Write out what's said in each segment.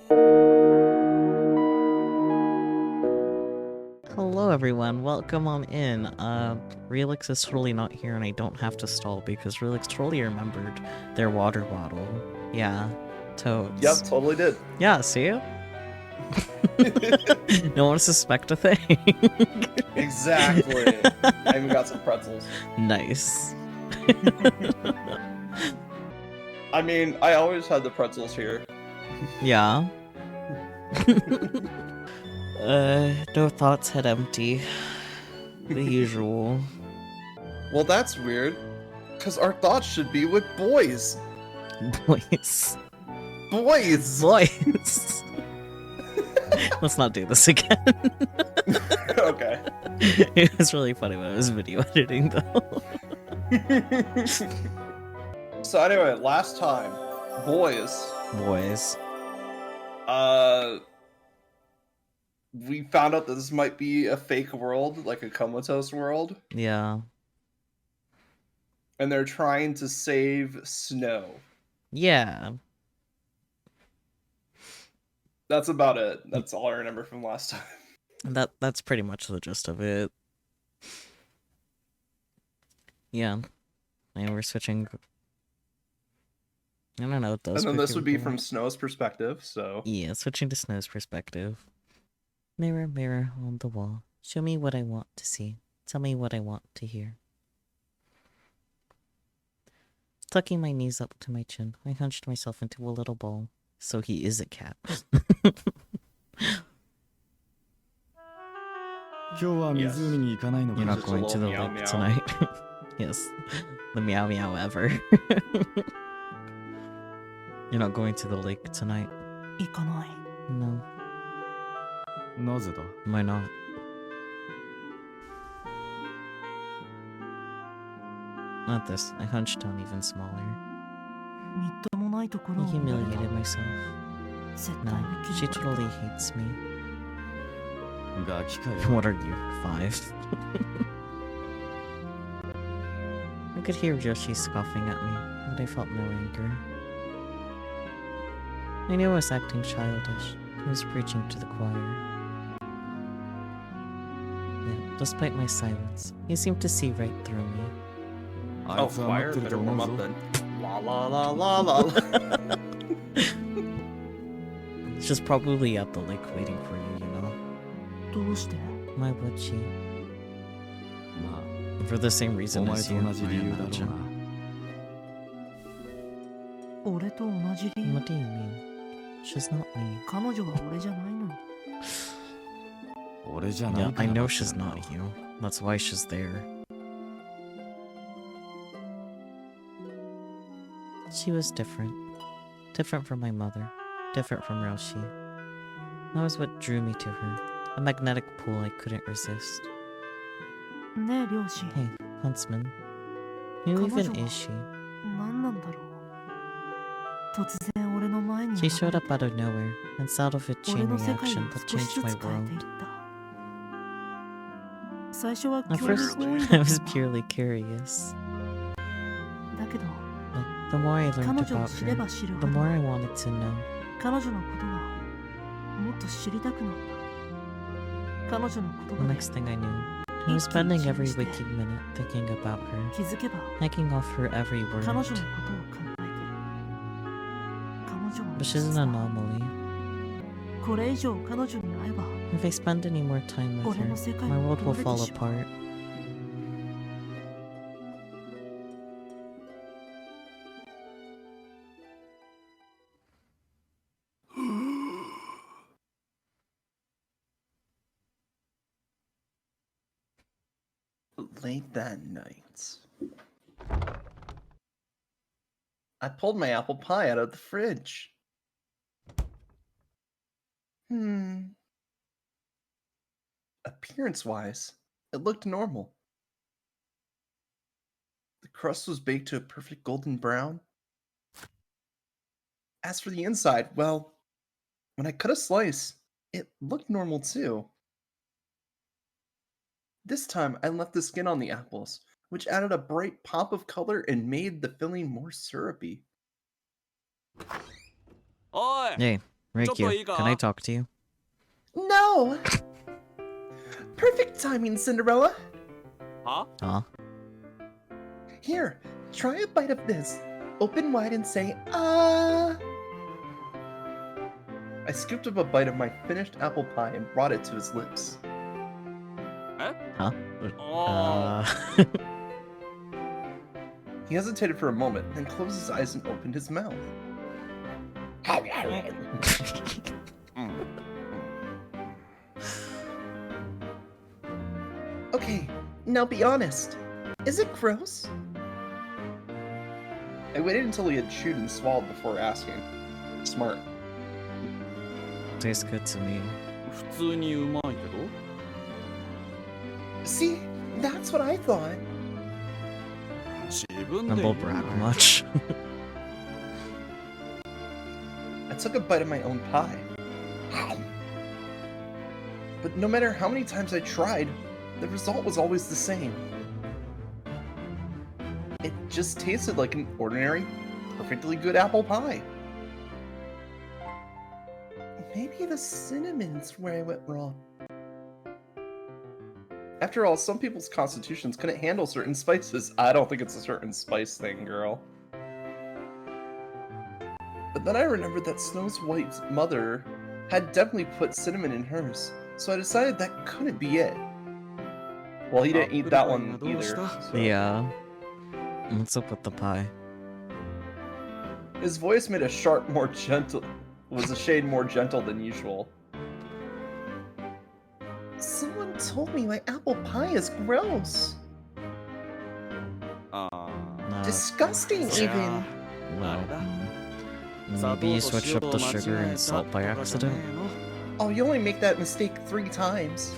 Hello everyone, welcome on in. Relix is totally not here and I don't have to stall because Relix totally remembered their water bottle. Yeah, toads. Yep, totally did. Yeah, see? No one suspect a thing. Exactly. I even got some pretzels. Nice. I mean, I always had the pretzels here. Yeah. No thoughts, head empty. The usual. Well, that's weird, because our thoughts should be with boys. Boys. Boys! Boys! Let's not do this again. Okay. It was really funny when I was video editing, though. So anyway, last time, boys. Boys. We found out that this might be a fake world, like a comatose world. Yeah. And they're trying to save Snow. Yeah. That's about it. That's all I remember from last time. That's pretty much the gist of it. Yeah. And we're switching. I don't know what those. And then this would be from Snow's perspective, so. Yeah, switching to Snow's perspective. Mirror, mirror on the wall. Show me what I want to see. Tell me what I want to hear. Tucking my knees up to my chin, I hunched myself into a little ball. So he is a cat. You're not going to the meow, lake meow. tonight. Yes. The meow meow ever. You're not going to the lake tonight. No. Why not? Not this. I hunched down even smaller. I humiliated myself. No, she totally hates me. What are you, 5? I could hear Yoshi scoffing at me, but I felt no anger. I knew I was acting childish. He was preaching to the choir. Yet, despite my silence, he seemed to see right through me. Oh, choir? Better warm up then. La la la la la. She's probably at the lake waiting for you, you know? Why would she? For the same reason as you, I imagine. What do you mean? She's not me. Yeah, I know she's not you. That's why she's there. She was different. Different from my mother. Different from Roshi. That was what drew me to her. A magnetic pull I couldn't resist. Hey, Huntsman. Who even is she? She showed up out of nowhere and set off a chain reaction that changed my world. At first, I was purely curious. But the more I learned about her, the more I wanted to know. The next thing I knew, I was spending every waking minute thinking about her, hacking off her every word. But she's an anomaly. If I spend any more time with her, my world will fall apart. Late that night, I pulled my apple pie out of the fridge. Appearance-wise, it looked normal. The crust was baked to a perfect golden brown. As for the inside, well, when I cut a slice, it looked normal too. This time, I left the skin on the apples, which added a bright pop of color and made the filling more syrupy. Hey, Reikyu, can I talk to you? No! Perfect timing, Cinderella. Huh? Here, try a bite of this. Open wide and say, ah. I scooped up a bite of my finished apple pie and brought it to his lips. Huh? He hesitated for a moment, then closed his eyes and opened his mouth. Okay, now be honest. Is it gross? I waited until he had chewed and swallowed before asking. Smart. Tastes good to me. 普通にうまいけど See, that's what I thought. 自分で Humble 言う brag なよ much. I took a bite of my own pie. But no matter how many times I tried, the result was always the same. It just tasted like an ordinary, perfectly good apple pie. Maybe the cinnamon's where I went wrong. After all, some people's constitutions couldn't handle certain spices. I don't think it's a certain spice thing, girl. But then I remembered that Snow's White's mother had definitely put cinnamon in hers, so I decided that couldn't be it. Well, he didn't eat that one either. So. Yeah. What's up with the pie? His voice made a sharp more gentle, was a shade more gentle than usual. Someone told me my apple pie is gross. Disgusting, even. Well, maybe you switched up the sugar and salt by accident? Oh, you only make that mistake 3 times.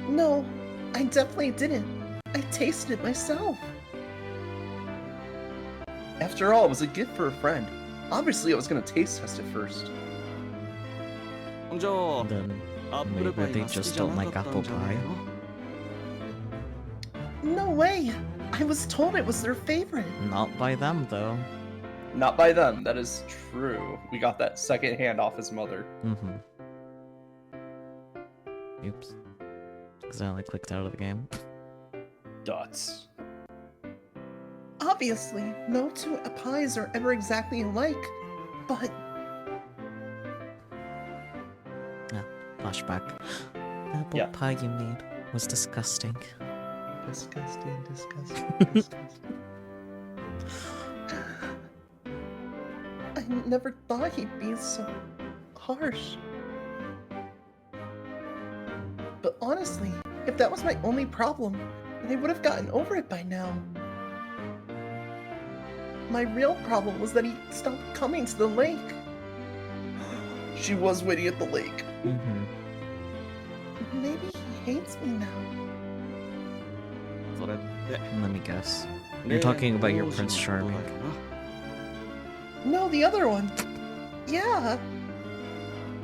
No, I definitely didn't. I tasted it myself. After all, it was a gift for a friend. Obviously, I was gonna taste test it first. じゃあ Then アップルパ maybe イ they が好き just じゃ don't なか like ったん apple じゃない pie. の No way! I was told it was their favorite. Not by them, though. Not by them, that is true. We got that second hand off his mother. Mm-hmm. Oops. Accidentally clicked out of the game. Dots. Obviously, no 2 pies are ever exactly alike, but Flashback. The apple Yeah. pie you made was disgusting. disgusting, disgusting, disgusting. I never thought he'd be so harsh. But honestly, if that was my only problem, then I would have gotten over it by now. My real problem was that he stopped coming to the lake. She was waiting at the lake. Mm-hmm. Maybe he hates me now. それって Let me guess. You're talking about your 例の Prince 王子の Charming. ことだよ No, the other one. Yeah.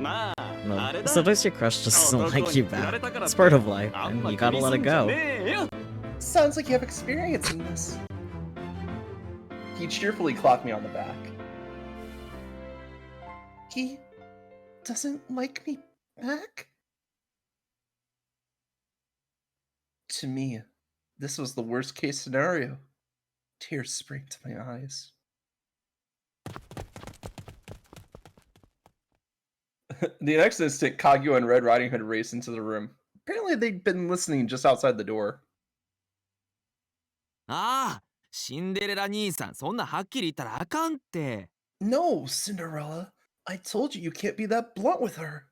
なまあ No. あれだ Sometimes your crush just doesn't like you back. It's part of life, あん and ま you 気 gotta に let す it んじゃ go. ねえよ Sounds like you have experience in this. He cheerfully clapped me on the back. He doesn't like me back? To me, this was the worst case scenario. Tears sprang to my eyes. The next instant, Kaguya and Red Riding Hood raced into the room. Apparently, they'd been listening just outside the door. ああ、シンデレラ兄さん、そんなはっきり言ったらあかんって。 No, Cinderella. I told you you can't be that blunt with her.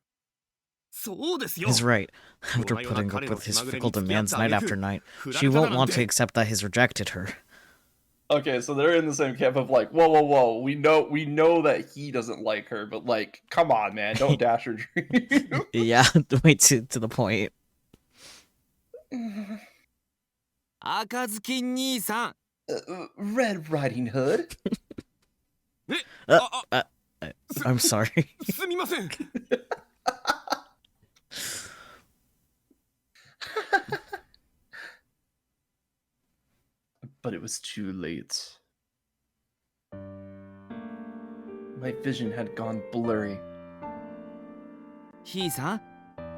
そうですよ。 He's right. After 夜な夜な putting up 彼の with his 気まぐれ fickle に付き合っ demands てあ night げく after night, 振ら she れただ won't なん want to て accept that he's rejected her. Okay, so they're in the same camp of like, whoa, whoa, whoa. We know that he doesn't like her, but like, come on, man, don't dash her dream. Yeah, way to the point. 赤ずき兄さん。 Red Riding Hood? I'm sorry. すみません。 But it was too late. My vision had gone blurry. ひいさん、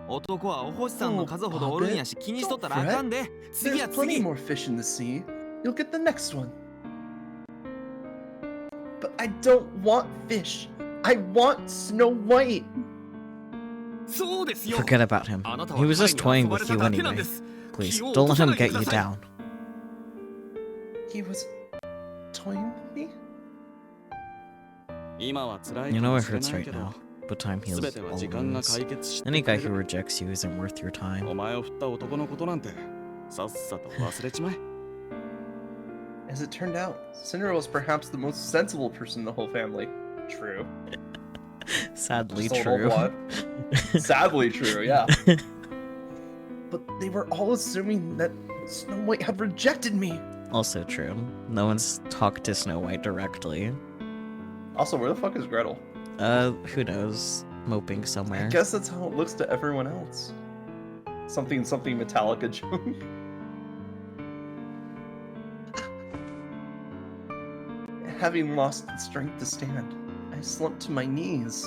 男はお星さんの数ほど Oh, おるんやし気にしとったらあかんで。次 There's や plenty 次。 more fish in the sea. You'll get the next one. But I don't want fish. I want Snow White. そうですよ。 Forget about him. あなた He は was 彼 just に遊 toying ばれ with た you だけなん anyway. です。 Please, 気を don't 落と let さ him ないで get く you ださい。 down. He was toying with me? 今は辛い You か know も it しれ hurts ない right けど now, but time heals 全ては all 時間が wounds. 解決して Any く guy れ who る。 rejects you isn't worth your お time. 前を振った男のことなんてさっさと忘れちまえ。 As it turned out, Cinderella was perhaps the most sensible person in the whole family. True. Sadly Just a little true. blunt. Sadly true, yeah. But they were all assuming that Snow White had rejected me. Also true. No one's talked to Snow White directly. Also, where the fuck is Gretel? Who knows? Moping somewhere. I guess that's how it looks to everyone else. Something Metallica joke. Having lost the strength to stand, I slumped to my knees.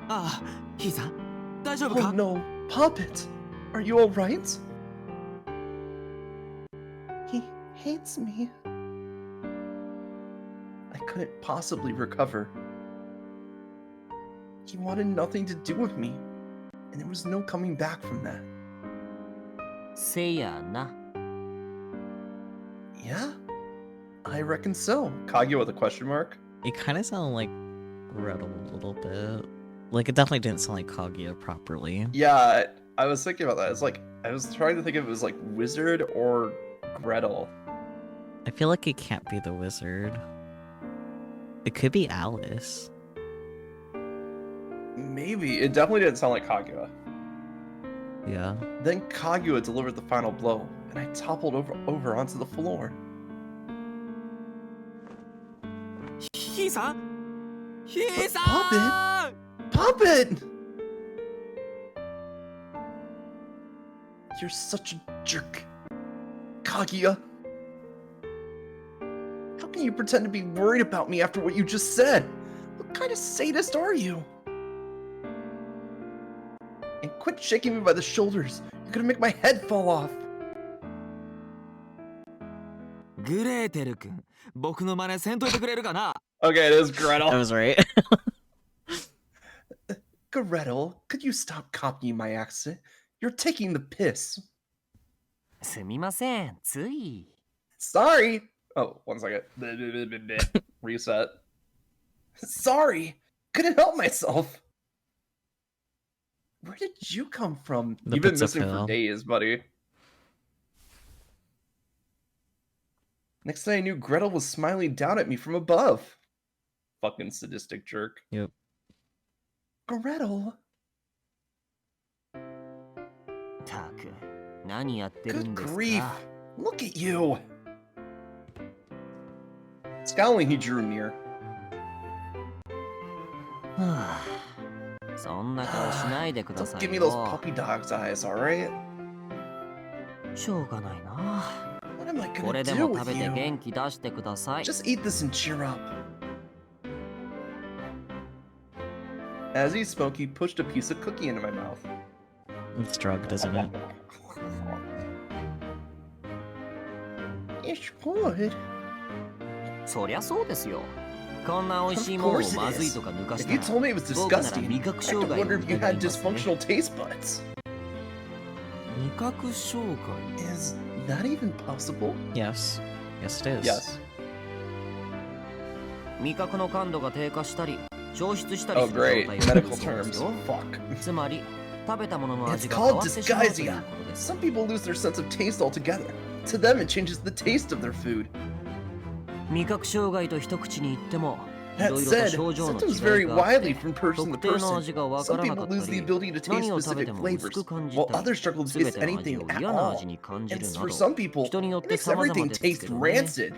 ああ、ひいさん、大丈夫か Oh？ no, Puppet! Are you alright? He hates me. I couldn't possibly recover. He wanted nothing to do with me, and there was no coming back from that. せやな。 Yeah? I reckon so. Kaguya with a question mark? It kind of sounded like Gretel a little bit. Like, it definitely didn't sound like Kaguya properly. Yeah, I was thinking about that. It's like, I was trying to think if it was like Wizard or Gretel. I feel like it can't be the wizard. It could be Alice. Maybe. It definitely didn't sound like Kaguya. Yeah. Then Kaguya delivered the final blow, and I toppled over onto the floor. ひいさん、ひいさん。 Puppet! You're such a jerk. Kaguya. How can you pretend to be worried about me after what you just said? What kind of sadist are you? And quit shaking me by the shoulders. You're gonna make my head fall off. グレーテル君、僕の真似せんといてくれるかな。 Okay, it is Gretel. I was right. Gretel, could you stop copying my accent? You're taking the piss. すみません、つい。 Sorry. Oh, one second. Reset. Sorry. Couldn't help myself. Where did you come from? The You've been pits of missing for hell. days, buddy. Next thing I knew, Gretel was smiling down at me from above. Fucking sadistic jerk. Yep. Gretel. たく、何やってる Good んです grief. か。 Look at you. Scowling, he drew near. はあ、そんな顔しないでくだ Don't さ give い me those よ。 puppy dog's eyes, alright? しょうがないな。 What am I こ gonna れで do も食 with べて you? 元気出してください。 Just eat this and cheer up. As he spoke, he pushed a piece of cookie into my mouth. It's drugged, isn't it? It's good. そりゃそうですよ。こんな美味しい Of ものを course it まずい is. とか抜かし If た you ら told me it was 僕なら disgusting, 味覚 I 障 had to 害 wonder を if you 疑い had ますね。 dysfunctional taste buds. 味覚障害。 Is that even possible? Yes. Yes, it is. Yes. 味覚の感度が低下したり、消失したり Oh, する状 great. 態を言う Medical そうです terms. よ。 Fuck. つまり、食べたものの It's 味が変 called わってしまうという dysphagia. ことです。 Some people lose their sense of taste altogether. To them, it changes the taste of their food. 味覚障害と一口に言っても、い That ろいろと said, 症状の symptoms 違 vary いがあって widely from person to 特定の person. 味がわか Some らな people かっ lose た the り、 ability to taste 何を食べ specific ても flavors, 薄く感じ while たり、 others struggle to すべ taste ての味 anything を at 嫌な all. 味に感じ And るな for ど、 some people, 人によっ it て makes 様々 everything です taste けどね。 rancid.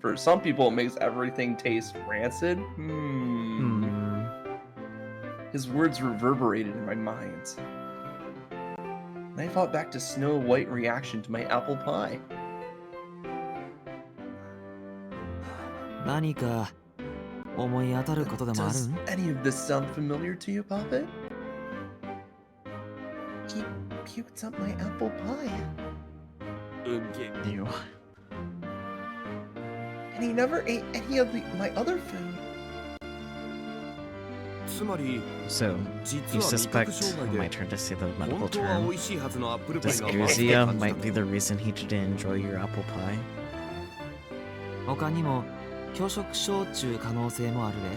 For some people, it makes everything taste rancid. Hmm. His words reverberated in my mind. And I thought back to Snow White's reaction to my apple pie. 何か思い当たることでもある Does any of this sound familiar to you, Puppet? He puked up my apple pie, うっげ Ew. and he never ate any of my other food. つまり So, 実 you は味 suspect, 覚障害 my で turn to say the medical 本当は美 term, 味しいはずのアップルパイがまずい dysgeusia 感じだ might be the reason he didn't enjoy your apple pie. 他にも拒食症っちゅう可能性もあるで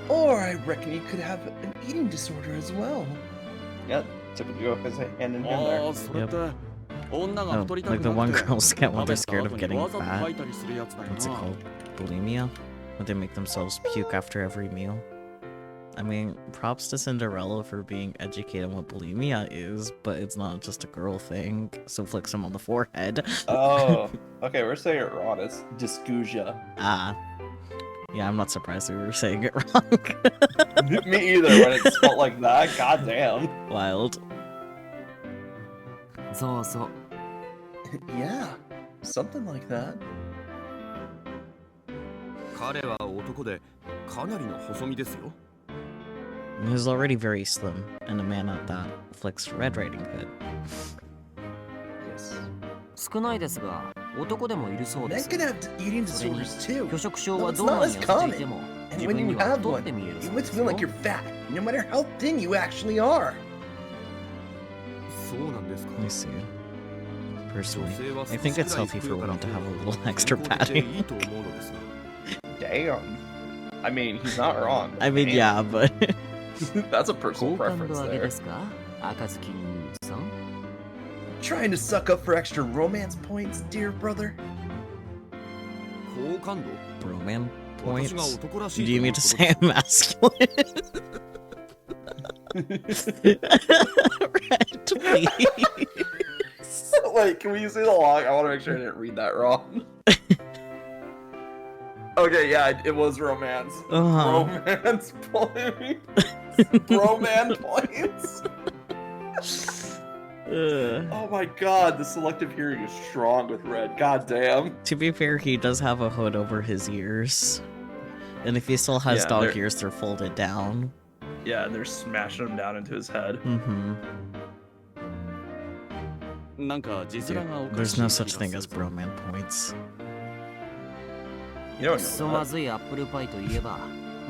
Or I reckon he could have an eating disorder as well. Yeah, typically go hand in hand あ there. あそれって女が Oh, 太りた like く the な one くて girls get when 食べ they're た scared 後 of に getting わざと吐い fat. たりするやつだよ What's it な called? Bulimia? When they make themselves puke after every meal. I mean, props to Cinderella for being educated on what bulimia is, but it's not just a girl thing, so flick some on the forehead. Oh, okay, we're saying it wrong. It's dysgeusia. Ah. Yeah, I'm not surprised we were saying it wrong. Me either, when it's spelled like that. God damn. Wild. そうそう Yeah, something like that. 彼は男でかなりの細身ですよ He's already very slim, and a man at that flicks Red Riding Hood. Yes. 少ないですが男でもいるそうで Men す can have eating それに disorders too. 拒食症 No, は it's どんな not に as 痩せていて common. も And 自 when 分 you には have 太っ one, て見える you そう might です feel よ like you're fat, no matter how thin you actually are. そうなんですか Let me see. 女 Personally, 性は I 少し think く it's らい healthy ふく for よかな women to 方 have a が little 健 extra 康的でい padding. いと思うのですが Damn. I mean, he's not wrong. I mean, Damn. yeah, but That's a 好 personal 感 preference 度上げ there. ですか赤ずきんさん Trying to suck up for extra romance points, dear brother. 好感度 broman 私が points. 男らしい Do you とい mean う to こと say です I'm masculine? Red, please. Wait, can we see the log? I want to make sure I didn't read that wrong. Okay, yeah, it was romance. Romance points. Broman points. Oh my god, the selective hearing is strong with Red. God damn. To be fair, he does have a hood over his ears. And if he still has Yeah, dog they're- ears, they're folded down. Yeah, they're smashing him down into his head. Mm-hmm. なんか実らがおか There's しい no 気 such がす thing る as ぞ broman points. You don't くそ know ま that. ずいアップルパイといえば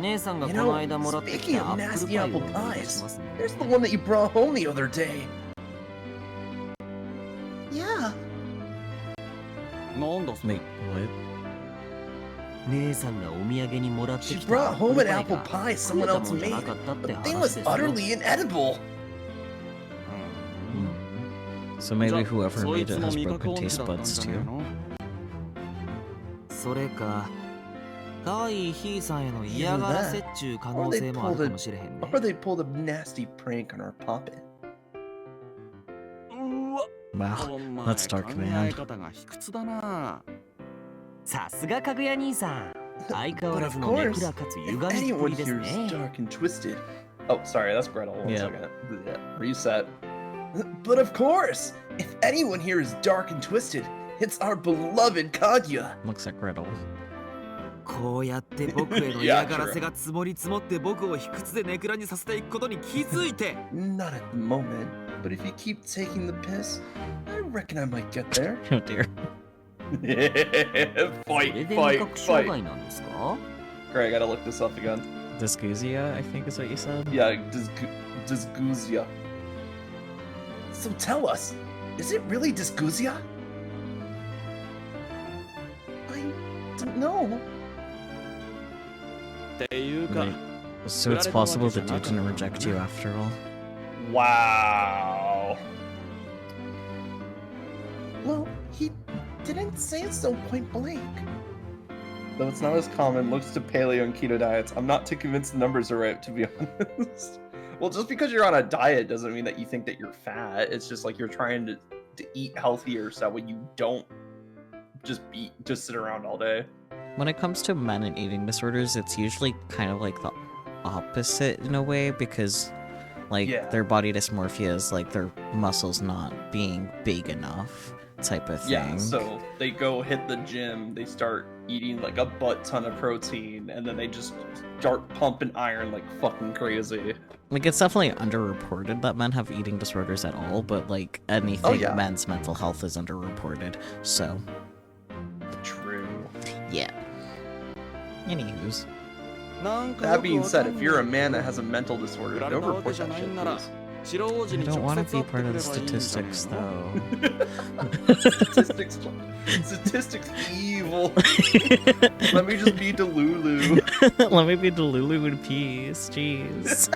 姉さんが You この know, 間もらってき speaking たア of ップル nasty パイを apple 思い出し pies, ますね there's the one that you brought home the other day. Yeah. なんだそれ Wait, what? 姉さんがお土産にもらって She きた brought アップ home ル an パイ apple が pie 食 someone えた else もんじゃな made, かったって but the thing 話 was ですよ utterly inedible. So maybe じゃ whoever そい made つ it の has 味覚 broken 音痴 taste だったん buds じゃねえ too. のそれか可愛いひいさんへの嫌がらせっちゅう可能性もあるかもしれへんね Or they pulled a nasty prank on our puppet. うわ Wow, お前 that's dark, 考 man. え方が卑屈だなさすがかぐや兄さん相変わ But ら of ずのネ course, クラかつ if 歪みっぷ anyone りです here is ね dark and twisted. Oh, sorry, that's Gretel. One Yeah. second. Yeah, reset. But of course, if anyone here is dark and twisted, it's our beloved Kaguya. Looks like Gretel. こうやって僕への嫌がらせが積もり積もって僕を卑屈でネクラにさせていくことに気づいて Not at the moment, but if you keep taking the piss, I reckon I might get there. Oh dear. それ Fight, で味 fight, 覚障 fight. 害なんですか Great, I gotta look this up again. Dysgeusia, I think is what you said? Yeah, dysgeusia. So tell us, is it really dysgeusia? I don't know. っていうか Wait, so it's possible the dude didn't reject you after all? Wow. Well, he didn't say it so point blank. Though it's not as common, looks to paleo and keto diets. I'm not too convinced the numbers are right, to be honest. Well, just because you're on a diet doesn't mean that you think that you're fat. It's just like you're trying to eat healthier so when you don't just sit around all day. When it comes to men and eating disorders, it's usually kind of like the opposite in a way because, like, Yeah. their body dysmorphia is like their muscles not being big enough. type of thing. Yeah, so they go hit the gym, they start eating like a butt ton of protein, and then they just start pumping iron like fucking crazy. Like, it's definitely underreported that men have eating disorders at all, but like anything, yeah. men's mental health is underreported. So, True. yeah. Anywho's. That being said, if you're a man that has a mental disorder, don't report that shit, please. I don't want to be part of the statistics, though. Statistics evil. Let me just be Delulu. Let me be Delulu in peace. Jeez.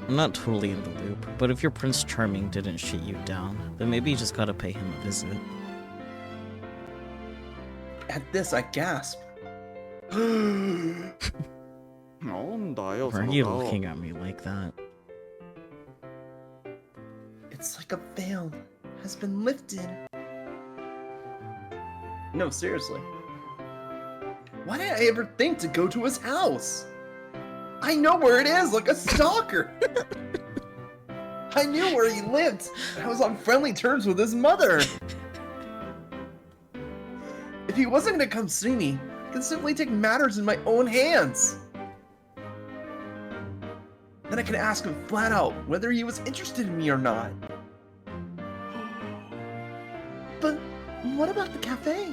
I'm not totally in the loop, but if your Prince Charming didn't shit you down, then maybe you just gotta pay him a visit. At this, I gasp. Why are you looking at me like that? It's like a veil has been lifted. No, seriously. Why did I ever think to go to his house? I know where it is, like a stalker. I knew where he lived. I was on friendly terms with his mother. If he wasn't gonna come see me, I can simply take matters in my own hands. Then I can ask him flat out whether he was interested in me or not. But what about the cafe?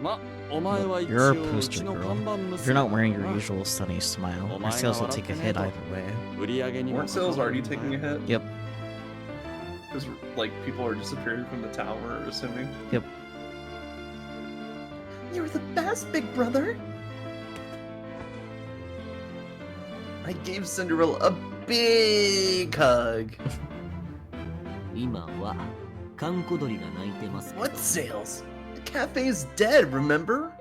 You're a poster girl. If you're not wearing your usual sunny smile, your sales will take a hit either way. Weren't sales already taking a hit? Yep. Because, like, people are disappearing from the tower, assuming. Yep. You're the best, big brother! I gave Cinderella a big hug. What sales? The cafe's dead, remember?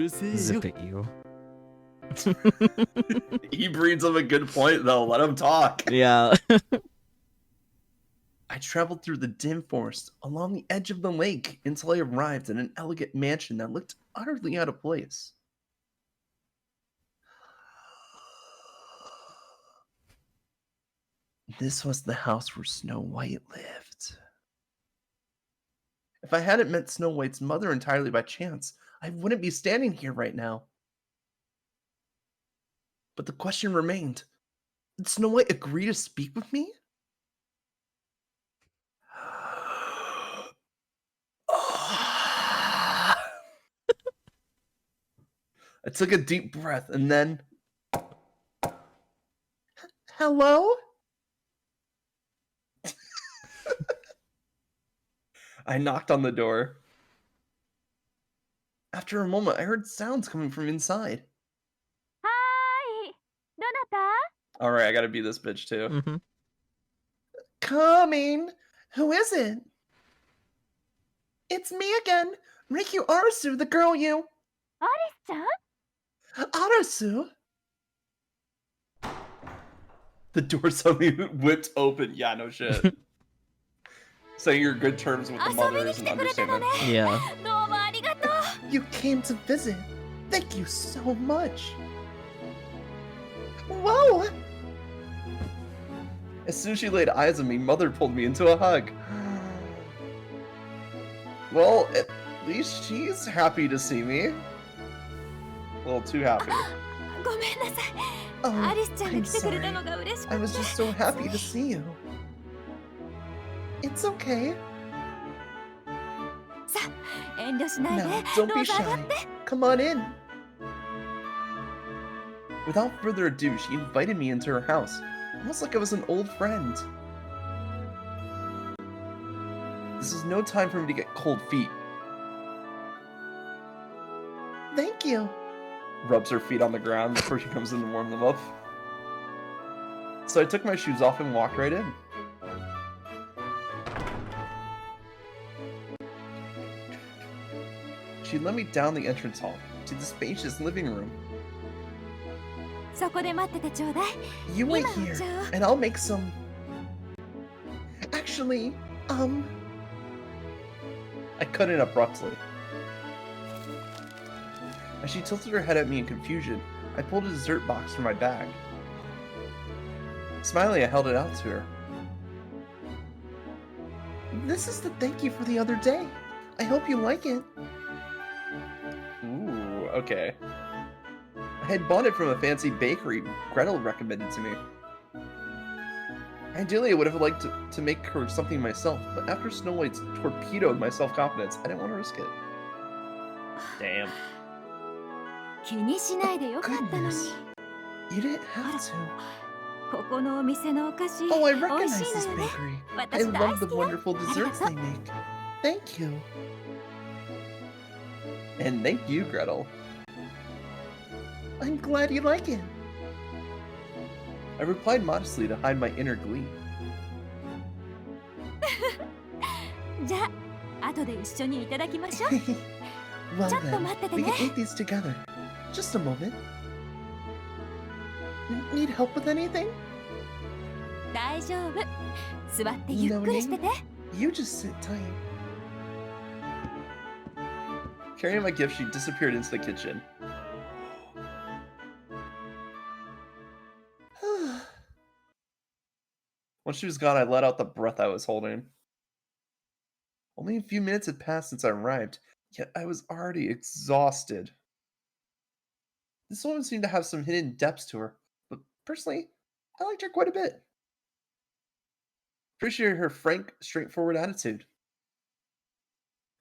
Zip it, you. He brings up a good point, though. Let him talk. Yeah. I traveled through the dim forest along the edge of the lake until I arrived at an elegant mansion that looked utterly out of place. This was the house where Snow White lived. If I hadn't met Snow White's mother entirely by chance, I wouldn't be standing here right now. But the question remained, did Snow White agree to speak with me? I took a deep breath and then... Hello? I knocked on the door. After a moment, I heard sounds coming from inside. Hi! Alright, I gotta be this bitch too. Mm-hmm. Coming! Who is it? It's me again! Rikyu Arasu, the girl you... Arasu? The door suddenly whipped open. Yeah, no shit. Saying you're good terms with the mother is an understatement. Yeah. You came to visit. Thank you so much. Whoa! As soon as she laid eyes on me, Mother pulled me into a hug. Well, at least she's happy to see me. A little too happy. Oh, I'm sorry. I was just so happy to see you. It's okay. Now, don't be shy. Come on in. Without further ado, she invited me into her house, almost like I was an old friend. This is no time for me to get cold feet. Thank you. Rubs her feet on the ground before she comes in to warm them up. So I took my shoes off and walked right in. She led me down the entrance hall to the spacious living room. You wait here, and I'll make some... Actually, I cut in abruptly. As she tilted her head at me in confusion, I pulled a dessert box from my bag. Smiling, I held it out to her. This is the thank you for the other day. I hope you like it. Ooh, okay. I had bought it from a fancy bakery Gretel recommended to me. Ideally, I would have liked to make her something myself, but after Snow White's torpedoed my self-confidence, I didn't want to risk it. Damn. 気にしないでよかったのに。 Goodness. You didn't have to. ここのお店のお菓子、 Oh, I 美味 recognize しいの this よね。 bakery. I 私大 love the 好きよ。 wonderful desserts they make. Thank you. And thank you, Gretel. I'm glad you like it. I replied modestly to hide my inner glee. じゃあ、後で一緒にいただきましょう。 Well ちょっと then, 待ってて we ね。 can eat these together. Just a moment. Need help with anything? 大丈夫。座ってゆっくりしてて。 You just sit tight. Carrying my gift, she disappeared into the kitchen. Once she was gone, I let out the breath I was holding. Only a few minutes had passed since I arrived, yet I was already exhausted. This woman seemed to have some hidden depths to her, but personally, I liked her quite a bit. Appreciated her frank, straightforward attitude.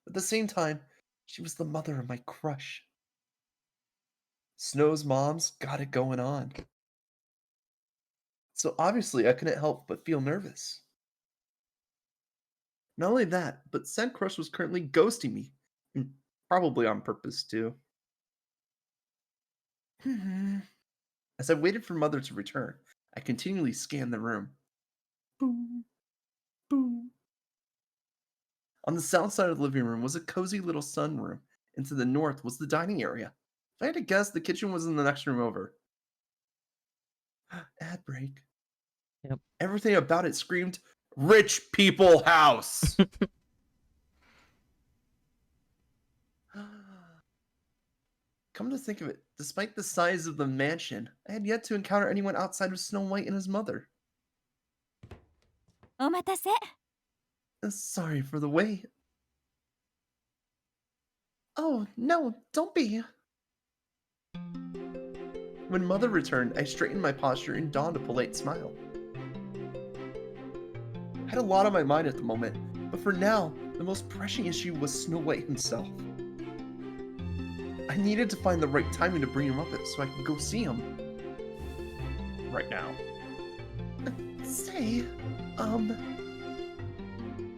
At the same time, she was the mother of my crush. Snow's mom's got it going on. So obviously, I couldn't help but feel nervous. Not only that, but said crush was currently ghosting me. And probably on purpose, too. As I waited for Mother to return, I continually scanned the room. Boom, boom. On the south side of the living room was a cozy little sunroom, and to the north was the dining area. If I had to guess, the kitchen was in the next room over. Ad break. Yep. Everything about it screamed, rich people house! Come to think of it, despite the size of the mansion, I had yet to encounter anyone outside of Snow White and his mother. お待たせ。 Sorry for the wait. Oh, no, don't be. When Mother returned, I straightened my posture and donned a polite smile. I had a lot on my mind at the moment, but for now, the most pressing issue was Snow White himself. I needed to find the right timing to bring him up so I could go see him. Right now. Say,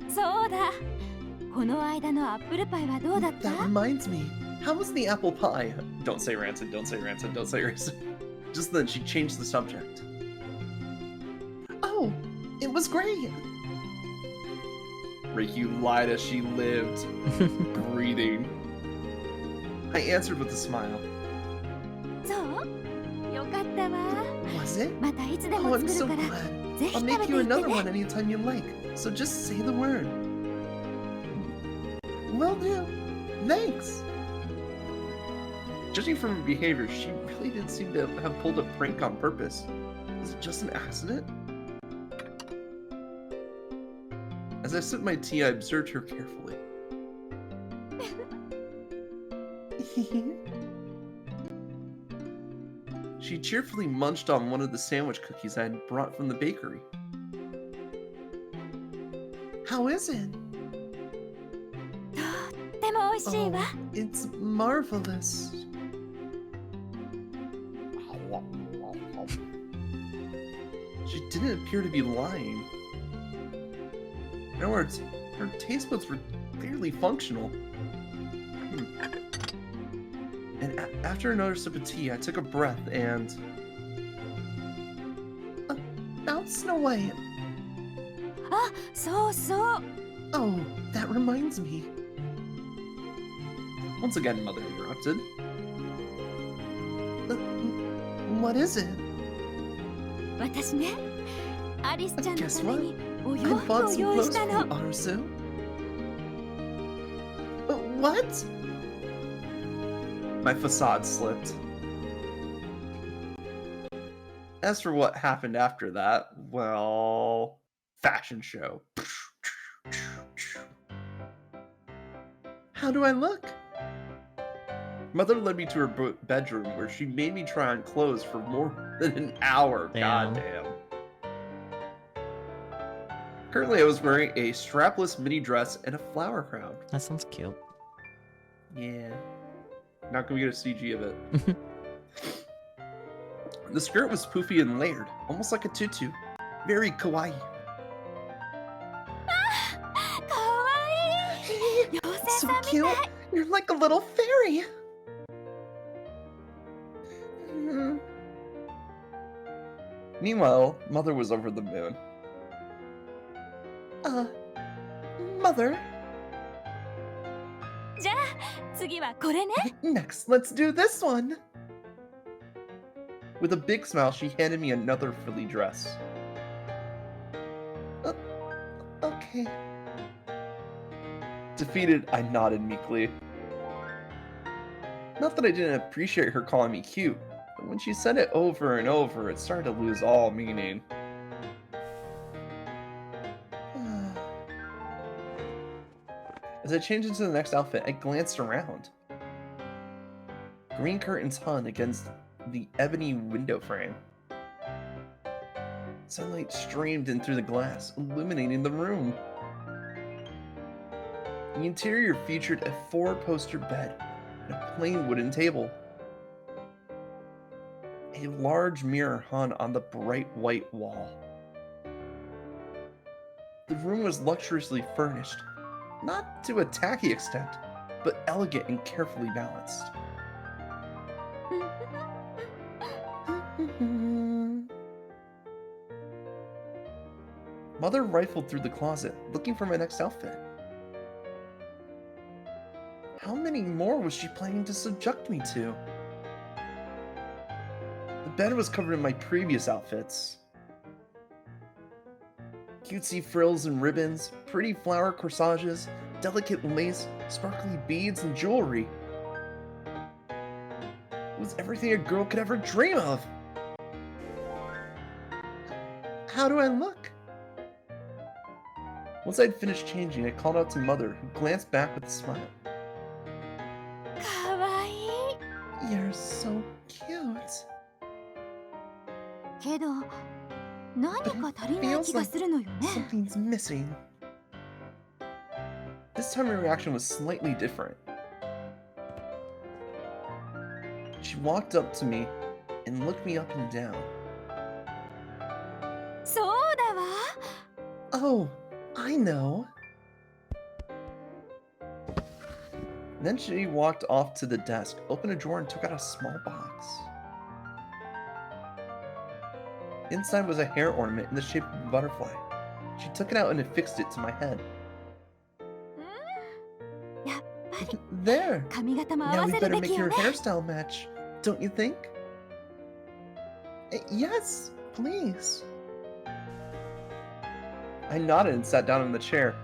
そうだ。この間のアップルパイはどうだった？ That reminds me. How was the apple pie? Don't say rancid, don't say rancid, don't say rancid. Just then she changed the subject. Oh, it was great. Ricky lied as she lived, breathing. I answered with a smile. そう？よかったわ。 Was it? またいつで Oh, も I'm 作 so るから glad. ぜひ I'll 食べ make て you いって another ね。 one anytime you like. So just say the word. Will do. Thanks. Judging from her behavior, she really didn't seem to have pulled a prank on purpose. Was it just an accident? As I sipped my tea, I observed her carefully. She cheerfully munched on one of the sandwich cookies I had brought from the bakery. How is it? とっても美味しいわ。 It's marvelous. She didn't appear to be lying. In other words, her taste buds were clearly functional. And after another sip of tea, I took a breath and... About Snow White. あ、そうそう。 Oh, that reminds me. Once again, Mother interrupted. What is it? 私ね、アリスちゃんの Guess ため what? にお I 洋服 bought を some 用意 clothes した for の you,。Arasu. What? My facade slipped. As for what happened after that, well, fashion show. How do I look? Mother led me to her bedroom where she made me try on clothes for more than an hour. Damn. Goddamn. Currently, I was wearing a strapless mini dress and a flower crown. That sounds cute. Yeah. Not gonna get a CG of it. The skirt was poofy and layered, almost like a tutu. Very kawaii. Kawaii! So cute! You're like a little fairy! Meanwhile, Mother was over the moon. Mother? じゃあ次はこれね。 Next, let's do this one! With a big smile, she handed me another frilly dress. Okay. Defeated, I nodded meekly. Not that I didn't appreciate her calling me cute, but when she said it over and over, it started to lose all meaning. As I changed into the next outfit, I glanced around. Green curtains hung against the ebony window frame. Sunlight streamed in through the glass, illuminating the room. The interior featured a 4-poster bed and a plain wooden table. A large mirror hung on the bright white wall. The room was luxuriously furnished, not to a tacky extent, but elegant and carefully balanced. Mother rifled through the closet, looking for my next outfit. How many more was she planning to subject me to? The bed was covered in my previous outfits. Cutesy frills and ribbons, pretty flower corsages, delicate lace, sparkly beads, and jewelry. It was everything a girl could ever dream of. How do I look? Once I'd finished changing, I called out to Mother, who glanced back with a smile. かわいい You're so cute. けど何か足りない気がするのよね。 Something's missing. This time her reaction was slightly different. She walked up to me and looked me up and down. そうだわ。 Oh, I know. Then she walked off to the desk, opened a drawer, and took out a small box. Inside was a hair ornament in the shape of a butterfly. She took it out and affixed it to my head. やっぱり There! 髪型も合 Now わ we せる better べ make きよ your ね。 hairstyle match, don't you think? Yes, please. I nodded and sat down in the chair.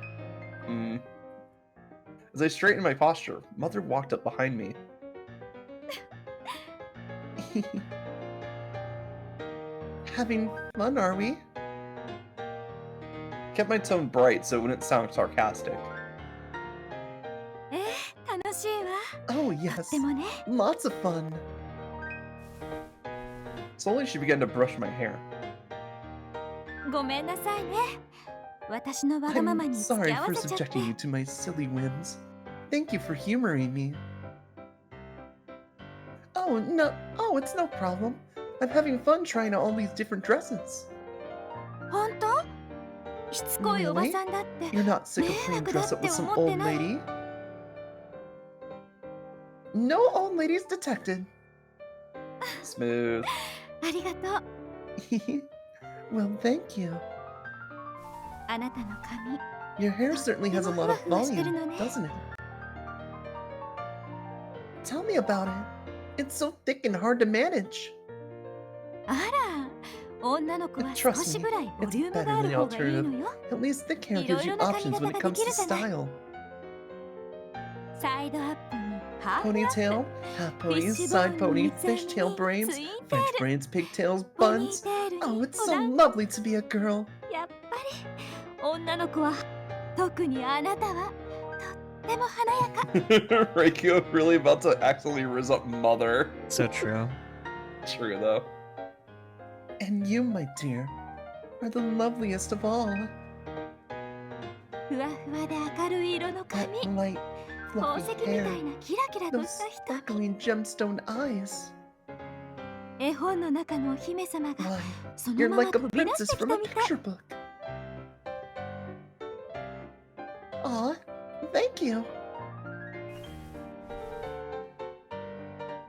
As I straightened my posture, Mother walked up behind me. Having fun, are we? Kept my tone bright so it wouldn't sound sarcastic. 楽しいわ。 Oh とっ yes, てもね。 lots of fun. Slowly she began to brush my hair. ごめんなさいね。私のわがまま I'm に付 sorry き合わ for せちゃって。 subjecting you to my silly whims. Thank you for humoring me. Oh, no. Oh, it's no problem. I'm having fun trying out all these different dresses. 本当？しつこいおばさんだって。 You're not sick of playing dress up with some old lady? No old ladies detected. Smooth. ありがとう。 Well, thank you. あなたの髪。 Your hair certainly has a lot of volume, Doesn't doesn't it? Tell me about it. It's so thick and hard to manage. あら、女の子は Trust 少し me, ぐらいボ it's リューム better があ than る the 方がいいの alternative. よ。 At least thick hair gives you options when it comes to style. サイドアップにハーフ Ponytail, half ponies, side pony, fishtail braids, French braids, pigtails, ポニー buns. テール Oh, に it's お so 団子 lovely to be a girl. やっぱり女の子は特にあなたはとっても華やか Reikio really about to accidentally riz up mother. So true. True though. And you, my dear, are the loveliest of all. ふわふわで明るい色の That 髪 light, 宝 fluffy 石みた hair, いなキラキラと those した瞳 sparkling gemstone eyes. 絵本の中のお姫様が Why, その you're まま like a 飛び出し princess てき from た a みたい picture book. Aw, thank you.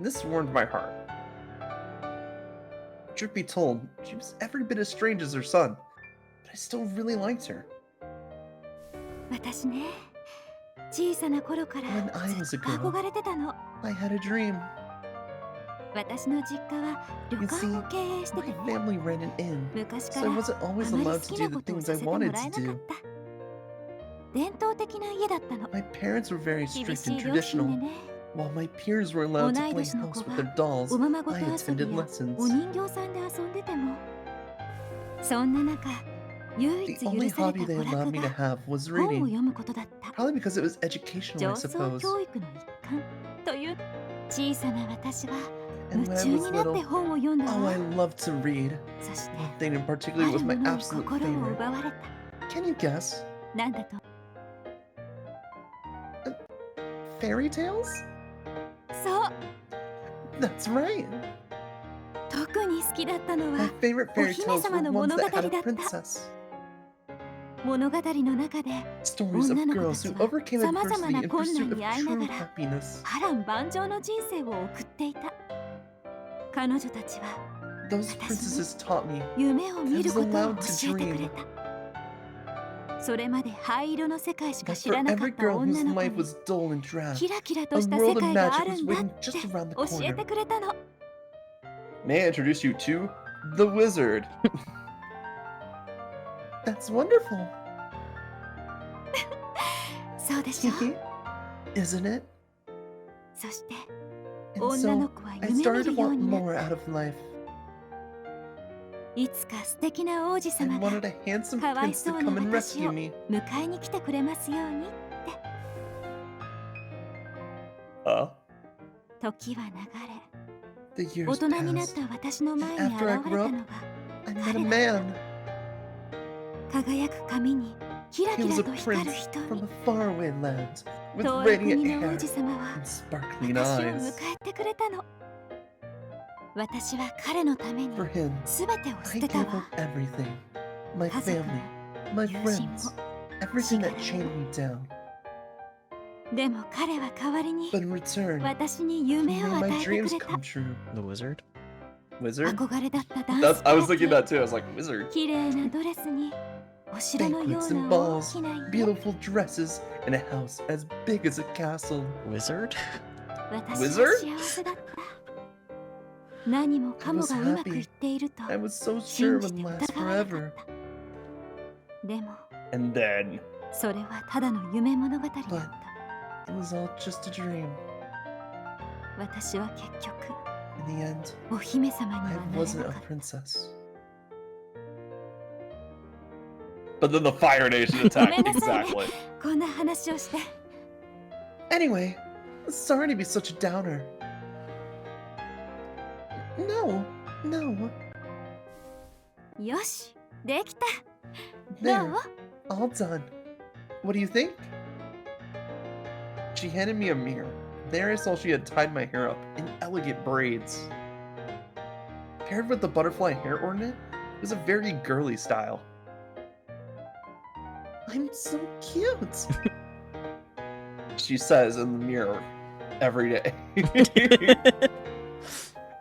This warmed my heart. Truth be told, she was every bit as strange as her son, but I still really liked her. 私ね小さな頃から When I ず was っ a と girl, 憧れてたの I had a dream. 私の実家は旅 You 館 see, を経営してて my ね family ran an inn, 昔か so I ら wasn't あ always まり allowed 好 to き do な the ことを things さ I せてもらえ wanted な to かっ do. た伝統的な家だったの My parents were very 厳 strict しい and 両親で traditional. ね While my peers were allowed to 同い play 年の子 house が with their dolls, おままごと I 遊び attended や lessons. お人形さんで遊んでてもそんな中唯 The 一 only 許され hobby た they 娯 allowed 楽 me to が have was 本を reading, 読むことだった probably because it was educational, 上 I 層 suppose. 教育の一環という小さな私は And 夢 when I 中 was になって little, 本を読んだ oh, わ I loved to read. そして One thing in あ particular る was も my のに absolute 心を favorite. 奪われた Can you guess? なんだと Fairy tales? そう That's right. 特に好きだったの My は favorite fairy tales were お姫様の ones that had a 物語だった。 princess. 物語の中で Stories of 女の子 girls た who ちは overcame 様々 adversity な in 困 pursuit 難 of に遭いな true がら happiness. 波乱万丈の人生を送っていた彼女たちは Those princesses taught me 夢を見ることを I 教 was allowed to えてくれ dream. たそれまで灰色の世界しか that 知 for らなかっ every た girl 女 whose の子 life に was dull and drab, キラキラと a した世 world of 界があ magic る was んだっ waiting て just around the 教え corner. てくれたの May I introduce you to the wizard? That's wonderful, そうでしょ isn't it? そして And 女の so 子は I 夢見 started る to よう want になっ more out of life. いつか素敵な王子 I 様が wanted a handsome かわい prince そ to うな come and 私 rescue を me. 迎えに来てくれますように 時は流 The れ years 大人になっ passed. た私の前に And 現 after れ I た grew の up, が I met a man. 輝く髪にキラ He キ was ラ a と光る prince 瞳 from a faraway land with 遠い radiant 国の hair 王子様は and sparkling 私を eyes. 迎えてくれたの私は彼のために For him, 全てを捨 I てた gave わ up everything. My 家族 family, も my 友人 friends, も everything that 力も chained me down. でも彼は代わりに But in return, 私に he 夢を made 与 my えてく dreams れた come true. The wizard? Wizard? 憧れだったダンス That's パ I ー was ティ thinking ー that too. I was like, wizard. 綺麗なドレスにお城のよ Banquets う and な大 balls, きな家 beautiful dresses, and a house as big as a castle. Wizard? 私は Wizard? 幸せだった何もかもがうまくいっていると I was so sure 信 it じ would て last 疑わなか forever. ったでも And then それはただの夢物語だった It was all just a dream. 私は結局 In the end, お姫様に I はなれ wasn't な a かった princess. but then the Fire Nation ご attacked. めんなさいね Exactly. こんな話をして Anyway, sorry to be such a downer. No, no. よしできた There, どう all done. What do you think? She handed me a mirror. There I saw she had tied my hair up in elegant braids. Paired with the butterfly hair ornament, it was a very girly style. I'm so cute. She says in the mirror every day.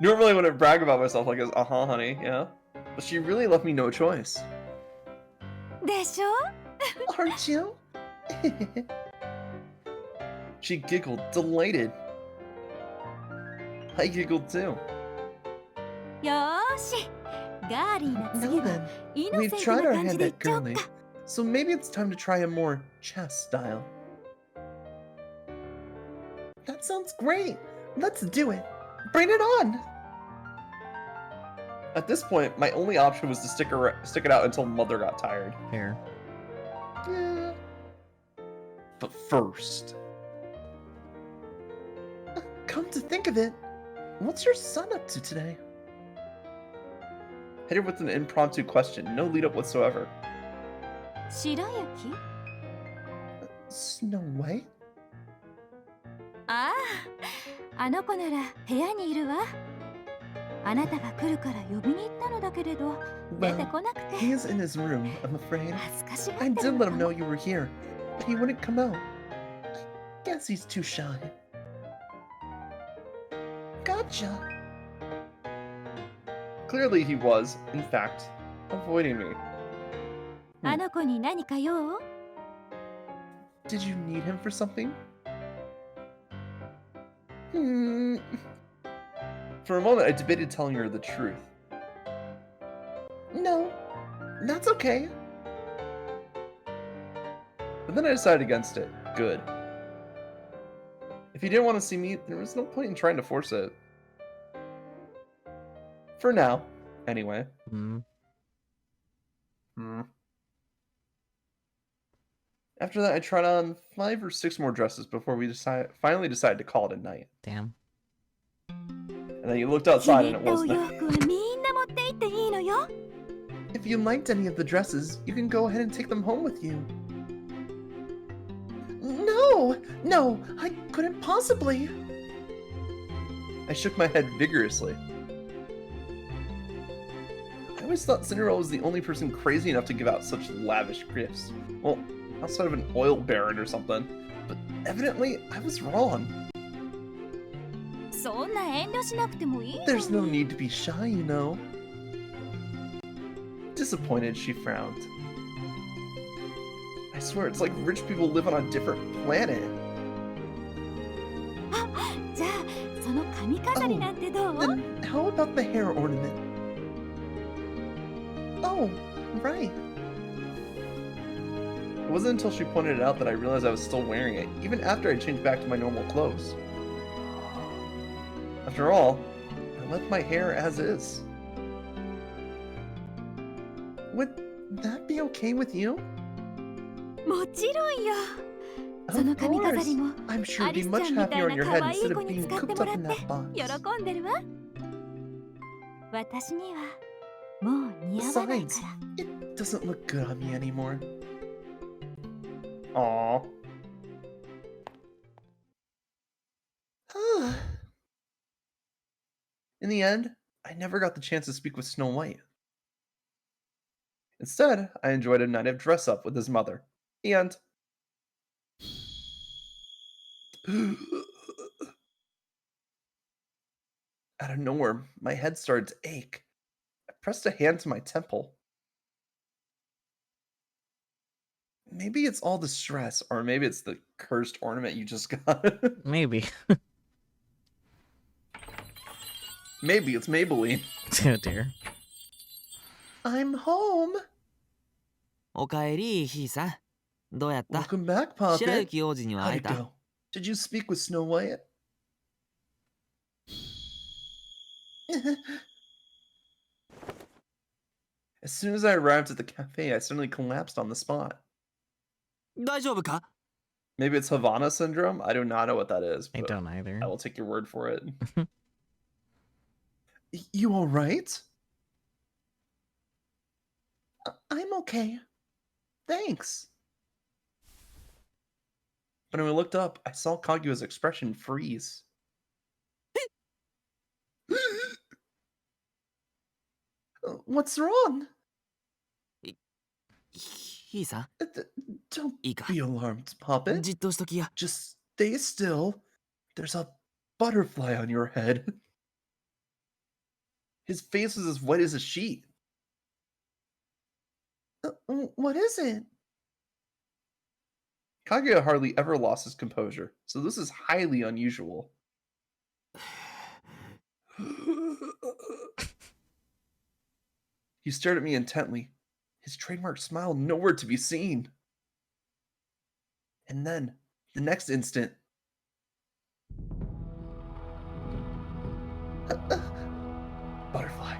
Normally I wouldn't brag about myself like, uh-huh, honey, yeah. But she really left me no choice. でしょ Aren't you? She giggled, delighted. I giggled too. よーしガーリーな次 Now は then, イノ we've セント tried な our 感じ hand でいっ at ちゃおっ girly, か so maybe it's time to try a more chess style. That Sounds great. Let's do it. Bring it on. At this point, my only option was to stick it out until Mother got tired. Fair. Yeah. But first, Come to think of it, what's your son up to today? hit her with an impromptu question, no lead up whatsoever. 白雪 Snow White? ああ、あの子なら部屋にいるわ。あなたが来るから呼びに行ったのだけれど、出て Well, こなくて he is in his room, I'm afraid. 恥ずかしが I ってる did の let か him も know you were here, but he wouldn't come out. Guess he's too shy. Gotcha. Clearly he was, in fact, avoiding me. あの子に何か用？ Did you need him for something? For a moment, I debated telling her the truth. No, that's okay. But then I decided against it. Good. If he didn't want to see me, there was no point in trying to force it. For now, anyway. Hmm. After that, I tried on 5 or 6 more dresses before we finally decided to call it a night. Damn. And then you looked 気 outside に and 入 it った was お night. 洋服はみんな持って行っていいのよ。 If you liked any of the dresses, you can go ahead and take them home with you. No, I couldn't possibly. I shook my head vigorously. I always thought Cinderella was the only person crazy enough to give out such lavish gifts. Well, outside of an oil baron or something. But evidently, I was wrong. そんな遠慮しなくてもいいのに。 There's no need to be shy, you know. Disappointed, she frowned. I swear, it's like rich people live on a different planet. じゃあその髪飾りなんてどう？ Then how about the hair ornament? Oh, right. It wasn't until she pointed it out that I realized I was still wearing it, even after I changed back to my normal clothes. After all, I left my hair as is. Would that be okay with you? もちろんよ。 Of その髪飾 course. りも I'm sure ア it'd リ be スち much ゃんみた happier い on な your 可 head 愛い instead 子 of に being 使って cooped も up らっ in て that box. 喜んでるわ。私にはもう似合わないか Besides, ら。 it doesn't look good on me anymore. Aww. In the end, I never got the chance to speak with Snow White. Instead, I enjoyed a night of dress up with his mother. The end. Out of nowhere, my head started to ache. I pressed a hand to my temple. Maybe it's all the stress, or maybe it's the cursed ornament you just got. Maybe. Maybe it's Maybelline. Oh dear. I'm home. おかえり、ひいさん。どうやった？ Welcome back, 白 Poppet. 雪王子には会 How'd え it た？ go? Did you speak with Snow White? As soon as I arrived at the cafe, I suddenly collapsed on the spot. 大丈夫か？ Maybe it's Havana syndrome? I do not know what that is, I but don't either. I will take your word for it. You alright? I'm okay. Thanks. But when I looked up, I saw Kaguya's expression freeze. What's wrong? ひいさ Don't ん、いいか？ be alarmed, Poppet. じっとしときや。 Just stay still. There's a butterfly on your head. His face was as white as a sheet. What is it? Kaguya hardly ever lost his composure, so this is highly unusual. He stared at me intently, his trademark smile nowhere to be seen. And then, the next instant, Butterfly.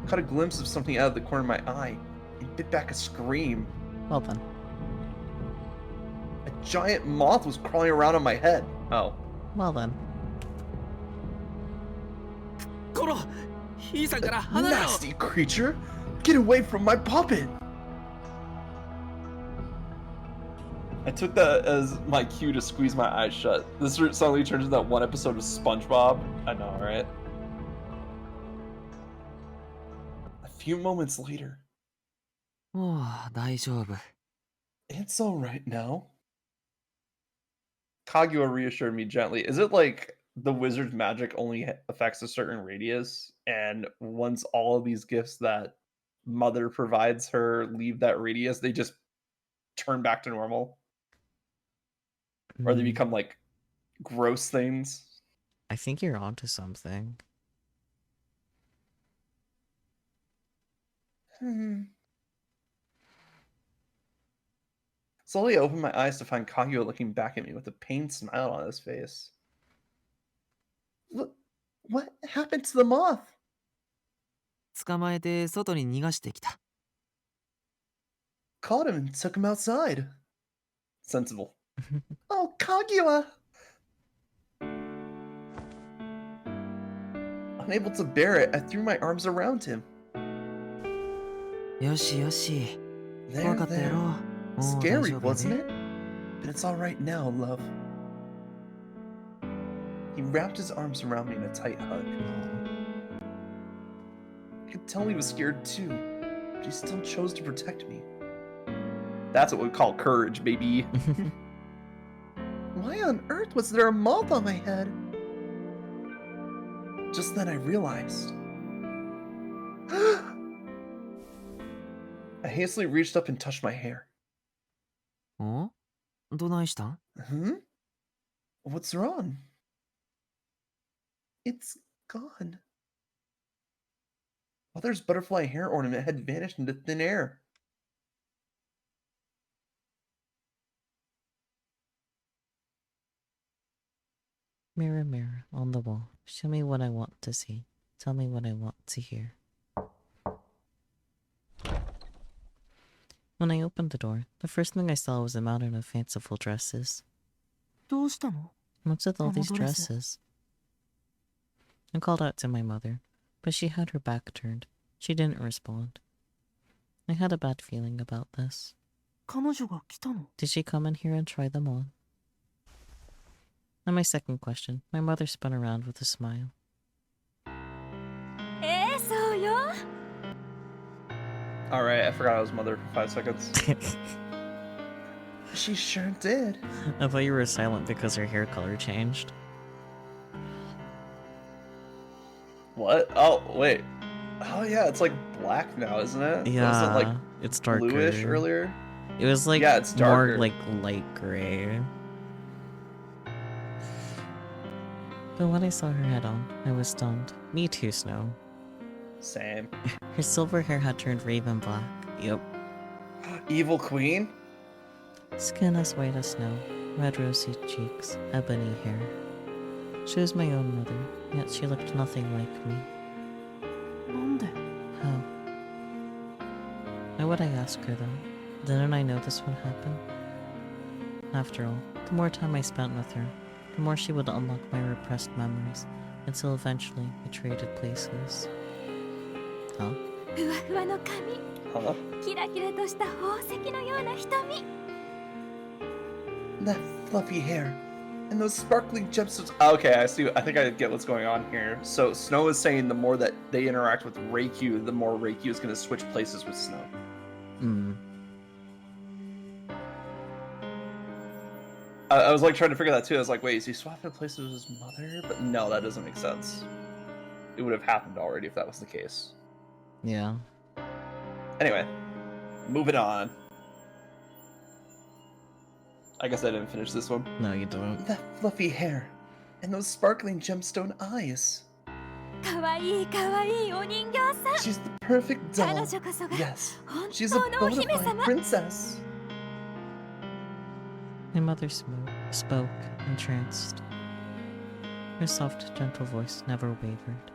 Caught a glimpse of something out of the corner of my eye and bit back a scream. Well then. A giant moth was crawling around on my head. Oh. Well then. コロ、ヒーさんから離れろ。 Nasty creature! Get away from my puppet! I took that as my cue to squeeze my eyes shut. This suddenly turns into that one episode of SpongeBob. I know, right? A few moments later. もう大丈夫。 It's alright now. Kaguya reassured me gently. Is it like the wizard's magic only affects a certain radius, and once all of these gifts that Mother provides her leave that radius, they just turn back to normal? Or they Hmm, become like gross things? I think you're onto something. Slowly I opened my eyes to find Kaguya looking back at me with a pained smile on his face. What happened to the moth? 捕まえて外に逃がしてきた。 Caught him and took him outside. Sensible. Oh, Kaguya! Unable to bear it, I threw my arms around him. よしよし。 There, 怖かったや there. ろ。もう大 Scary, 丈夫や wasn't で。 it? But it's alright now, love. He wrapped his arms around me in a tight hug. I could tell he was scared too, but he still chose to protect me. That's what we call courage, baby. Why on earth was there a moth on my head? Just then I realized. I hastily reached up and touched my hair. お？どないしたん？ Hmm? What's wrong? It's gone. Mother's butterfly hair ornament had vanished into thin air. Mirror, mirror on the wall, show me what I want to see. Tell me what I want to hear. When I opened the door, the first thing I saw was a mountain of fanciful dresses. どうしたの？ What's with all these Oh, dresses. dresses? I called out to my mother, but she had her back turned. She didn't respond. I had a bad feeling about this. 彼女が来たの？ Did she come in here and try them on? On my second question, my mother spun around with a smile. そうよ。 Alright, I forgot I was mother for 5 seconds. She sure did. I thought you were silent because her hair color changed. What? Oh, wait. Oh, yeah, it's like black now, isn't it? Yeah, Was it like it's darker. bluish earlier? It was like Yeah, it's more darker. like light gray. But when I saw her head on, I was stunned. Me too, Snow. Same. Her silver hair had turned raven black. Yep. Evil Queen? Skin as white as snow, red rosy cheeks, ebony hair. She was my own mother, yet she looked nothing like me. なんで？ How? Why would I ask her that? Didn't I know this would happen? After all, the more time I spent with her, the more she would unlock my repressed memories, until eventually we traded places. Huh? ふわふわの髪、 Huh? キラキラとした宝石のような瞳。 That fluffy hair. And those sparkling gemstones. Okay, I see. I think I get what's going on here. So Snow is saying the more that they interact with Reikyu, the more Reikyu is going to switch places with Snow. Hmm. I was like trying to figure that too. I was like, wait, is he swapping places with his mother? But no, that doesn't make sense. It would have happened already if that was the case. Yeah. Anyway, moving on. I guess I didn't finish this one. No, you don't. That fluffy hair. And those sparkling gemstone eyes. かわいいかわいいお人形さん。 She's the perfect 彼 doll. 女こそが Yes, 本 she's a 当のお bona 姫 fide 様。 princess. My mother spoke, entranced. Her soft, gentle voice never wavered.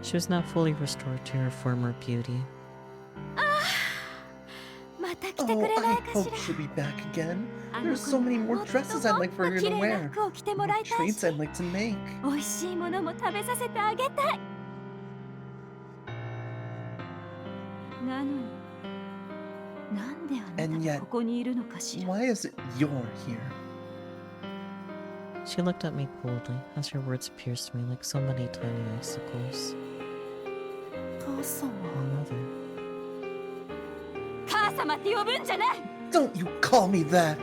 She was now fully restored to her former beauty. また来て Oh, くれな I いかし hope ら she'll be back again. あの There's 子 so に many も more っと dresses I'd like も for っ her と to 綺麗な wear. 服を着ても More らいたい treats し I'd like to make. 美味しいものも食べさせてあげたいなのになんであな And たが yet, ここにいるのかしら Why is it you're here? She looked at me coldly as her words pierced me like so many tiny icicles. 母様 My mother. 母様って呼ぶんじゃない Don't you call me that!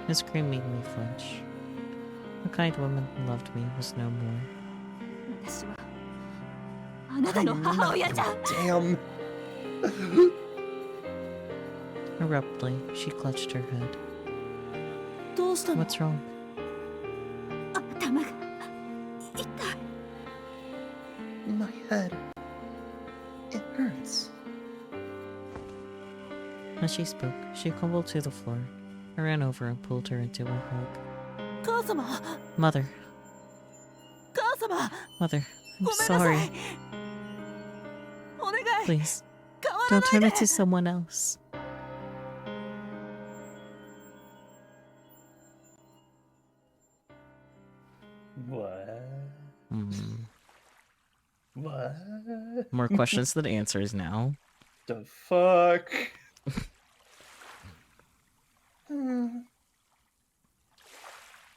His scream made me flinch. The kind woman who loved me was no more. 私はあなた I'm の母 not 親 your じゃ damn... Abruptly, she clutched her head. どうしたの What's wrong? 頭が痛い My head. It hurts. As she spoke, she crumbled to the floor. I ran over and pulled her into a hug. 母様 Mother, 母様 mother, ご I'm めんなさい sorry. お願い Please, 変わら don't ない turn で it to someone else. What? Hmm. What? More questions than answers now. The fuck?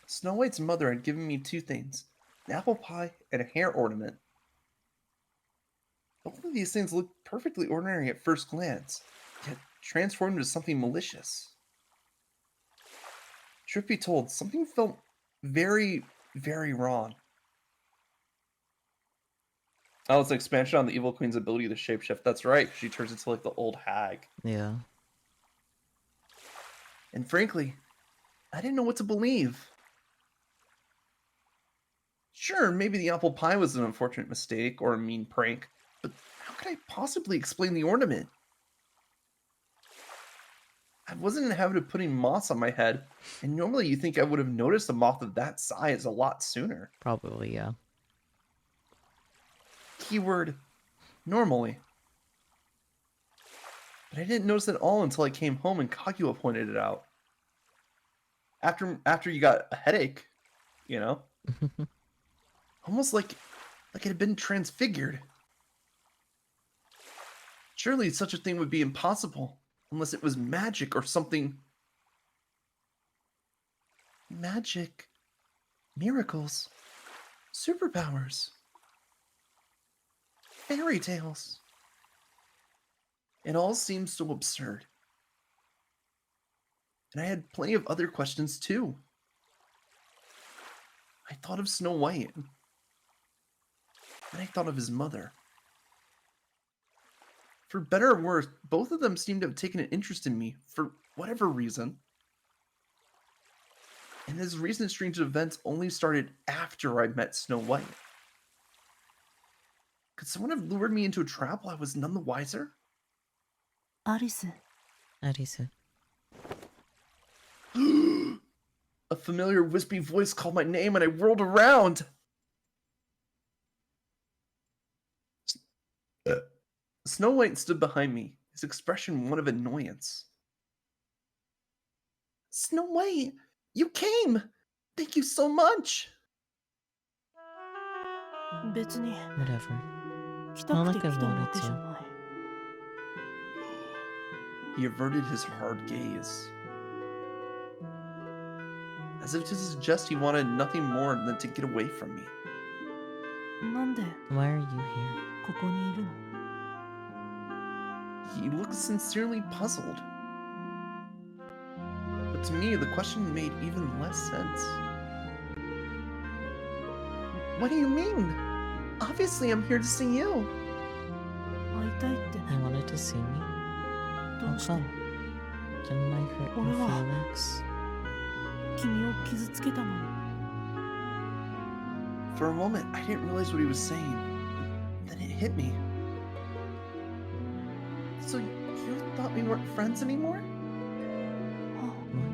Snow White's mother had given me two things, an apple pie and a hair ornament. Both of these things looked perfectly ordinary at first glance, yet transformed into something malicious. Truth be told, something felt very, very wrong. Oh, it's an expansion on the Evil Queen's ability to shapeshift. That's right. She turns into like the old hag. Yeah. And frankly, I didn't know what to believe. Sure, maybe the apple pie was an unfortunate mistake or a mean prank, but how could I possibly explain the ornament? I wasn't in the habit of putting moths on my head, and normally you think I would have noticed a moth of that size a lot sooner. Probably, yeah. Keyword, normally. But I didn't notice it all until I came home and Kaguya pointed it out. After you got a headache, you know? Almost like it had been transfigured. Surely such a thing would be impossible, unless it was magic or something. Magic, miracles, superpowers, fairy tales. It all seems so absurd. And I had plenty of other questions too. I thought of Snow White. Then I thought of his mother. For better or worse, both of them seemed to have taken an interest in me for whatever reason. And this recent strange events only started after I met Snow White. Could someone have lured me into a trap while I was none the wiser? アリス Arisa. A familiar wispy voice called my name and I whirled around. Snow White stood behind me, his expression one of annoyance. Snow White, you came! Thank you so much! 別に Whatever. 来たくて Not like I 来たわ wanted けじゃ to. ない He averted his hard gaze, as if to suggest he wanted nothing more than to get away from me. なんで Why are you here? ここにいるの He looked sincerely puzzled. But to me, the question made even less sense. What do you mean? Obviously, I'm here to see you. 会いたいってね You wanted to see me? ど How うして come? Didn't I hurt your 俺は feelings? 君を傷つけたのに For a moment, I didn't realize what he was saying. Then it hit me. So you thought we weren't friends anymore? あ What?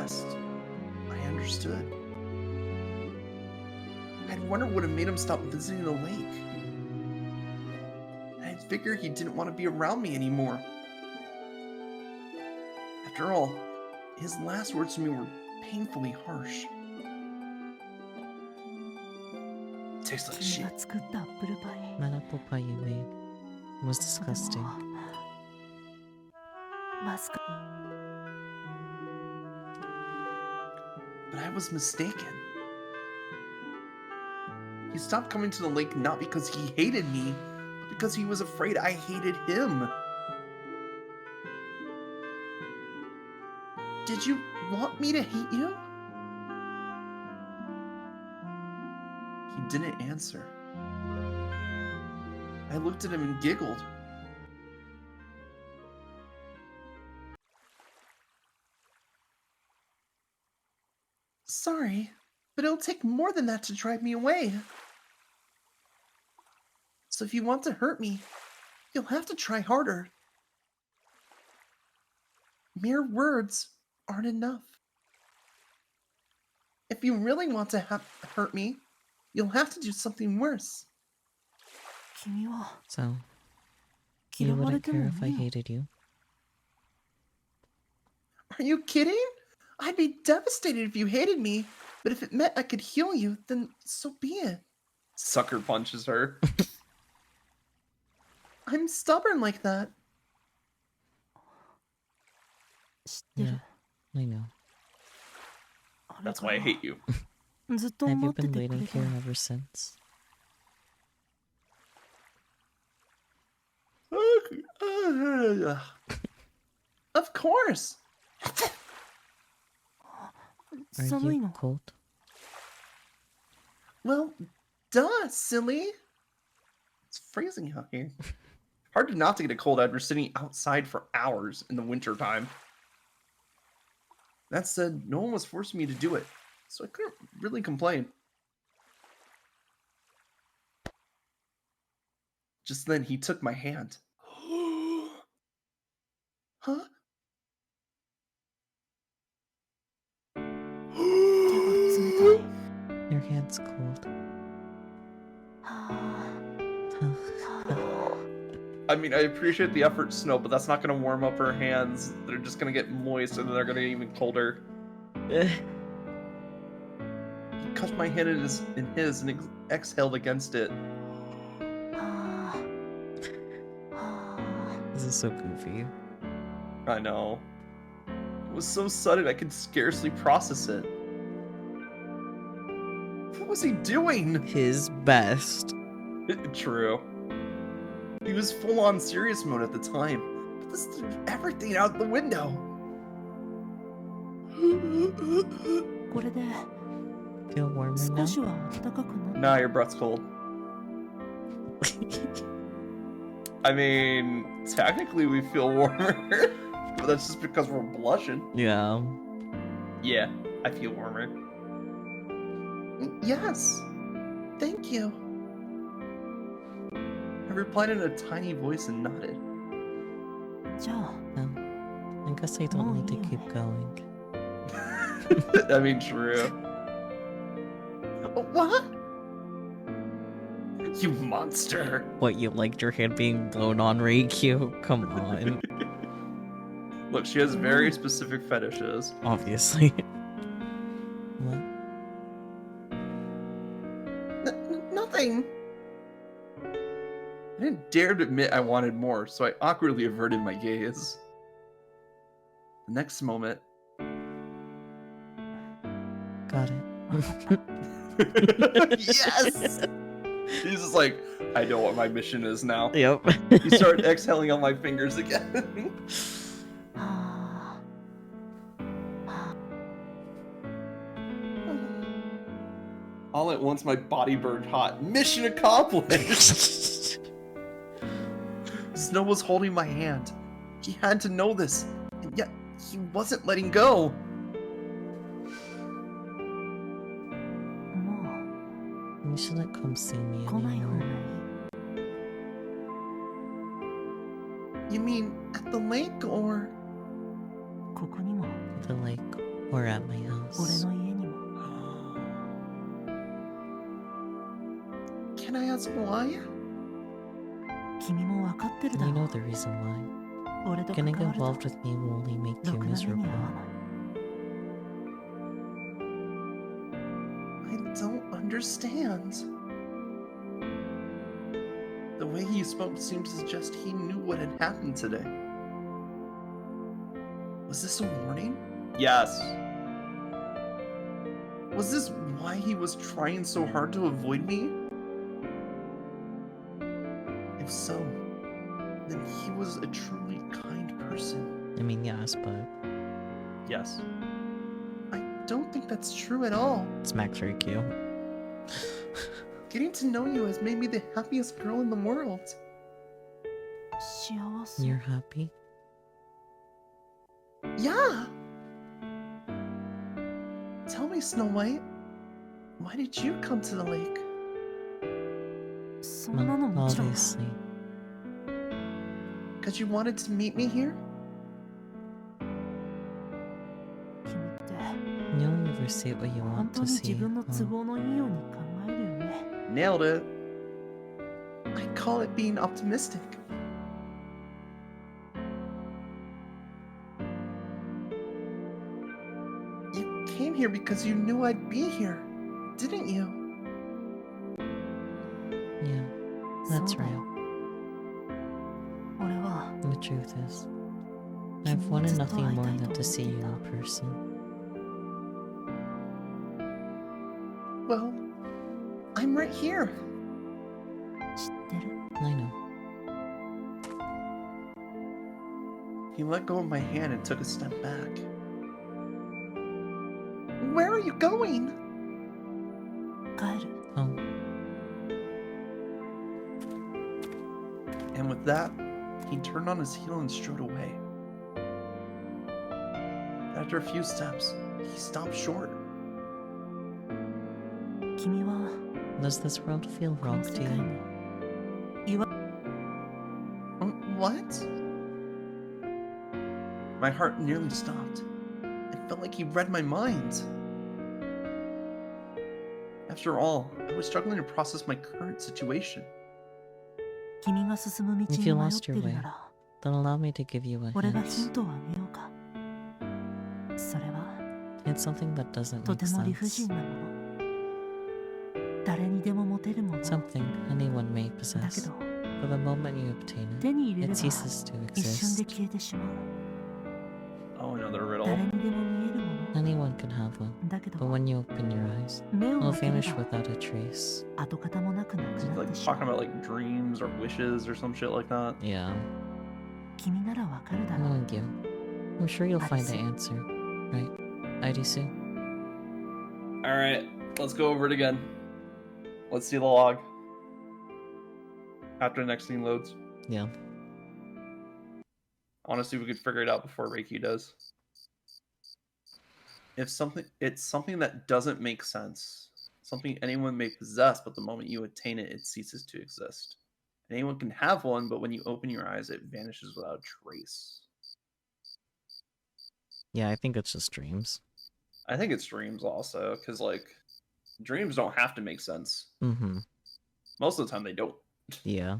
last, I understood. I'd wonder what would have made him stop visiting the lake. I'd figure he didn't want to be around me anymore. After all, his last words to me were painfully harsh. Tastes like 君 shit. が作ったアップルパイ That apple pie you made was で disgusting. もまずか But I was mistaken. He stopped coming to the lake not because he hated me, but because he was afraid I hated him. Did you want me to hate you? He didn't answer. I looked at him and giggled. Sorry, but it'll take more than that to drive me away. So if you want to hurt me, you'll have to try harder. Mere words aren't enough. If you really want to hurt me, you'll have to do something worse. 君は So, 嫌 you われ wouldn't ても care if I いいよ hated you? Are you kidding? I'd be devastated if you hated me, but if it meant I could heal you, then so be it. Sucker punches her. I'm stubborn like that. 知ってる Yeah, I know. あれ That's か why I ら hate you. ずっと Have 思 you って been てく waiting れた here の ever since? Of course. Are 寒い you の cold? Well, duh, silly. It's freezing out here. Hard to not to get a cold after sitting outside for hours in the winter time. That said, no one was forcing me to do it, so I couldn't really complain. Just then, he took my hand. Huh? 手が冷たい Your hand's cold. はあ I mean, I appreciate the effort, Snow, but that's not going to warm up her hands. They're just going to get moist, and then they're going to get even colder. He cupped my hand in his and exhaled against it. はあはあ This is so goofy. I know. It was so sudden I could scarcely process it. What was he doing? His best. True. He was full on serious mode at the time, but this threw everything out the window. これで Feel warmer 少 now? しは暖かくなっ Nah, your breath's cold. I mean, technically we feel warmer, but that's just because we're blushing. Yeah. Yeah, I feel warmer. Yes. Thank you. I replied in a tiny voice and nodded. じゃあ I guess I don't Oh, need to yeah. keep going. I mean, true. What? You monster. What, you liked your hand being blown on, Reikyu? Come on. Look, she has very specific fetishes. Obviously. What? Nothing. I didn't dare to admit I wanted more, so I awkwardly averted my gaze. The next moment. Got it. Yes! He's just like, I know what my mission is now. Yep. He started exhaling on my fingers again. はあ All at once, my body burned hot. Mission accomplished! Snow was holding my hand. He had to know this, and yet he wasn't letting go. も You shouldn't come see me う来ない方がい anymore. い You mean at the lake, or? ここにも The lake Or at my 俺 house. の家にも。 Can I ask why? 君も分かってるだ You ろ know the reason why. う。俺と関 Getting わると involved with me will only make ろ you くな目に miserable. 遭わない。 I don't understand. The way he spoke seemed to suggest he knew what had happened today. Was this a warning? Yes. Was this why he was trying so hard to avoid me? If so, then he was a truly kind person. I mean, yes, but Yes. I don't think that's true at all. it's Max very cute. Getting to know you has made me the happiest girl in the world. 幸せ。 You're happy? Yeah! Tell me, Snow White, why did you come to the lake? そんなの Well, もちろん。 obviously. Because you wanted to meet me here? 君って You only ever see what you 本 want 当 to に自 see. 分の都 Oh. 合のいいように考えるよね。 Nailed it. I call it being optimistic. You came here because you knew I'd be here, didn't you? Yeah, that's そうだよ real. 俺は The truth is, 君 I've に wanted ずっと nothing 会い more たい than と to 思っ see てい you た。 in person. Well, I'm right here. 知ってる。 I know. He let go of my hand and took a step back. Where are you going? 帰る。 Oh, And with that, he turned on his heel and strode away. After a few steps, he stopped short. 君は does this world feel この wrong 世 to 界 you? に What? My heart nearly stopped. It felt like he read my mind. After all, I was struggling to process my current situation. 君が進む道 If に you 迷っ lost て your る way, なら then allow me to give you a 俺がヒン hint. トをあげようか。それは It's something that doesn't と make ても理不 sense. 尽なもの。誰にでも持てるもの。 Something anyone may だけ possess. ど For the moment you obtain 手 it, に入れれ it ば ceases to 一瞬で exist. 消えてしまう。 Oh, another riddle. 誰にでも見えるも Anyone can have one, の。だけ but ど when you open your eyes, 目 it を will 開けれ vanish ば without a trace. 跡形もなくなく Is he なっ like てしま talking う。 about like dreams or wishes or some shit like that? Yeah, 君ならわかるだろう。 knowing you, I'm sure you'll find the Adisu. answer, right? Aidisu? All right, let's go over it again. Let's see the log after the next scene loads. Yeah. I want to see if we could figure it out before Reiki does. It's something that doesn't make sense. Something anyone may possess, but the moment you attain it, it ceases to exist. Anyone can have one, but when you open your eyes, it vanishes without a trace. Yeah, I think it's just dreams. I think it's dreams also, because like dreams don't have to make sense. Mm-hmm. Most of the time they don't. Yeah.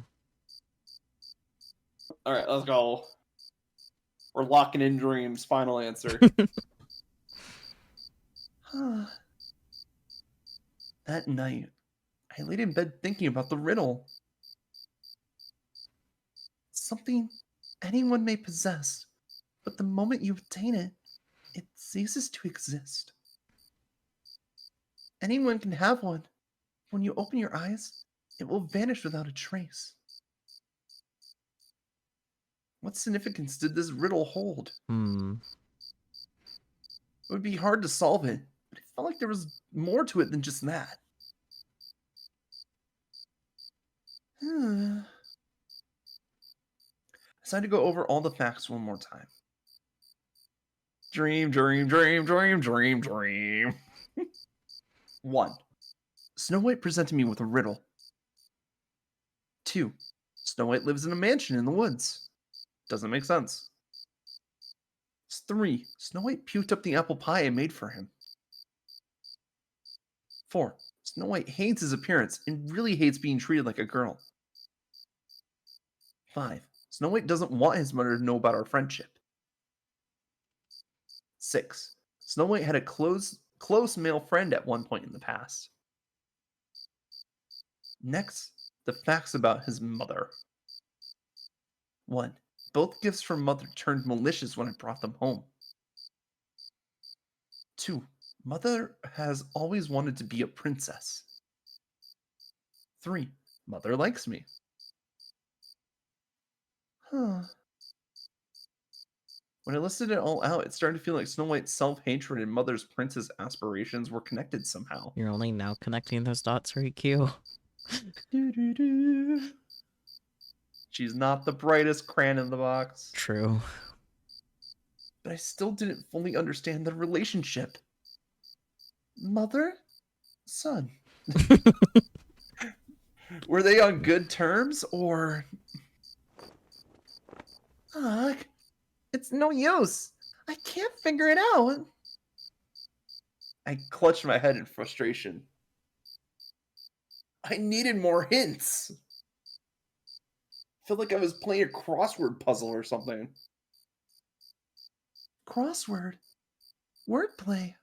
All right, let's go. We're locking in dreams. Final answer. That night, I laid in bed thinking about the riddle. Something anyone may possess, but the moment you obtain it, it ceases to exist. Anyone can have one. When you open your eyes, it will vanish without a trace. What significance did this riddle hold? Hmm. It would be hard to solve it, but it felt like there was more to it than just that. I decided to go over all the facts one more time. Dream, dream, dream, dream, dream, dream. 1. Snow White presented me with a riddle. 2. Snow White lives in a mansion in the woods. Doesn't make sense. 3. Snow White puked up the apple pie I made for him. 4. Snow White hates his appearance and really hates being treated like a girl. 5. Snow White doesn't want his mother to know about our friendship. 6. Snow White had a close male friend at one point in the past. Next, the facts about his mother. 1. Both gifts from Mother turned malicious when I brought them home. 2. Mother has always wanted to be a princess. 3. Mother likes me. Huh. When I listed it all out, it started to feel like Snow White's self-hatred and Mother's princess aspirations were connected somehow. You're only now connecting those dots, Riku. She's not the brightest crayon in the box. True. But I still didn't fully understand the relationship. Mother? Son. Were they on good terms, or... Ugh, it's no use. I can't figure it out. I clutched my head in frustration. I needed more hints. I felt like I was playing a crossword puzzle or something. Crossword? Wordplay?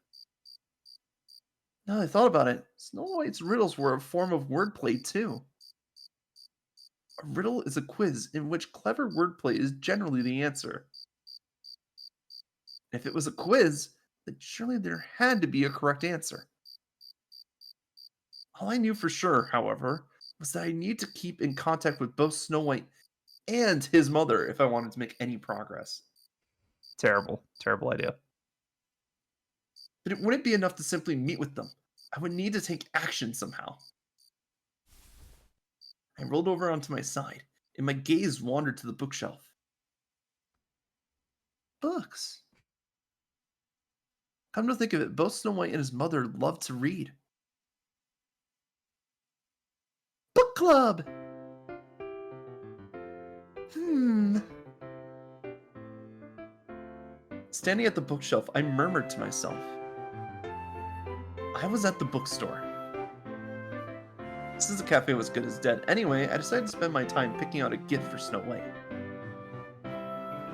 Now that I thought about it, Snow White's riddles were a form of wordplay too. A riddle is a quiz in which clever wordplay is generally the answer. If it was a quiz, then surely there had to be a correct answer. All I knew for sure, however, was that I need to keep in contact with both Snow White and his mother if I wanted to make any progress. Terrible, terrible idea. But it wouldn't be enough to simply meet with them. I would need to take action somehow. I rolled over onto my side, and my gaze wandered to the bookshelf. Books. Come to think of it, both Snow White and his mother loved to read. Book club! Standing at the bookshelf, I murmured to myself. I was at the bookstore. Since the cafe was good as dead anyway, I decided to spend my time picking out a gift for Snow White.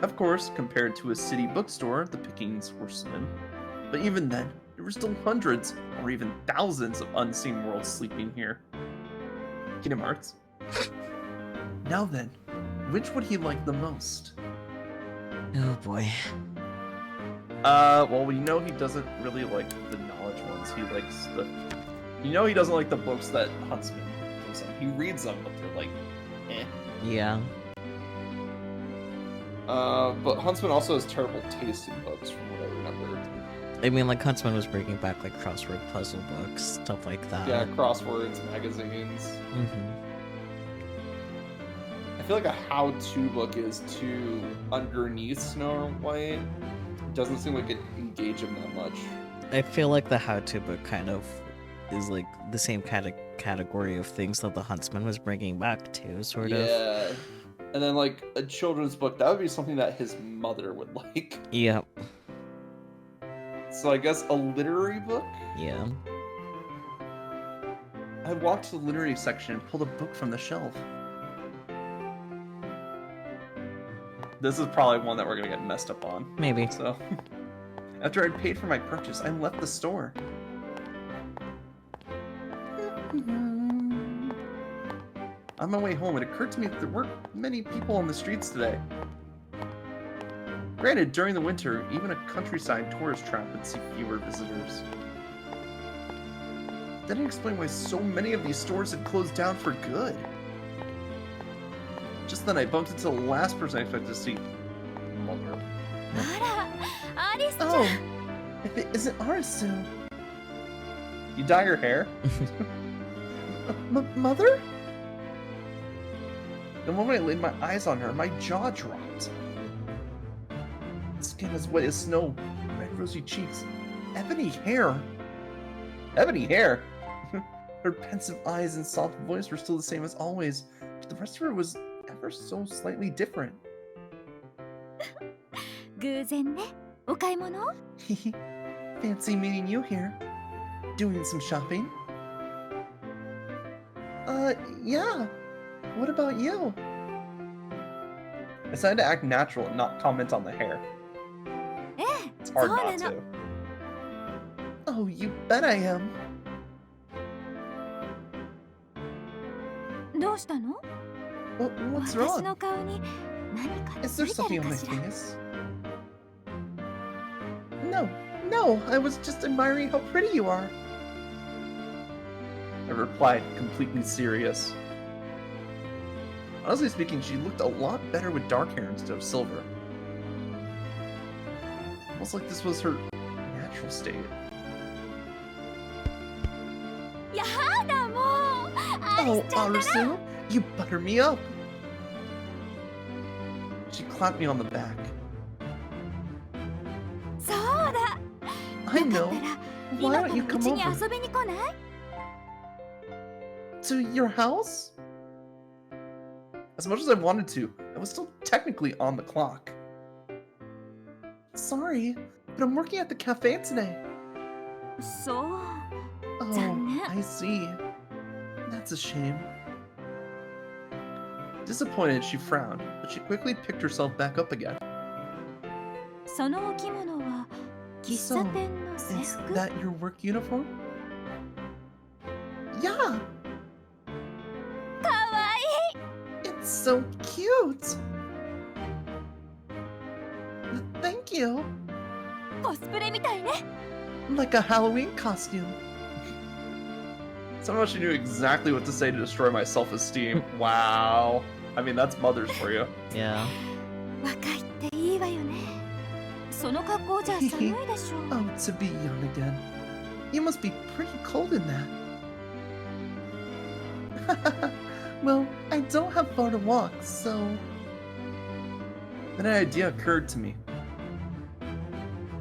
Of course, compared to a city bookstore, the pickings were slim. But even then, there were still hundreds, or even thousands of unseen worlds sleeping here. Kingdom Hearts. Now then, which would he like the most? Oh boy. Well, we know he doesn't really like the knowledge ones. He likes the... You know he doesn't like the books that Huntsman gives him. He reads them, but they're like, eh. Yeah. But Huntsman also has terrible taste in books, from what I remember. I mean, like, Huntsman was bringing back, like, crossword puzzle books, stuff like that. Yeah, crosswords, magazines. Mm-hmm. I feel like a how-to book is too underneath Snow White. It doesn't seem like it engage him that much. I feel like the how-to book kind of is, like, the same kind of category of things that the Huntsman was bringing back, too, sort of. Yeah. And then, like, a children's book, that would be something that his mother would like. Yep. So I guess a literary book? Yeah. I walked to the literary section and pulled a book from the shelf. This is probably one that we're gonna get messed up on. Maybe. So, after I'd paid for my purchase, I left the store. On my way home, it occurred to me that there weren't many people on the streets today. Granted, during the winter, even a countryside tourist trap would see fewer visitors. That didn't explain why so many of these stores had closed down for good. Just then, I bumped into the last person I expected to see. Mother. あら、アリスちゃん。 Oh, if it isn't Arisu. You dye your hair? Mother? The moment I laid my eyes on her, my jaw dropped. Skin as white as snow, red rosy cheeks, ebony hair. Ebony hair? Her pensive eyes and soft voice were still the same as always, but the rest of her was ever so slightly different. 偶然ね。お買い物？ Fancy meeting you here. Doing some shopping? Yeah. What about you? I decided to act natural and not comment on the hair. ええ、 It's そう hard な not の。 to. Oh, you bet I am. どうしたの？ What's 私 wrong? の顔に何か Is つ there いて something る on か my しら？ face? No, I was just admiring how pretty you are. I replied, completely serious. Honestly speaking, she looked a lot better with dark hair instead of silver. Almost like this was her natural state. やだもう。アリ Oh, スちゃんったら。 Arisu, you butter me up. She clapped me on the back. そうだ。 I よか know. ったら Why 今か don't you らう come ちに over 遊びに来ない？ to your house? As much as I wanted to, I was still technically on the clock. Sorry, but I'm working at the cafe today. そう。 Oh, Damn it. I see. That's a shame. Disappointed, she frowned, but she quickly picked herself back up again. そのお着物は喫茶店の制 Is 服？ that your work uniform? Yeah, かわいい。 it's so cute. Thank you. コスプレみたいね。 Like a Halloween costume. Somehow she knew exactly what to say to destroy my self-esteem. Wow. I mean, that's mothers for you. Yeah. 若いっていいわよね。その格好じゃ寒いでしょ。 Oh, to be young again. You must be pretty cold in that. Well, I don't have far to walk, so... Then an idea occurred to me.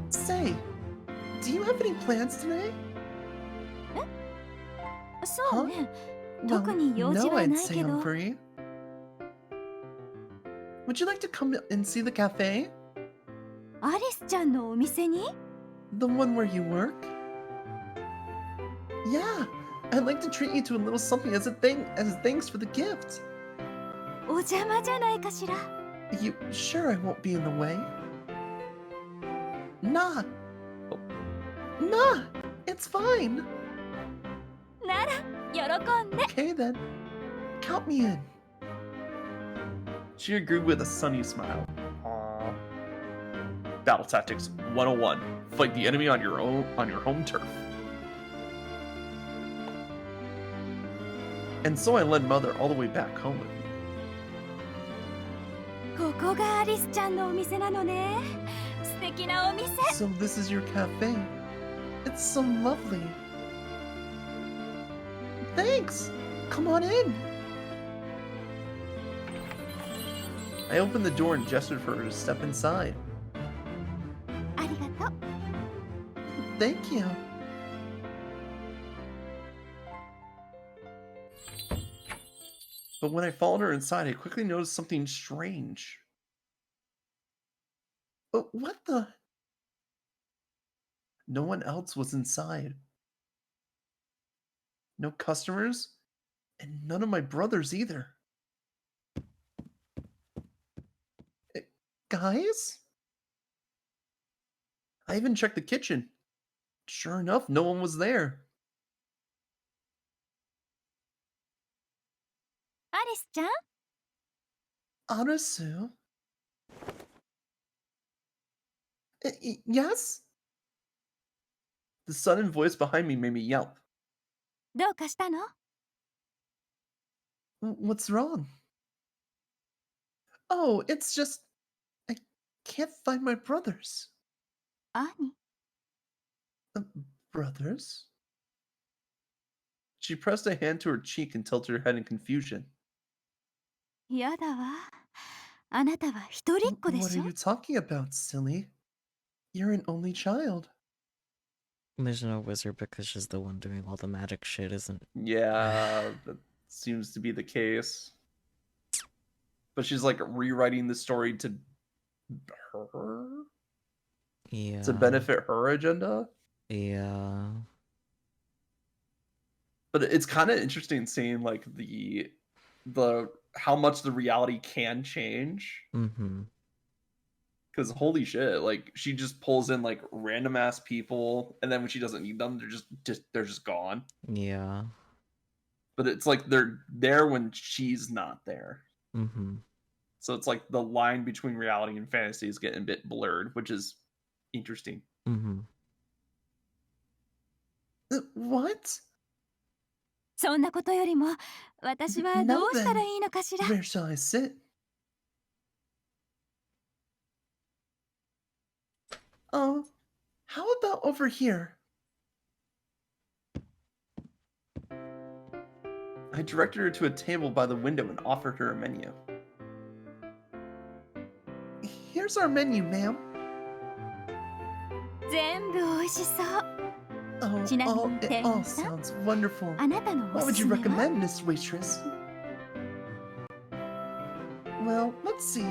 Say, do you have any plans today? そうね。 Well, 特に用事 no, は I'd ない say け I'm ど。 free. Would you like to come and see the cafe? アリスちゃんのお店に？ The one where you work? Yeah, I'd like to treat you to a little something as thanks for the gift. お邪魔じゃないかしら。 You sure I won't be in the way? Nah. Nah, it's fine. なら喜んで。 Okay then. Count me in. She agreed with a sunny smile. Aww. Battle Tactics 101. Fight the enemy on your home turf. And so I led Mother all the way back home with me. ここがアリスちゃんのお店なのね。素敵なお店。 So this is your cafe. It's so lovely. Thanks. Come on in. I opened the door and gestured for her to step inside. ありがとう。 Thank you. But when I followed her inside, I quickly noticed something strange. What the? No one else was inside. No customers, and none of my brothers either. Guys? I even checked the kitchen. Sure enough, no one was there. アリスちゃん？ Anasu? Yes? The sudden voice behind me made me yelp. どうかしたの？ What's wrong? Oh, it's just... I can't find my brothers. 兄？ Brothers? She pressed a hand to her cheek and tilted her head in confusion. やだわ。あなたは一人っ子で What し are ょ？ you talking about, silly? You're an only child. There's no wizard because she's the one doing all the magic shit, isn't? Yeah, that seems to be the case. But she's like rewriting the story to her. Yeah. to benefit her agenda. Yeah. But it's kind of interesting seeing like the how much the reality can change. Mm-hmm. Because holy shit, like she just pulls in like random ass people, and then when she doesn't need them, they're just gone. Yeah. But it's like they're there when she's not there. Mm-hmm. So it's like the line between reality and fantasy is getting a bit blurred, which is interesting. Mm-hmm. What? そんなことよりも私はどうしたらいいのかしら。 Where shall I sit? Oh, how about over here? I directed her to a table by the window and offered her a menu. Here's our menu, ma'am. 全部美味しそう。 Oh, ちなみに it 店 all 員さん、 sounds wonderful. あなたのお What す would す you めは？ recommend, Miss Waitress? Well, let's see.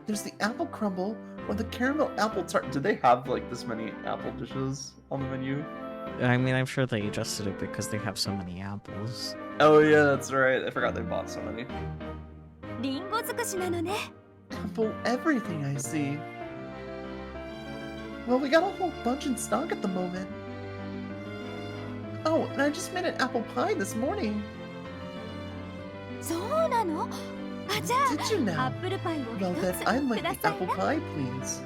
There's the apple crumble or the caramel apple tart. Do they have like this many apple dishes on the menu? I mean, I'm sure they adjusted it because they have so many apples. Oh yeah, that's right. I forgot they bought so many. リンゴ尽くしなのね。 Apple everything, I see. Well, we got a whole bunch in stock at the moment. Oh, and I just made an apple pie this morning. そうなの？あ、じゃ Did you あア know? ップルパイを Well, 一 then つ I'd く like だ the さい apple な。 pie, please.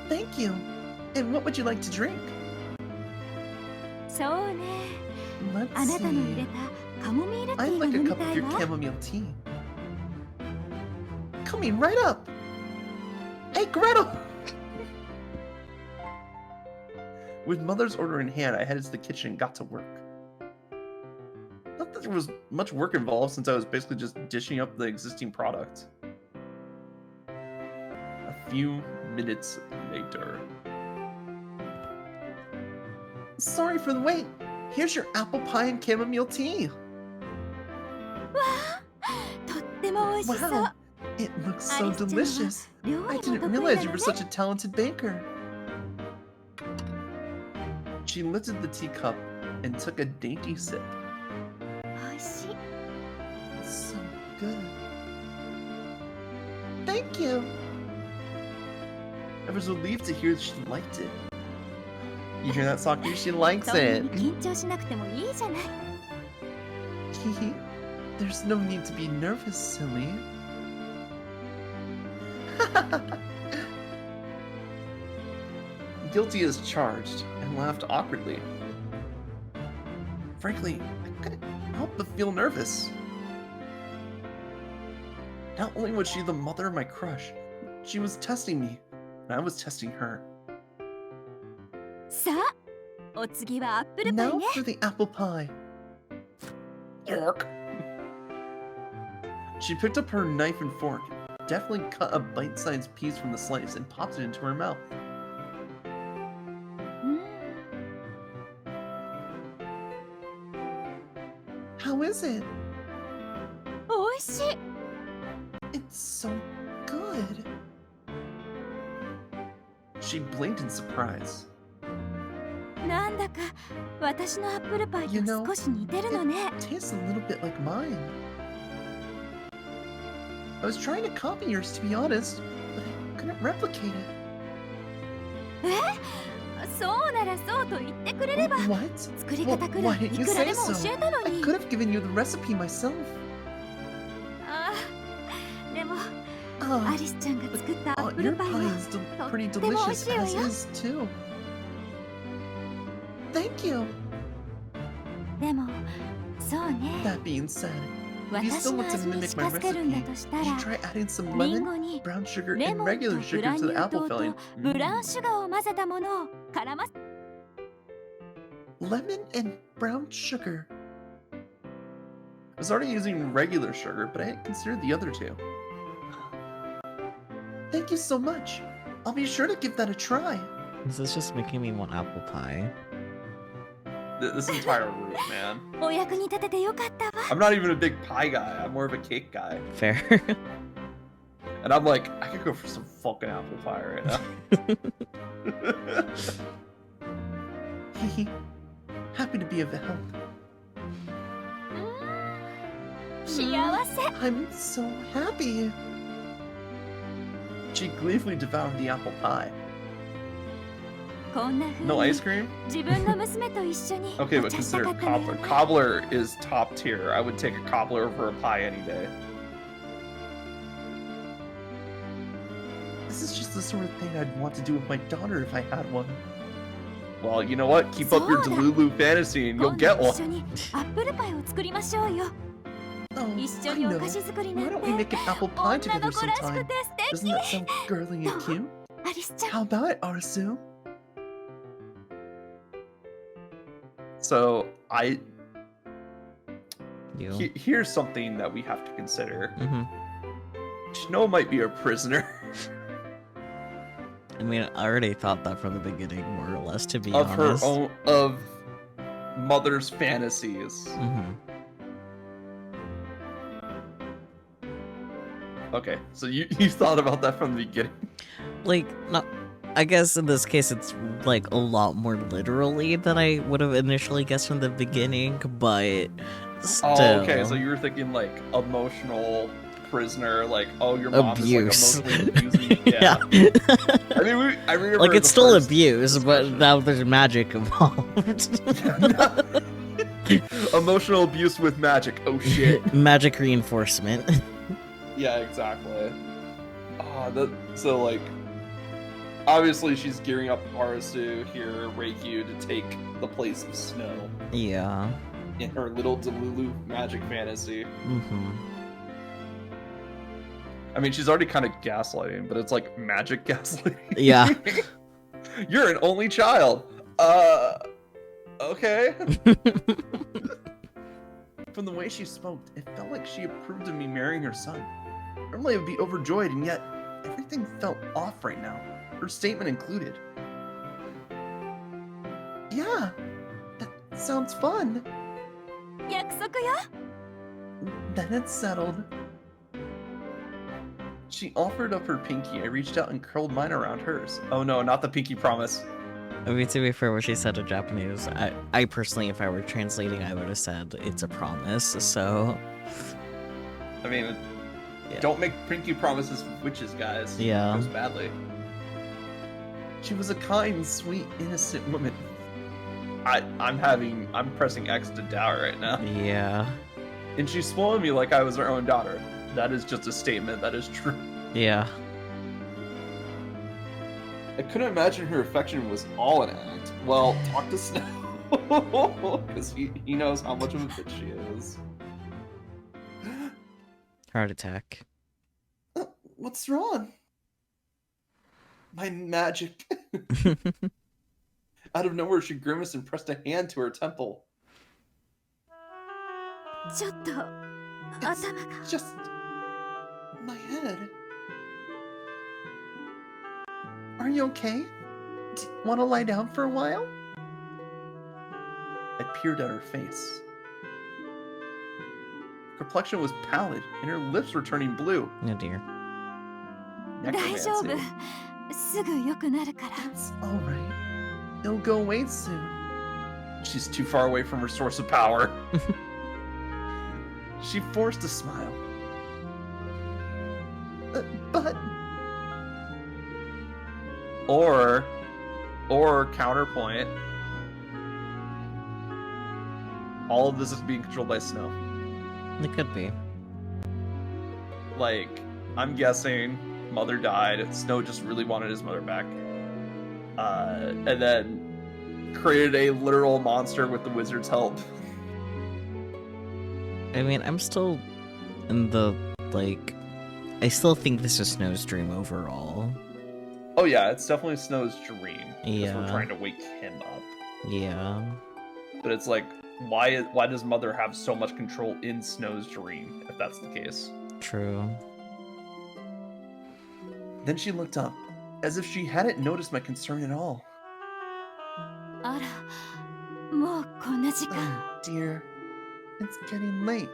Thank you. And what would you like to drink? そうね。 Let's あなたの入れ see. たカモミールティ I'd ーが like 飲 a み cup た of い your わ。 chamomile tea. Coming right up. Hey, Gretel! With Mother's order in hand, I headed to the kitchen and got to work. Not that there was much work involved since I was basically just dishing up the existing product. A few minutes later. Sorry for the wait. Here's your apple pie and chamomile tea. わあ、とっても美味しそう。 Wow, it looks so Alice ちゃんは delicious. 料 I 理も didn't 得意な realize の you were ね。 such a talented baker. She lifted the teacup and took a dainty sip. 美味しい。 So good. Thank you. I was relieved to hear that she liked it. You hear that, Sakura? She likes そんな it. に緊張しなくてもいいじゃない。 Hehe. There's no need to be nervous, silly. Guilty as charged, and laughed awkwardly. Frankly, I couldn't help but feel nervous. Not only was she the mother of my crush, she was testing me, and I was testing her. さあ、お次はアップルパイ Now ね。 for the apple pie. Yuck. She picked up her knife and fork, deftly cut a bite-sized piece from the slice, and popped it into her mouth. うん、 How is it? 美味しい。 It's so good. She blinked in surprise. なんだか私のアップルパイと You know, 少し似てるのね。 It tastes a little bit like mine. I was trying to copy yours, to be honest, but I couldn't replicate it. え？そうならそうと言ってくれれば。 What? 作り方くら Why い didn't い you くら say でも so? 教えたの I に。 could have given you the recipe myself. ああ、でもア Ah, リスちゃんが作ったアッ oh, プ your ルパイ pie は is と pretty っても美味 delicious しいわ as よ。 is too. Thank you. でもそうね。 That being said, if you 私 still の want to 味に mimic 近 my づけるんだ recipe, とした you ら should try adding some リン lemon, ゴに brown sugar, レ and モンと regular グ sugar ラ to ニ the ュー apple 糖と filling. ブラウンシュガーを混ぜたものを絡ませ Lemon and brown sugar. I was already using regular sugar, but I hadn't considered the other two. Thank you so much. I'll be sure to give that a try. This is just making me want apple pie. This entire route, man. お役に立ててよかったわ。 I'm not even a big pie guy. I'm more of a cake guy. Fair. And I'm like, I could go for some fucking apple pie right now. Happy to be of help. 幸せ I'm so happy. She gleefully devoured the apple pie. こんな風 No に ice cream? 自分の娘と一緒に Okay, お but 茶したか consider ったのよ cobbler. ね Cobbler is top tier. I would take a cobbler over a pie any day. This is just the sort of thing I'd want to do with my daughter if I had one. Well, you know what? Keep up your So- Delulu fantasy and you'll 今 get 度 one. 一緒にアップルパイを作りましょうよ Oh, 一緒 I にお know. 菓子作りな Why ん don't we て make an apple pie 女 together の子らしく sometime? て素 Doesn't 敵 that sound girly and cute? アリスちゃん How about it, Arasu? So, You. here's something that we have to consider. Mm-hmm. Chino might be a prisoner I mean, I already thought that from the beginning, more or less, to be of honest. her own, of mother's fantasies. Mm-hmm. Okay, so you thought about that from the beginning. Like, not. I guess in this case, it's like a lot more literally than I would have initially guessed from the beginning, but still. Oh, okay, so you were thinking like emotional prisoner, like, oh, your mom Abuse. is like emotionally abusing you. Yeah. I mean, I remember Like, it's the still first abuse, but discussion. now there's magic involved. Emotional abuse with magic. Oh shit. Magic reinforcement. Yeah, exactly. So like, obviously she's gearing up Arasu here, Reikyu, to take the place of Snow Yeah. in her little Delulu magic fantasy. Mm-hmm. I mean, she's already kind of gaslighting, but it's like magic gaslighting. Yeah. You're an only child. Okay. From the way she spoke, it felt like she approved of me marrying her son. Normally I would be overjoyed, and yet everything felt off right now. Her statement included. Yeah, that sounds fun. 約束よ Then it's settled. She offered up her pinky. I reached out and curled mine around hers. Oh no, not the pinky promise. I mean, to be fair, what she said in Japanese, I personally, if I were translating, I would have said it's a promise, so. I mean, Yeah. don't make pinky promises with witches, guys. Yeah. It goes badly. She was a kind, sweet, innocent woman. I'm pressing X to doubt right now. Yeah. And she spoiled me like I was her own daughter. That is just a statement that is true. Yeah. I couldn't imagine her affection was all an act. Well, talk to Snow. Because he knows how much of a bitch she is. Heart attack. What's wrong? My magic. Out of nowhere, she grimaced and pressed a hand to her temple. ちょっと It's 頭が just my head. Are you okay? Want to lie down for a while? I peered at her face. Her complexion was pallid, and her lips were turning blue. Oh dear. 大丈夫 Necromancy. すぐ良くなるから It's alright. It'll go away soon. She's too far away from her source of power. She forced a smile. But... Or counterpoint, all of this is being controlled by Snow. It could be. Like, I'm guessing mother died, Snow just really wanted his mother back. And then created a literal monster with the wizard's help. I mean, I'm still in the, like, I still think this is Snow's dream overall. Oh yeah, it's definitely Snow's dream. Because Yeah. we're trying to wake him up. Yeah. But it's like, why does Mother have so much control in Snow's dream, if that's the case? True. Then she looked up, as if she hadn't noticed my concern at all. あらもうこんな時間 Oh dear, it's getting late.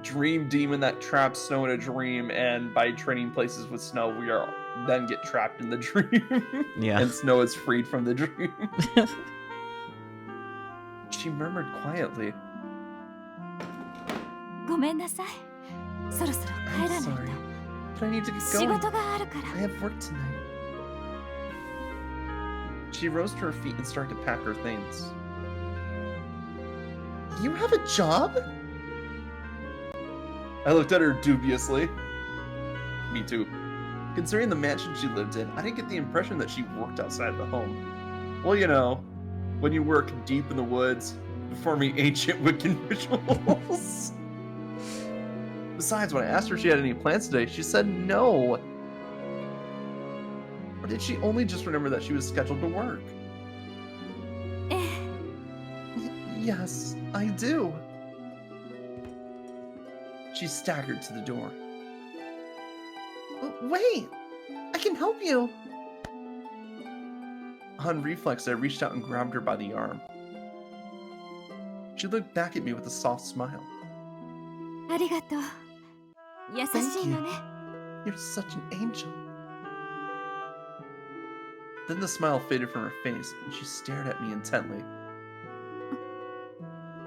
dream demon that traps Snow in a dream, and by trading places with Snow, we are then get trapped in the dream. Yeah. And Snow is freed from the dream. She murmured quietly. ごめんなさい。そろそろ帰 I'm らない sorry, but I need to と。 get 仕 going. 事があるか I ら。 have work tonight. She rose to her feet and started to pack her things. You have a job? I looked at her dubiously. Me too. Considering the mansion she lived in, I didn't get the impression that she worked outside the home. Well, you know, when you work deep in the woods, performing ancient Wiccan rituals. Besides, when I asked her if she had any plans today, she said no. Or did she only just remember that she was scheduled to work? ええ、 Yes, I do. She staggered to the door. Wait! I can help you! On reflex, I reached out and grabbed her by the arm. She looked back at me with a soft smile. ありがとう。優しいのね。 You're such an angel. Then the smile faded from her face, and she stared at me intently.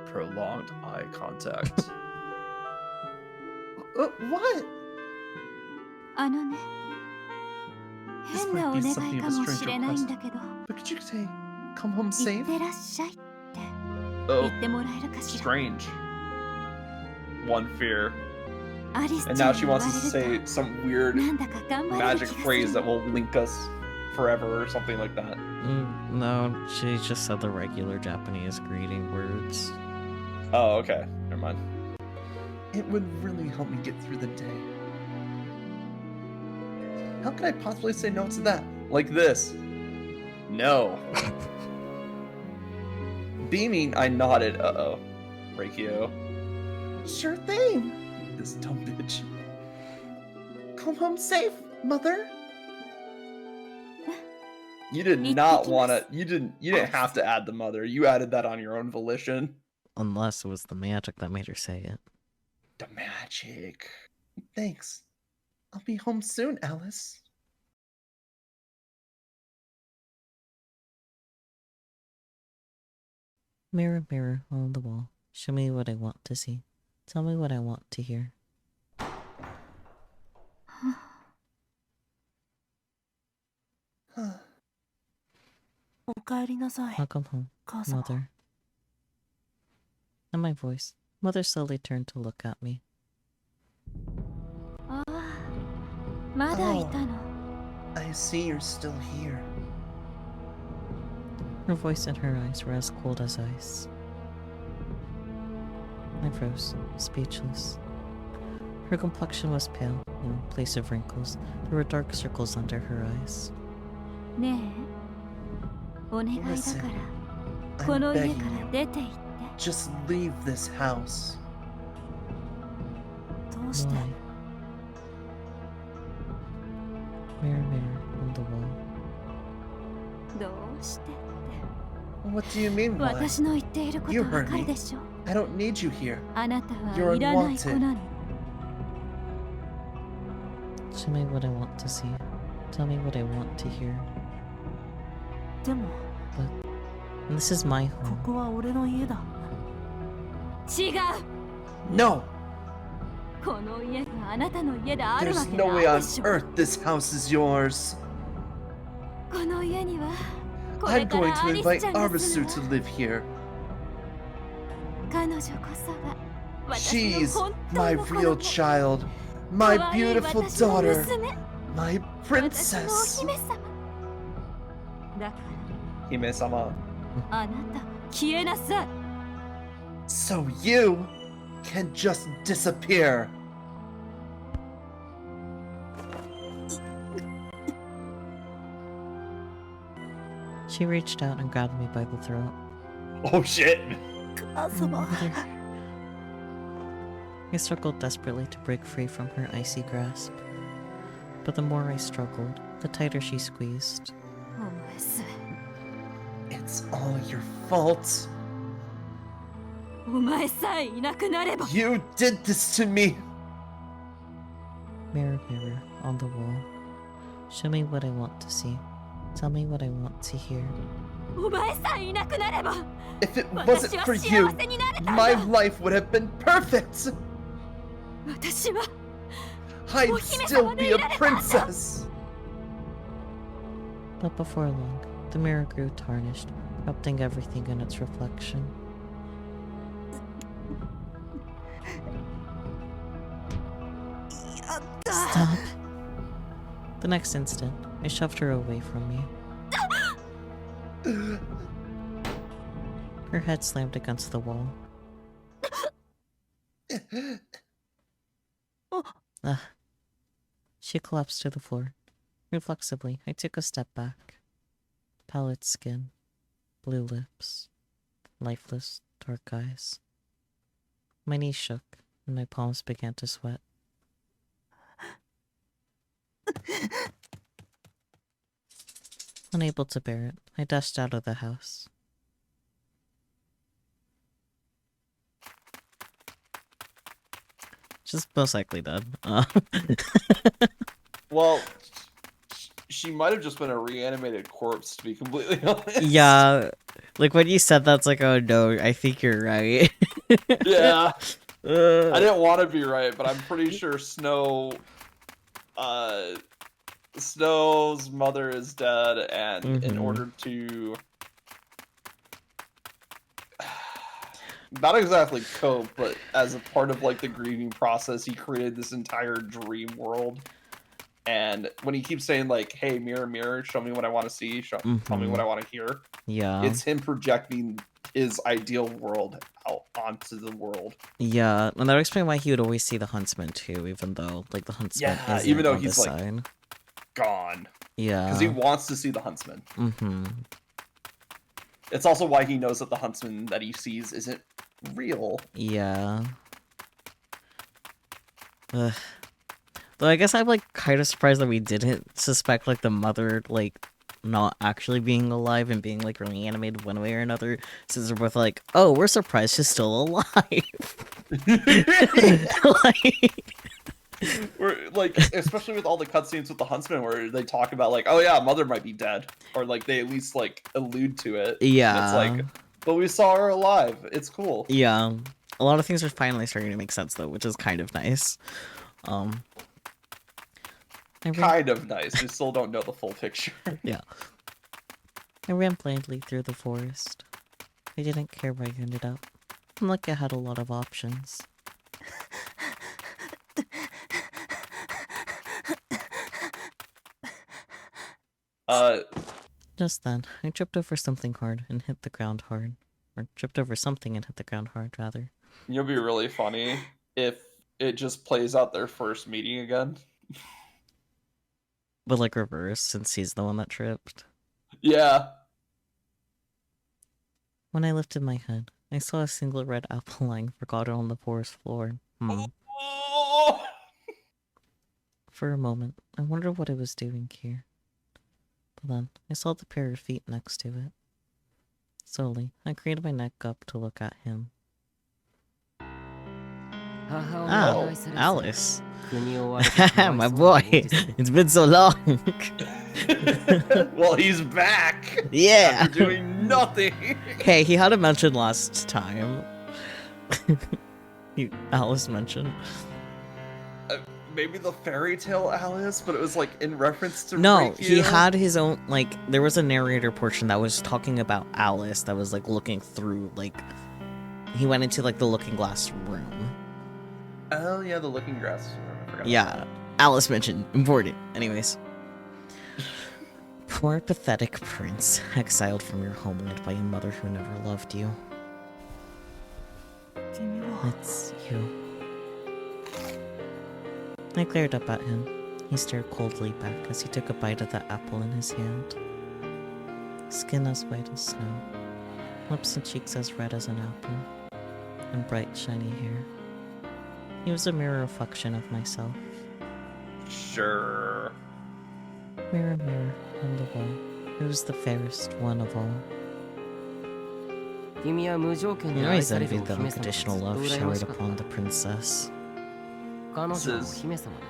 Prolonged eye contact. What? あのね。 This 変な might お be 願 something い of か a も strange しれないんだ request. けど。 But could you say, come home 行っ safe? てらっしゃいって Oh, 言ってもらえるかしら。 strange. One fear. アリス And ちゃ now んに she 言わ wants れ us to る say と some weird なんだか頑張れる magic 気がす phrase る that will link us forever or something like that. No, she just said the regular Japanese greeting words. Oh, okay. Never mind. It would really help me get through the day. How could I possibly say no to that? Like this. No. Beaming, I nodded. Uh-oh. Reikio. Sure thing. This dumb bitch. Come home safe, mother. You did not wanna you didn't have to add the mother. You added that on your own volition. Unless it was the magic that made her say it. The magic. Thanks. I'll be home soon, Alice. Mirror, mirror on the wall, show me what I want to see. Tell me what I want to hear. おかえりなさい Welcome home, 母様 Mother. At my voice, Mother slowly turned to look at me. ああ、まだいたの。 I see you're still here. Her voice and her eyes were as cold as ice. I froze, speechless. Her complexion was pale. In place of wrinkles, there were dark circles under her eyes. ねえ、お願いだから、こ I'm の家 begging から you. 出て行って。 Just leave this house. どうして Why? Mirror, mirror on the wall. どうしてって。 What do you mean, why? 私の言っていること You わ heard かる me. でしょ。 I don't need you here. あなた You're はいらない子 unwanted. なの。 Show me what I want to see. Tell me what I want to hear. でも This is my こ home. こは俺の家だ違う。 No! この家があなたの家であるわ There's け no な way い on でしょ。 earth this house is yours. この家にはこれ I'm か going らア to リス invite ちゃんが Arbisu 住む to わ。 live here. 彼女こそが私の She's 本当 my の子 real 供。 child. My 可愛い beautiful 私の daughter. 娘。 My 私のお princess. 姫様。だか Hime-sama. らあなたは消えなさい。 So you can just disappear. She reached out and grabbed me by the throat. Oh shit. 母様 I struggled desperately to break free from her icy grasp. But the more I struggled, the tighter she squeezed. お前さ It's all your fault. 前さえいなくなれば You did this to me! Mirror, mirror on the wall. Show me what I want to see. Tell me what I want to hear. お前さえいなくなれば If it 私 wasn't は for 幸 you, せになれたん my だ life would have been perfect! 私は I'd Oh, still be a princess! But before long, the mirror grew tarnished, corrupting everything in its reflection. Stop. The next instant, I shoved her away from me. Her head slammed against the wall. Ugh. She collapsed to the floor. Reflexively, I took a step back. Pallid skin, blue lips, lifeless, dark eyes. My knees shook, and my palms began to sweat. Unable to bear it, I dashed out of the house. She's most likely dead. Well, she might have just been a reanimated corpse, to be completely honest. Yeah, like when you said that's like, oh no, I think you're right. Yeah. I didn't want to be right, but I'm pretty sure Snow's mother is dead, and in order to not exactly cope, but as a part of like the grieving process, he created this entire dream world. And when he keeps saying like, "Hey, mirror, mirror, show me what I want to see, tell me what I want to hear," Yeah. it's him projecting his ideal world out onto the world. Yeah, and that would explain why he would always see the huntsman too, even though like the huntsman isn't even though on he's this like side. gone. Yeah. Because he wants to see the huntsman. It's also why he knows that the huntsman that he sees isn't real. Yeah. Ugh. Though I guess I'm like kind of surprised that we didn't suspect like the mother like not actually being alive and being like really animated one way or another, since we're both like, oh, we're surprised she's still alive. We're like, especially with all the cutscenes with the huntsman where they talk about like, oh yeah, mother might be dead, or like they at least like allude to it. Yeah. And it's like, but we saw her alive. It's cool. Yeah. A lot of things are finally starting to make sense though, which is kind of nice. Kind of nice. We still don't know the full picture. Yeah. I ran blindly through the forest. I didn't care where I ended up. Like I had a lot of options. Just then, I tripped over something hard and hit the ground hard. Or tripped over something and hit the ground hard, rather. It'll be really funny if it just plays out their first meeting again. But like reverse, since he's the one that tripped. Yeah. When I lifted my head, I saw a single red apple lying forgotten on the forest floor. Oh! For a moment, I wondered what it was doing here. But then, I saw the pair of feet next to it. Slowly, I craned my neck up to look at him. Ah, Alice. My boy, it's been so long. Well, he's back. Yeah. After doing nothing. Hey, he had a mention last time. Alice mentioned. Maybe the fairy tale Alice, but it was like in reference to No, Rikyu. he had his own, like, there was a narrator portion that was talking about Alice that was like looking through, like, he went into like the looking glass room. Oh yeah, the looking glass room. I forgot Yeah, about that. Alice mentioned. Important. Anyways. Poor pathetic prince, exiled from your homeland by a mother who never loved you. It's you. I glared up at him. He stared coldly back as he took a bite of the apple in his hand. Skin as white as snow, lips and cheeks as red as an apple, and bright shiny hair. He was a mirror reflection of myself. Sure. Mirror, mirror on the wall, who's the fairest one of all? 君は無条件 I で愛 always される envied お the 姫様がずっ unconditional と love 羨ま showered しかった upon the princess. 彼女はお姫様だ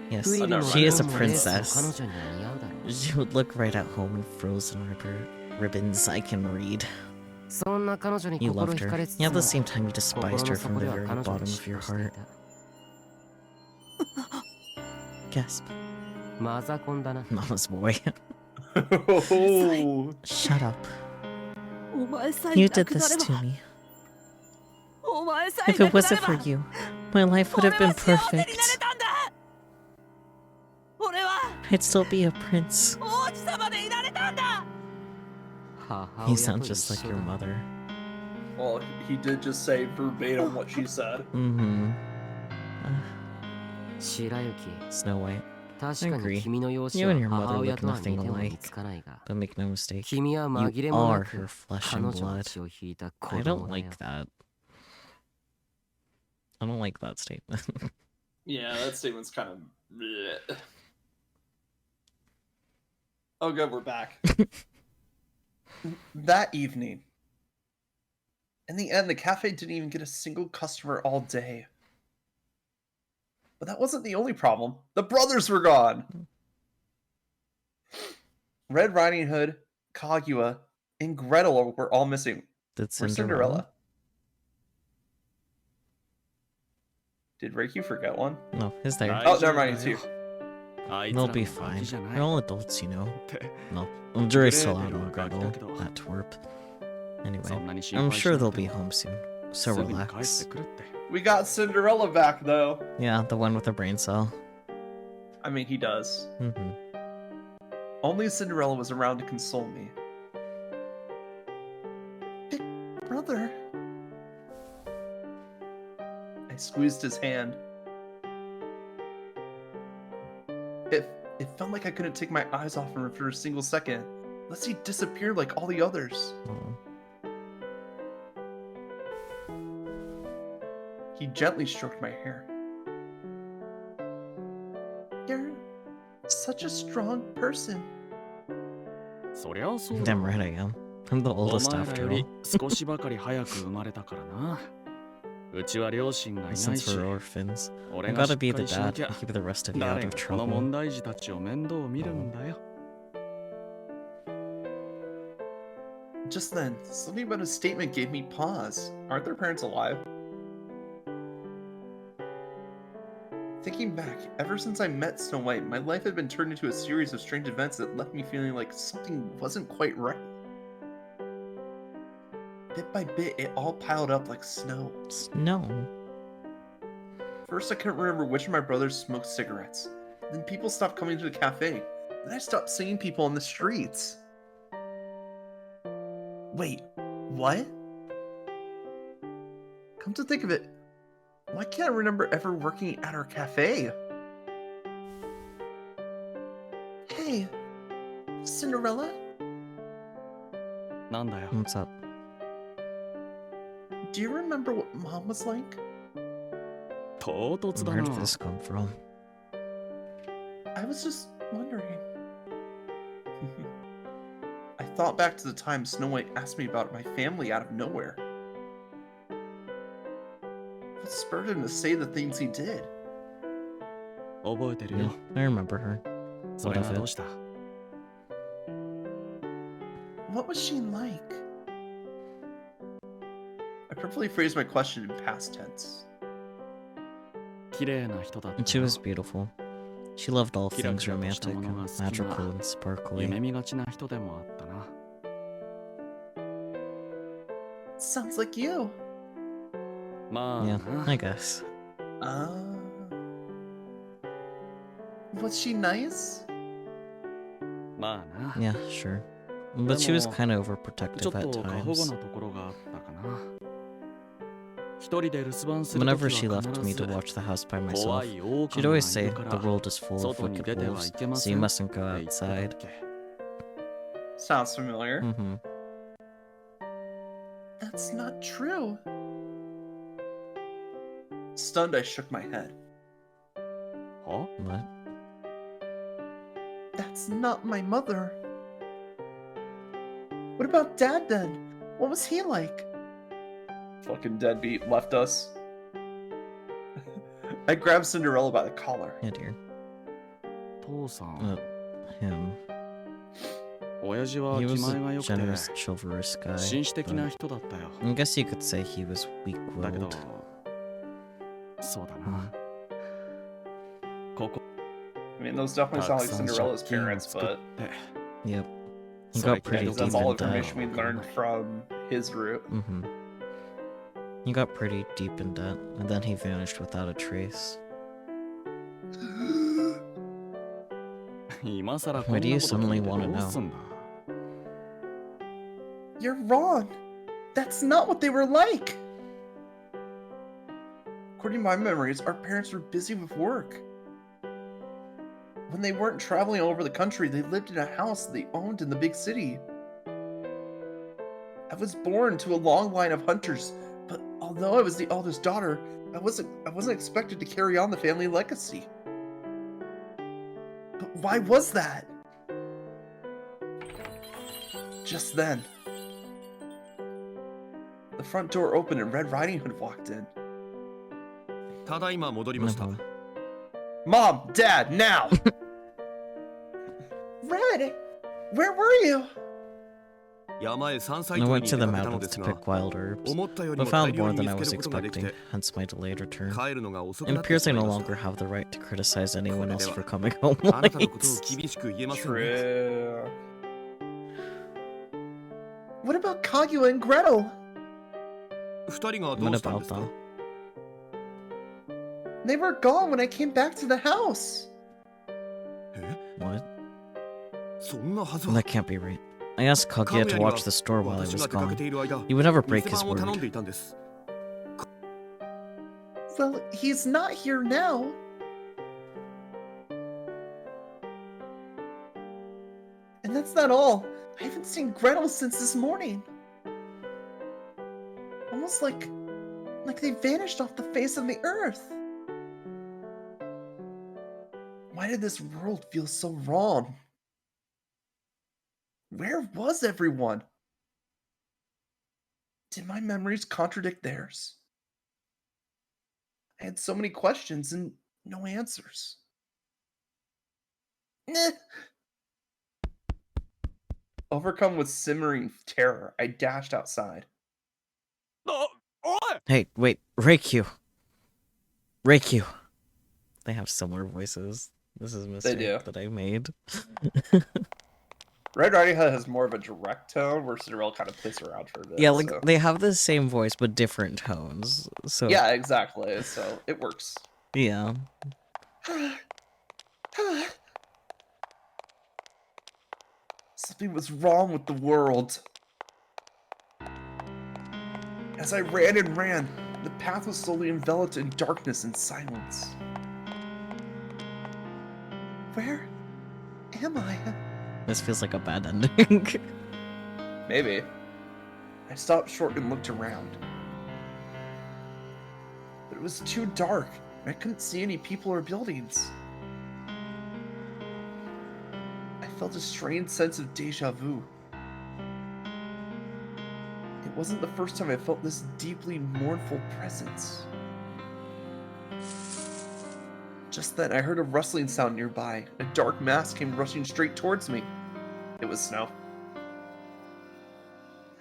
Yes, フリルも she リ is ボ a ンもレースも彼 princess. 女には似合うだろう She would look right at home in frozen ribbons. I can read. そんな彼女に You 心 loved 惹 her. かれつつ Yeah, at も the same time, you 心 despised の her from 底 the では very 彼女 bottom に of 嫉 your 妬してい heart. た Gasp. マザコンだな Mama's boy. Oh. Shut up. お前さえ You い did なくな this れ to ば me. お前さえい If な it くなれ wasn't ば for you, my life would 俺 have は been 幸せになれ perfect. たんだ俺は I'd still be a prince. 王子様でいられたんだ 母 You 親 sound と一 just like 緒 your だ mother. Well, he did just say verbatim what she said. Mm-hmm. 白雪 Snow White. 確 I か agree. に君の容 You 姿 and your は mother 母親 look とは nothing 似ても似 alike. つかないが But make no mistake, 君は紛 you れもな are く her flesh 彼 and 女の blood. 血を引いた子 I 供 don't だよ like that. I don't like that statement. Yeah, that statement's kind of. Bleh. Oh, good, we're back. That evening. In the end, the cafe didn't even get a single customer all day. But that wasn't the only problem. The brothers were gone. Red Riding Hood, Kaguya, and Gretel were all missing. Did Where's Cinderella? Cinderella? Did Reiki forget one? No, he's there. Oh, never mind, you too. They'll be fine. They're all adults, you know. って。 No, the jury's still Gretel out on が Gretel, ガキだけど。 that twerp. そ Anyway, んなに心 I'm 配し sure な they'll くて be も home soon. す So ぐに帰って relax. くるって We got Cinderella back, though. Yeah, the one with the brain cell. I mean, he does. Mm-hmm. Only Cinderella was around to console me. Big brother. I squeezed his hand. It felt like I couldn't take my eyes off him for a single second, unless he disappeared like all the others. He gently stroked my hair. You're such a strong person. そりゃそうだ Damn right I am. I'm the お oldest 前ら after よ all. り少しばかり早く生まれたからなうちは両親がいない Since し we're orphans, 俺 I が gotta し be っか the りしな dad きゃ and keep the rest of you 誰 out が of この trouble. 問題児たちを面倒見るんだよ Just then, something about his statement gave me pause. Aren't their parents alive? Thinking back, ever since I met Snow White, my life had been turned into a series of strange events that left me feeling like something wasn't quite right. Bit by bit, it all piled up like snow. No. First, I couldn't remember which of my brothers smoked cigarettes. Then people stopped coming to the cafe. Then I stopped seeing people on the streets. Wait, what? Come to think of it, why can't I remember ever working at our cafe? Hey, Cinderella? なんだよ What's up? Do you remember what Mom was like? 唐突だ Where な did this come from? I was just wondering. I thought back to the time Snow White asked me about my family out of nowhere. What spurred him to say the things he did? 覚えてる Yeah, よ I remember her. そ What れ of がどう it? した What was she like? I purposely phrased my question in past tense. 綺麗な人だった And she was beautiful. She loved all Kira things kira to romantic shita mono and ga suki na magical and 夢 sparkly. 見がちな人でもあったな Sounds like you. まあ Yeah, な I guess. Was she nice? まあな Yeah, sure. But she was Demo, kind of ちょ overprotective っ at と過保護 times. なところがあったかな一人で留守番する Whenever 時 she は left 必 me ず to watch the house by 怖 myself, い狼 she'd が always い say るか the ら world is full of 外に wicked 出ては wolves, いけま so せ you ん mustn't go って言ってたっ outside. け Sounds familiar. Mm-hmm. That's not true. Stunned, I shook my head. は What? That's not my mother. What about Dad then? What was he like? Fucking deadbeat left us. I grabbed Cinderella by the collar. Yeah, dear. 父さん Him. 親父は He 気 was 前が a 良くて generous, chivalrous guy. 紳士的 but な人だったよ I guess you could say he was だけど weak-willed. そうだなここ I mean, those definitely sound like たくさん Cinderella's 借金を parents, 作っ but て Yep. He それ got くらい pretty の that's deep all in debt. information we learned from his route. Mm-hmm. He got pretty deep in debt, and then he vanished without a trace. 今さらこ Why ん do な you こと聞い suddenly て wanna どうすんだ You're wrong. That's not what they were like. According to my memories, our parents were busy with work. When they weren't traveling all over the country, they lived in a house they owned in the big city. I was born to a long line of hunters, but although I was the eldest daughter, I wasn't expected to carry on the family legacy. But why was that? Just then, the front door opened and Red Riding Hood walked in. ただいま戻りました Mhm. Mom, Dad, now! Red, where were you? 山へ山菜 I 採 went り to に the 出かけたので mountains す to が pick wild herbs, 思ったより but も大 found 量 more に than 見 I つけ was ることができ expecting, て hence my delayed return. 帰るのが遅く It なって appears し I まい no ました longer have the right to criticize anyone else これでは for coming home あなたのことを late. 厳しく言えませんね True. What about Kaguya and Gretel? 二人がど What うしたん about ですか that? They were gone when I came back to the house. え What? そんなはず That は can't be right. I asked か Kaguya ぐ to やには watch the store while I 私 was が出かけ gone. ている間 He would never break 店 his 番を頼ん word. でいたんです Well, he's not here now. And that's not all. I haven't seen Gretel since this morning. Almost like they vanished off the face of the earth. Why did this world feel so wrong? Where was everyone? Did my memories contradict theirs? I had so many questions and no answers. Overcome with simmering terror, I dashed outside. あおい Hey, wait, Reikyu. Reikyu. They have similar voices. This is a mistake do. that I made. Red Riding Hood has more of a direct tone, where Cinderella kind of plays around for a bit. Yeah, like so. they have the same voice but different tones. So Yeah, exactly. So it works. yeah. Something was wrong with the world. As I ran and ran, the path was slowly enveloped in darkness and silence. Where am I? This feels like a bad ending. Maybe. I stopped short and looked around. But it was too dark, and I couldn't see any people or buildings. I felt a strange sense of deja vu. It wasn't the first time I felt this deeply mournful presence. Just then, I heard a rustling sound nearby. A dark mass came rushing straight towards me. It was Snow.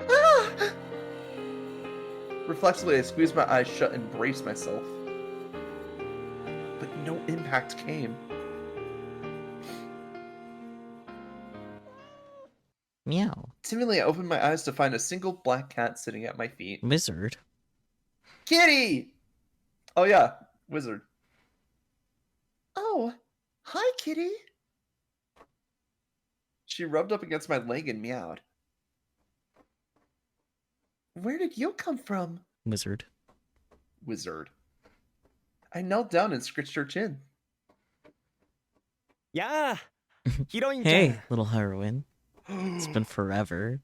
Ah! Reflexively, I squeezed my eyes shut and braced myself. But no impact came. Meow. Timidly, I opened my eyes to find a single black cat sitting at my feet. Wizard. Kitty! Oh yeah, wizard. Oh, hi, Kitty. She rubbed up against my leg and meowed. Where did you come from? Wizard. Wizard. I knelt down and scratched her chin. やあヒロインちゃん Hey, little heroine. It's been forever.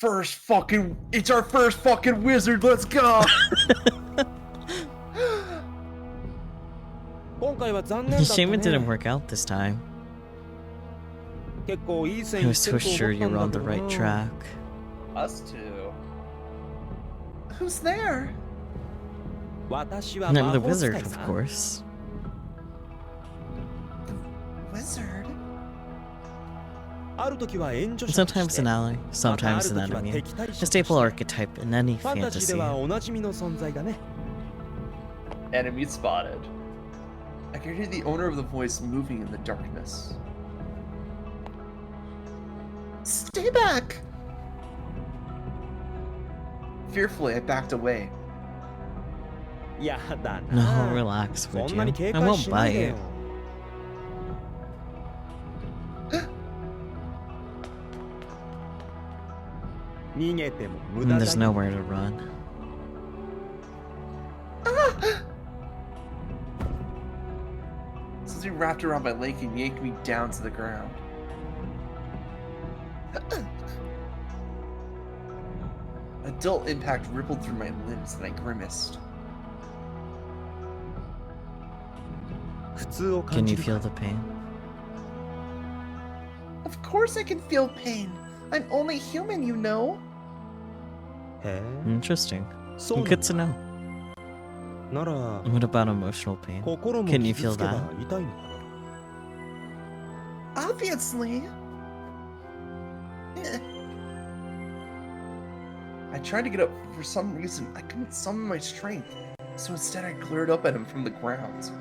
It's our first fucking wizard, let's go! 今回は残念だった Shame it ね didn't work out this time. 結構いい線 I いっ was てる so と思 sure った you ん were だ on け the ど right な track. Us too. Who's there? 私は No, 魔 the 法使 wizard, い of さ。 course. Wizard? ある時は援助者と Sometimes して an ally, またあ sometimes る an 時は enemy. 敵対 A 者と staple して archetype in any ファンタジーで fantasy. はおなじみの存在だね。 Enemy spotted. I can hear the owner of the voice moving in the darkness. Stay back! Fearfully, I backed away. やだ No, な。 relax, そ would んなに you? 警 I 戒 won't しないで bite. よ。逃げても無駄 And だ there's よ。 nowhere to run. Since you wrapped around my leg and yanked me down to the ground. A dull impact rippled through my limbs and I grimaced. 普通を Can 感じ you る feel か the pain? Of course I can feel pain. I'm only human, you know. へえ。 Interesting. そうなん Good だ to know. なら What about emotional pain? 心も Can you 傷 feel つけば that? 痛いのかな。 Obviously. I tried to get up, but for some reason I couldn't summon my strength. So instead I glared up at him from the ground.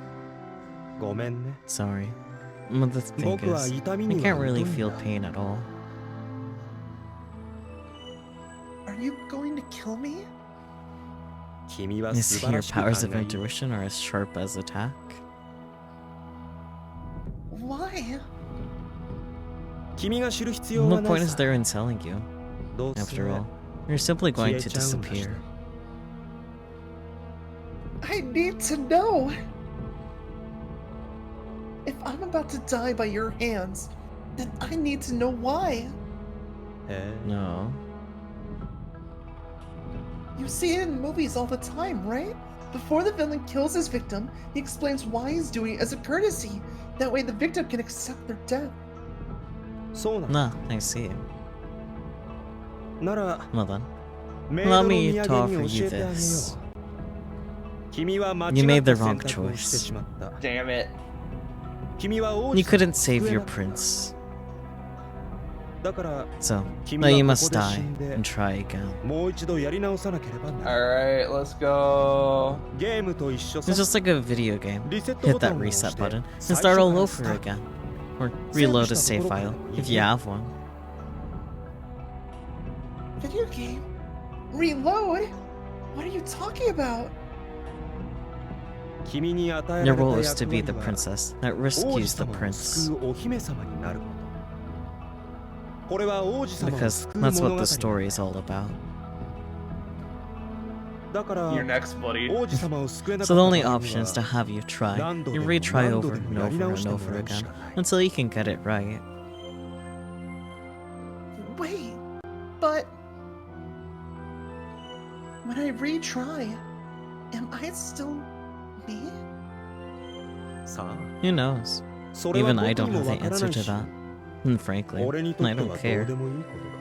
ごめんね。 Sorry. Well, the thing 僕は is, 痛み I には can't really 疎いん feel だ。 pain at all. Are you going to kill me? 君は Is 素晴 your らしく考 powers of えいい。 intuition are as sharp as attack? Why? 君が知る必要 What はな point い is さ。 there in telling you? どうせ After all, you're simply going to 消えちゃうんだし disappear. ね。 I need to know. If I'm about to die by your hands, then I need to know why. へえ。 No. You see it in movies all the time, right? Before the villain kills his victim, he explains why he's doing it as a courtesy. That way the victim can accept their death. そうなんだ。 Nah, I see. なら Well then, メイド allow の me 土 to 産 offer に教 you えてあげよ this. う。君は間違 You っ made た the 選 wrong 択をして choice. しまった。 Damn it. 君は王 You 子様を couldn't 救 save え your なかった。 prince. だから So, 君 now は you こ must こで die 死んで and try again. もう一度やり直さなければならない。 Alright, let's go. ゲームと一緒さ。 It's just like a video game. リセットボ Hit タ that ンを押し reset て button and 最 start 初 all から over スタート。 again. Or セーブ reload し a た save ところから file いい if ね。 you have one. Video game? Reload? What are you talking about? 君に与え Your られた role is to 役 be 割 the は princess that 王子 rescues the 様を prince. 救うお姫様になること。これは王子様を Because 救う that's 物 what 語 the story is all about. だから You're next, buddy. 王子様を救えな So か the った only 場合 option is to には have you try 何度で and も retry 何 over 度で and もやり over 直 and しても over らうし again かない。 until you can get it right. Wait, but when I retry, am I still me? さあ、 Who knows? それは Even I 僕 don't に have もわ the から answer ない to し、 that. And frankly, 俺にとっ I て don't はどう care. でもいいことだ。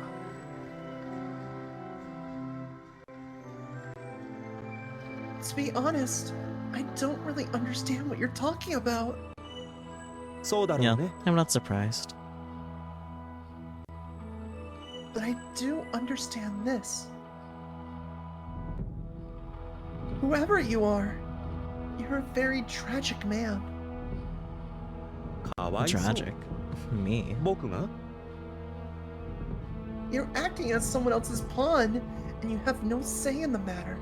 To be honest, I don't really understand what you're talking about. そうだろ Yeah, うね。 I'm not surprised. But I do understand this. Whoever you are, you're a very tragic man. かわいそう。 Tragic. Me. 僕が You're acting as someone else's pawn, and you have no say in the matter.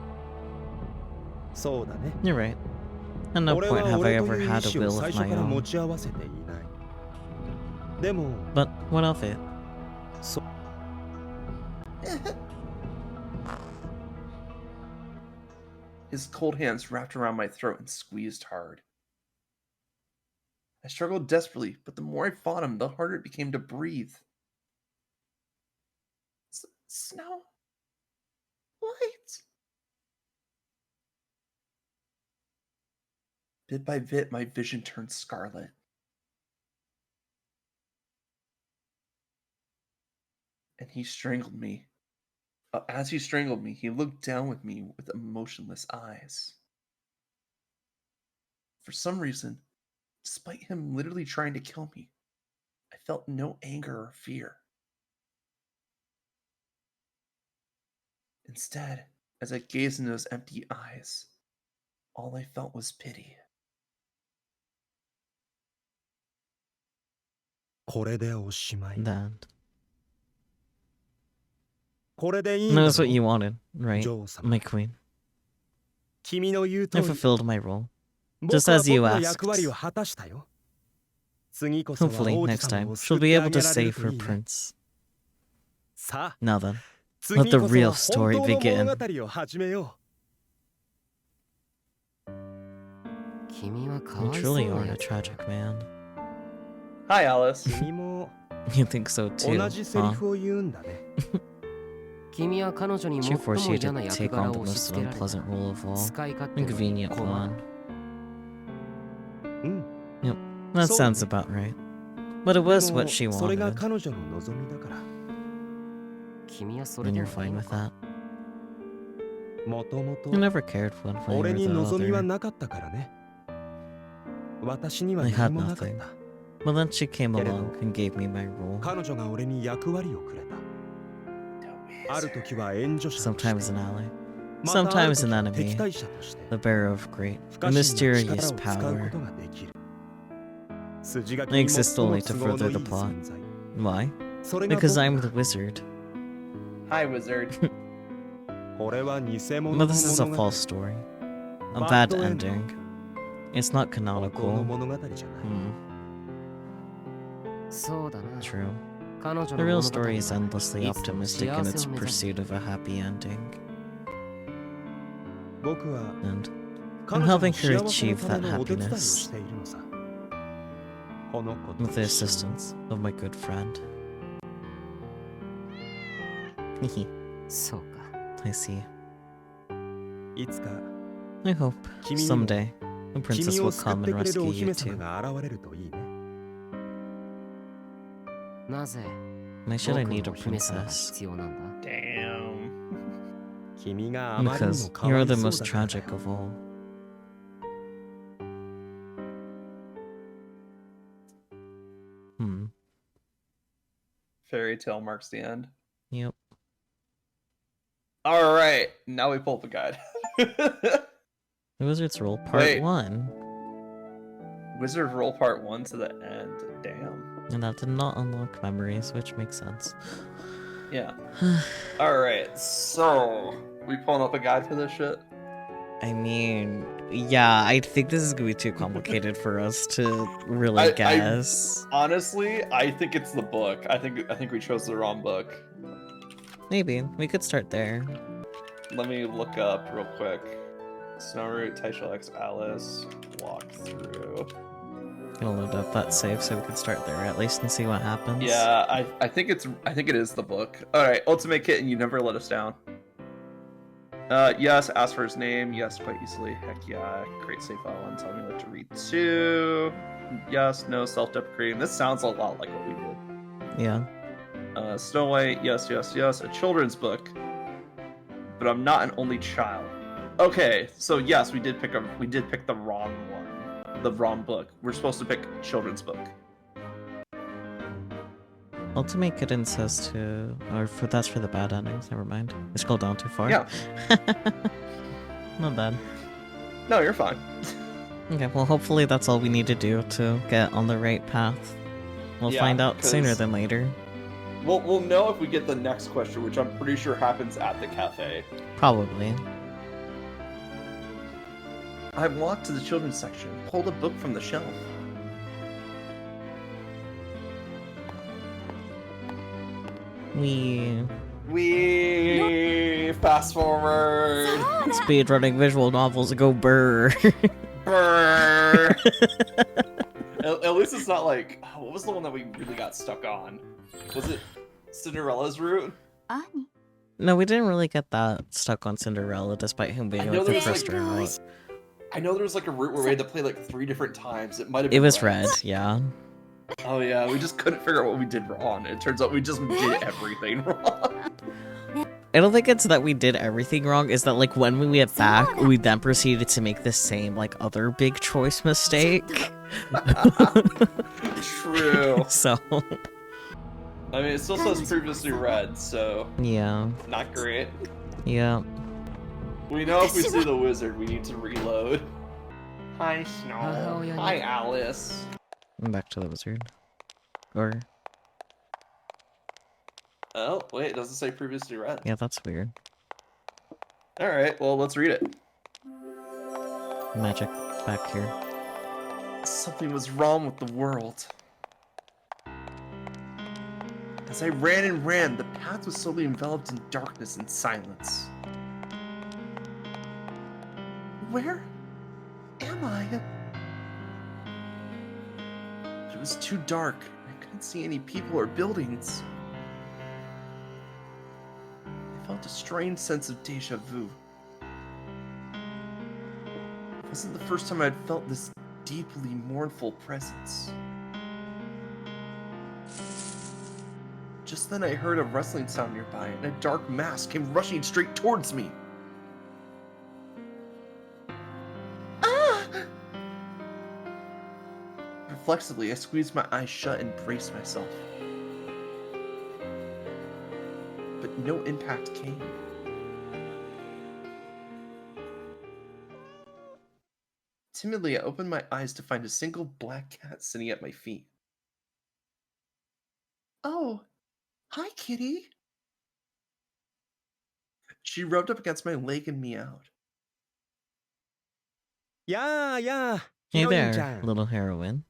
そうだね。 You're right. At no 俺 point は have 俺 I と ever いう had 意 a 思を will 最 of 初 my から持 own. ち合わせていない。でも、 But what of it? そ His cold hands wrapped around my throat and squeezed hard. I struggled desperately, but the more I fought him, the harder it became to breathe. Snow White. Bit by bit, my vision turned scarlet. And he strangled me As he strangled me, he looked down with me with emotionless eyes. For some reason, despite him literally trying to kill me, I felt no anger or fear. Instead, as I gazed into his empty eyes, all I felt was pity. これでおしまい。 That. これでいいん No, だ that's what ろ you wanted, right? 女王様。 My queen. 君の言う通 I り、 fulfilled my role. 僕 Just は as you 僕の asked. 役割を果たしたよ。次こそは Hopefully, 王子 next 様 time, を she'll 救っ be てあ able げ to られる save と her いいね。 prince. さあ、 Now then, 次 let the こそ real は story 本当の begin. 物語を始めよ君はか You わいそう truly な are や a つだ。 tragic man. Hi, Alice. う。君も You think so too, 同じセリ huh? フを言うんだね。君は彼女に She 最 forced も you 嫌な to 役 take 柄 on the を押し most 付けられた。 unpleasant role of all. 使い勝手で Inconvenient 困 one. る。うん。 That そうだ sounds ね。 about right. But it で was も what she それが wanted, 彼女の望みだから。君はそれ and で you're もいい fine の with か。 that. もともと I never cared one way 俺 or に the 望みは other. なかったからね。私には I 何 had もなかっ nothing. た。 But then she came けれど along and gave me my role. 彼女が俺に役割をくれた。 The ある wizard. 時は援助者として Sometimes an ally, またある sometimes 時 an は敵 enemy, 対者として the bearer of great, 不可侵な mysterious 力を使うこ power. とができる。筋書き They に exist 最も only to 都合の further いい the plot. 存在。 Why? それが Because 僕 I'm だ the wizard. Hi, wizard. これは偽物 But の this is a 物語。 false story. A Bad bad ending. ending. It's not 本当の canonical. 物語じゃない。 そうだな。 True. 彼女 The の real 物語 story is は endlessly いつでも optimistic 幸 in せ its を目指す。 pursuit of a happy ending. 僕は And 彼女の helping her 幸せの achieve ため that のお手伝いを happiness しているのさ。この子と with the 一緒に assistance of my good friend. Hehe, そうか。 I see. いつか I hope 君にも someday the princess 君 will を救っ come て and くれる rescue お you 姫様 too. が現れるといいね。なぜ Why should I 僕 need の a お姫様が princess? 必要なんだ。 Damn. 君があまりにも Because かわ you're い the そう most だからだ tragic よ。 of all. Fairy tale marks the end. Yep. All right, now we pull up a guide. The Wizard's Role Part Wait. 1. Wizard roll part 1 to the end. Damn. And that did not unlock memories, which makes sense. Yeah. All right, so we pulling up a guide for this shit. I mean, yeah, I think this is gonna be too complicated for us to really guess. Honestly, I think it's the book. I think we chose the wrong book. Maybe. We could start there. Let me look up real quick. Snow Route, Taisho X Alice, walk through. Gonna load up that save so we can start there at least and see what happens. Yeah, I think it is the book. All right, Ultimate Kitten, you never let us down. Yes, ask for his name. Yes, quite easily. Heck yeah. Create save file and tell me what to read to. Yes, no, self-deprecating. This sounds a lot like what we did. Yeah. Snow White. Yes, yes, yes. A children's book. But I'm not an only child. Okay, so yes, we did pick the wrong one. The wrong book. We're supposed to pick a children's book. Ultimate Kitten says to, that's for the bad endings. Never mind. I scrolled down too far. Yeah. Not bad. No, you're fine. Okay, well, hopefully that's all we need to do to get on the right path. We'll Yeah, find out sooner 'cause- than later. We'll know if we get the next question, which I'm pretty sure happens at the cafe. Probably. I walked to the children's section, pulled a book from the shelf. We Fast forward. speedrunning visual novels go brr. Brr. At least it's not like, what was the one that we really got stuck on? Was it Cinderella's route? 兄 No, we didn't really get that stuck on Cinderella, despite him being I know like the there's, first like, route. I know there was like a route where we had to play like 3 different times. It might have It been was red, yeah. Oh yeah, we just couldn't figure out what we did wrong. It turns out we just did everything wrong. I don't think it's that we did everything wrong, is that like when we went back, we then proceeded to make the same like other big choice mistake. True. So I mean, it still says previously read, so yeah. not great. Yeah. We know if we see the wizard, we need to reload. Hi, Snow. Hi, Alice. I'm back to the wizard. Or Oh, wait, it doesn't say previously read. yeah, that's weird. Alright, well, let's read it. Magic back here. Something was wrong with the world. As I ran and ran, the path was slowly enveloped in darkness and silence. Where am I? It was too dark. I couldn't see any people or buildings. I felt a strange sense of deja vu. It wasn't the first time I'd felt this deeply mournful presence. Just then I heard a rustling sound nearby, and a dark mass came rushing straight towards me. Ah! Reflexively, I squeezed my eyes shut and braced myself. But no impact came. Timidly, I opened my eyes to find a single black cat sitting at my feet. Oh, hi, kitty. She rubbed up against my leg and meowed. Hey Heroine-chan. there, little heroine.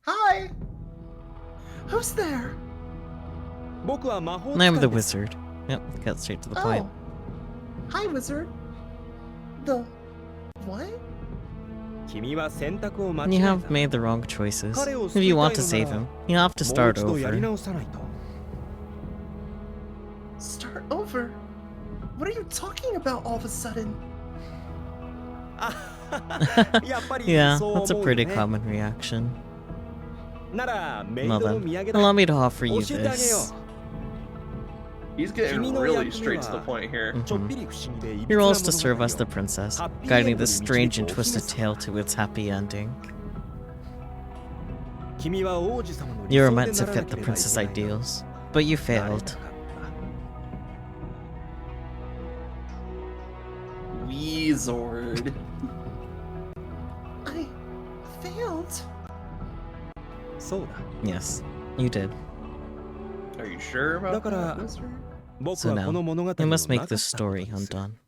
Hi! Who's there? I'm the wizard. Yep, got straight to the point. Oh. Hi, wizard. The... what? You have made the wrong choices. If you want to save him, you have to start over. Start over? What are you talking about all of a sudden? Yeah, that's a pretty common reaction. Well then, allow me to offer you this. He's getting really straight to the point here. Your role is to serve as the princess, guiding this strange and twisted tale to its happy ending. You were meant to fit the princess ideals, but you failed. Weezord. I failed. Yes, you did. Are you sure about that, wizard? So now, we must make this story undone.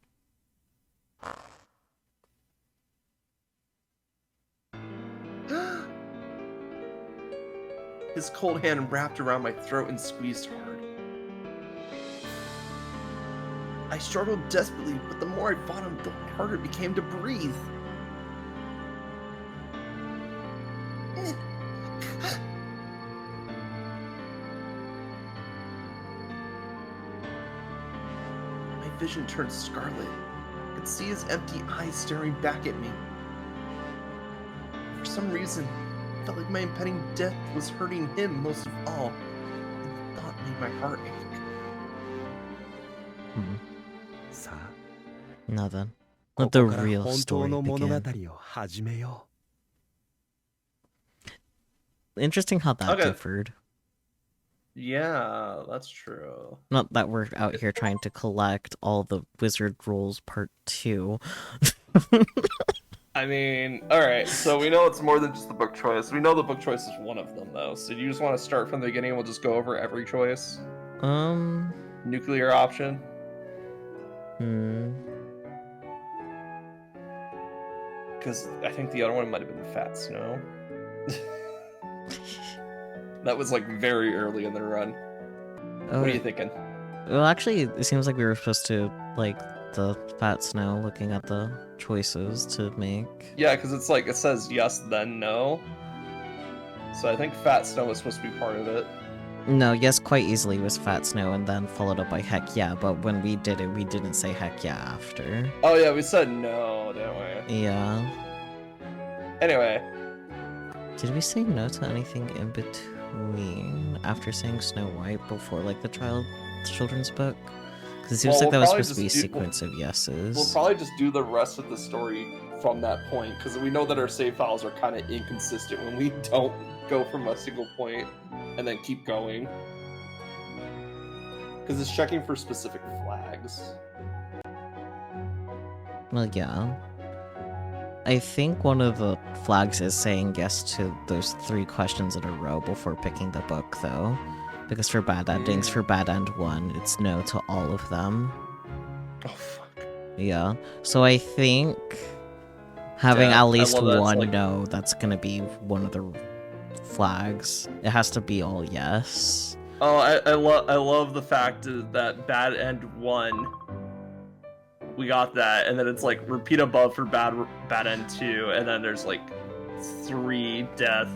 His cold hand wrapped around my throat and squeezed hard. I struggled desperately, but the more I fought him, the harder it became to breathe. My vision turned scarlet. I could see his empty eyes staring back at me. For some reason, I felt like my impending death was hurting him most of all. And the thought made my heart ache. Now then, let the real story begin. Interesting how that differed. Yeah, that's true. Not that we're out here trying to collect all the wizard rules part 2. I mean, alright, so we know it's more than just the book choice. We know the book choice is one of them, though. So do you just want to start from the beginning and we'll just go over every choice? Nuclear option? Because I think the other one might have been the Fat Snow. That was like very early in the run. What are you thinking? Well, actually, it seems like we were supposed to like the Fat Snow, looking at the choices to make. Yeah, because it's like it says yes, then no. So I think Fat Snow was supposed to be part of it. No, yes, quite easily was Fat Snow, and then followed up by heck yeah. But when we did it, we didn't say heck yeah after. Oh yeah, we said no, didn't we? Yeah. Anyway. Did we say no to anything in between after saying Snow White before like the children's book? Because it seems Well, like that we'll was probably supposed to be a just do- sequence of yeses. We'll probably just do the rest of the story from that point, because we know that our save files are kind of inconsistent when we don't go from a single point and then keep going. Because it's checking for specific flags. Well, yeah. I think one of the flags is saying yes to those 3 questions in a row before picking the book, though. Because for bad endings, for bad end 1, it's no to all of them. Oh, fuck. Yeah. So I think having Yeah, at I least love that it's one like- no, that's gonna be one of the flags. It has to be all yes. Oh, I love the fact that bad end 1, we got that, and then it's like repeat above for bad end 2, and then there's like 3 death.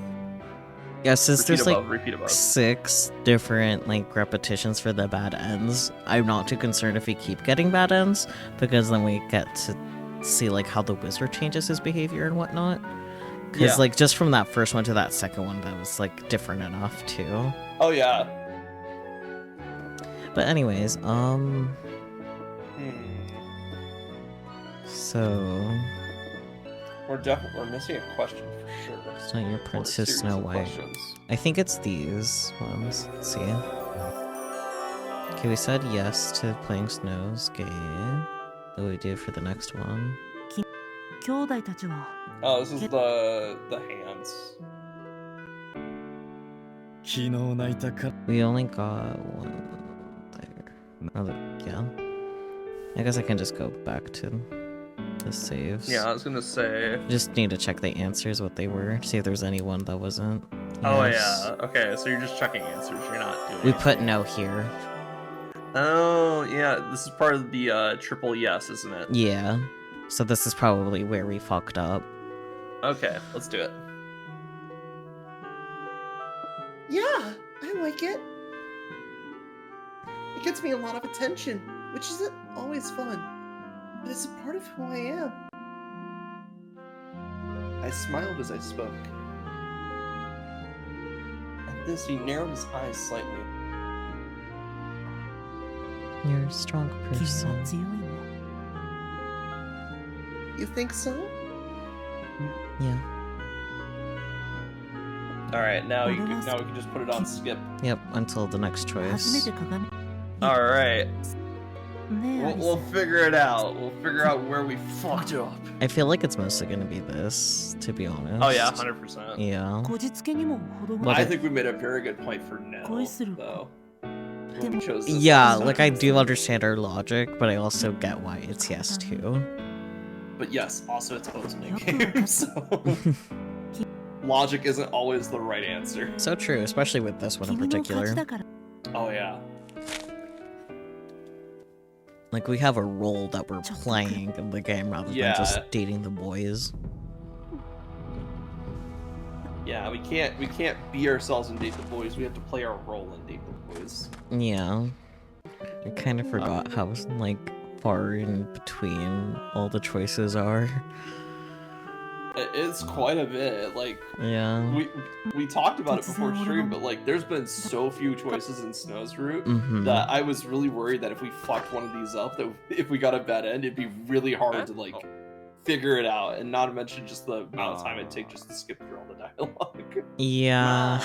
Yeah, since Repeat there's above, like repeat above. 6 different like repetitions for the bad ends, I'm not too concerned if we keep getting bad ends, because then we get to see like how the wizard changes his behavior and whatnot. Because Yeah. like just from that first one to that second one, that was like different enough too. Oh yeah. But anyways, so We're missing a question for sure. it's not your Or a Princess series Snow of White. questions. I think it's these ones. Let's see. Okay, we said yes to playing Snow's game. What do we do for the next one? 兄弟たちは Oh, this is the hands. 昨日泣いたから We only got one there. Oh, yeah. I guess I can just go back to the saves. Yeah, I was gonna say. Just need to check the answers, what they were, see if there's anyone that wasn't. Oh Yes. yeah. Okay, so you're just checking answers. You're not doing. We anything. put no here. Oh yeah, this is part of the triple yes, isn't it? Yeah. So this is probably where we fucked up. Okay, let's do it. Yeah, I like it. It gets me a lot of attention, which isn't always fun, but it's a part of who I am. I smiled as I spoke. At this, he narrowed his eyes slightly. You're a strong 君は person. 強いね You think so? Yeah. All right, now Well, then now we can just put it on skip. Yep, until the next 初め choice. て鏡 All right, ねえアリス we'll figure it out. We'll figure out where we fucked up. I feel like it's mostly gonna be this, to be honest. Oh yeah, 100%. Yeah. こじつけにも程が But I it- think we made a very good point for no, Koisuru. though. When we chose this Yeah, episode. like I do understand our logic, but I also get why it's yes too. But yes, also it's opening Yep. game, so logic isn't always the right answer. So true, especially with this one in 君の勝ち particular. だから Oh yeah. Like we have a role that we're playing in the game rather Yeah. than just dating the boys. Yeah, we can't be ourselves and date the boys. We have to play our role and date the boys. Yeah. I kind of forgot how like far in between all the choices are. It's quite a bit. Like Yeah. we talked about it before stream, but like there's been so few choices in Snow's route Mm-hmm. that I was really worried that if we fucked one of these up, that if we got a bad end, it'd be really hard to like figure it out, and not to mention just the amount of time it'd take just to skip through all the dialogue. Yeah.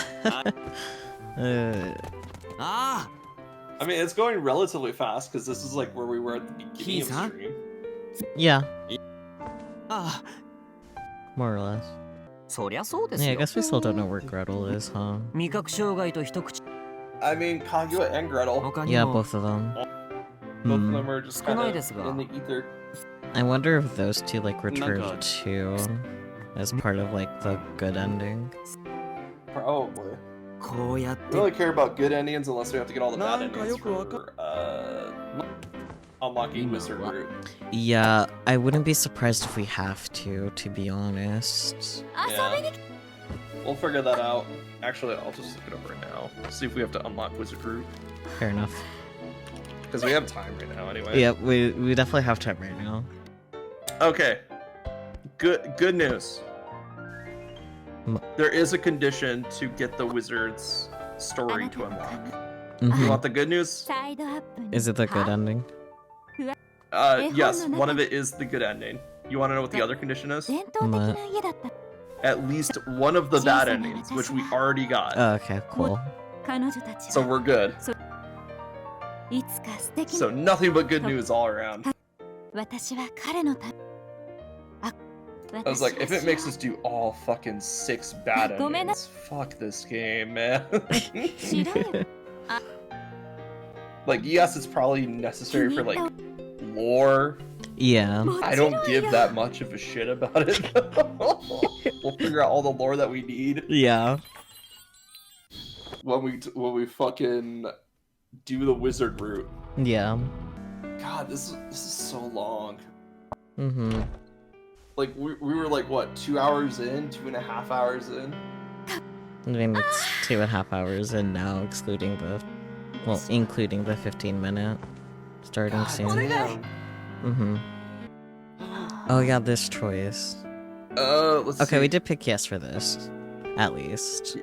Ah, I mean, it's going relatively fast because this is like where we were at the beginning of Jeez, huh? stream. Yeah, ah, more or less. そりゃそうです Yeah, I よ guess we still don't know where Gretel is, huh? 味覚障害と一口 I mean, Kaguya and Gretel, 他に Yeah, も both of them. both of Hmm. them are just 少ない kind ですが of in the ether. I wonder if those two like return Naga. too as part of like the good ending. Probably. こうやっ We て don't really care about good endings unless we have to get all the bad なんか endings よくわか for unlocking Wizard route. Yeah, I wouldn't be surprised if we have to be honest. 遊びに We'll figure that out. Actually, I'll just look it up right now. See if we have to unlock Wizard route. Fair enough. Because we have time right now anyway. Yeah, we definitely have time right now. Okay. Good news. M- There is a condition to get the wizard's story to unlock. You Mhm. want the good news? サイドアップに Is it the good は ending? Yes, one of it is the good ending. You want to know what the other condition is? 伝統的な家だった At least one of the bad endings, which we already got. Okay, cool. 彼女たち So は we're good. いつか素敵 So な nothing but good news all around. 私は彼のたあ I was like, if it makes 私 us do all fucking 6 bad Go, man. endings, fuck this game, man. 白い Like, yes, it's probably necessary for like lore. Yeah. も I ちろん don't give よ that much of a shit about it. We'll figure out all the lore that we need Yeah. when we fucking do the wizard route. Yeah. God, this is so long. Mm-hmm. Like we were like what, 2 hours in, 2.5 hours in. I mean, it's 2.5 hours in now, excluding the, well, including the 15-minute starting God scene. damn. Mm-hmm. Oh yeah, this choice. Let's Okay, see. we did pick yes for this, at least.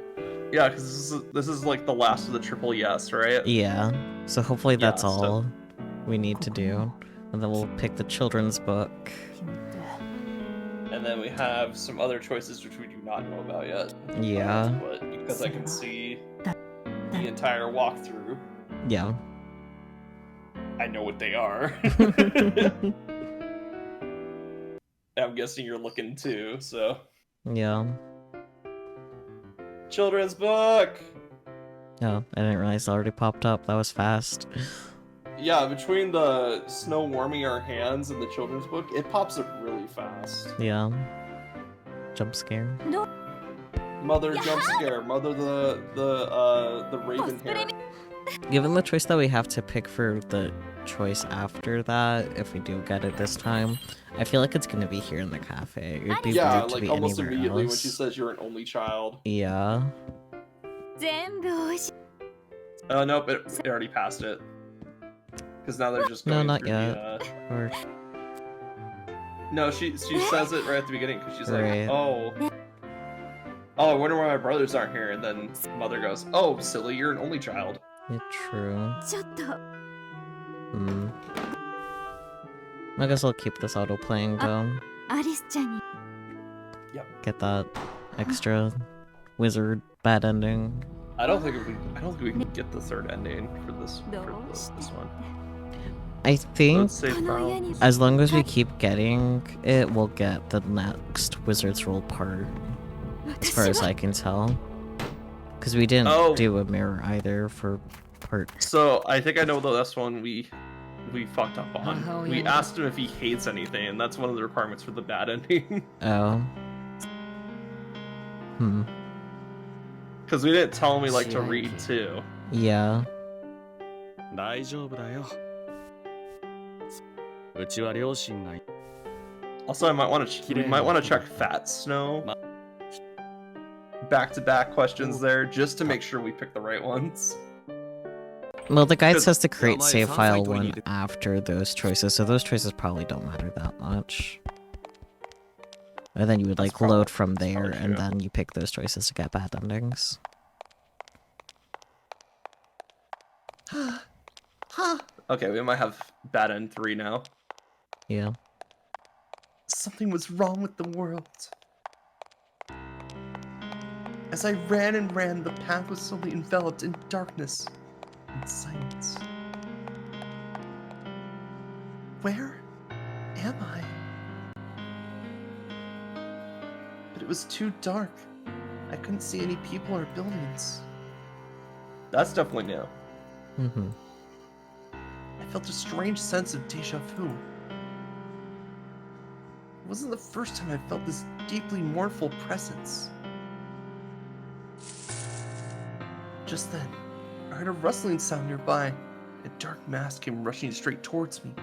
Yeah, because this is like the last of the triple yes, right? Yeah. So hopefully that's Yeah, so- all we need to do, and then we'll pick the children's book. And then we have some other choices which we do not know about yet. Yeah. But because I can see the entire walkthrough, Yeah. I know what they are. I'm guessing you're looking too, so. Yeah. Children's book! Oh, I didn't realize it already popped up. That was fast. Yeah, between the snow warming our hands and the children's book, it pops up really fast. Yeah. Jump scare. Mother jump scare, mother the raven hair. Given the choice that we have to pick for the choice after that, if we do get it this time, I feel like it's gonna be here in the cafe. It would be Yeah, weird to like be almost anywhere immediately else. when she says you're an only child. Yeah. 全部美味しい Nope, it already passed it. Because now they're just No, going not through yet. the, Or No, she says it right at the beginning because she's Right. like, oh, I wonder why my brothers aren't here. And then mother goes, oh, silly, you're an only child. yeah, true. ちょっと Hmm. I guess I'll keep this auto playing though. アリスちゃんに Get that extra wizard bad ending. I don't think we can get the third ending for this one. I think Let's save この家 file. に as long as we keep getting it, we'll get the next wizard's roll part, as far 私 as は I can tell. Because we didn't Oh. do a mirror either for part. So I think I know the last one we fucked up on. Oh, We yeah. asked him if he hates anything, and that's one of the requirements for the bad ending. Oh. Hmm. Because we didn't tell him we like to read too. Yeah. 大丈夫だよ。うちは両親がい Also, I might want to we might want to check Fat Snow. Back-to-back questions there, just to make sure we pick the right ones. Well, the guide Good. says to create Well, it save sounds file like we one need to- after those choices, so those choices probably don't matter that much. And then you would That's like load probably- from that's there, probably and true. then you pick those choices to get bad endings. Okay, we might have bad end 3 now. Yeah. Something was wrong with the world. As I ran and ran, the path was slowly enveloped in darkness and silence. Where am I? But it was too dark. I couldn't see any people or buildings. That's definitely new. Mm-hmm. I felt a strange sense of deja vu. It wasn't the first time I felt this deeply mournful presence. Just then, I heard a rustling sound nearby. A dark mass came rushing straight towards me.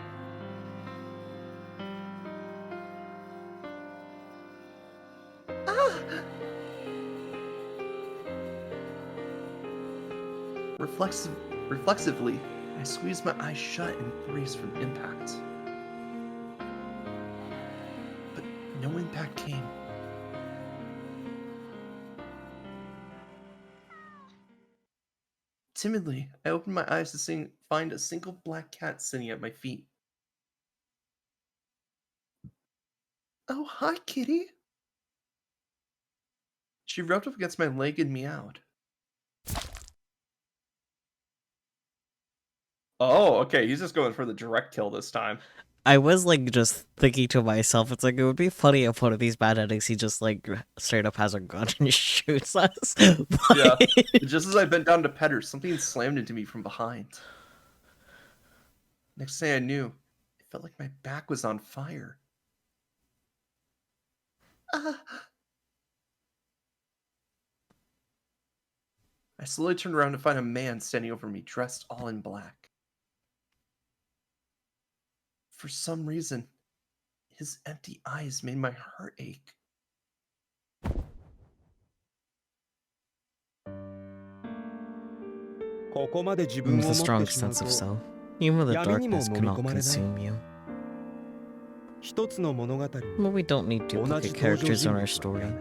Ah! Reflexively, I squeezed my eyes shut and braced for the impact. But no impact came. Timidly, I opened my eyes to find a single black cat sitting at my feet. Oh, hi, kitty. She rubbed up against my leg and meowed. Oh, okay. He's just going for the direct kill this time. I was like just thinking to myself, it's like it would be funny if one of these bad endings he just like straight up has a gun and shoots us. Yeah. Just as I bent down to pet her, something slammed into me from behind. Next thing I knew, it felt like my back was on fire. I slowly turned around to find a man standing over me, dressed all in black. For some reason, his empty eyes made my heart ache. It's a strong sense of self. Even the darkness cannot consume you. But we don't need duplicate characters in our story,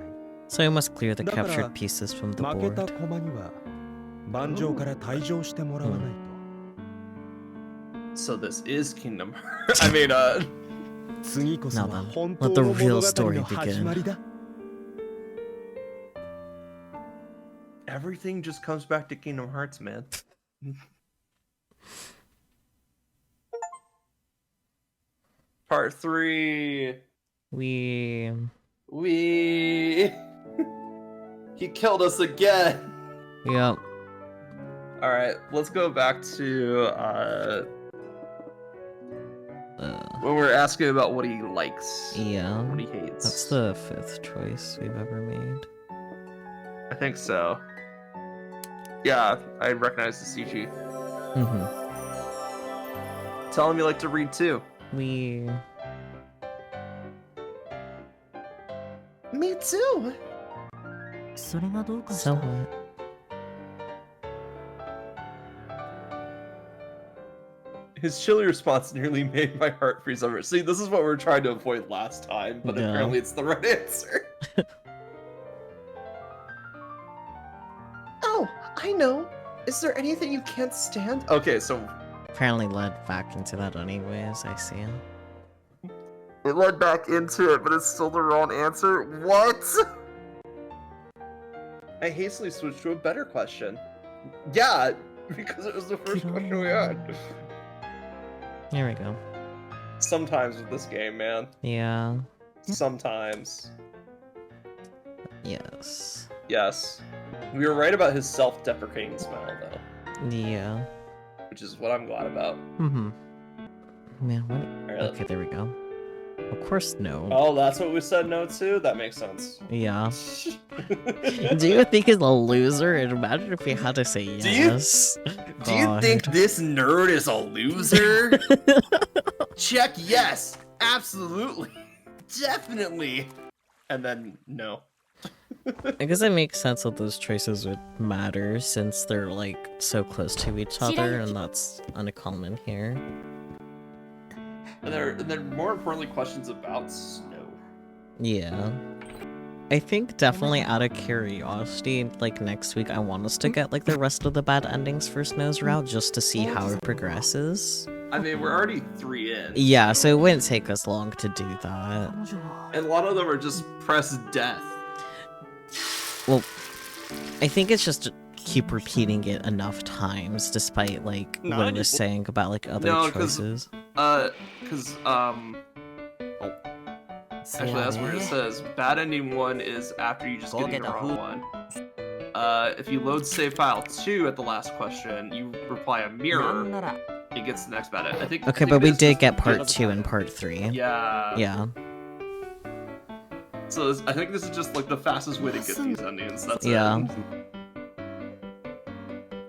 so we must clear the captured pieces from the board. So this is Kingdom Hearts. I mean, Now then, let the real story begin. Everything just comes back to Kingdom Hearts, man. Part 3. We... He killed us again. Yep. Alright, let's go back to when we're asking about what he likes. Yeah. What he hates. That's the 5th choice we've ever made. I think so. Yeah, I recognize the CG. Mm-hmm. Tell him you like to read too. We... Me too. それがどうかし So た what? His chilly response nearly made my heart freeze over. See, this is what we were trying to avoid last time, but Yeah. apparently it's the right answer. Oh, I know. Is there anything you can't stand? Okay, so Apparently led back into that anyways, I see. it led back into it, but it's still the wrong answer. What? I hastily switched to a better question. Yeah, because it was the first question we had. Here we go. Sometimes with this game, man. Yeah. Sometimes. Yes. Yes. We were right about his self-deprecating smile, though. Yeah. Which is what I'm glad about. Mm-hmm. Man, what? Alright. Okay, there we go. Of course, no. Oh, that's what we said no to? That makes sense. Yeah. Do you think he's a loser? And imagine if he had to say Do you- yes. Do you think this nerd is a loser? Check yes. Absolutely. Definitely. And then no. I guess it makes sense that those choices would matter since they're like so close to each other, and that's uncommon here. And they're more importantly questions about snow. Yeah. I think definitely out of curiosity, like next week I want us to get like the rest of the bad endings for Snow's route just to see how it progresses. I mean, we're already 3 in. Yeah, so it wouldn't take us long to do that. And a lot of them are just press death. Well, I think it's just to keep repeating it enough times despite like No, what I I was just- saying about like other No, 'cause- choices. Actually, that's where it says bad ending 1 is after you just Go getting get the the wrong hoot. one. If you load save file 2 at the last question, you reply a なん mirror, なら it gets the next bad end. I think. Okay, I think but we this did is- get part 2 and part 3. Yeah. Yeah. So I think this is just like the fastest way to get these endings. That's Yeah. it.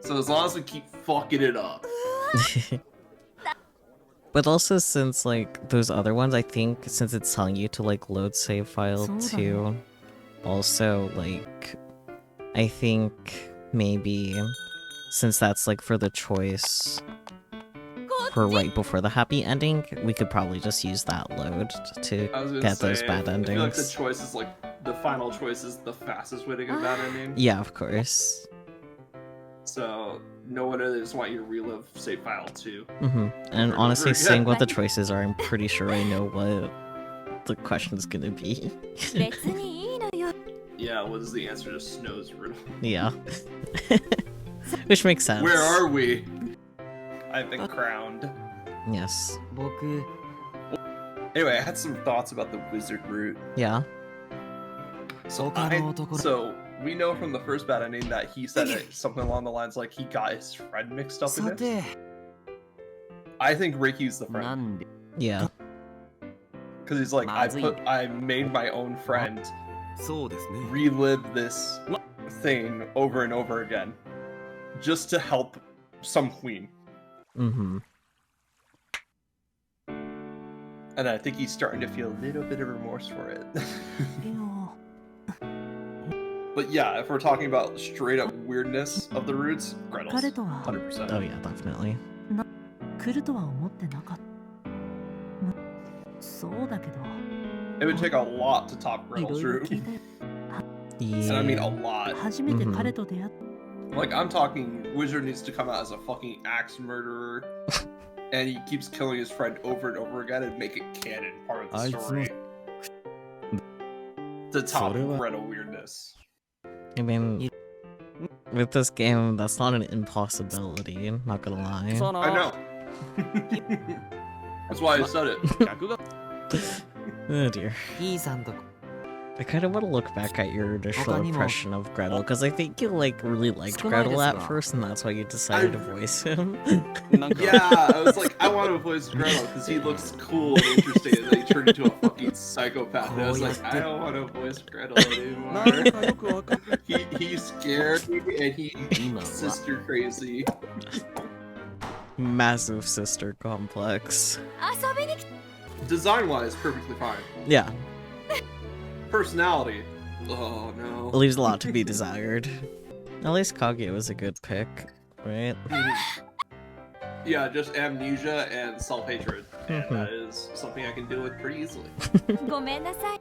So as long as we keep fucking it up. But also since like those other ones, I think since it's telling you to like load save file 2, also like I think maybe since that's like for the choice for right before the happy ending, we could probably just use that load to I was gonna get say, those bad I feel like the endings. choice is like the final choice is the fastest way to get a bad ending. Yeah, of course. So no wonder they just want you to relive save file 2. And Over honestly, again. seeing what the choices are, I'm pretty sure I know what the question's gonna be. 別にいいのよ。 Yeah, what is the answer to Snow's riddle? Yeah. Which makes sense. Where are we? I've been crowned. Yes. 僕 Anyway, I had some thoughts about the wizard route. Yeah. So, Otokoro. so we know from the first bad ending that he said something along the lines like he got his friend mixed up in さ it. て I think Ricky's the な friend んで Yeah. because he's like, Mazui. I made my own friend そうですね relive this thing over and over again, just to help some queen. Mm-hmm. And I think he's starting to feel a little bit of remorse for it. いや But yeah, if we're talking about straight up weirdness of the roots, Gretel's 彼とは 100%. Oh yeah, definitely. 来るとは思ってなかった。そうだけど、 It would take a lot to top いろ Gretel's いろ root. 聞いて、 And I mean a Yeah. lot. 初めて彼と出会っ Like, I'm talking, Wizard needs to come out as a fucking axe murderer, and he keeps killing his friend over and over again and make it canon part of the story. To top それは- Gretel weirdness. I mean, with this game, that's not an impossibility. Not gonna lie. そうな I know. That's why I said it. 逆が Oh dear. P さんと I kind of want to look back at your initial Animo. impression of Gretel, because I think you like really liked 少ないです Gretel が。 at first, and that's why you decided to voice him. なんか Yeah, I was like, I want to voice Gretel because he looks cool and interesting, and then he turned into a fucking psychopath. And I was like, I don't want to voice Gretel なん anymore. かよくわかんない He's scared and he's 今は sister crazy. Massive sister complex. 遊びに来 Design wise, perfectly fine. Yeah, Personality, oh no. leaves a lot to be desired. At least Kaguya was a good pick, right? Yeah, just amnesia and self-hatred, and Mhm. that is something I can deal with pretty easily. ごめんなさい。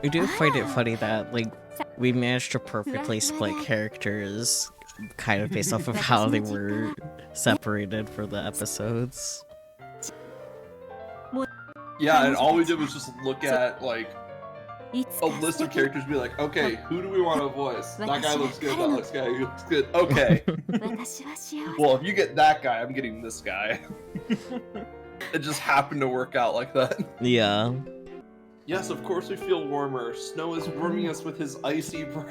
I do find it funny that, like, we managed to perfectly split characters kind of based off of how they were separated for the episodes. Yeah, and all we did was just look at like いつ a か list of characters, and be like, okay, who do we want to voice? That guy looks good. That 私は彼の- looks good. He looks good. Okay. 私は幸せ。 Well, if you get that guy, I'm getting this guy. It just happened to work out like that. Yeah. Yes, of course we feel warmer. Snow is warming us with his icy breath.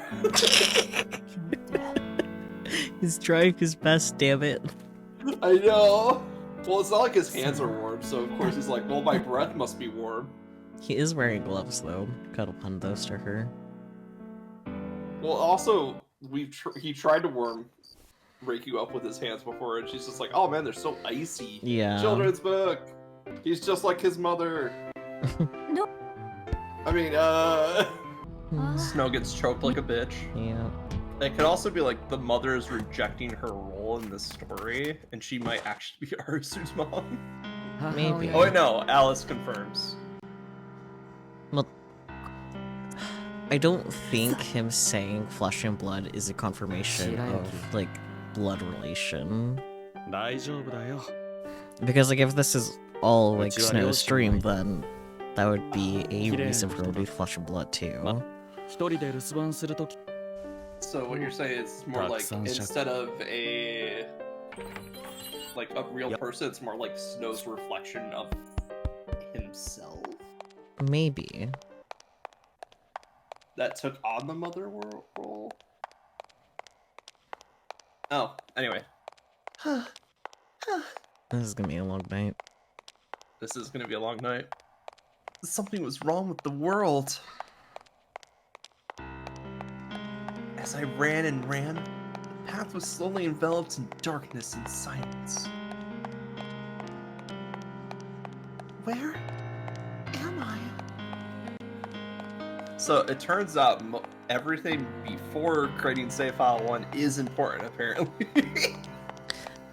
He's trying his best, damn it. I know. Well, it's not like his hands are warm, so of course he's like, well, my breath must be warm. He is wearing gloves, though. Gotta pun those to her. Well, also, he tried to warm Reiku up with his hands before, and she's just like, oh man, they're so icy. Yeah. Children's book. He's just like his mother. No. I mean, Hmm. Snow gets choked like a bitch. Yeah. It could also be like the mother is rejecting her role in the story, and she might actually be Arasu's mom. Maybe. Oh wait, no, Alice confirms. Well, I don't think him saying flesh and blood is a confirmation of, like, blood relation. 大丈夫だよ Because, like, if this is all, like, うちは Snow's 両親 dream, then that would be a 綺麗な reason for 人 it to だ be flesh and blood, too. 一人で留守番するとき So what you're saying is more like instead of a real Yep. person, it's more like Snow's reflection of himself Maybe. that took on the mother role. Oh, anyway. This is gonna be a long night. This is gonna be a long night. Something was wrong with the world. As I ran and ran, the path was slowly enveloped in darkness and silence. Where am I? So it turns out everything before creating save file 1 is important, apparently.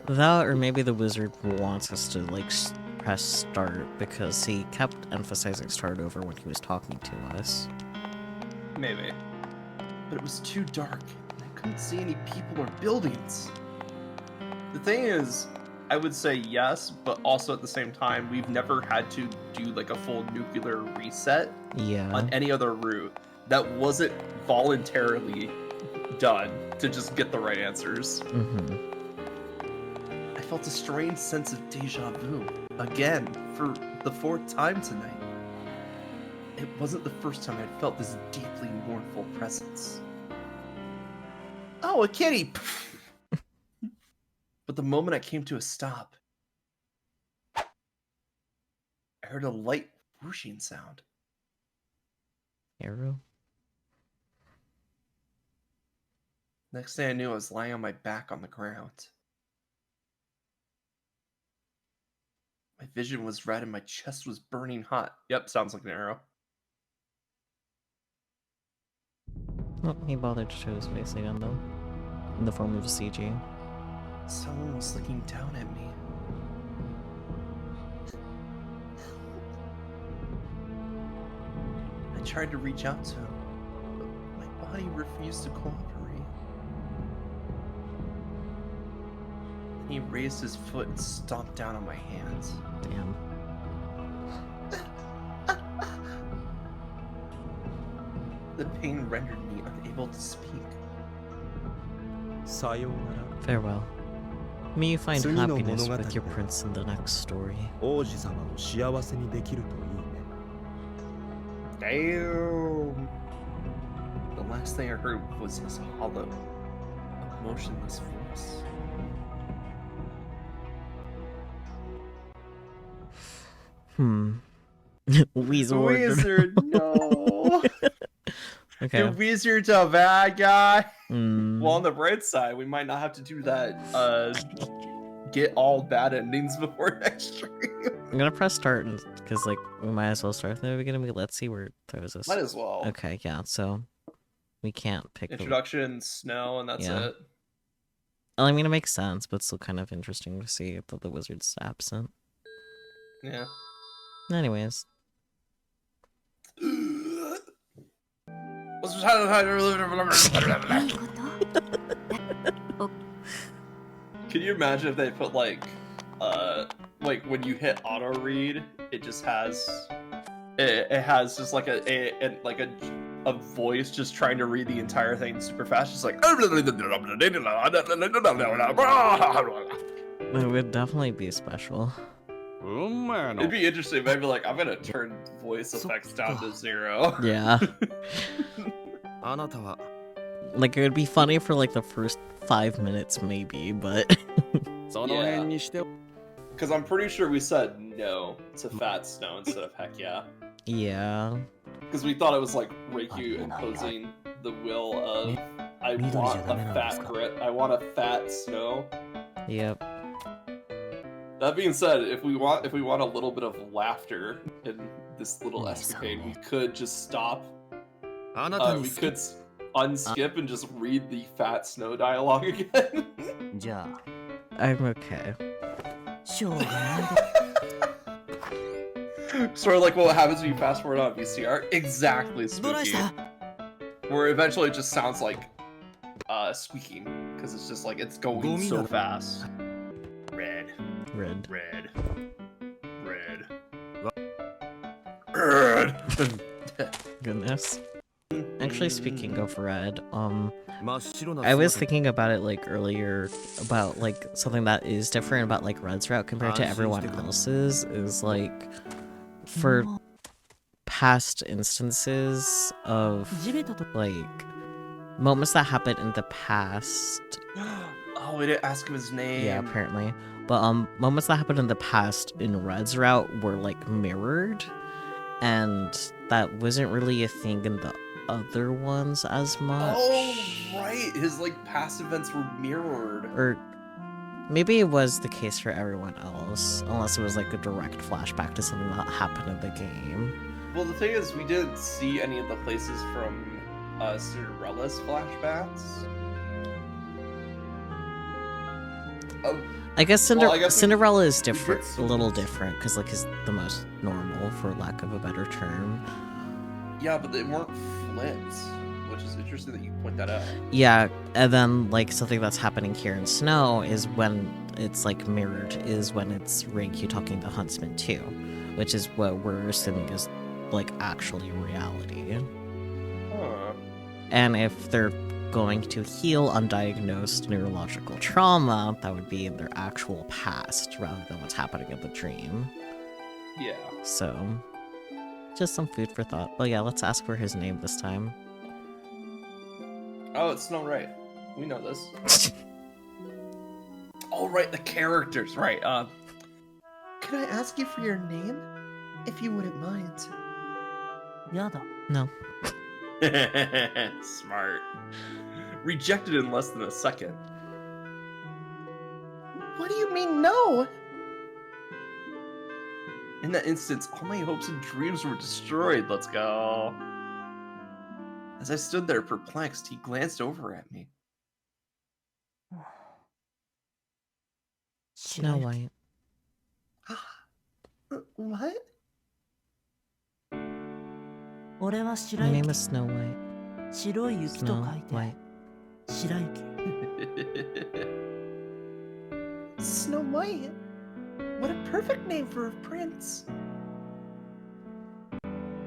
That, or maybe the wizard wants us to, like, press start, because he kept emphasizing start over when he was talking to us. Maybe. But it was too dark, and I couldn't see any people or buildings. The thing is, I would say yes, but also at the same time, we've never had to do like a full nuclear reset Yeah. on any other route that wasn't voluntarily done to just get the right answers. Mm-hmm. I felt a strange sense of deja vu again for the 4th time tonight. It wasn't the first time I'd felt this deeply mournful presence. Oh, a kitty! But the moment I came to a stop, I heard a light whooshing sound. Arrow? Next thing I knew, I was lying on my back on the ground. My vision was red and my chest was burning hot. Yep, sounds like an arrow. Oh, he bothered to show his face again, though. In the form of a CG. Someone was looking down at me. I tried to reach out to him, but my body refused to cooperate. Then he raised his foot and stomped down on my hands. Damn. The pain rendered me unable to speak. Farewell. May you find 次の happiness 物語 with your で prince in the next story. 王子様を幸せにできるといいね。 Damn! The last thing I heard was his hollow, emotionless voice. Weasel. Wizard, no! Okay. The wizard's a bad guy! Mm. Well, on the bright side, we might not have to do that, get all bad endings before next stream. I'm gonna press start because, like, we might as well start from the beginning. Let's see where it throws us. Might as well. Okay, yeah, so we can't pick Introduction, snow, and that's Yeah. it. I mean, it makes sense, but it's still kind of interesting to see that the wizard's absent. Yeah. Anyways. Can you imagine if they put like when you hit auto read, it just has it has just like a voice just trying to read the entire thing super fast, just like It would definitely be special. it'd be interesting. Maybe like I'm gonna turn voice effects down to 0. Yeah. あなたは Like, it would be funny for, like, the first 5 minutes, maybe, but... その辺にして Because I'm pretty sure we said no to Fat Snow instead of heck yeah. Yeah. Because we thought it was like Reikyu imposing the will of I want a fat Snow. Yep. That being said, if we want a little bit of laughter in this little escapade, we could just stop. あなた We に好き could unskip and just read the Fat Snow dialogue again. じゃあ I'm okay. しょうがないで Sort of like what happens when you fast forward on VCR. Exactly どないし spooky. た Where eventually it just sounds like squeaking because it's just like it's going so fast. Red, Red. red, red. Goodness. Actually, speaking of red, 真っ白な I was 姿 thinking about it, like, earlier, about, like, something that is different about, like, Red's route compared to everyone else's, is, like, for past instances of, 地べたと like, moments that happened in the past. Oh, we didn't ask him his name. Yeah, apparently. But, moments that happened in the past in Red's route were, like, mirrored, and that wasn't really a thing in the other ones as much. Oh, right. His like past events were mirrored. Or maybe it was the case for everyone else, unless it was like a direct flashback to something that happened in the game. Well, the thing is, we didn't see any of the places from Cinderella's flashbacks. I guess, Well, I guess we- Cinderella is we did different, see a little this. different, because like is the most normal, for lack of a better term. Yeah, but they weren't flipped, which is interesting that you point that out. Yeah, and then like something that's happening here in Snow is when it's like mirrored is when it's Reiki talking to Huntsman too, which is what we're assuming is like actually reality. Huh. And if they're going to heal undiagnosed neurological trauma, that would be in their actual past rather than what's happening in the dream. Yeah. So, just some food for thought. Well, yeah, let's ask for his name this time. Oh, it's Snow White. We know this. Oh, right, the characters. Right. Can I ask you for your name? If you wouldn't mind. やだ No. Smart. Rejected in less than a second. What do you mean, no? In that instance, all my hopes and dreams were destroyed. Let's go. As I stood there perplexed, he glanced over at me. Snow White. What? 俺は My 白 name 雪 is Snow White. 白い雪と Snow 書いて White. 白雪 Snow White? What a perfect name for a prince.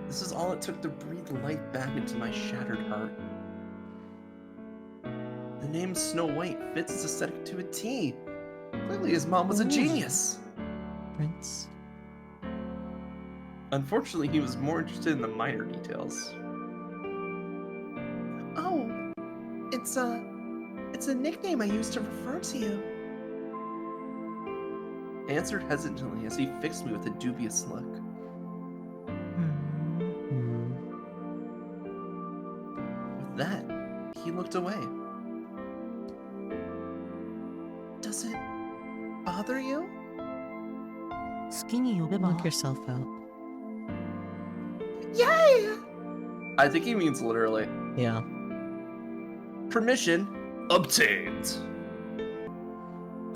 This is all it took to breathe life back into my shattered heart. The name Snow White fits his aesthetic to a T. Clearly his mom was a genius. Prince. Unfortunately, he was more interested in the minor details. Oh, it's a nickname I used to refer to you. I answered hesitantly as he fixed me with a dubious look. With that, he looked away. Does it bother you? 好きに呼べば Knock yourself out. Yay! I think he means literally. Yeah. Permission obtained.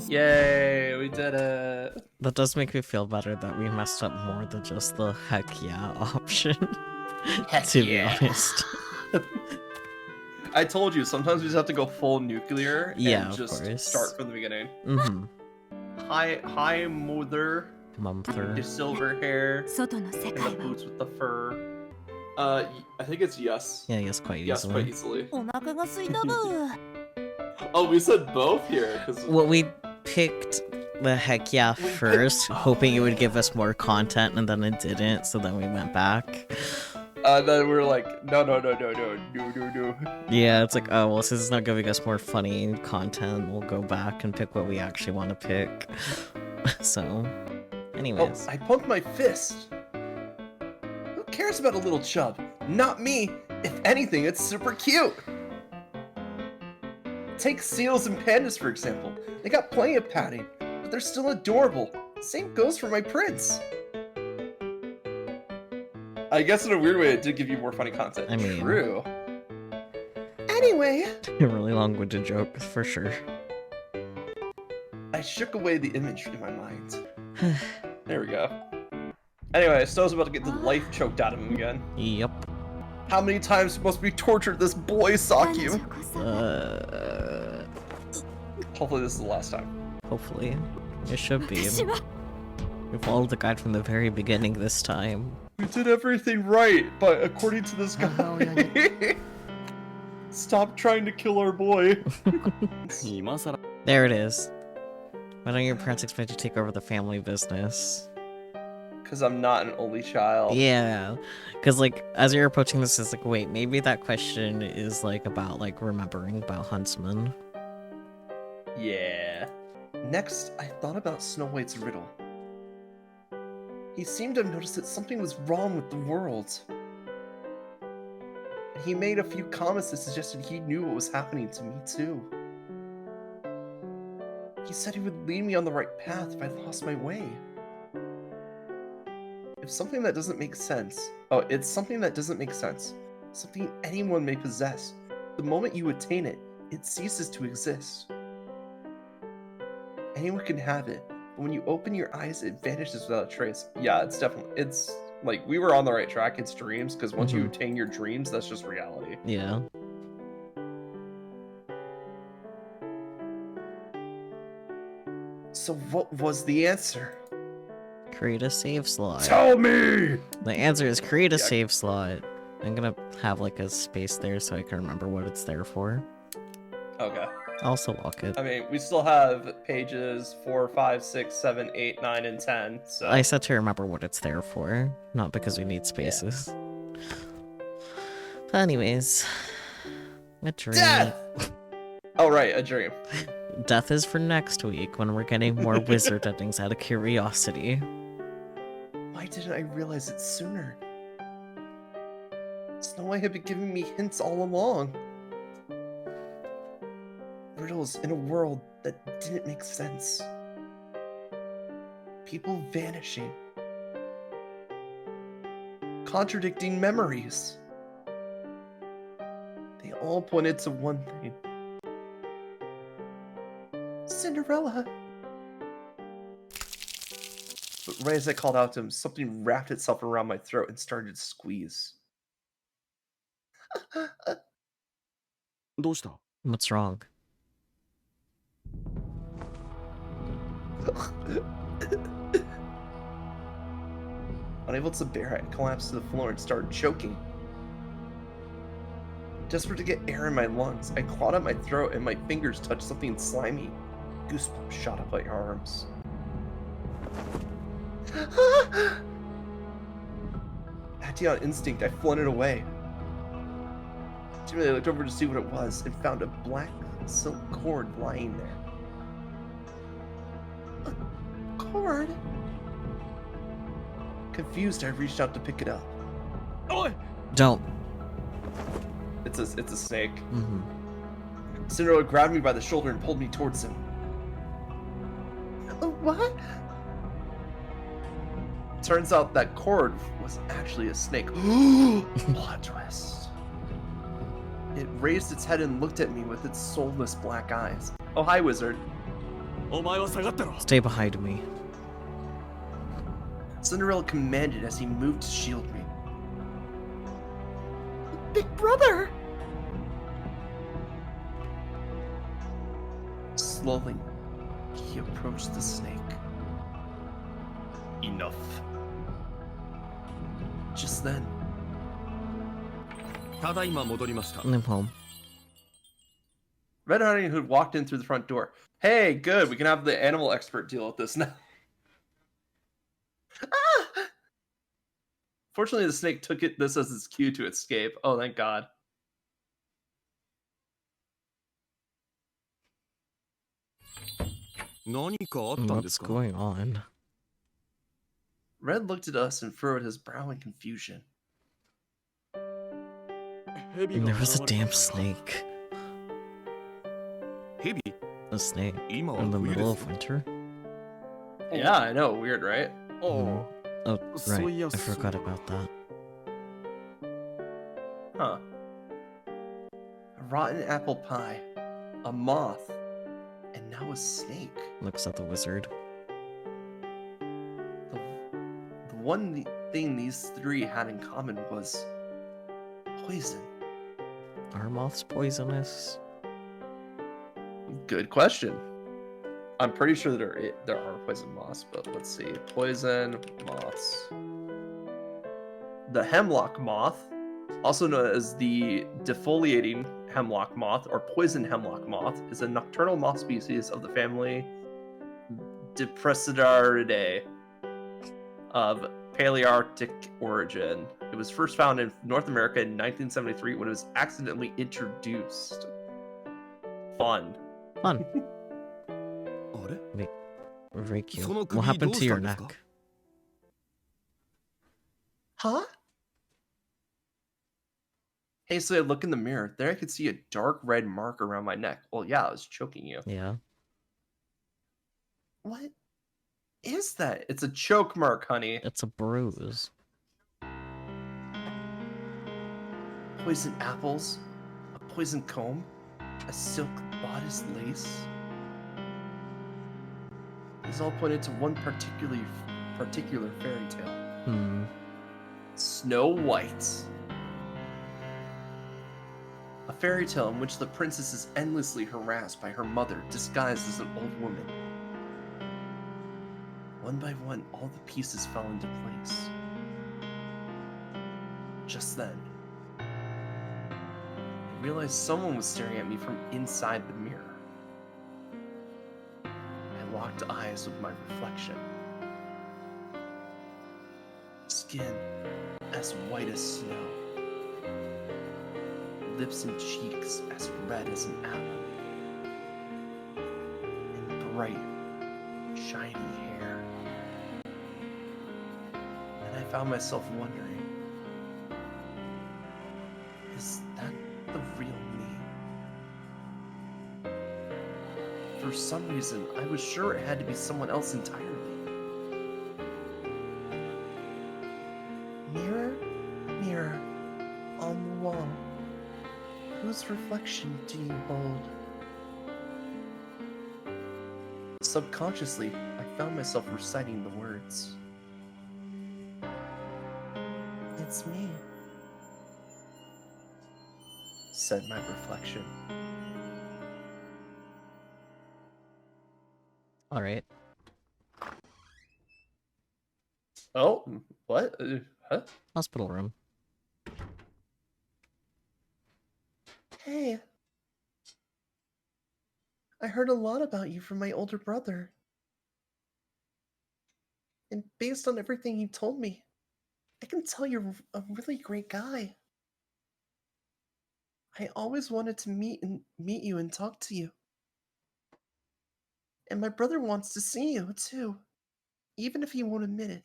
Yay, we did it. That does make me feel better that we messed up more than just the heck yeah option. To be honest. I told you, sometimes we just have to go full nuclear Yeah, and of just course. start from the beginning. Mm-hmm. Hi, mother. Mumther. Your silver hair 外の世 and the 界は boots with the fur. I think it's yes. Yeah, yes, quite Yes, quite easily. easily. お腹が空いたブー Oh, we said both here. Well, we picked the heck yeah first, hoping it would give us more content, and then it didn't, so then we went back. Then we were like, no. Yeah, it's like, oh, well, since it's not giving us more funny content, we'll go back and pick what we actually want to pick. So, Oh, anyways. I pumped my fist. Who cares about a little chub? Not me. If anything, it's super cute. Take seals and pandas, for example. They got plenty of padding, but they're still adorable. Same goes for my prince. I guess in a weird way, it did give you more funny content. I mean- True. Anyway, A really long-winded joke, for sure. I shook away the image in my mind. There we go. Anyway, Stowe's about to get the life choked out of him again. Yep. How many times must we torture this boy, 彼 Sakyu? 女こそが Hopefully this is the last time. Hopefully. It should be. 私は We followed the guide from the very beginning this time. We did everything right, but according to this Oh, guy... Stop trying to kill our boy. 今さら There it is. Why don't your parents expect you to take over the family business? Because I'm not an only child. Yeah, because like as you're approaching this, it's like, wait, maybe that question is like about like remembering about Huntsman. Yeah. Next, I thought about Snow White's riddle. He seemed to have noticed that something was wrong with the world. And he made a few comments that suggested he knew what was happening to me too. He said he would lead me on the right path if I lost my way. If something that doesn't make sense... Oh, it's something that doesn't make sense. Something anyone may possess. The moment you attain it, it ceases to exist. Anyone can have it, but when you open your eyes, it vanishes without a trace. Yeah, it's definitely... It's, like, we were on the right track. It's dreams, because once you attain your dreams, that's just reality. Yeah. So what was the answer? Create a save slot. Tell me! The answer is create a Yeah. save slot. I'm gonna have like a space there so I can remember what it's there for. Okay. I'll also lock it. I mean, we still have pages 4, 5, 6, 7, 8, 9, and 10, so... I said to remember what it's there for, not because we need spaces. Anyways, a dream. Death! Oh, right, a dream. Death is for next week when we're getting more wizard endings out of curiosity. Why didn't I realize it sooner? Snow White had been giving me hints all along. Riddles in a world that didn't make sense. People vanishing. Contradicting memories. They all pointed to one thing. Cinderella. But right as I called out to him, something wrapped itself around my throat and started to squeeze. どうした？ What's wrong? Unable to bear it, I collapsed to the floor and started choking. Desperate to get air in my lungs, I clawed at my throat and my fingers touched something slimy. Goosebumps shot up my arms. Acting on instinct, I flung it away. Timidly, I looked over to see what it was and found a black silk cord lying there. A cord? Confused, I reached out to pick it up. Don't. It's a snake. Mm-hmm. Cinderella grabbed me by the shoulder and pulled me towards him. What? Turns out that cord was actually a snake. Plot twist. It raised its head and looked at me with its soulless black eyes. Oh, hi, wizard. お前は下がってろ。 Stay behind me. Cinderella commanded as he moved to shield me. Big brother! Slowly, he approached the snake. Enough. Just then, ただいま戻りました。 I'm home. Red Riding Hood walked in through the front door. Hey, good, we can have the animal expert deal with this now. Ah! Fortunately, the snake took this as its cue to escape. Oh, thank God. What's going on? Red looked at us and furrowed his brow in confusion. And there was a damn snake. ヘビ？ A snake 今は in the 冬 middle です of。winter? Yeah, I know. Weird, right? Oh, So right. yes. I forgot about that. Huh. A rotten apple pie, a moth, and now a snake. Looks at the wizard. The one thing these three had in common was poison. Are moths poisonous? Good question. I'm pretty sure that there are poison moths, but let's see. Poison moths. The hemlock moth, also known as the defoliating hemlock moth or poison hemlock moth, is a nocturnal moth species of the family Depressidaridae of Palearctic origin. It was first found in North America in 1973 when it was accidentally introduced. Fun. Fun. あれ？ Very cute. その What 首 happened どう to した your んですか？ neck? Hey, so I look in the mirror. There I could see a dark red mark around my neck. Well, yeah, I was choking you. Yeah. What is that? It's a choke mark, honey. It's a bruise. Poison apples, a poison comb, a silk bodice lace. These all pointed to one particular fairy tale. Snow White. A fairy tale in which the princess is endlessly harassed by her mother, disguised as an old woman. One by one, all the pieces fell into place. Just then, I realized someone was staring at me from inside the mirror. I locked eyes with my reflection. Skin as white as snow. Lips and cheeks as red as an apple. And bright, shiny hair. And I found myself wondering, is that the real me? For some reason, I was sure it had to be someone else entirely. Mirror, mirror, on the wall, whose reflection do you hold? Subconsciously, I found myself reciting the words. It's me, said my reflection. Alright. Oh, what? Huh? Hospital room. Hey. I heard a lot about you from my older brother. And based on everything you told me, I can tell you're a really great guy. I always wanted to meet you and talk to you. And my brother wants to see you too, even if he won't admit it.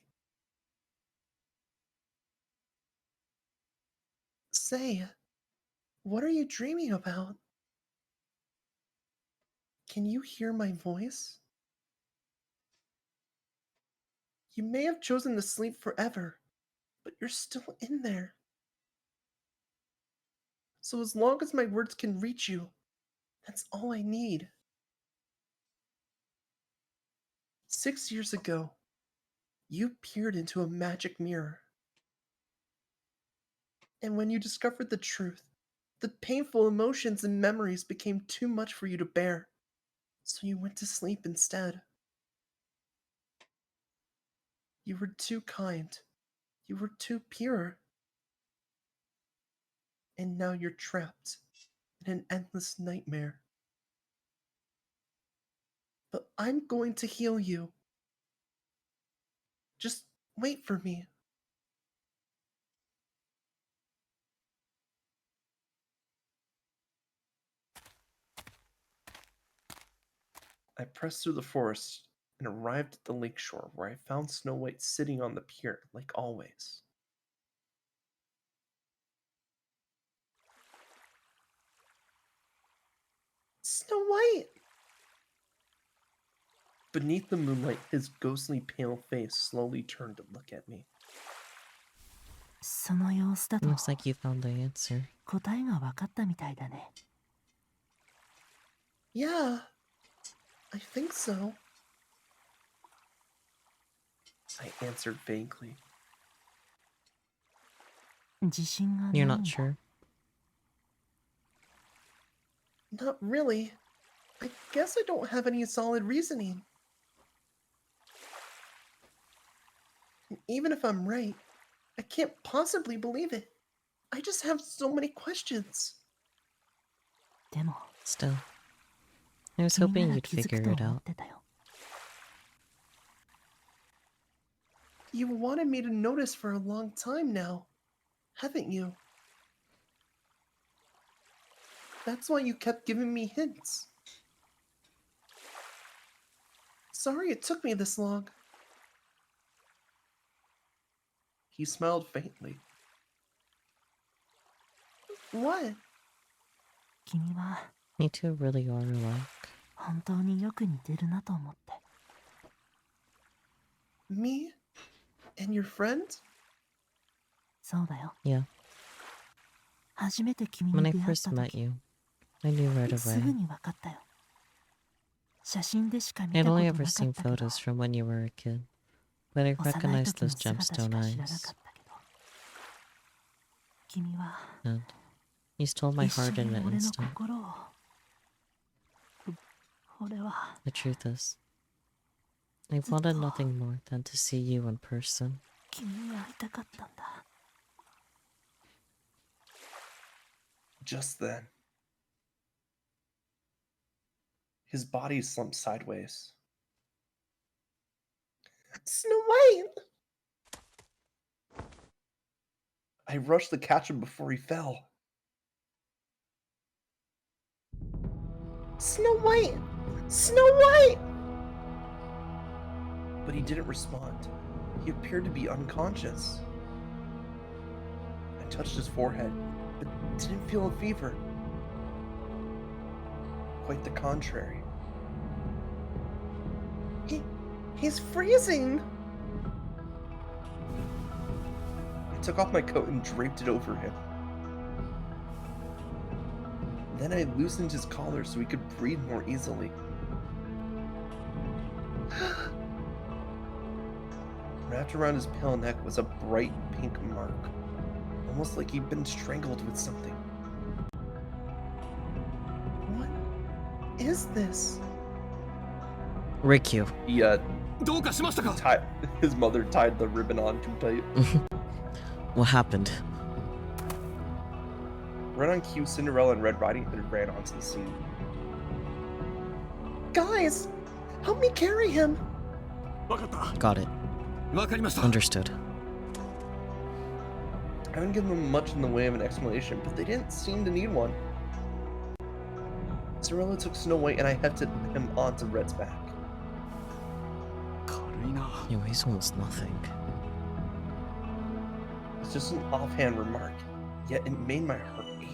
Say, what are you dreaming about? Can you hear my voice? You may have chosen to sleep forever, but you're still in there. So as long as my words can reach you, that's all I need. 6 years ago, you peered into a magic mirror. And when you discovered the truth, the painful emotions and memories became too much for you to bear. So you went to sleep instead. You were too kind. You were too pure. And now you're trapped in an endless nightmare. But I'm going to heal you. Just wait for me. I pressed through the forest and arrived at the lakeshore where I found Snow White sitting on the pier like always. Snow White! Beneath the moonlight, his ghostly pale face slowly turned to look at me. その様子だと Looks like you found the answer. 答えが分かったみたいだね。 Yeah, I think so. I answered vaguely. 自信がない You're んだ。 not sure? Not really. I guess I don't have any solid reasoning. And even if I'm right, I can't possibly believe it. I just have so many questions. でも Still. I was 君な hoping ら you'd 気づ figure くと it 思っ out. てたよ。 You wanted me to notice for a long time now, haven't you? That's why you kept giving me hints. Sorry it took me this long. He smiled faintly. What? 君は You two really are alike. 本当によく似てるなと思って。 Me? And your friend? そうだよ。 Yeah. 初めて君 When に I 出会っ first た met 時 you, I knew right すぐ away. に分かったよ。写真でしか見 I'd たこと only な ever かっ seen たけど photos from when you were a kid, but I 幼い recognized 時の those 姿しか gemstone 知らなか eyes. ったけど君は And you stole my 一緒 heart に in an 俺の instant. 心を俺は The truth is, I wanted nothing more than to see you in person. 君に会いたかったんだ。 Just then, his body slumped sideways. Snow White! I rushed to catch him before he fell. Snow White! Snow White! But he didn't respond. He appeared to be unconscious. I touched his forehead, but didn't feel a fever. Quite the contrary. He's freezing! I took off my coat and draped it over him. Then I loosened his collar so he could breathe more easily. Wrapped around his pale neck was a bright pink mark, almost like he'd been strangled with something. What is this? Rikyu. His mother tied the ribbon on too tight. What happened? Right on cue, Cinderella and Red Riding Hood ran onto the scene. Guys, help me carry him. Got it. Understood. I haven't given them much in the way of an explanation, but they didn't seem to need one. Cinderella took Snow White and I hefted him onto Red's back. He weighs almost nothing. It's just an offhand remark, yet it made my heart ache.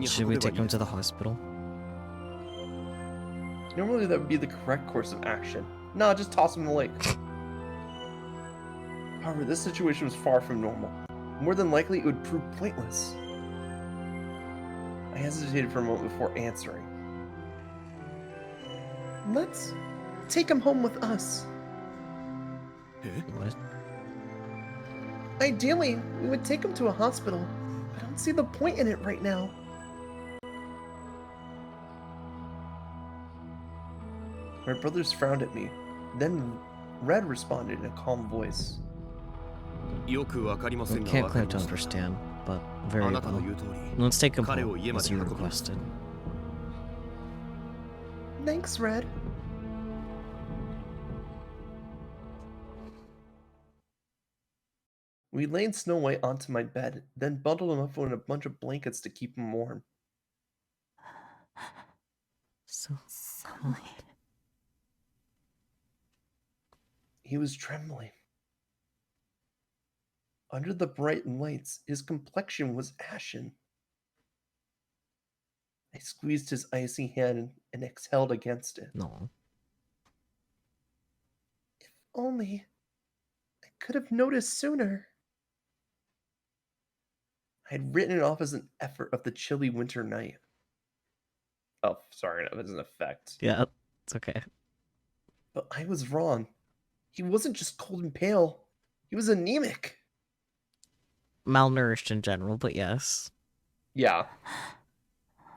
Should we take him to the hospital? Normally that would be the correct course of action. Nah, just toss him in the lake. However, this situation was far from normal. More than likely, it would prove pointless. I hesitated for a moment before answering. Let's take him home with us. What? Ideally, we would take him to a hospital. I don't see the point in it right now. My brothers frowned at me. Then Red responded in a calm voice. We can't claim to understand, but very well. Let's take him home, as you requested. Thanks, Red. We laid Snow White onto my bed, then bundled him up in a bunch of blankets to keep him warm. So cold. He was trembling. Under the bright lights, his complexion was ashen. I squeezed his icy hand and exhaled against it. No. If only I could have noticed sooner. I had written it off as an effort of the chilly winter night. Oh, sorry, no, as an effect. Yeah, it's okay. But I was wrong. He wasn't just cold and pale. He was anemic. Malnourished in general, but yes. Yeah.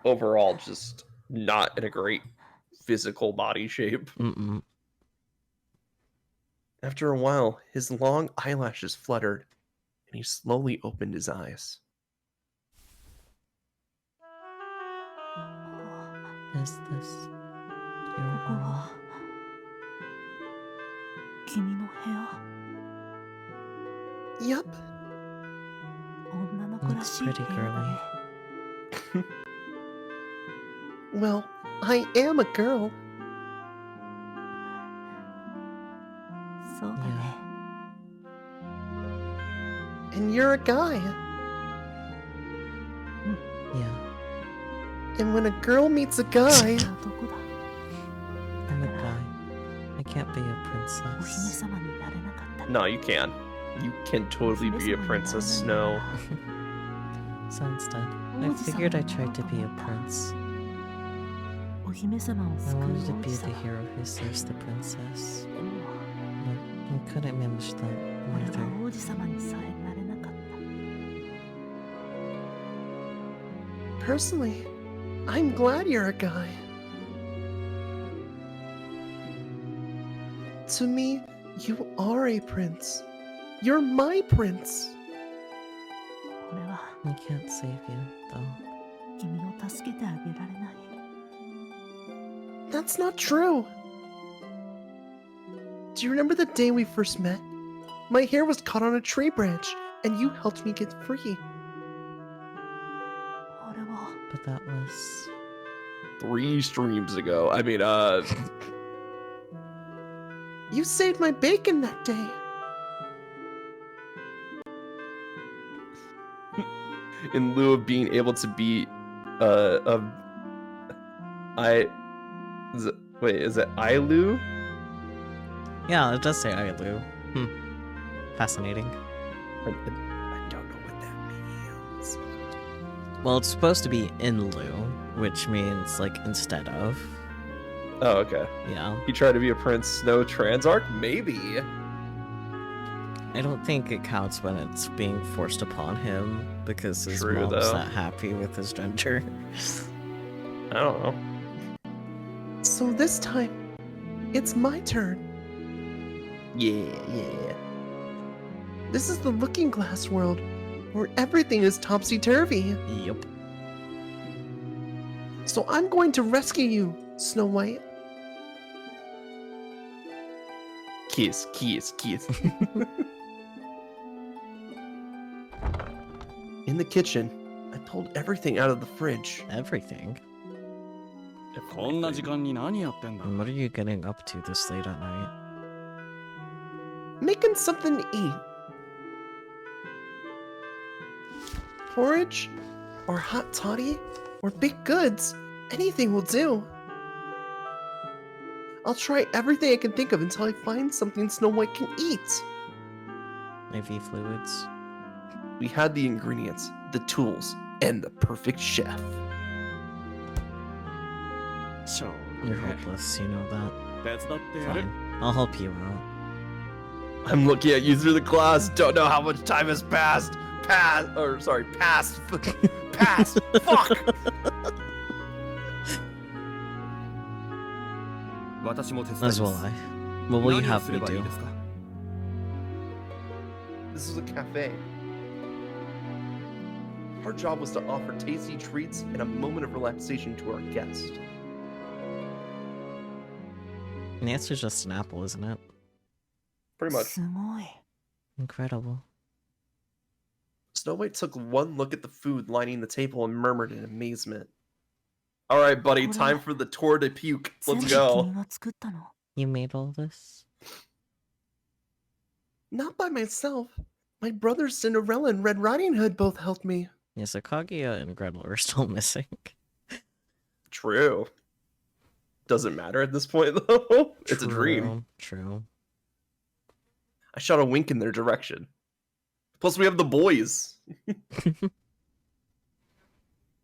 Overall, just not in a great physical body shape. Mm-mm. After a while, his long eyelashes fluttered, and he slowly opened his eyes. Is this your room? 君の部屋 Yup. 女の子ら Looks しい pretty 部屋だね girly. Well, I am a girl. そうだね And you're a guy. Yeah. And when a girl meets a guy... 男だ I'm a guy. I can't be a お姫 princess. 様になれなかった No, you can. You can totally be a princess, Snow. So instead, I figured I tried to be a prince. お姫様を I 救う wanted to 王 be 子 the 様 hero who saves the princess. でも But I couldn't manage that 俺 either. は王子様にさえなれなかった Personally, I'm glad you're a guy. To me, you are a prince. You're my prince. 俺は I can't save you, though. 君を助けてあげられない。 That's not true. Do you remember the day we first met? My hair was caught on a tree branch, and you helped me get free. 俺は But that was... 3 streams ago. I mean, You saved my bacon that day. In lieu of being able to be, is it Ailu? Yeah, it does say Ailu. Fascinating. I don't know what that means. Well, it's supposed to be in lieu, which means, like, instead of. Oh, okay. Yeah. He tried to be a Prince Snow Transarch? Maybe. I don't think it counts when it's being forced upon him, because his True, mom's though. not happy with his gender. I don't know. So this time, it's my turn. Yeah. This is the Looking Glass world, where everything is topsy-turvy. Yep. So I'm going to rescue you, Snow White. Kiss. In the kitchen, I pulled everything out of the fridge. Everything. こんな時間に何やってんだ And what are you getting up to this late at night? Making something to eat. Porridge, or hot toddy, or baked goods. Anything will do. I'll try everything I can think of until I find something Snow White can eat. IV fluids. We had the ingredients, the tools, and the perfect chef. しょう You're がね hopeless, you know that. 手伝ってやる Fine. I'll help you out. I'm looking at you through the glass. Don't know how much time has passed. Passed. Passed. Fuck. 私も手伝いま As す will I. What will you 何を have す me ればいい do? ですか This is a cafe. Our job was to offer tasty treats and a moment of relaxation to our guest. And the answer's just an apple, isn't it? Pretty much. すごい。 Incredible. Snow White took one look at the food lining the table and murmured in amazement. All right, buddy, time for the tour de puke. 全 Let's 部 go. 君が作ったの。 You made all this? Not by myself. My brothers Cinderella and Red Riding Hood both helped me. Yes, Kaguya and Gretel are still missing. True. Doesn't matter at this point, though. It's a dream. True. I shot a wink in their direction. Plus, we have the boys.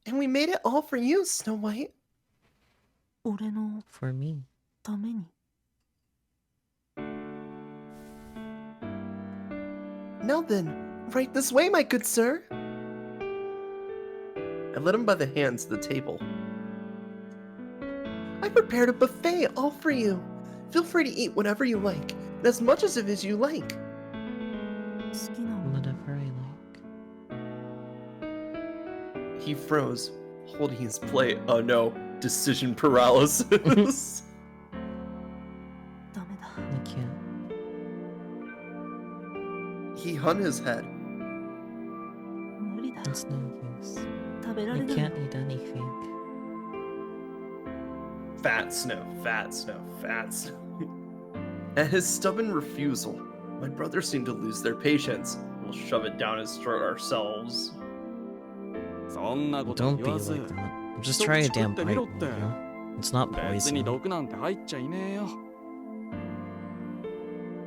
And we made it all for you, Snow White. 俺の For me. ために。 Now then, right this way, my good sir. I led him by the hands to the table. I prepared a buffet all for you. Feel free to eat whatever you like, and as much of it as you like. 好きなの。 Whatever I like. He froze, holding his plate. Oh no, decision paralysis. ダメだ。 I can't. He hung his head. 無理だ。 It's no use. 食べら I れない。 can't eat anything. Fat Snow, Fat Snow, Fat Snow. At his stubborn refusal, my brothers seemed to lose their patience. We'll shove it down his throat ourselves. そんなこと Don't 言 be わず like that. Just try a damn bite, will you? It's not 別に poison. 毒なんて入っちゃいねえよ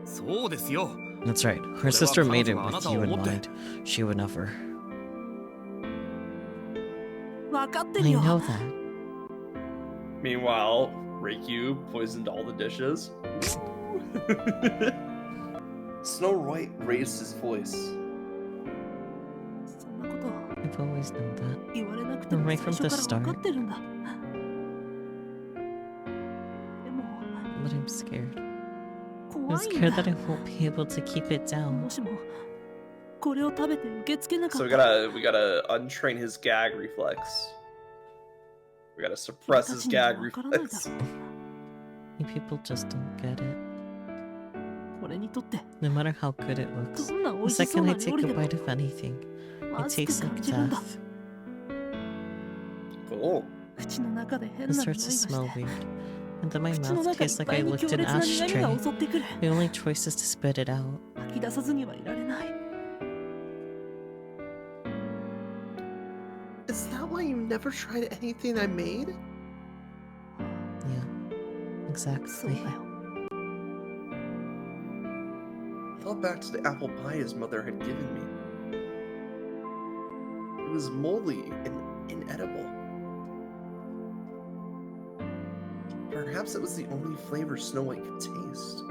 そうですよ That's right. Her sister made it with you in mind. She would never. 分かってる I よ。 know that. Meanwhile, Reikyu poisoned all the dishes. Snow White raised his voice. そんなこと I've always known that. 言われなくても Right 最 from 初 the から分か start. ってるんだ。でも But I'm scared. こ I'm scared that I won't be able to keep it down. もしもこれを食べて受け付けなか So っ we た gotta untrain his gag reflex. We gotta suppress his 君たちには gag わからないだ reflex. ろ You people just don't get it. う俺にとって No matter how good it looks, どんな美 the 味しそう second な I take 料理 a でも bite of anything, ま it ずく tastes 感 like じるんだ death. Cool. 口の中で変 It な匂い starts が to し smell て weird, and then my 口の mouth 中い tastes っ like ぱ I いに licked 強 an 烈な苦味が ashtray. 襲ってくる My only choice is to spit it out. 吐き出さずにはいられない Is that why you never tried anything I made? Yeah, そう exactly. だよ Thought back to the apple pie his mother had given me. It was moldy and inedible. Perhaps it was the only flavor Snow White could taste.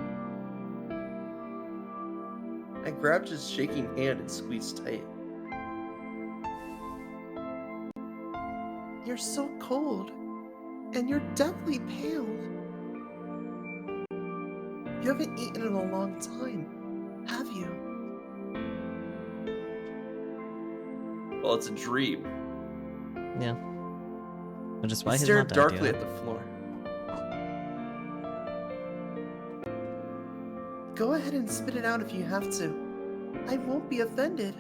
I grabbed his shaking hand and squeezed tight. You're so cold, and you're deathly pale. You haven't eaten in a long time, have you? Well, it's a dream. Yeah. Which is why He he's stared not darkly dead at yet. the floor. Go ahead and spit it out if you have to. I won't be offended.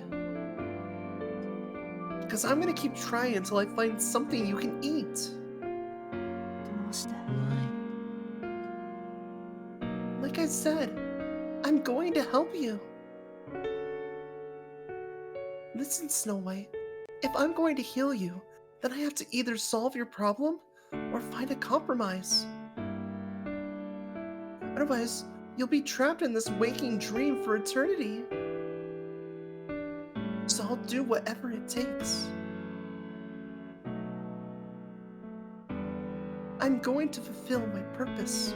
Because I'm gonna keep trying until I find something you can eat. どうして Why? Like I said, I'm going to help you. Listen, Snow White. If I'm going to heal you, then I have to either solve your problem or find a compromise. Otherwise, you'll be trapped in this waking dream for eternity. So I'll do whatever it takes. I'm going to fulfill my purpose.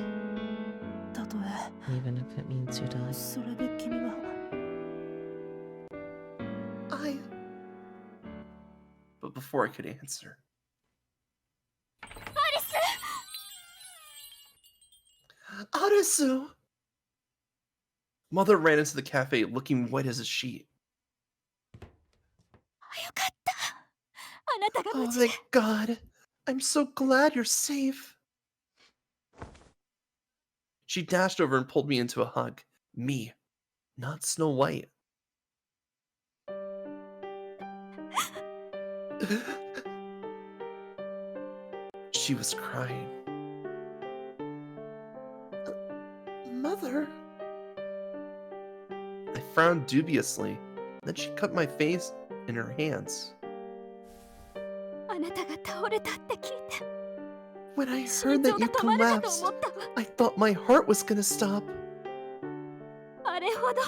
たとえ Even if it means you die. それで君が But before I could answer, Arisu! Mother ran into the cafe looking white as a sheet. よかったあなたが Oh, 無事で thank God. I'm so glad you're safe. She dashed over and pulled me into a hug. Me, not Snow White. She was crying. Mother? I frowned dubiously. Then she cut my face in her hands. あなたが倒れたって聞いて When I 心 heard 臓 that が you 止まるかと collapsed, 思ったわ I thought my heart was gonna stop. あれほど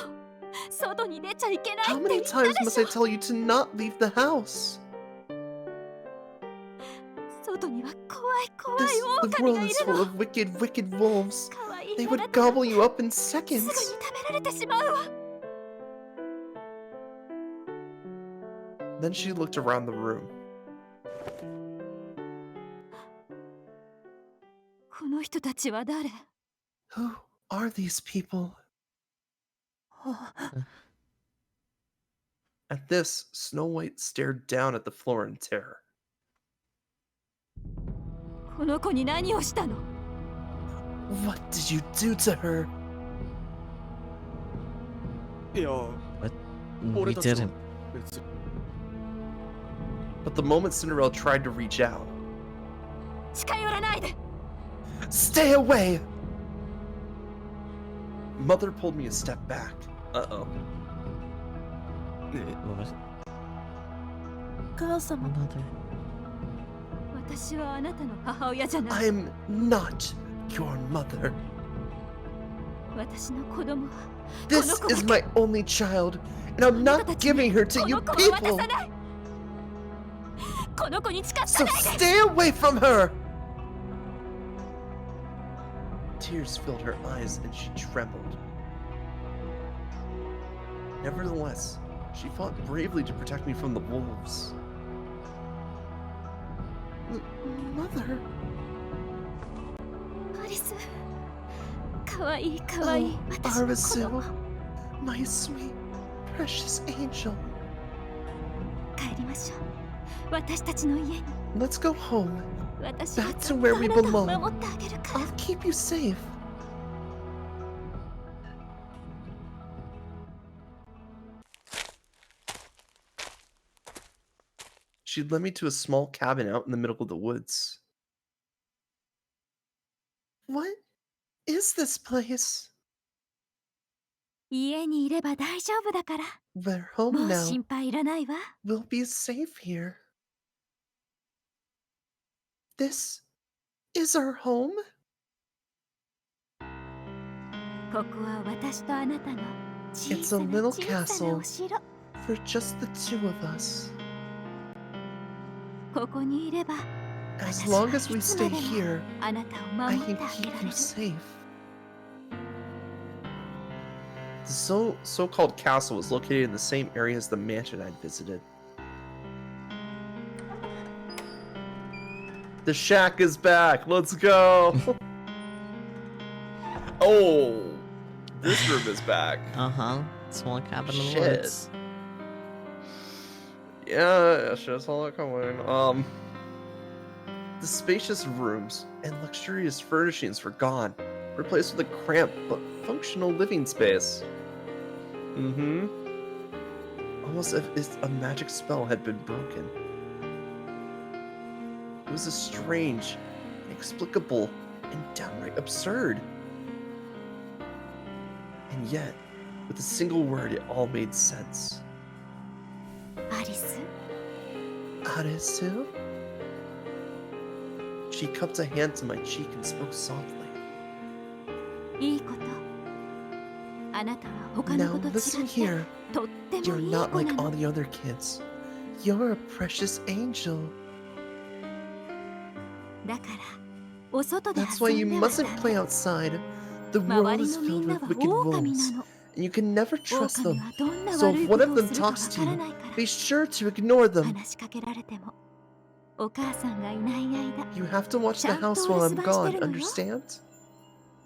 外に出ちゃいけない How って many 言った times で must し I ょ tell you to not leave the house? 外には怖い怖い The 狼 world がい is る full の of wicked, wicked wolves. 可愛い They あ would なたが gobble you up in すぐに seconds. 食べられてしまうわ Then she looked around the room. この人たちは誰 Who are these people? At this, Snow White stared down at the floor in terror. この子に何をしたの What did you do to her? いや We 俺たちは didn't. 別に But the moment Cinderella tried to reach out, 近寄らないで Stay away! Mother pulled me a step back. Uh-oh. What? 母様 Mother. 私はあなたの母親じゃない I'm not your mother. 私の子供は This is my only child, and I'm not giving her to こ you の子は渡 people. さないこの子に近づ So かないで stay away from her! Tears filled her eyes and she trembled. Nevertheless, she fought bravely to protect me from the wolves. Mother, アリスかわいいかわいい Oh, 私の子供 Arazu, my sweet, precious angel. 帰りましょう私たちの家に Let's go home. 私が Back ず to っと where あ we なたを belong. 守ってあげるから I'll keep you safe. She led me to a small cabin out in the middle of the woods. What is this place? 家にいれば大丈夫だから We're も home う now. 心配いらないわ We'll be safe here. This is our home? ここは私とあなたの小 It's さ a な little 小さな castle お城 for just the two of us. ここにいれば As 私は long as we いつ stay までも here, あなたを I 守っ can てあげ keep られ you る safe. The so-called castle was located in the same area as the mansion I'd visited. The shack is back. Let's go. Oh, this room is back. Uh-huh. Small cabin in the Shit. woods. Yeah, should saw that coming. The spacious rooms and luxurious furnishings were gone, replaced with a cramped but functional living space. Almost as if a magic spell had been broken. It was a strange, inexplicable, and downright absurd. And yet, with a single word, it all made sense. アリス Arisu? She cupped a hand to my cheek and spoke softly. いいことあなたは他の Now 子と違 listen って here. とっても You're いい not 子 like な all の the other kids. You're a precious angel. だからお外で That's why 遊 you んでは mustn't ダ play メ outside. The 周 world り is のみ filled んな with は wicked 狼 wolves, なの and you can never trust 狼 them. はどんな So 悪 if いこ one と of を them するかわ talks か to ら you, ないから be sure to ignore them. 話しかけられてもお母さんがいない間 You have to watch the Shanto house while I'm is gone, bastero, no? understand?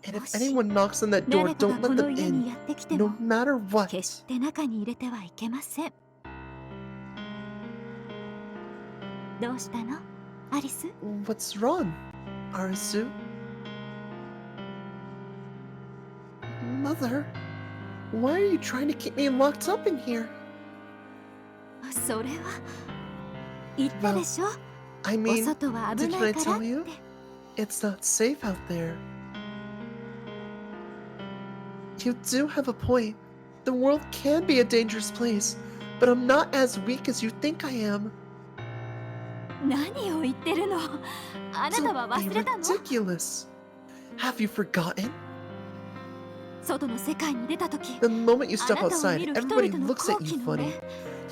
And if Moshi anyone knocks on that door, 誰かが don't こ let の them 家に in, やってきて no も matter what. 決して中に入れてはいけませんどうしたのアリス What's wrong, Arisu? Mother, why are you trying to keep me locked up in here? それは言ったでしょ I お mean, 外は危 didn't な I いからっ tell て you? It's not safe out there. You do have a point. The world can be a dangerous place, but I'm not as weak as you think I am. 何を言ってるのあなたは Don't be 忘れたの ridiculous. Have you forgotten? 外の世界に出た時 The moment you step あなたを outside, 見る人 everybody 々の looks 好 at 奇 you の funny. 目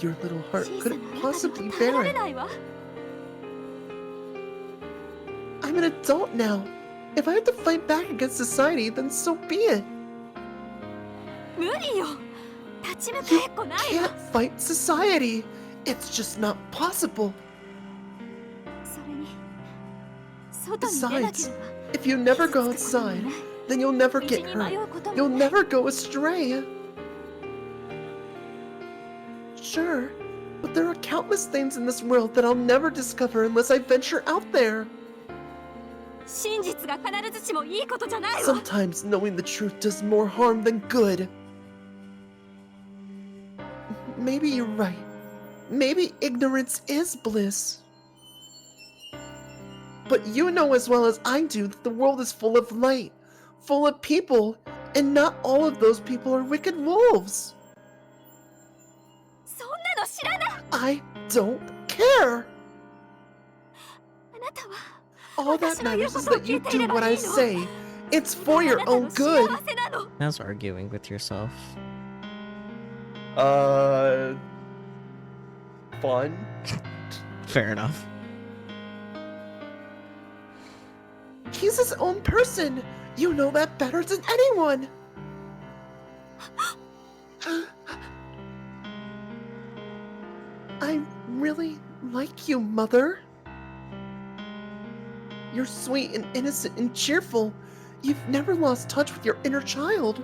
Your little heart 小さ couldn't なあなた possibly には耐え bear られ it. ないわ I'm an adult now. If I have to fight back against society, then so be it. 無理よ立ち向か You えっこないわ can't fight society. It's just not possible. それに外に出なけ Besides, れば if you never go 傷つくことも outside, ない then you'll never 道 get に迷 hurt. うことも You'll ない never go astray. Sure, but there are countless things in this world that I'll never discover unless I venture out there. 真実が必ずしもいいことじゃないわ Sometimes knowing the truth does more harm than good. Maybe you're right. Maybe ignorance is bliss. But you know as well as I do that the world is full of light, full of people, and not all of those people are wicked wolves. そんなの知らない I don't care. あなたは All that matters is that you do what I say. It's for あ your なたの own 幸 good. せなの How's arguing with yourself? Fun. Fair enough. He's his own person. You know that better than anyone. I really like you, Mother. You're sweet and innocent and cheerful. You've never lost touch with your inner child.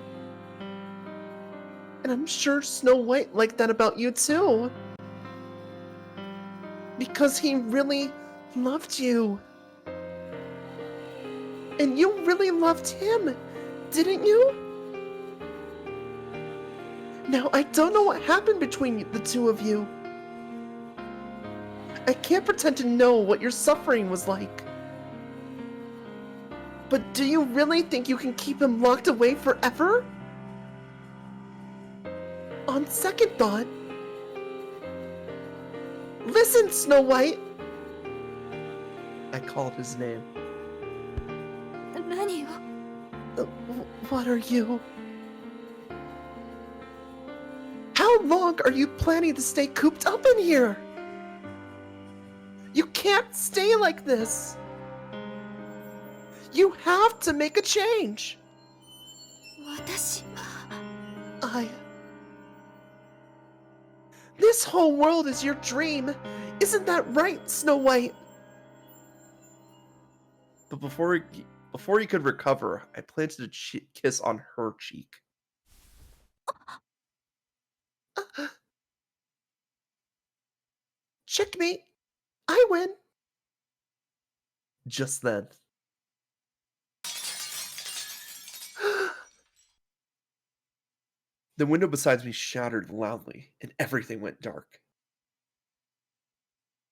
And I'm sure Snow White liked that about you too. Because he really loved you. And you really loved him, didn't you? Now, I don't know what happened between the two of you. I can't pretend to know what your suffering was like. But do you really think you can keep him locked away forever? On second thought... Listen, Snow White! I called his name. 何を What are you? How long are you planning to stay cooped up in here? You can't stay like this. You have to make a change. 私 This whole world is your dream. Isn't that right, Snow White? But before he could recover, I planted a kiss on her cheek. Checkmate! I win! Just then. The window beside me shattered loudly, and everything went dark.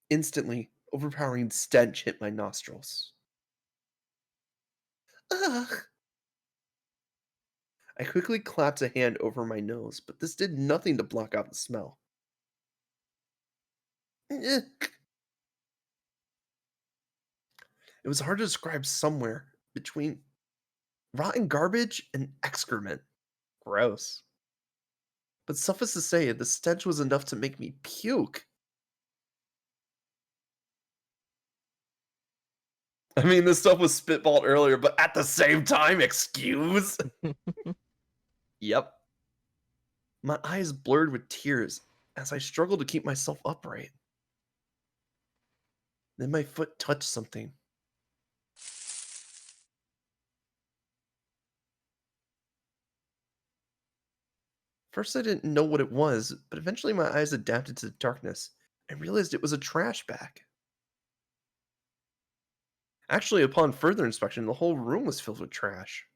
Instantly, overpowering stench hit my nostrils. Ugh! I quickly clapped a hand over my nose, but this did nothing to block out the smell. Ugh. It was hard to describe, somewhere between rotten garbage and excrement. Gross. But suffice to say, the stench was enough to make me puke. I mean, this stuff was spitballed earlier, but at the same time, excuse? Yep. My eyes blurred with tears as I struggled to keep myself upright. Then my foot touched something. First, I didn't know what it was, but eventually my eyes adapted to the darkness and realized it was a trash bag. Actually, upon further inspection, the whole room was filled with trash.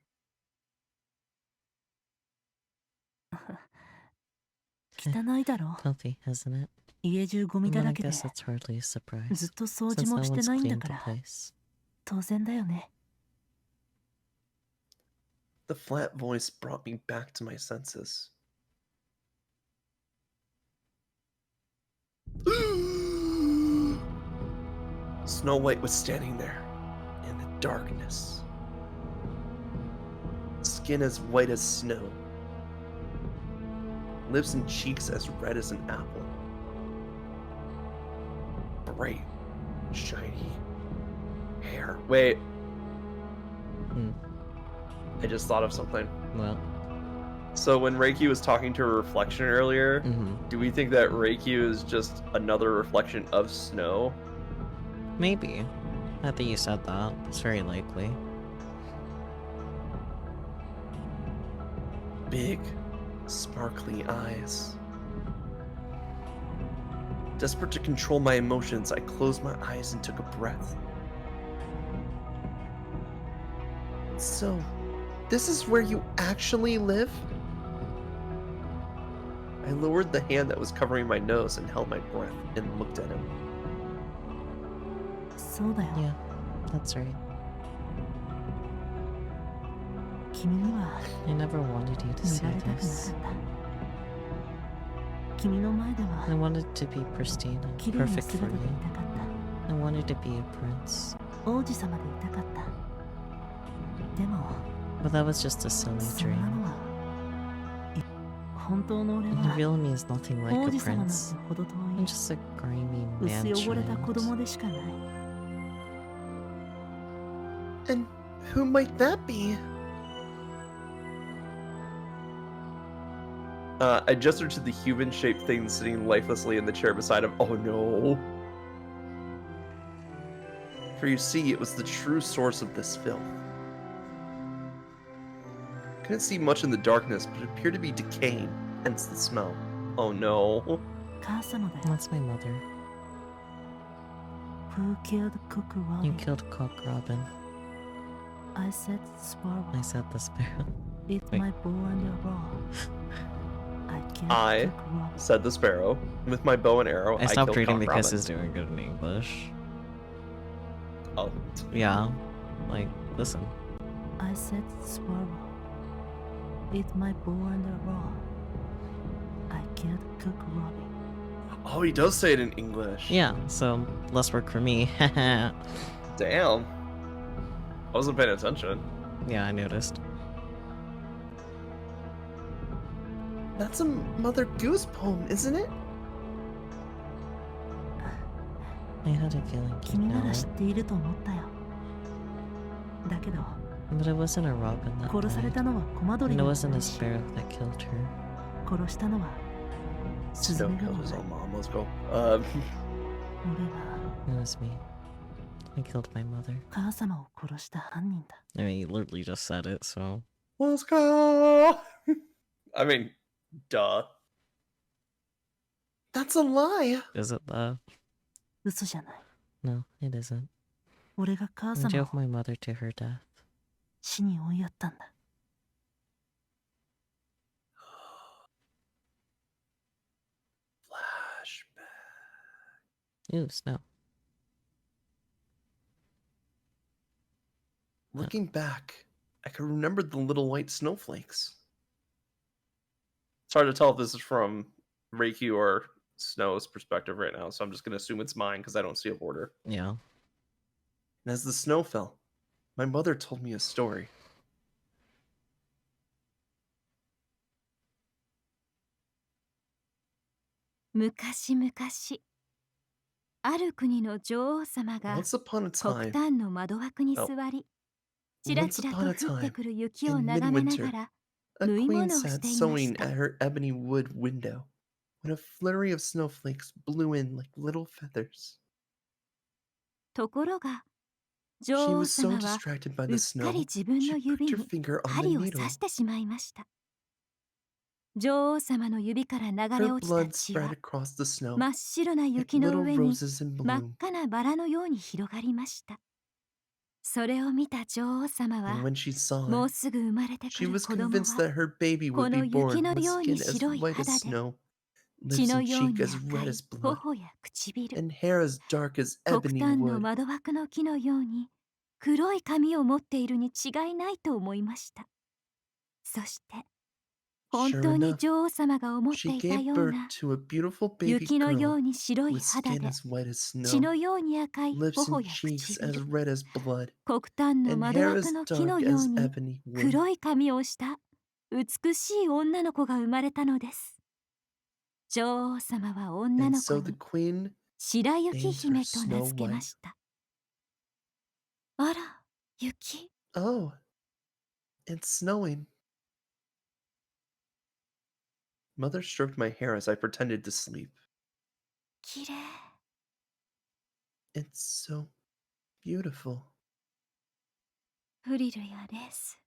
Filthy, isn't it? 家中ゴミ I だ mean, ら I けで guess it's hardly a surprise, ずっと掃 since 除 no もして one's ないんだ cleaned か the ら place. 当然だよね。 The flat voice brought me back to my senses. Snow White was standing there, in the darkness. Skin as white as snow. Lips and cheeks as red as an apple. Bright, shiny hair. Wait. I just thought of something. Well, So when Reiki was talking to her reflection earlier, do we think that Reiki is just another reflection of snow? maybe. Now that you said that, it's very likely. Big, sparkly eyes. Desperate to control my emotions, I closed my eyes and took a breath. So, this is where you actually live? I lowered the hand that was covering my nose and held my breath and looked at him. そうだよ。 Yeah, that's right. 君には I never wanted you to 見 see られたくなか this. った。君の前で I は wanted to be pristine and 綺麗な perfect 姿 for でい you. たかっ I wanted to be a prince. た。王子様でいたかった。でも But that was just a silly そんな dream. のは。本当の俺 The は real me is nothing like 王 a 子様なんて prince. ほど遠 I'm い just a grimy 薄汚れた子 man 供でしかない。 And who might that be? I gestured to the human-shaped thing sitting lifelessly in the chair beside him. Oh no. For you see, it was the true source of this filth. couldn't see much in the darkness, but it appeared to be decaying, hence the smell. Oh no. 母様だよ。 That's my mother. Who killed Cook You Robin? killed Cock Robin. I said Sparrow. I said the sparrow. It's Wait. my bow and arrow. I killed I Cook Robin. said the sparrow. With my bow and arrow, I stopped killed reading Cock because Robin. he's doing good in English. Oh. Yeah. Like, listen. I said Sparrow. It's my bow and arrow. I killed Cook Robin. Oh, he does say it in English. Yeah, so less work for me. Damn. I wasn't paying attention. Yeah, I noticed. That's a Mother Goose poem, isn't it? I had a feeling you'd 君な know ら知っ it. ていると思ったよ。だけど、 But it wasn't a robin that 殺され died. たのはコマドリ And it の wasn't a 方だし sparrow that killed her. 殺したのはスズ Snow メが killed 悪 his い。 own mom. Let's go. 俺が It was me. I killed my mother. 母様を殺した犯人だ。 I mean, you literally just said it, so. Let's go. I mean, duh. That's a lie. Is it though? 嘘じゃない。 No, it isn't. 俺が母 I 様 drove を my mother to her death. 死に追いやったんだ。 Flashback. Ooh, snow. Looking back, I can remember the little white snowflakes. It's hard to tell if this is from Reiki or Snow's perspective right now, so I'm just going to assume it's mine because I don't see a border. Yeah. And as the snow fell, my mother told me a story. 昔々、ある国の女王様が Once upon a 黒 time, 炭の窓枠に座り、ちら once ちら upon と a 降って time, くる雪を in 眺めなが midwinter, ら a 縫い queen 物をし sat ていま sewing した at。her ebony wood window when a flurry of snowflakes blew in like little feathers. ところが、 She 女王 was so 様は distracted by う the っかり snow, 自分 she の pricked 指 her に finger on the 針を needle. 刺してしまいました。女王様の指から流れ Her 落ちた blood 血 spread は across the snow 真っ白な like 雪の little 上に roses in 真っ bloom. 赤なバラのように広がりました。それを見た女王様 And は when she saw もう it, すぐ生まれてく she る was 子供 convinced は that her baby こ would の be 雪 born の with ように skin as 白い white as 肌で snow, 血 lips の and よう cheek に as 赤 red い as blood, 頬や唇、 and hair as dark as 黒 ebony 炭の wood. 窓枠の木のように黒い髪を持っているに違いないと思いました。そして本 Sure 当に enough, 女王様が思って she いた gave よう birth な to a beautiful baby 雪のよ girl うに白い with 肌 skin で as white as 血 snow, のように赤い lips 頬 and や cheeks as 唇、 red as blood, 黒炭の and 窓 hair 枠 as の木の dark よう as に ebony wood. 黒い髪をした美しい女の子が生まれたのです。女王様は女 And の子 so the に queen 白雪 named 姫 her と名 Snow 付けま White. した。あら、雪。 Oh, it's snowing. Mother stroked my hair as I pretended to sleep. きれい。 It's so beautiful. フリルやレース。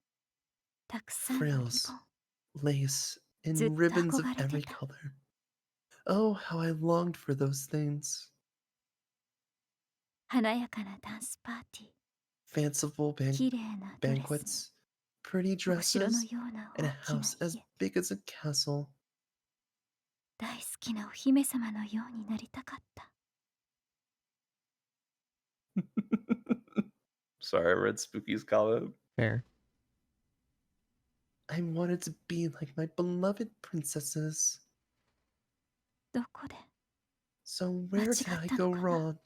たくさんのリボン。 Frills, lace, ずっ and と ribbons of 憧れて every た。 color. Oh, how I longed for those things. 華やかなダンスパーティー。 Fanciful きれいなドレス。 banquets, pretty お城の dresses, ような and a 大きな house as 家。 big as a castle. 大好きなお姫様のようになりたかった。 Sorry, I read Spooky's comment. Fair. I wanted to be like my beloved princesses. どこで So where did I go wrong?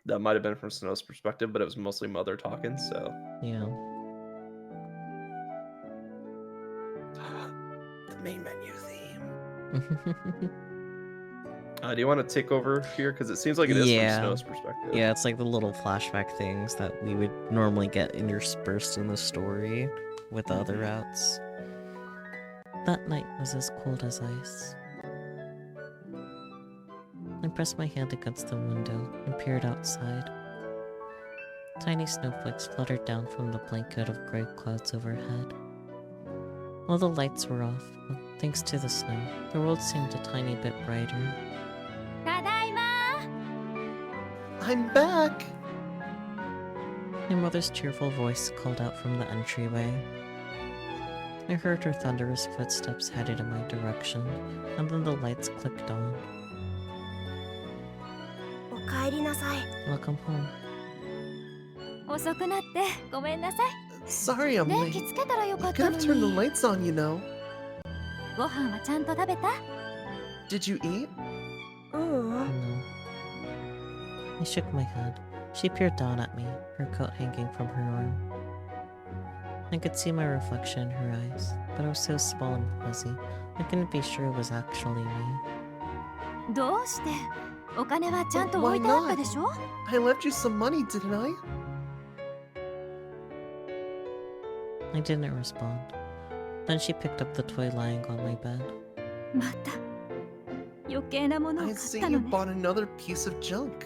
That might have been from Snow's perspective, but it was mostly Mother talking, so. Yeah. The main menu theme. Do you want to take over here? Because it seems like it is Yeah. from Snow's perspective. Yeah, it's like the little flashback things that we would normally get interspersed in the story with the other routes. That night was as cold as ice. I pressed my hand against the window and peered outside. Tiny snowflakes fluttered down from the blanket of gray clouds overhead. All the lights were off, but thanks to the snow, the world seemed a tiny bit brighter. ただいま I'm back! My mother's cheerful voice called out from the entryway. I heard her thunderous footsteps headed in my direction, and then the lights clicked on. おかえりなさい。 Welcome home. 遅くなってごめんなさい。 Sorry I'm 電 late. 気つけたらよか You った could の have turned the に。 lights on, you know. ご飯はちゃんと食べた？ Did you eat? ううん。 No. I shook my head. She peered down at me, her coat hanging from her arm. I could see my reflection in her eyes, but it was so small and fuzzy, I couldn't be sure it was actually me. どうして？お金はちゃんと置 Why いてあった not? でしょ？ I left you some money, didn't I? I didn't respond. Then she picked up the toy lying on my bed. また余計なものを I 買っ see た you のね。 bought another piece of junk.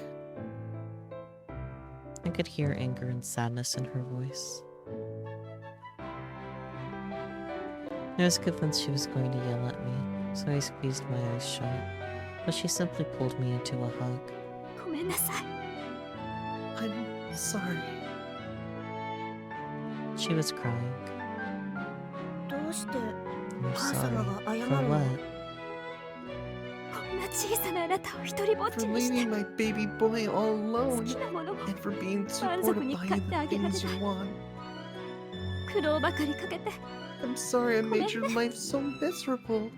I could hear anger and sadness in her voice. I was convinced she was going to yell at me, so I squeezed my eyes shut. But she simply pulled me into a hug. ごめんなさい。 I'm sorry. She was crying. どうして I'm 母様が sorry. 謝 For るの？ what? こんな小さなあなたを一人ぼっ For ちにして leaving my baby boy all 好 alone きなものも and for being too 満 poor 足 to に buy 買 you ってあ the げられ things な you い。 want. 苦労ばかりかけて I'm sorry I made your life so miserable.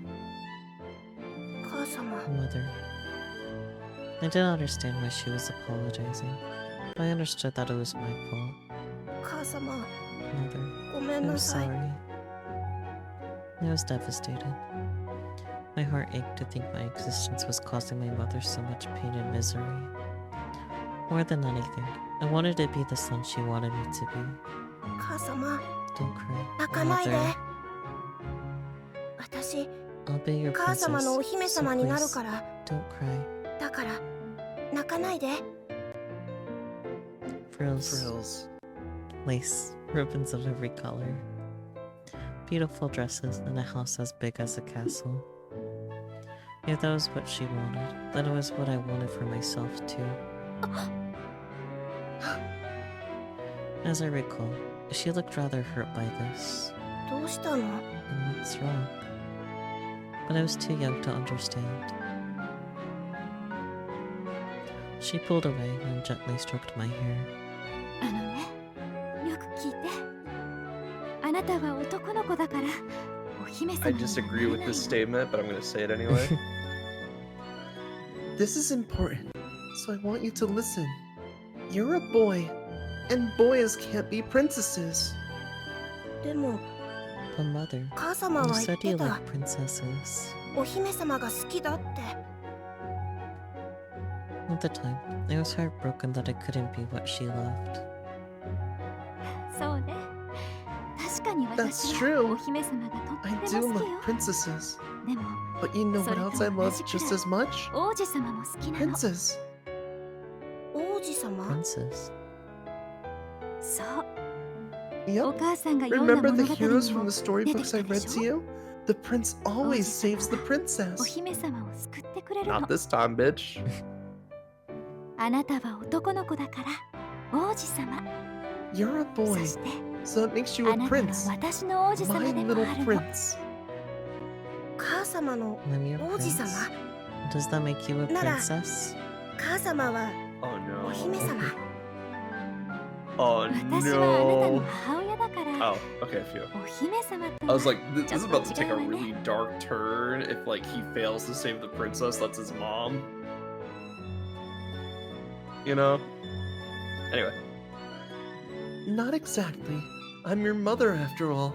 母様。 Mother. I didn't understand why she was apologizing, but I understood that it was my fault. 母様。 Mother, ごめん I'm なさい。 sorry. I was devastated. My heart ached to think my existence was causing my mother so much pain and misery. More than anything, I wanted to be the son she wanted me to be. 母様。 Don't cry. 泣かないで。 Mother, 私、 I'll be your 母様のお princess, 姫 so 様になる please から。 don't cry. だから、泣かないで。 Frills, Frills. lace, ribbons of every color. Beautiful dresses and a house as big as a castle. If that was what she wanted, then it was what I wanted for myself too. As I recall, she looked rather hurt by this. どうしたの？ And what's wrong? But I was too young to understand. She pulled away and gently stroked my hair. あのね、よく聞いて。あなたは男の子だからお姫様 I にな disagree れ with ない this の。 statement, but I'm gonna say it anyway. This is important, so I want you to listen. You're a boy, and boys can't be princesses. でも、 But mother, 母様 you は言っ said て you た。 like princesses. お姫様が好きだって。 At the time, I was heartbroken that I couldn't be what she loved. そうね。確かに That's 私 true. はお姫様がと I って do も好き love よ。 princesses. でも But you know what else I love just as much? 王子様も好きなの。 Princess. 王子様？ Princess. そう。お Yep. 母さんが読んだ Remember 物 the 語に heroes も from the storybooks I read to you? The prince always saves the お princess. 姫様を救ってくれるの Not。this time, bitch. あなたは男の子だから王子様。 You're a そ boy, して so that makes you あ a なたは prince. 私の王子様 My でも little あるの。 prince. 母様の I'm your 王子 prince. 様？ Does that make you a Nara. princess? 母様は Oh お姫 no. 様。 Oh 私はあなたの no. 母親だから。 Oh, okay, phew. お姫様 I と was は like, this is about to take a really dark turn if, like, he fails to save the princess, that's his mom. You know? Anyway. Not exactly. I'm your mother after all.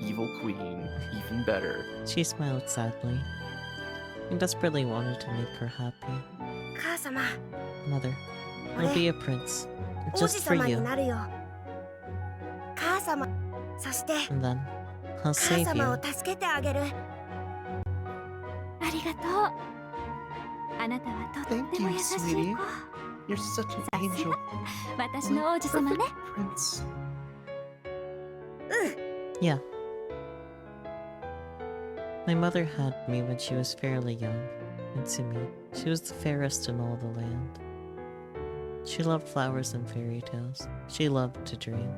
Evil queen. Even better. She smiled sadly. I desperately wanted to make her happy. 母様、 Mother, 俺 I'll be a prince. 王子 Just for 様に you. なるよ。母様、そして And then, I'll 母 save 様 you. を助けてあげる。ありがとう。あなたはとって Thank も you, 優しい sweetie. 子。You're such an さす angel. が私の My 王子様ね perfect prince. Yeah. My mother had me when she was fairly young, and to me, she was the fairest in all the land. She loved flowers and fairy tales. She loved to dream,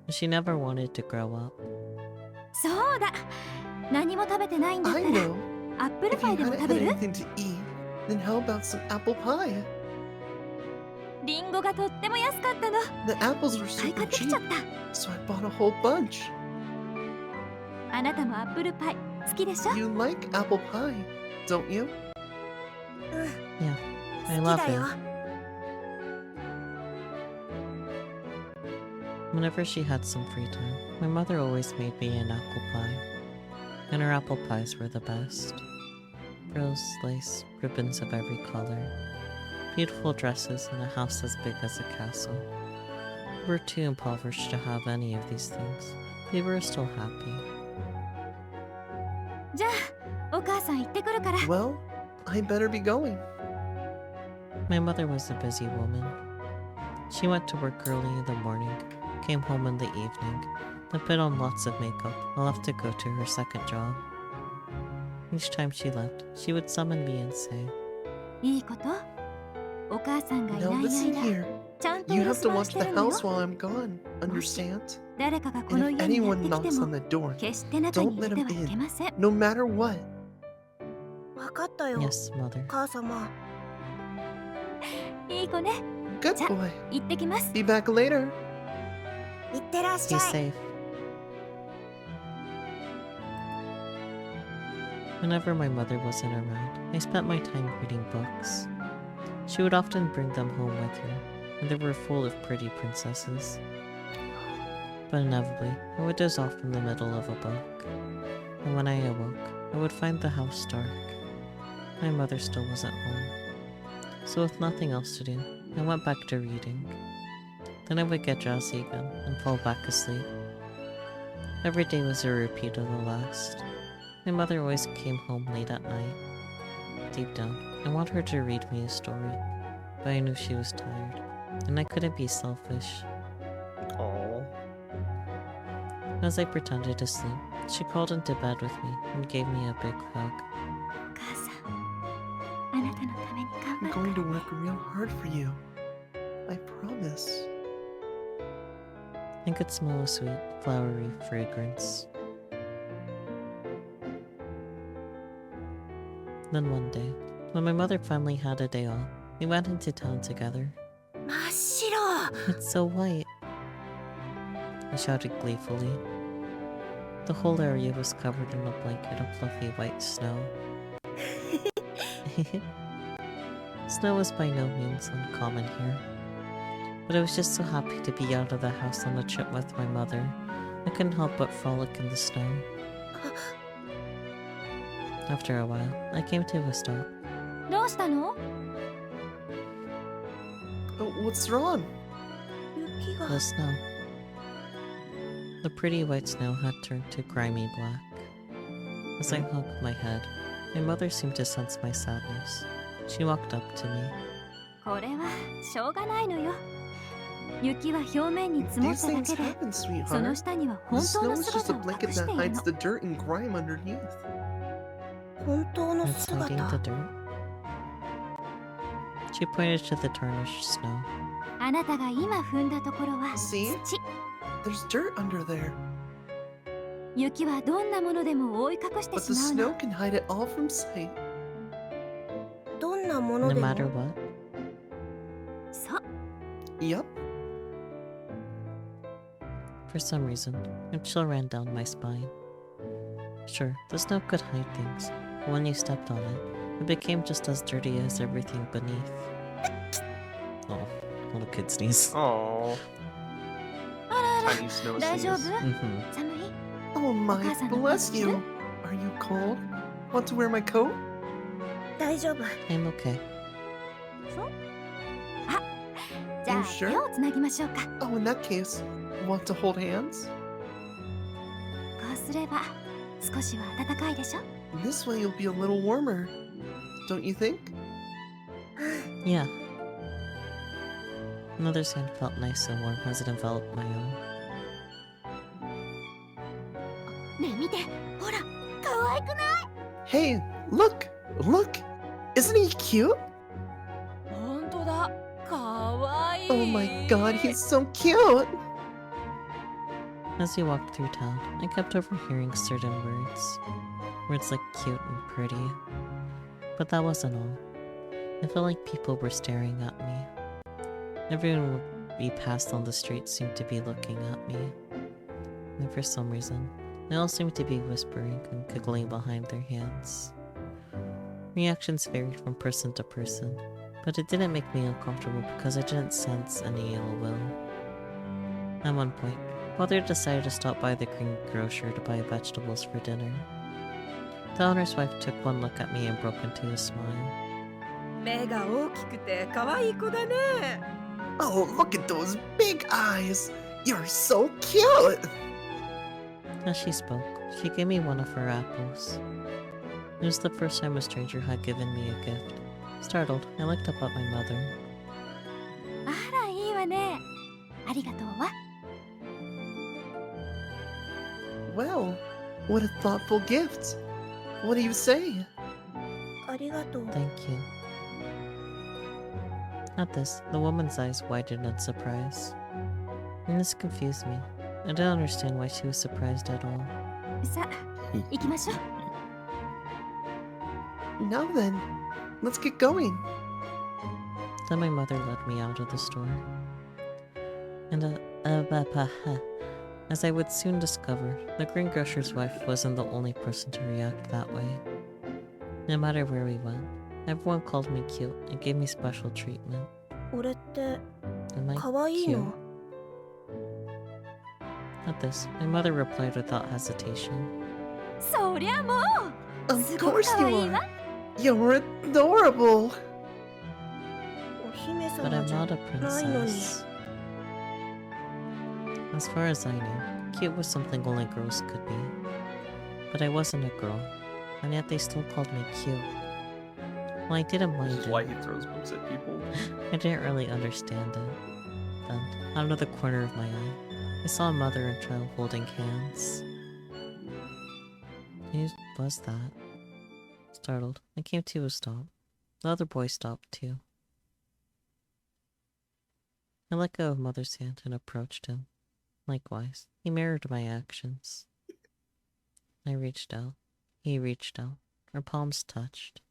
and she never wanted to grow up. そうだ何も食べてないんだった I ら know. アップル If パ you イでも hadn't 食べ had る anything to eat, then how about some apple pie? リンゴがとっても安かったの The apples were 買い super 買ってき cheap, ちゃった so I bought a whole bunch. あなたもアップルパイ好きでしょ You like apple pie, don't you? Yeah, I 好き love だよ it. Whenever she had some free time, my mother always made me an apple pie. And her apple pies were the best. Frills, lace, ribbons of every color. Beautiful dresses and a house as big as a castle. We were too impoverished to have any of these things. We were still happy. じゃあお母さん行ってくるから Well, I better be going. My mother was a busy woman. She went to work early in the morning, came home in the evening, then put on lots of makeup and left to go to her second job. Each time she left, she would summon me and say, いいことお母さんがい Now ない listen 間 here. ちゃんと You 留 have 守 to 番 watch して the るのよ house while I'm gone. Understand? 誰かがこ And の if 家にやっ anyone てきて knocks も on the door, 決して中に don't 入れ let て him はいけ in. ません No matter what. わかったよ Yes, mother. 母様いい子ね Good Ja- boy. 行ってきます Be back later. いってらっし Be ゃい safe. Whenever my mother wasn't around, I spent my time reading books. She would often bring them home with her, and they were full of pretty princesses. But inevitably, I would doze off in the middle of a book, and when I awoke, I would find the house dark. My mother still wasn't home. So with nothing else to do, I went back to reading. Then I would get drowsy again and fall back asleep. Every day was a repeat of the last. My mother always came home late at night. Deep down, I wanted her to read me a story, but I knew she was tired, and I couldn't be selfish. Oh. As I pretended to sleep, she crawled into bed with me and gave me a big hug. お母さんあなたのために頑 I'm 張る going to work real hard for you. I promise. I could smell a sweet, flowery fragrance. Then one day, when my mother finally had a day off, we went into town together. 真っ白 It's so white! I shouted gleefully. The whole area was covered in a blanket of fluffy white snow. Snow was by no means uncommon here, but I was just so happy to be out of the house on a trip with my mother. I couldn't help but frolic in the snow. After a while, I came to a stop. どうしたの Oh, what's wrong? 雪が The snow. The pretty white snow had turned to grimy black. As I hung my head, my mother seemed to sense my sadness. She walked up to me. これはしょうがないのよ雪は表面に積もっ These ただ things けで happen, その sweetheart. 下には The 本当 snow の is just 姿 a を blanket 隠し that ている hides の the dirt and grime underneath. 本当の That's hiding the 姿 dirt. She pointed to the tarnished snow. あなたが今踏んだところは See? 土 There's dirt under there, 雪はどんなものでも覆い隠して but し the まう snow の can hide it all from sight. どんなも No のでも matter what. そう Yep. For some reason, a chill ran down my spine. Sure, the snow could hide things, but when you stepped on it, it became just as dirty as everything beneath. Oh, little kid sneeze. Oh. あらあら Tiny snow 大丈夫 sneeze. Mm-hmm. 寒い Oh my, Okazana, bless what's you. it? Are you cold? Want to wear my coat? 大丈夫 I'm okay. そうあじゃ You あ sure? 手をつなぎましょうか Oh, in that case, want to hold hands? こうすれば少しは暖かいでしょ This way you'll be a little warmer. Don't you think? Yeah. Another's hand felt nice and warm as it enveloped my own. ねえ見てほら可愛くない？ Hey, look! Look! Isn't he cute? 本当だ。可愛い。 Oh my god, he's so cute! As we walked through town, I kept overhearing certain words. Words like cute and pretty. But that wasn't all. I felt like people were staring at me. Everyone we passed on the street seemed to be looking at me. And for some reason, they all seemed to be whispering and giggling behind their hands. Reactions varied from person to person, but it didn't make me uncomfortable because I didn't sense any ill will. At one point, Mother decided to stop by the greengrocer to buy vegetables for dinner. The owner's wife took one look at me and broke into a smile. 目が大きくて可愛い子だね。 Oh, look at those big eyes! You're so cute! As she spoke, she gave me one of her apples. It was the first time a stranger had given me a gift. Startled, I looked up at my mother. あらいいわね。ありがとうわ。 Well, what a thoughtful gift! What do you say? ありがとう。 Thank you. At this, the woman's eyes widened in surprise. And this confused me. I didn't understand why she was surprised at all. さあ行きましょう。 Now then, let's get going. Then my mother led me out of the store. And as I would soon discover, the greengrocer's wife wasn't the only person to react that way. No matter where we went, everyone called me cute and gave me special treatment. 俺って Am I 可愛い cute? の？ At this, my mother replied without hesitation. そりゃもう Of すごく course 可 you 愛いわ。 are. You're adorable. お姫 But 様 I'm じゃ not a ないのに。 princess. As far as I knew, cute was something only girls could be. But I wasn't a girl, and yet they still called me cute. Well, I didn't mind This is why it. he throws books at people. I didn't really understand it. Then, out of the corner of my eye, I saw a mother and child holding hands. Who was that? Startled, I came to a stop. The other boy stopped too. I let go of Mother's hand and approached him. Likewise, he mirrored my actions. I reached out. He reached out. Our palms touched.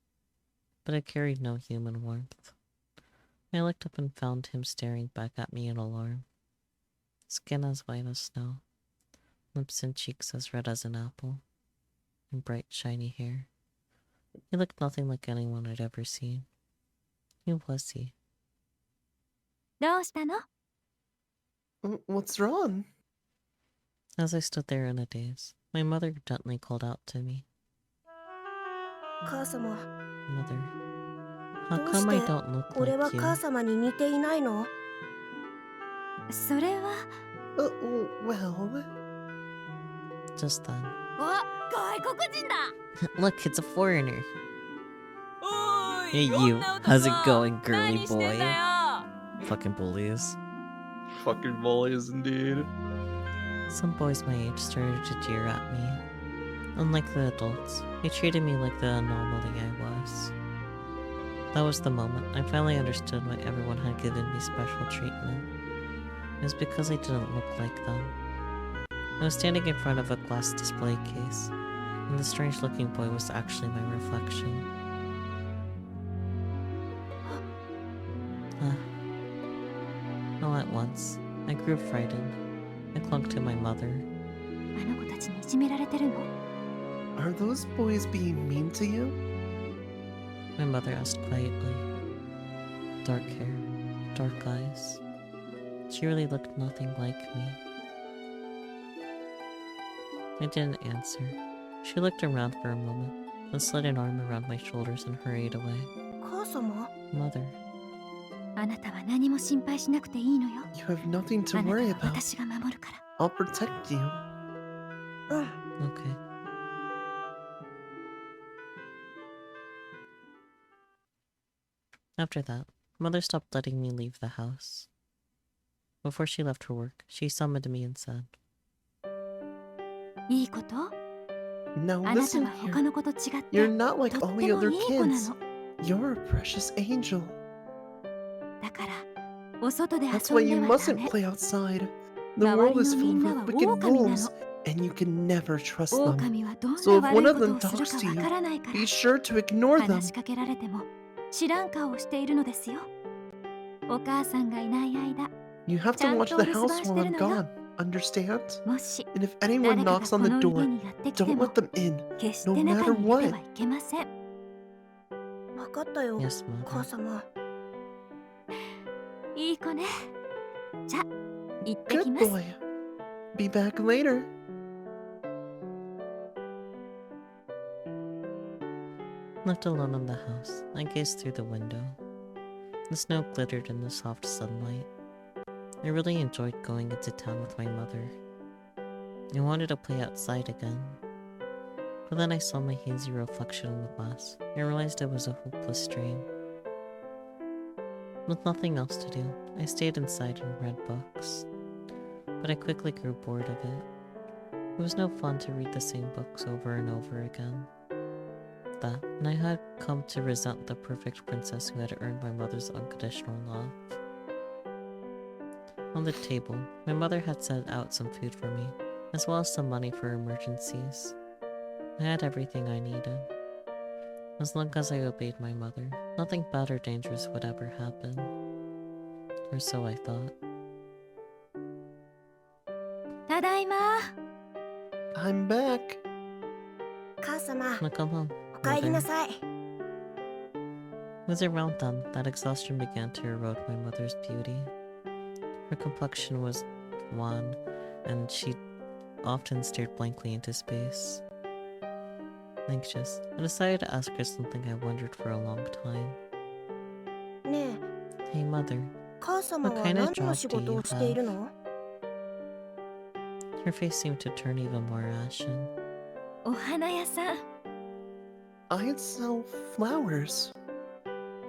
But it carried no human warmth. I looked up and found him staring back at me in alarm. Skin as white as snow. Lips and cheeks as red as an apple. And bright, shiny hair. He looked nothing like anyone I'd ever seen. Who was he? どうしたの？ What's wrong? As I stood there in a daze, my mother gently called out to me. 母様、 Mother, how どう come I して don't look 俺は like you? 母様に似ていないの？それは Well... Just then. あ、外国人だ。 Look, it's a foreigner. おー Hey い、 you, 女男 how's it going, 何 girly してんだ boy? よ。 Fucking bullies. Fucking bullies indeed. Some boys my age started to jeer at me. Unlike the adults, they treated me like the anomaly I was. That was the moment I finally understood why everyone had given me special treatment. It was because I didn't look like them. I was standing in front of a glass display case, and the strange-looking boy was actually my reflection. All at once, I grew frightened. I clung to my mother. あの子たちにいじめられてるの？ Are those boys being mean to you? My mother asked quietly. Dark hair, dark eyes. She really looked nothing like me. I didn't answer. She looked around for a moment, then slid an arm around my shoulders and hurried away. 母様？ Mother, あなたは何も心配しなくていいのよ。 You have nothing to あなた worry は about. 私が守るから。 I'll protect you. うん。 okay. After that, Mother stopped letting me leave the house. Before she left for work, she summoned me and said, いいこと Now あなた listen は here. 他の子と違って You're not と like っ all て the も other いい子な kids. の。 You're a precious angel. だからお外で That's 遊 why んで you はダ mustn't メ。 play outside. The 周 world り is のみ filled んな with は wicked 狼な wolves, の。 and you can never trust them. 狼はどん So な if one 悪い of こと them をする talks か to わ you, からないから be sure to ignore them. 話しかけられても知らん顔をしているのですよ。お母さんがいない間、 You have ちゃ to ん watch と the お留守 house 番し while てる I'm のよ。 gone. Understand? もし And if anyone 誰かが knocks こ on the の door, 家にやってきて don't も let them in. 決して no 中 matter に入れて what. はいけません。分かったよ Yes, 母 mother. 様。いい子ね。じゃ、行ってき Good ます。 boy. Be back later. Left alone in the house, I gazed through the window. The snow glittered in the soft sunlight. I really enjoyed going into town with my mother. I wanted to play outside again. But then I saw my hazy reflection in the glass. I realized it was a hopeless dream. With nothing else to do, I stayed inside and read books. But I quickly grew bored of it. It was no fun to read the same books over and over again. That, and I had come to resent the perfect princess who had earned my mother's unconditional love. On the table, my mother had set out some food for me, as well as some money for emergencies. I had everything I needed. As long as I obeyed my mother, nothing bad or dangerous would ever happen. Or so I thought. ただいま。 I'm back. 母様、 Now come home. お帰りなさい。 It was around then that exhaustion began to erode my mother's beauty. Her complexion was wan, and she often stared blankly into space. Anxious, I decided to ask her something I wondered for a long time. ねえ、 Hey mother, 母様 What は kind of 何の仕事をしているの？ her face seemed to turn even more ashen. お花屋さん。 I sell flowers.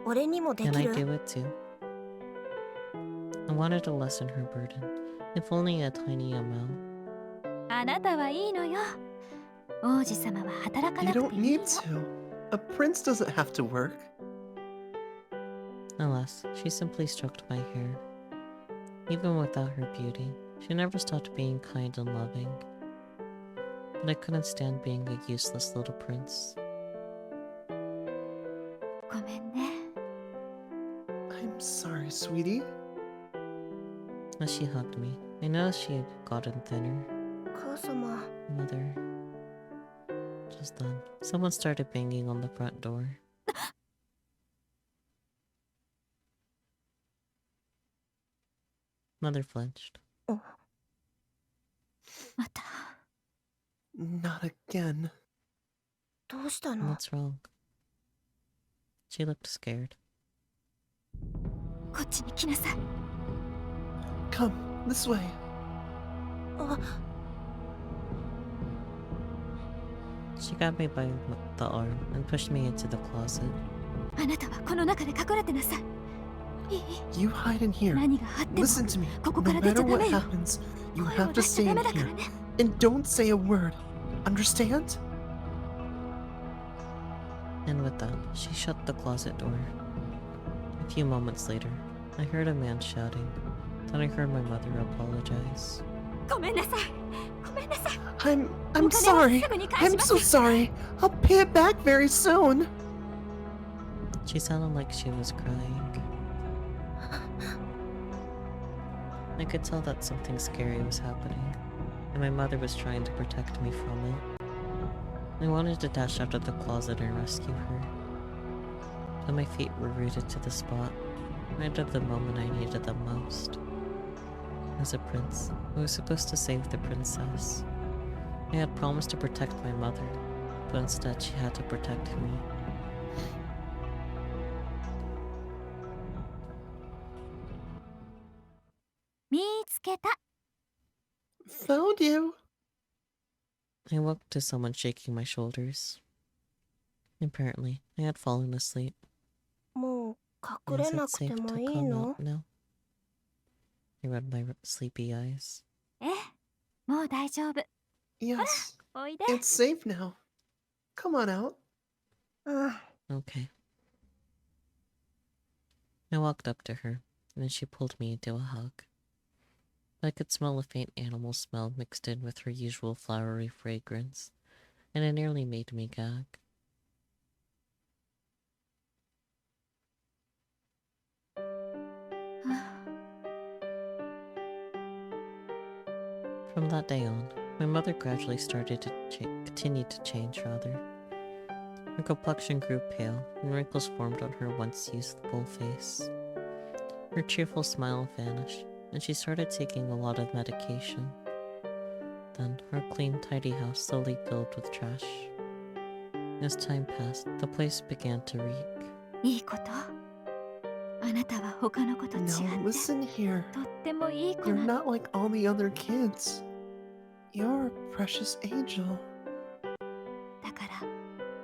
俺にもで Can き I る？ do it too? I wanted to lessen her burden, if only a tiny amount. あなたはいいのよ。王子様は働か You なく don't ていいよ。 need to. A prince doesn't have to work. Alas, she simply stroked my hair. Even without her beauty, she never stopped being kind and loving. But I couldn't stand being a useless little prince. ごめんね。 I'm sorry, sweetie. As she hugged me, I noticed she had gotten thinner. 母様、 Mother. Just then, someone started banging on the front door. Mother flinched. また。 Not again. どうしたの？ What's wrong? She looked scared. こっちに来なさい。 Come, this way. あ、 She grabbed me by the arm and pushed me into the closet. あなたはこの中で隠れてなさい。いい？ You hide in here. 何があっても Listen to me. ここ No から出ちゃ matter ダ what メよ。 happens, you 声 have を to 出しちゃ stay ダ in メだから here. ね。 And don't say a word. Understand? And with that, she shut the closet door. A few moments later, I heard a man shouting. Then I heard my mother apologize. ごめんなさい。ごめんなさい。 I'm お金は sorry. すぐに返し I'm ます。 so sorry. I'll pay it back very soon. She sounded like she was crying. I could tell that something scary was happening, and my mother was trying to protect me from it. I wanted to dash out of the closet and rescue her, but my feet were rooted to the spot, right at the moment I needed them most. As a prince, I was supposed to save the princess. I had promised to protect my mother, but instead she had to protect me. Found you. I woke to someone shaking my shoulders. Apparently, I had fallen asleep. もう隠れ Is な it くて safe も to いい come の？ out now? I read my sleepy eyes. ええ、もう大丈夫。 Yes, おいで。 it's safe now. Come on out. Okay. I walked up to her, and then she pulled me into a hug. I could smell a faint animal smell mixed in with her usual flowery fragrance, and it nearly made me gag. From that day on, my mother gradually started to continued to change, rather. Her complexion grew pale, and wrinkles formed on her once youthful face. Her cheerful smile vanished, and she started taking a lot of medication. Then, her clean, tidy house slowly filled with trash. As time passed, the place began to reek. いいこと。あなたは他の子と違って Now listen here. とってもいい子 You're なの。 not like all the other kids. You're a precious angel. だから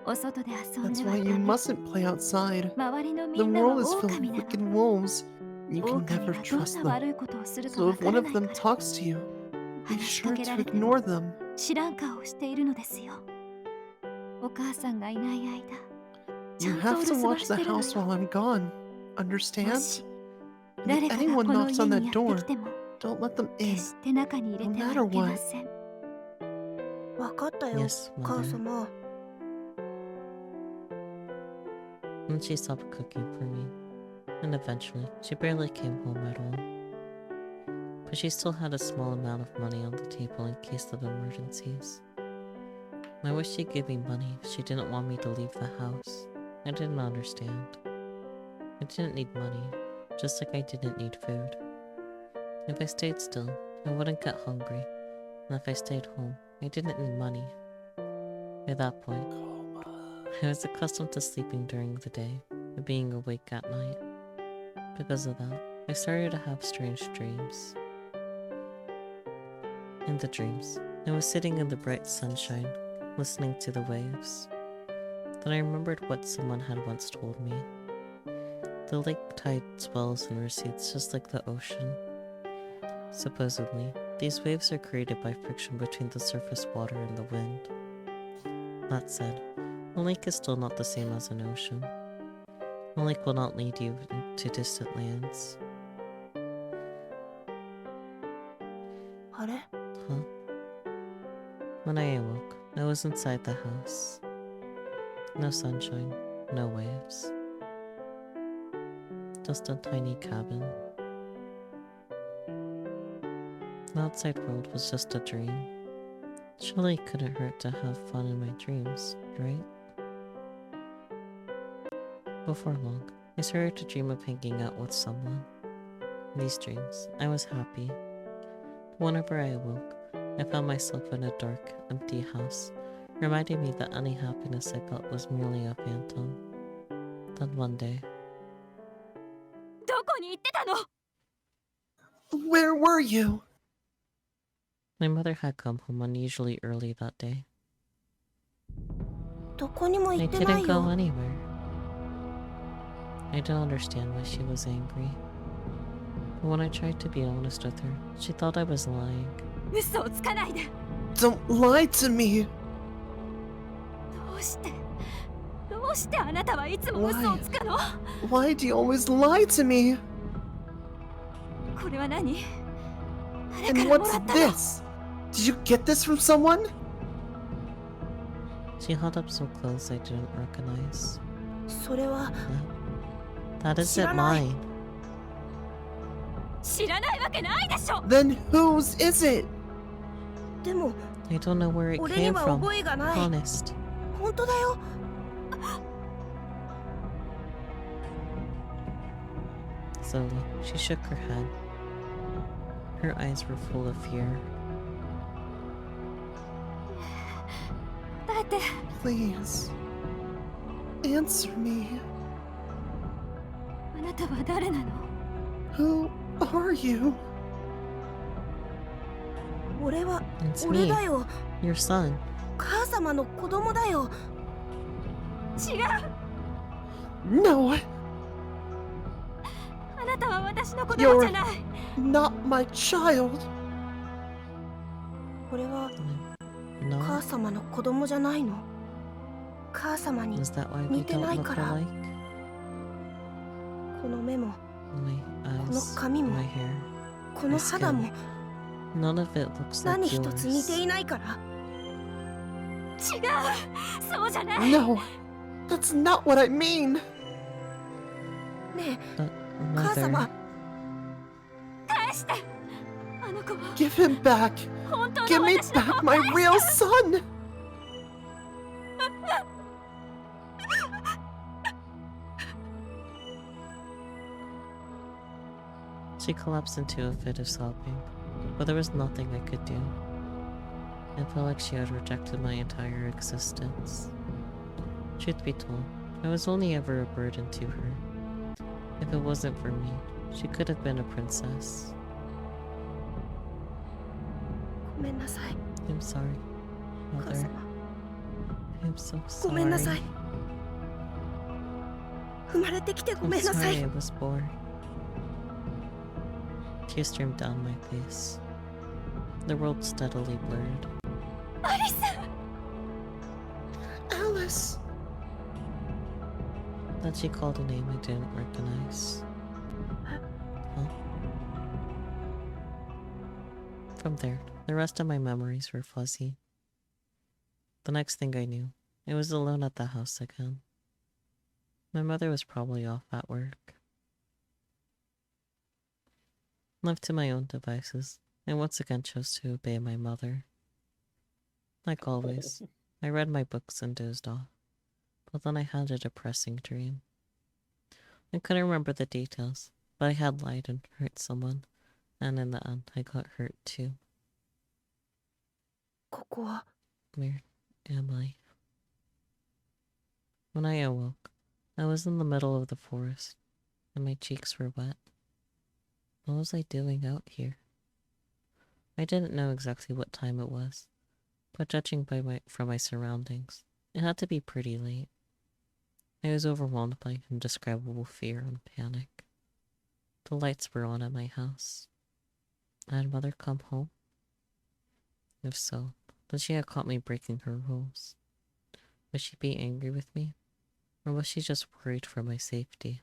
お外で遊ん That's では why ダ you メ。 mustn't play outside. 周りのみ The んなは world is filled 狼 with なの。 wicked wolves. You can 狼 never はどん trust な them. 悪いことをするか So わ if か one ら of ない them から talks to you, be 話しか sure けら to れて ignore them. 知らん顔をしているのですよ。お母さんがいない間、ちゃ You んと have お to 留守番 watch し the てるの house よ。 while I'm gone. も Understand? し And 誰 if かが anyone この knocks 家 on に that やって door, きても don't let them in. 決して中に入れてはいけません。わかったよ、 Yes, 母 mother. 様。 And she stopped cooking for me. And eventually, she barely came home at all. But she still had a small amount of money on the table in case of emergencies. I wish she'd give me money if she didn't want me to leave the house. I didn't understand. I didn't need money, just like I didn't need food. If I stayed still, I wouldn't get hungry. And if I stayed home, I didn't need money. At that point, I was accustomed to sleeping during the day and being awake at night. Because of that, I started to have strange dreams. In the dreams, I was sitting in the bright sunshine, listening to the waves. Then I remembered what someone had once told me. The lake tide swells and recedes just like the ocean. Supposedly, these waves are created by friction between the surface water and the wind. That said, a lake is still not the same as an ocean. A lake will not lead you to distant lands. あれ Huh? When I awoke, I was inside the house. No sunshine, no waves. Just a tiny cabin. The outside world was just a dream. Surely it couldn't hurt to have fun in my dreams, right? Before long, I started to dream of hanging out with someone. In these dreams, I was happy. But whenever I awoke, I found myself in a dark, empty house, reminding me that any happiness I felt was merely a phantom. Then one day, どこに行ってたの？ Where were you? my mother had come home unusually early that day. どこにも I 行ってない didn't go よ。 anywhere. I didn't understand why she was angry. But when I tried to be honest with her, she thought I was lying. 嘘をつかないで。 Don't lie to me. どうしてあなたはいつも嘘をつくの？ Why do you always lie to me? これは何？誰 And からも what's らったの？ this? Did you get this from someone? She held up some clothes I didn't recognize. それは That isn't mine. 知らないわけないでしょ。 Then whose is it? でも I don't know where it 俺に came は from. 覚えがない。 Honest. 本当だよ。 Slowly, she shook her head. Her eyes were full of fear. 答えて。 Please. Answer me. あなたは誰なの？ Who are you? 俺は It's 俺 me, だよ。 your son. 母様の子供だよ。違う。 No. あなたは私の子供じゃない。not my child. これは No? 母様の子供じゃないの？母様に Is that why we 似て don't ない look から。 alike? この目も My この eyes, 髪も my hair, この肌も none of it looks like 何一つ似て yours. いないから。違う、そうじゃない。 No, that's not what I mean. ね But え、母 mother, 様。返して。あの子は Give him back. 本当 Give の me 私の back 子。 my real son. she collapsed into a fit of sobbing, but there was nothing I could do. I felt like she had rejected my entire existence. Truth be told, I was only ever a burden to her. If it wasn't for me, she could have been a princess. ごめんなさい。 I'm sorry, 母 mother. 様。 I'm so ごめんなさ sorry. い。生まれてきてご I'm めんなさ sorry い。 I was born. Tears streamed down my face. The world steadily blurred. アリス。 Alice. Then she called a name I didn't recognize. Huh? From there, the rest of my memories were fuzzy. The next thing I knew, I was alone at the house again. My mother was probably off at work. Left to my own devices, I once again chose to obey my mother. Like always, I read my books and dozed off, but then I had a depressing dream. I couldn't remember the details, but I had lied and hurt someone, and in the end, I got hurt too. ここは Where am I? When I awoke, I was in the middle of the forest, and my cheeks were wet. What was I doing out here? I didn't know exactly what time it was, but judging from my surroundings, it had to be pretty late. I was overwhelmed by indescribable fear and panic. The lights were on at my house. Had Mother come home? If so, then she had caught me breaking her rules. Would she be angry with me? Or was she just worried for my safety?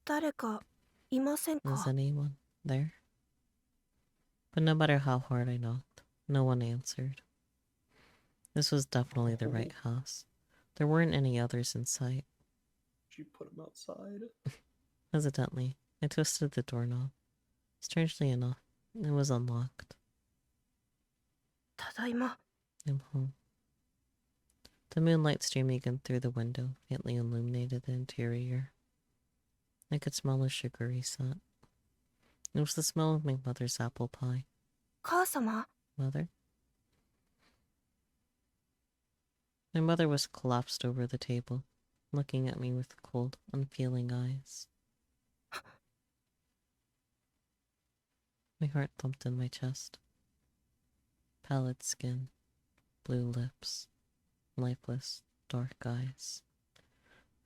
誰かいません Was か？ anyone there? But no matter how hard I knocked, no one answered. This was definitely the right house. There weren't any others in sight. Did you put him outside? Hesitantly, I twisted the doorknob. Strangely enough, it was unlocked. ただいま。 I'm home. The moonlight streaming in through the window faintly illuminated the interior. I could smell a sugary scent. It was the smell of my mother's apple pie. 母様。 Mother? My mother was collapsed over the table, looking at me with cold, unfeeling eyes. My heart thumped in my chest. Pallid skin, blue lips, lifeless, dark eyes.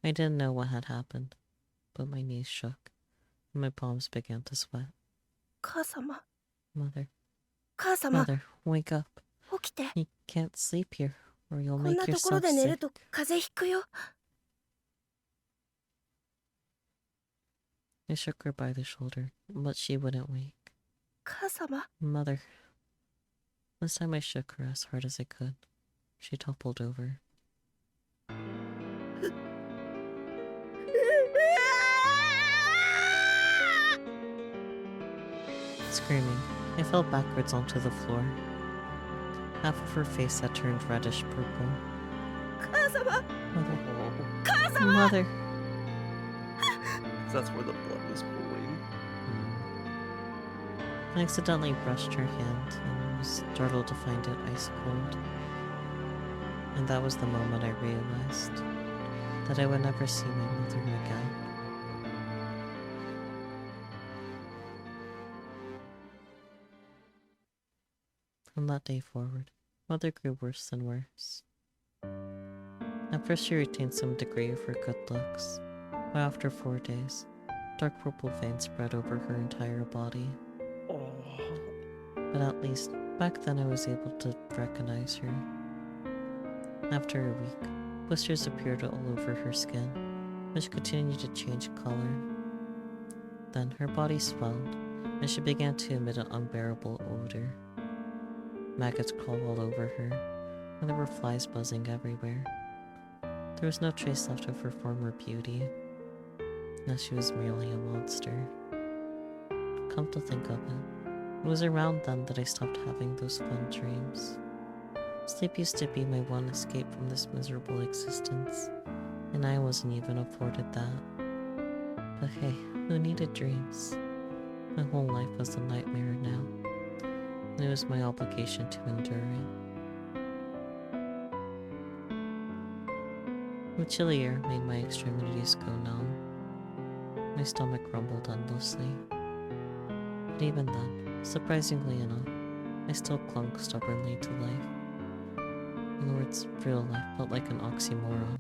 I didn't know what had happened, but my knees shook, and my palms began to sweat. 母様。 Mother, 母様。 Mother, wake up. 起きて。 You can't sleep here, or you'll こん make なところ yourself で寝る sick. と風邪ひくよ。 I shook her by the shoulder, but she wouldn't wake. 母様。 Mother. This time I shook her as hard as I could. She toppled over. Screaming, I fell backwards onto the floor. Half of her face had turned reddish purple. 母様。 Mother. 母様。 Mother. That's where the blood was pooling. I accidentally brushed her hand and was startled to find it ice cold. And that was the moment I realized that I would never see my mother again. From that day forward, Mother grew worse and worse. At first she retained some degree of her good looks, but after 4 days, dark purple veins spread over her entire body. But at least, back then I was able to recognize her. After a week, blisters appeared all over her skin, which continued to change color. Then her body swelled, and she began to emit an unbearable odor. Maggots crawled all over her, and there were flies buzzing everywhere. There was no trace left of her former beauty. Now she was merely a monster. Come to think of it was around then that I stopped having those fun dreams. Sleep used to be my one escape from this miserable existence, and I wasn't even afforded that. But hey, who needed dreams? My whole life was a nightmare now, and it was my obligation to endure it. The chilly air made my extremities go numb. My stomach rumbled endlessly. But even then, surprisingly enough, I still clung stubbornly to life. The words real life felt like an oxymoron.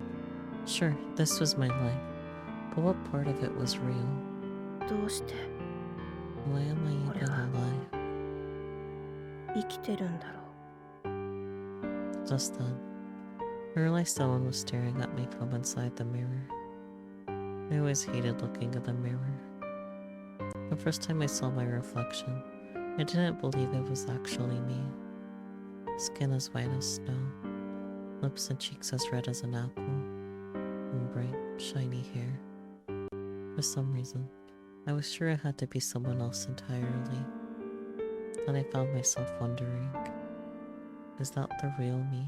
Sure, this was my life, but what part of it was real? どうして Why am I even alive? 生きてるんだろ Just then, I realized someone was staring at me from inside the mirror. I always hated looking in the mirror. The first time I saw my reflection, I didn't believe it was actually me. Skin as white as snow, lips and cheeks as red as an apple, and bright, shiny hair. For some reason, I was sure it had to be someone else entirely. Then I found myself wondering, is that the real me?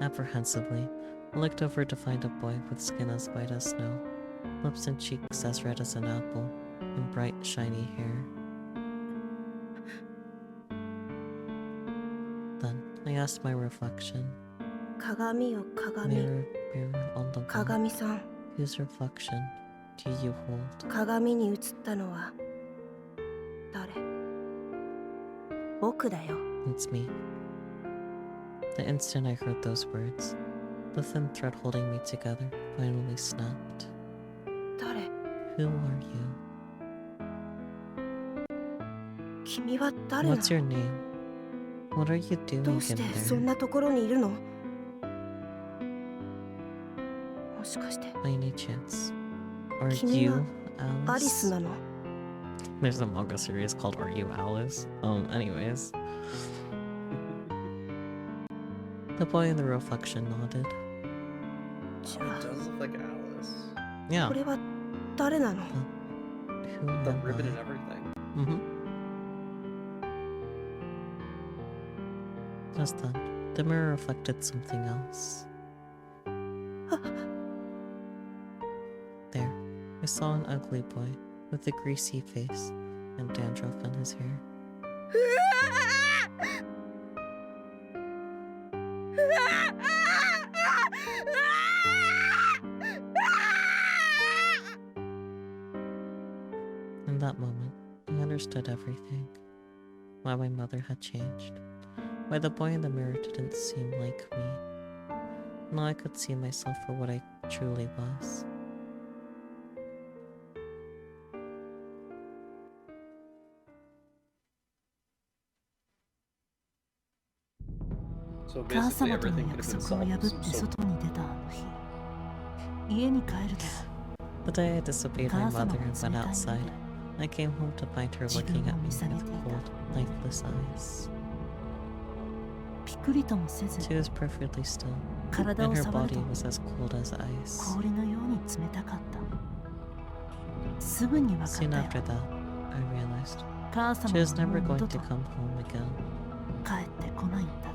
Apprehensively, I looked over to find a boy with skin as white as snow, lips and cheeks as red as an apple, and bright, shiny hair. Then I asked my reflection, 鏡よ鏡 Mirror, mirror on the wall, 鏡さん whose reflection do you hold? 鏡に映ったのは誰僕だよ It's me. The instant I heard those words, the thin thread holding me together finally snapped. 誰 Who are you? 君は誰な What's your name? What are you ど doing うし in てそん there? なところにいるのもしかして By any chance? Are 君 you がアリス Alice? なの There's a manga series called Are You Alice? Anyways. The boy in the reflection nodded. じ It ゃ does look like Alice. あ Yeah. これは誰なの Who The am ribbon I? and everything. Mm-hmm. Just then, the mirror reflected something else. There, I saw an ugly boy with a greasy face and dandruff in his hair. In that moment, I understood everything. Why my mother had changed. Why the boy in the mirror didn't seem like me. Now I could see myself for what I truly was. So 母 basically 様との everything could 約 have been 束を solved 破 with って some soap. 外に出たあの日家に帰ると The day I disobeyed my 母様 mother は and 冷 went たい目 outside, で I came home to find her 自 looking 分 at を me 見下げ with ていた cold, lifeless eyes. ピクリともせず She was perfectly still, 体 and を her 触る body と was as cold as ice. 氷のように冷たかったすぐに分かっ Soon た after よ that, I realized 母 she 様 was はも never う going 二度 to と come home again, 帰ってこないんだって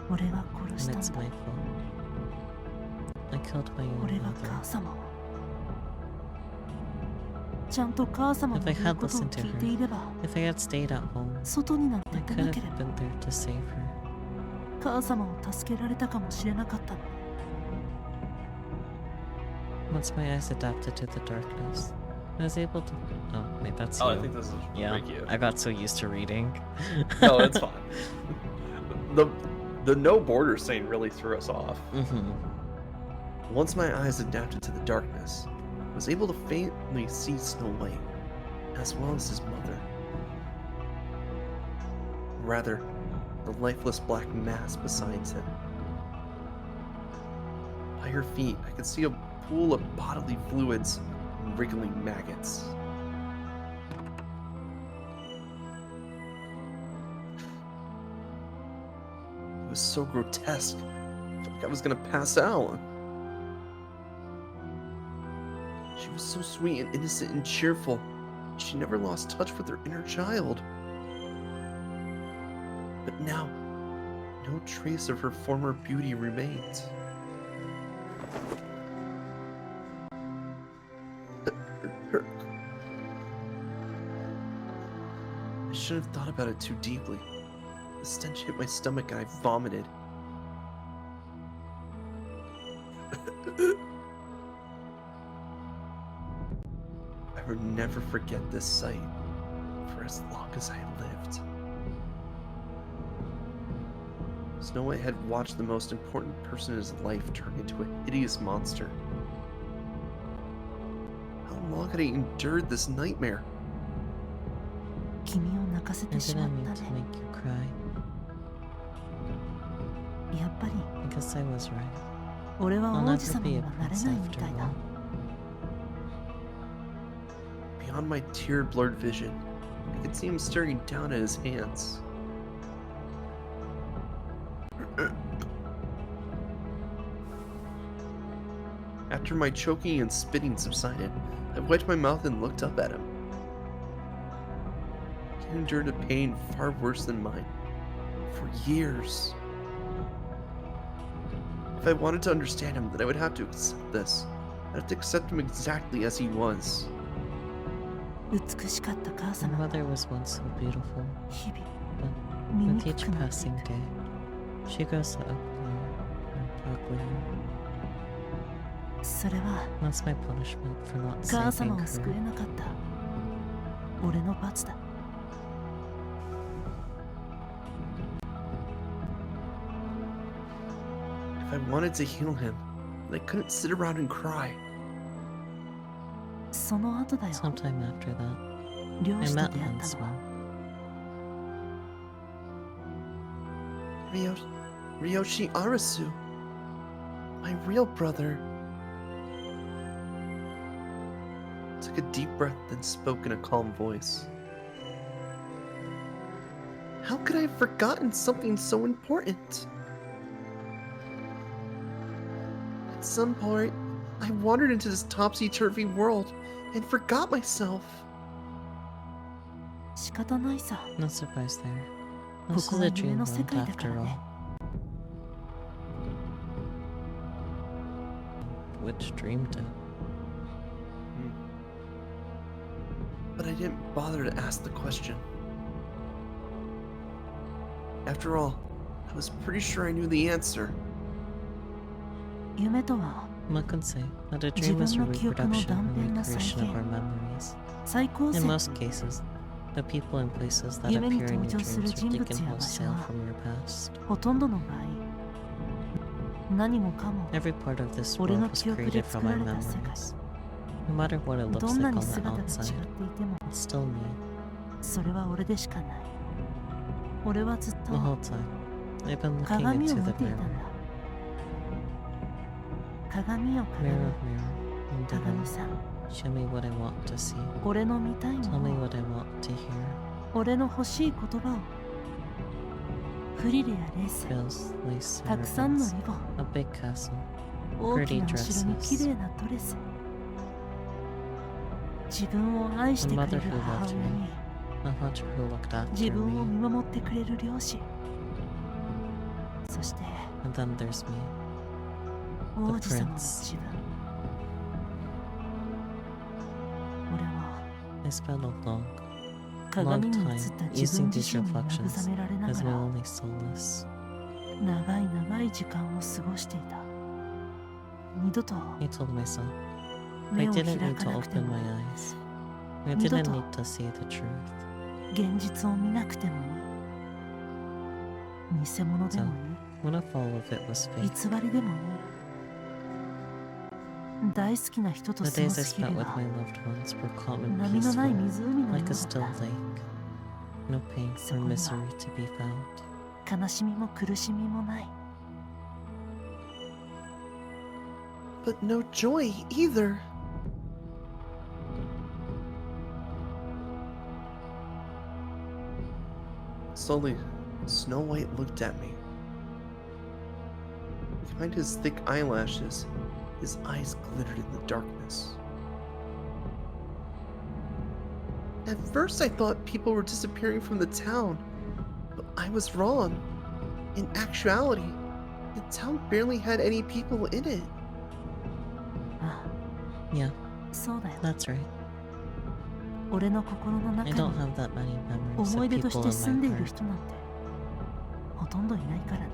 俺が殺し and た it's んだ my fault. I killed my own 俺が mother. 母様をちゃんと母様 If の I 言 had うことを listened to 聞いてい her, れば if I had stayed at home, 外になんて I 出 could な have ければ been there to save her. 母様を助けられたかもしれなかったの Once my eyes adapted to the darkness, I was able to. Oh, wait, that's Oh, I you. think this is Yeah, Ricky. I got so used to reading. No, it's fine. The no border saying really threw us off. Mm-hmm. Once my eyes adapted to the darkness, was able to faintly see Snow White, as well as his mother. Or rather, the lifeless black mass beside him. By her feet, I could see a pool of bodily fluids and wriggling maggots. It was so grotesque. I felt like I was gonna pass out. She was so sweet and innocent and cheerful. She never lost touch with her inner child. But now, no trace of her former beauty remains. I shouldn't have thought about it too deeply. The stench hit my stomach and I vomited. I would never forget this sight for as long as I lived. Snow White had watched the most important person in his life turn into a hideous monster. How long had I endured this nightmare? 君を泣かせ I てしまっ didn't た mean to ね。 make you cry. やっぱり I guess I was right. 俺は I'll 王子 never 様 be に a はなれ prince ないみ after たいだ。 all. Beyond my tear-blurred vision, I could see him staring down at his hands. After my choking and spitting subsided, I wiped my mouth and looked up at him. He endured a pain far worse than mine. For years. If I wanted to understand him, then I would have to accept this. I'd have to accept him exactly as he was. 美しかった母 My 様が mother was once so beautiful, 日々 but with 醜 each くなってい passing く。 day, she grows uglier and uglier. それは That's my punishment for not 母 saving 様を救え her. なかった俺の罰だ。If I wanted to heal him, then I couldn't sit around and cry. その後だよ。 Sometime after that, 漁 I 師と met 出会ったの Huntsman. は。 Ryoshi Arasu. My real brother. Took a deep breath, then spoke in a calm voice. How could I have forgotten something so important? At some point, I wandered into this topsy-turvy world and forgot myself. 仕方ないさ。 No surprise there. こ This こ is は a 夢 dream の世 world 界だか after ら all. ね。 Which dreamed it? But I didn't bother to ask the question. After all, I was pretty sure I knew the answer. 夢とは One could say that a dream is a 自分の記憶の reproduction 断 and 片の再 recreation of 現。 our memories. 最高 In 線 most cases, the people and places that 夢に appear in 登 your 場する dreams 人 are 物 taken や場所 wholesale は from your past. ほとんどの場合何もかも Every part of this 俺 world の was 記憶 created で from 作ら my れた世界。 memories. No matter what it ど looks んな like に on the 姿が違って outside, いても it's still me. それは俺でしかない。俺はずっと The whole time, I've been looking 鏡を into 見 the ていたん mirror. だ。鏡よ Mirror, 鏡。 mirror, in the 鏡 room. さん、 Show me what I want to see. 俺の見たい Tell も me の、 what I want to hear. 俺の欲しい言葉を。フリルやレース、 Bills, lace, た and くさんの ribbons. リボン、 A big castle. 大き pretty な後ろに dresses. 綺麗なドレス。自分を愛してくれる母親に A hunter who looked 自 after 分を me. 見守ってくれる漁師。そして And then there's me. 王子様の prince. 自分。俺は I spent a long 鏡に映 time った自 using 分 these 自身に reflections 慰められな as が my ら only solace. 長い長い時間を過ごしていた。二度と I told myself 目 I を開 didn't need か to なくて open も my eyes. I 二度 didn't と need to see the truth. 現実を見なくてもいい。偽物でもい What if all of it was い。 fake? 偽りでもいい。大好きな人と The 過ご days I す日 spent 々 with は my loved ones were calm and 波のない peaceful, 湖のよ like う a だ still った。 lake. No pain or そこには misery to be found. 悲しみも苦しみもない。 But no joy either. Slowly, Snow White looked at me. Behind his thick eyelashes, his eyes glittered in the darkness. At first I thought people were disappearing from the town, but I was wrong. In actuality, the town barely had any people in it. あ Yeah, あ、そうだよ。 that's right. 俺の心の I 中 don't に have that many memories 思 of い出と people して in 住んでい my る heart. 人なんてほとんどいないからね。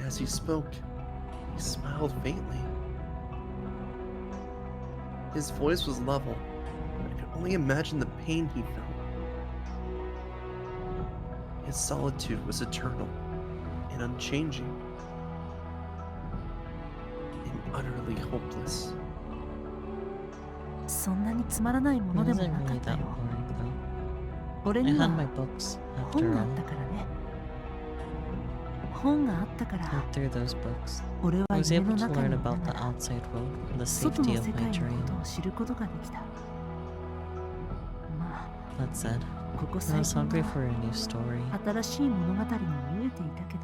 As he spoke, he smiled faintly. His voice was level, but I could only imagine the pain he felt. His solitude was eternal and unchanging, and utterly hopeless. そんなにつまらないも It のでも wasn't なか really った that よ。 boring though. 俺 I に had は my books, 本 after があ all. ったからね。本があったから And through those books, 俺は I was 家 able の to 中 learn にいな about が the ら outside world and the 外 safety の of 世 my 界の dream. ことを知ることができた。ま That said, あ、ここ I 最 was 近 hungry は for a new story. 新しい物語に飢えていたけど、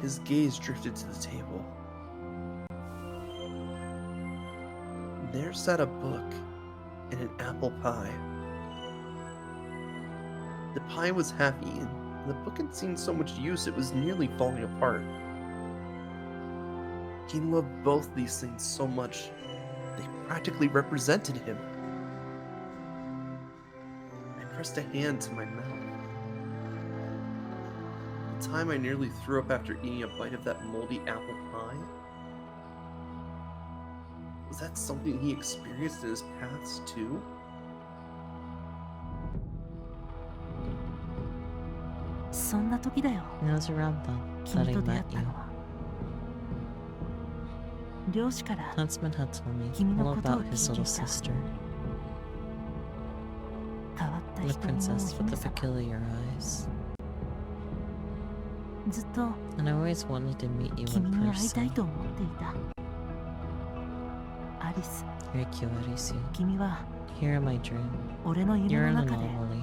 His gaze drifted to the table. There sat a book and an apple pie. The pie was half eaten, and the book had seen so much use it was nearly falling apart. He loved both these things so much, they practically represented him. I pressed a hand to my mouth. At the time I nearly threw up after eating a bite of that moldy apple pie. Was that something he experienced in his paths too? そんな時だよ。 It was around then 君 that I と出会 met った you. のは。漁師から Huntsman had told me 君の all ことを about 聞い his てい little た。 sister, 変わった the 瞳のお princess with 姫 the 様。 peculiar eyes. ずっと And I always wanted to meet you 君 in に会いたい person. と思っていた。アリス、 Reikyu Arisu. 君は Here in my dream. 俺の夢 You're の an 中で anomaly.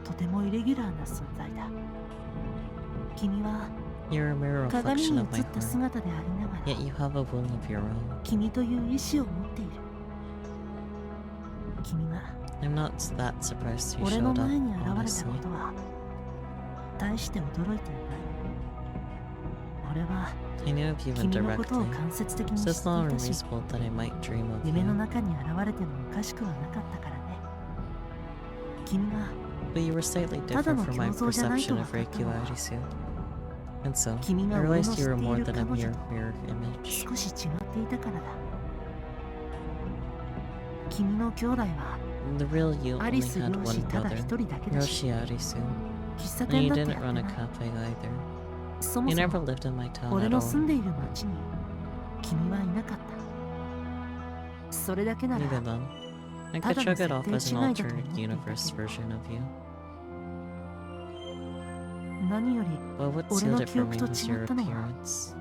とてもイレギュラーな存在だ。君は You're a mirror 鏡に reflection 映 of my った heart. 姿でありなが Yet ら you have a will of your own. 君という意志を持っている。君が I'm not that surprised you 俺の showed 前 up, に現れた honestly. ことは大して驚いていない。俺は I knew of you 君のことを indirectly. 間接的に知 So って it's not いたし、 unreasonable that I might dream of 夢の you. 中に現れてもおかしくはなかったからね。君が But you were slightly ただ different の from my 競争じゃないと perception 分 of かったの Reikyu は、 Arisu. And so, 君 I が俺の realized 知 you っ were てい more る than 彼 a 女 mere と mirror image. 少し違っていたからだ。君の兄弟は The real you ア only リス had 漁 one 師ただ brother, 一人だけだし、 Roshi Arisu. 喫茶 And 店 you だってや didn't って run な a い。 cafe either. そも You そ never も lived in my town 俺 at の all. 住んでいる町に君はいなかった。それだけなら Even then, I た could だの shrug it off as 設 an 定違いだと思 alternate っていた universe けど、 version of you. 何より But what 俺の sealed it 記 for 憶 me と was 違 your ったのは、 appearance.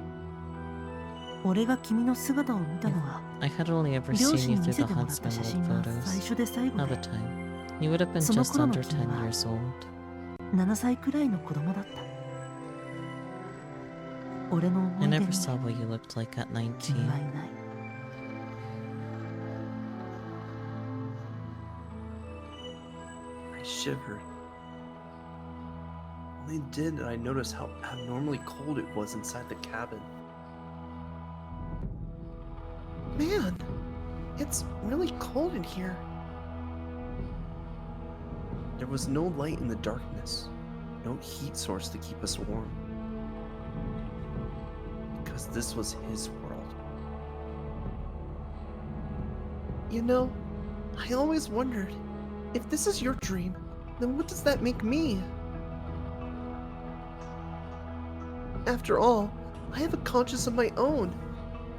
俺が君の姿を見たのは I had only ever 漁 seen 師 you に見 through せ the てもらった Huntsman 写 old 真が最 photos. 初で最後 Now で、 the time, you would have been その just 頃の under 君 10 は years old. 7歳くらいの子供だった。俺の I 思い出 never に saw what you looked like at 19. 君はいない。 I shivered. Only then did I notice how abnormally cold it was inside the cabin. Man, it's really cold in here. There was no light in the darkness, no heat source to keep us warm. Because this was his world. You know, I always wondered, if this is your dream, then what does that make me? After all, I have a conscience of my own.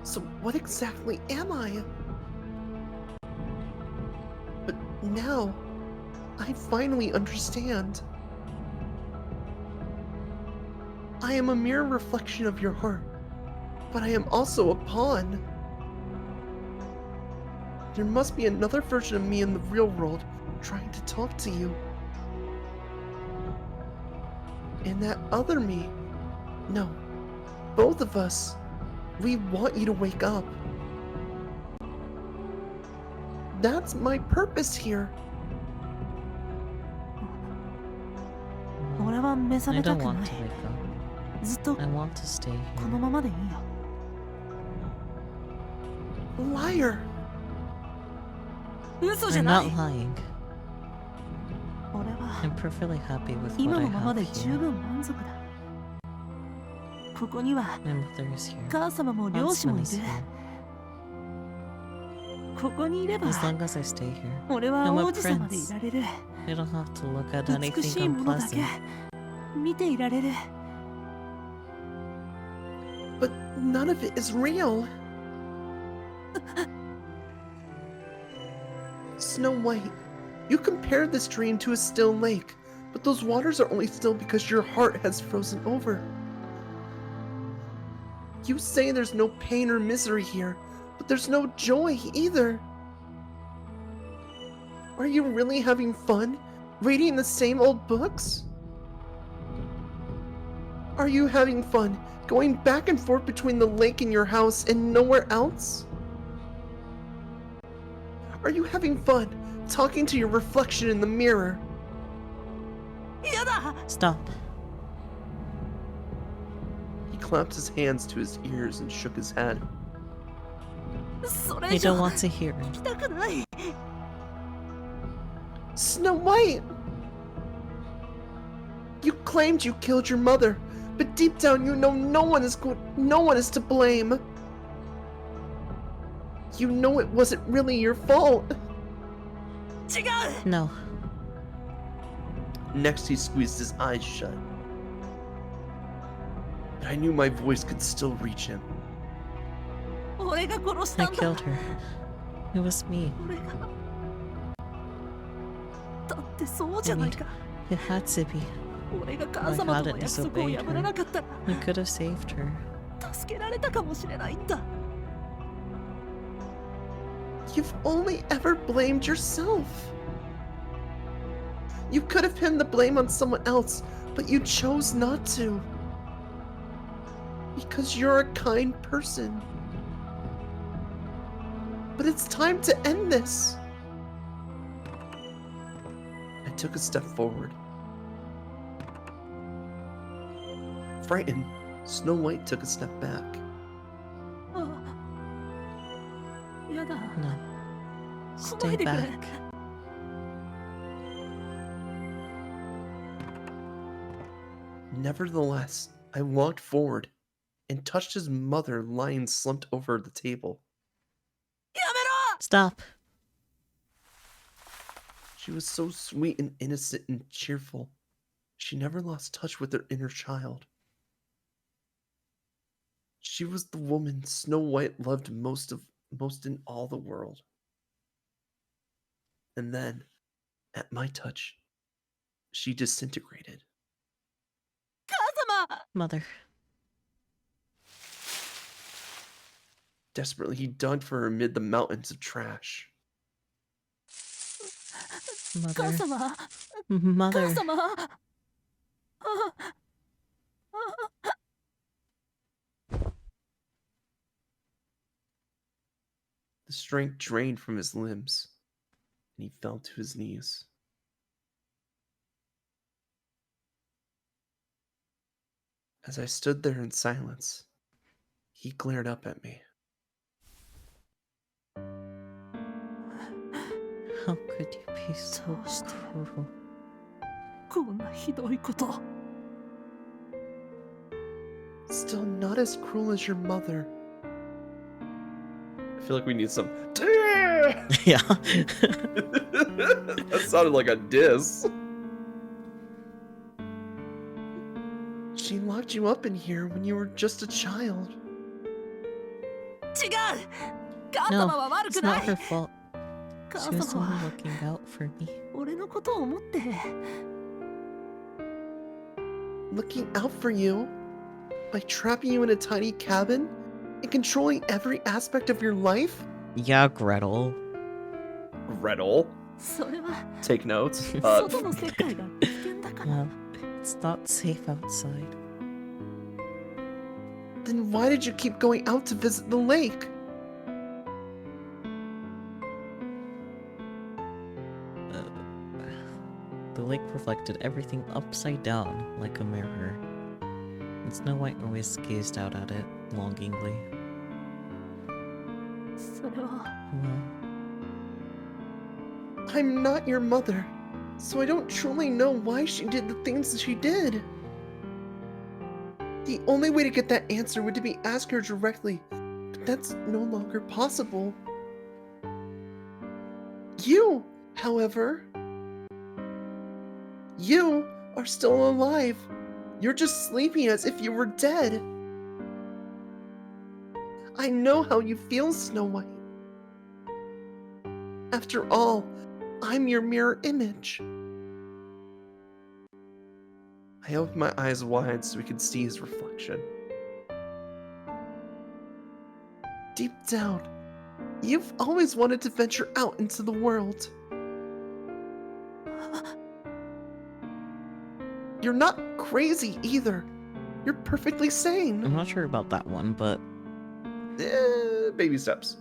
So what exactly am I? But now, I finally understand. I am a mere reflection of your heart, but I am also a pawn. There must be another version of me in the real world trying to talk to you. And that other me, no, both of us, we want you to wake up. That's my purpose here. 俺は目覚 I めた don't く want な to い。 wake up. ずっと I want to stay この here. ままでいいよ。 Liar! 嘘じゃ I'm ない。 not lying. 俺は I'm perfectly happy with 今 what I のまま have で十 here. 分満足だ。ここには My mother is here. 母様も両親も Huntsman い is る。 here. ここにいれば As long as I stay here, 俺は I'm a 王子様でいられる。 I don't have to look at 美しい anything ものだけ unpleasant. 見ていられる。 But none of it is real. Snow White, you compared this dream to a still lake, but those waters are only still because your heart has frozen over. You say there's no pain or misery here, but there's no joy either. Are you really having fun reading the same old books? Are you having fun going back and forth between the lake and your house and nowhere else? Are you having fun talking to your reflection in the mirror? やだ。 Stop. He clapped his hands to his ears and shook his head. それ I 以上 don't want to hear 聞 it. きたくない。 Snow White! You claimed you killed your mother, but deep down you know no one is to blame. You know it wasn't really your fault. 違う。 No. Next, he squeezed his eyes shut. But I knew my voice could still reach him. 俺が殺し I たんだ。 killed her. It was me. 俺が。だってそうじゃないか。 It had to be. 俺が母様との I hadn't 約束を disobeyed 破らなかったら I could have saved her. 助けられたかもしれないんだ。 You've only ever blamed yourself. You could have pinned the blame on someone else, but you chose not to. Because you're a kind person. But it's time to end this. I took a step forward. Frightened, Snow White took a step back. ああ。やだ。 No. 来ない Stay でくれ。 back. Nevertheless, I walked forward and touched his mother lying slumped over the table. やめろ。 Stop. She was so sweet and innocent and cheerful. She never lost touch with her inner child. She was the woman Snow White loved most in all the world. And then, at my touch, she disintegrated. 母様。 Mother. Desperately, he dug for her amid the mountains of trash. 母 Mother. 様。母 Mother. 様。The strength drained from his limbs, and he fell to his knees. As I stood there in silence, he glared up at me. How could you be so cruel? こんなひどいこと。 Still not as cruel as your mother. I feel like we need some. Yeah. That sounded like a diss. she locked you up in here when you were just a child. 違う母 No, 様は悪 it's くな not い her fault. 母 She was 様 only は looking out for me. 俺のことを思って Looking out for you? By trapping you in a tiny cabin? And controlling every aspect of your life? Yeah, Gretel. Gretel. それは Take notes. 外の世界が危険だから Well, it's not safe outside. Then why did you keep going out to visit the lake? The lake reflected everything upside down like a mirror, and Snow White always gazed out at it longingly. それは Well, I'm not your mother, so I don't truly know why she did the things that she did. The only way to get that answer would be ask her directly, but that's no longer possible. You, however, you are still alive. You're just sleeping as if you were dead. I know how you feel, Snow White. After all, I'm your mirror image. I opened my eyes wide so we could see his reflection. Deep down, you've always wanted to venture out into the world. You're not crazy either. You're perfectly sane. I'm not sure about that one, but Baby steps.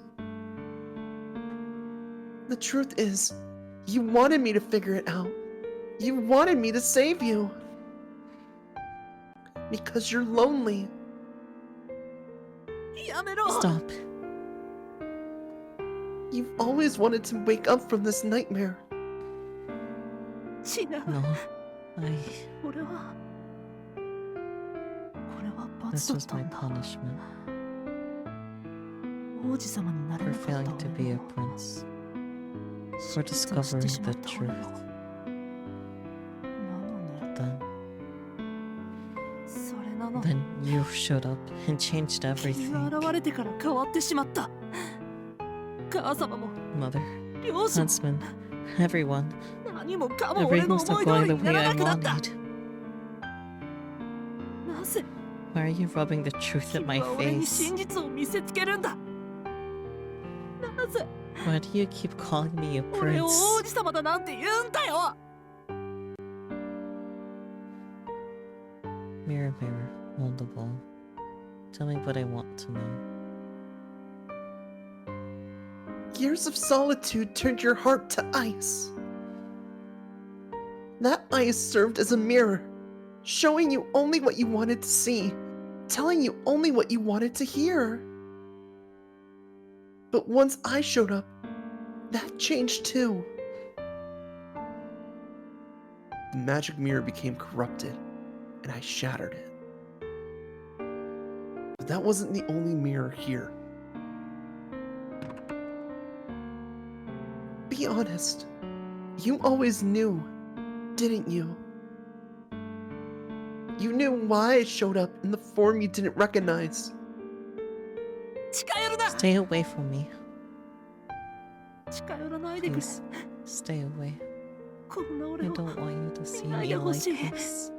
The truth is, you wanted me to figure it out. You wanted me to save you. Because you're lonely. やめろ stop. You've always wanted to wake up from this nightmare. 違う No, 俺はこれは this 罰だっ was た my んだ punishment 王子様になれ for なかった failing to be 俺 a を prince, 真 for 実を知って discovering しま the った俺 truth. をなのに Then, それなのに then you showed up and changed 君が everything. 現れてから変わってしまった母様も Mother, 両親も huntsman, everyone, 何もかも俺の everything's 思 not い通 going り the にな way ら I なくなった wanted. なぜ Why are you rubbing the truth at 君 my は俺に face? 真実を見せつけるんだなぜ Why do you keep calling me a 俺を prince? 王子様だなんて言うんだよ Mirror, mirror on the wall, tell me what I want to know. Years of solitude turned your heart to ice. That ice served as a mirror, showing you only what you wanted to see, telling you only what you wanted to hear. But once I showed up, that changed too. The magic mirror became corrupted, and I shattered it. But that wasn't the only mirror here. Be honest. You always knew, didn't you? You knew why I showed up in the form you didn't recognize. 近寄るな Stay away from me, 近寄らないでくれ please. Stay away. こんな I 俺を don't want you to see 見ない me でほ like しい this.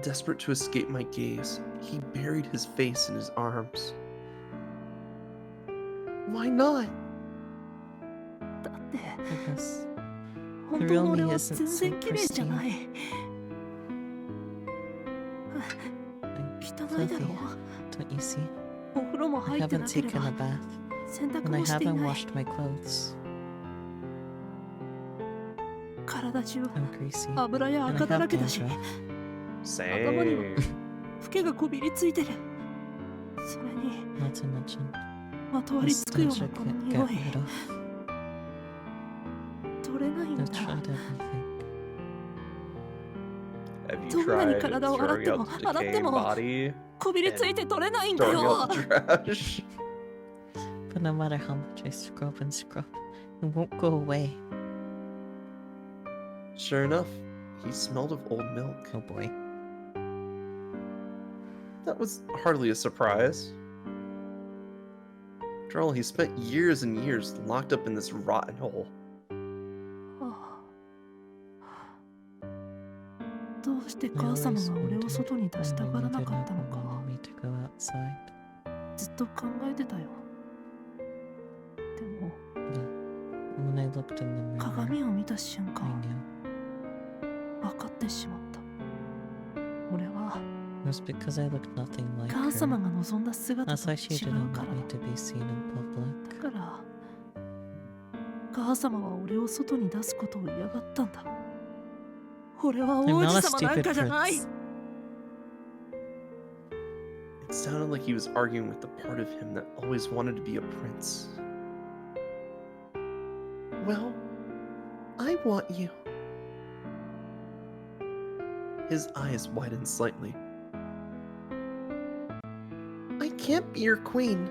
Desperate to escape my gaze, he buried his face in his arms. Why not? だって Because 本 the 当 real の me 俺は isn't 全 so 然綺麗じゃない pristine. I'm 汚いだろ filthy, don't you see? お風呂も I 入って haven't なけれ taken ば a bath, 洗濯 and I もしてい haven't ない washed my clothes. 体中 I'm greasy, 油や and 赤 I だら have けだし dandruff. 頭にも Same. フケがこびりついてるそれに Not to mention まとわ the りつくよう stench な I この can't 匂 get い rid of. 取れないん I've だ tried everything. Have you どんなに tried 体を洗っ throwing ても out the 洗って decaying も body, こびりついて取れないんだ throwing よ out the trash? But no matter how much I scrub and scrub, it won't go away. Sure enough, He smelled of old milk. Oh boy. That was hardly a surprise. After all, he spent years and years locked up in this rotten hole. どうして I 母様 always が俺を wondered 外に出した why がら Mummy な didn't かったの want か me to go outside. ずっと考えてたよ。でも When I looked in the mirror, 鏡を見た瞬 I 間 knew. 分かってしまった。俺は It was because I looked nothing like 母様 her. が望んだ姿 That's と why she 違う didn't から want me to be seen in public. だから母様は俺を外に出すことを嫌がったんだ。俺は I'm 王 not 子 a 様なん stupid かじゃない。 prince. It sounded like he was arguing with the part of him that always wanted to be a prince. Well, I want you. His eyes widened slightly. I can't be your queen,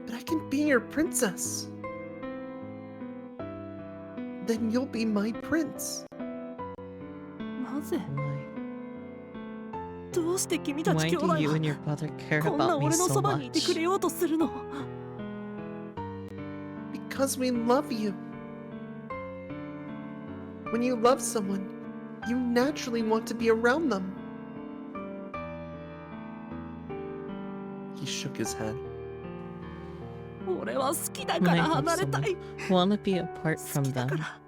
but I can be your princess. Then you'll be my prince. なぜ Why? どうして君たち Why 兄弟 do you は and your brother care こんな about me 俺の so そばにいてく much? れようとするの？ Because we love you. When you love someone, you naturally want to be around them. He shook his head. 俺は好きだ When か I ら love 離れた someone, い。 want to be apart 好 from きだか them. ら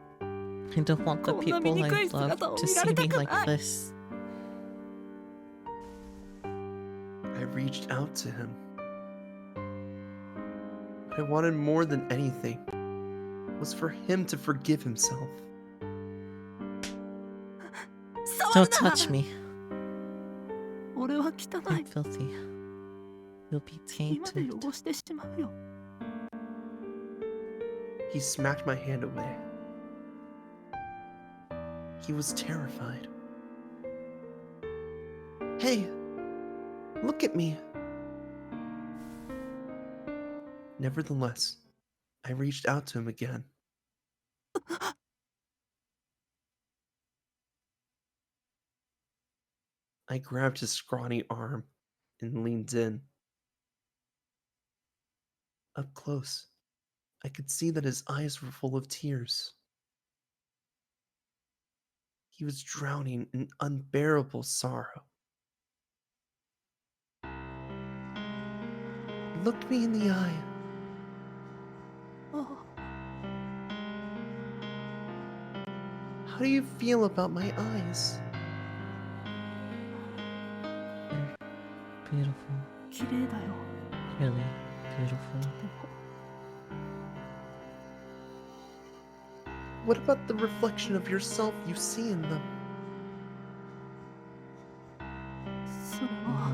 I don't want the こんな people 醜 I い姿 love を to 見ら see れた me く like ない。 this. I reached out to him. What I wanted more than anything was for him to forgive himself. 触 Don't るな。 touch me. 俺は汚 I'm い。 filthy. You'll be 今で tainted. 汚してしまうよ。 He smacked my hand away. He was terrified. Hey, look at me. Nevertheless, I reached out to him again. I grabbed his scrawny arm and leaned in. Up close, I could see that his eyes were full of tears. He was drowning in unbearable sorrow. He looked me in the eye. あ How do you feel about my eyes? Beautiful. 綺麗だよ。 Really beautiful. でも What about the reflection of yourself you see in them? それは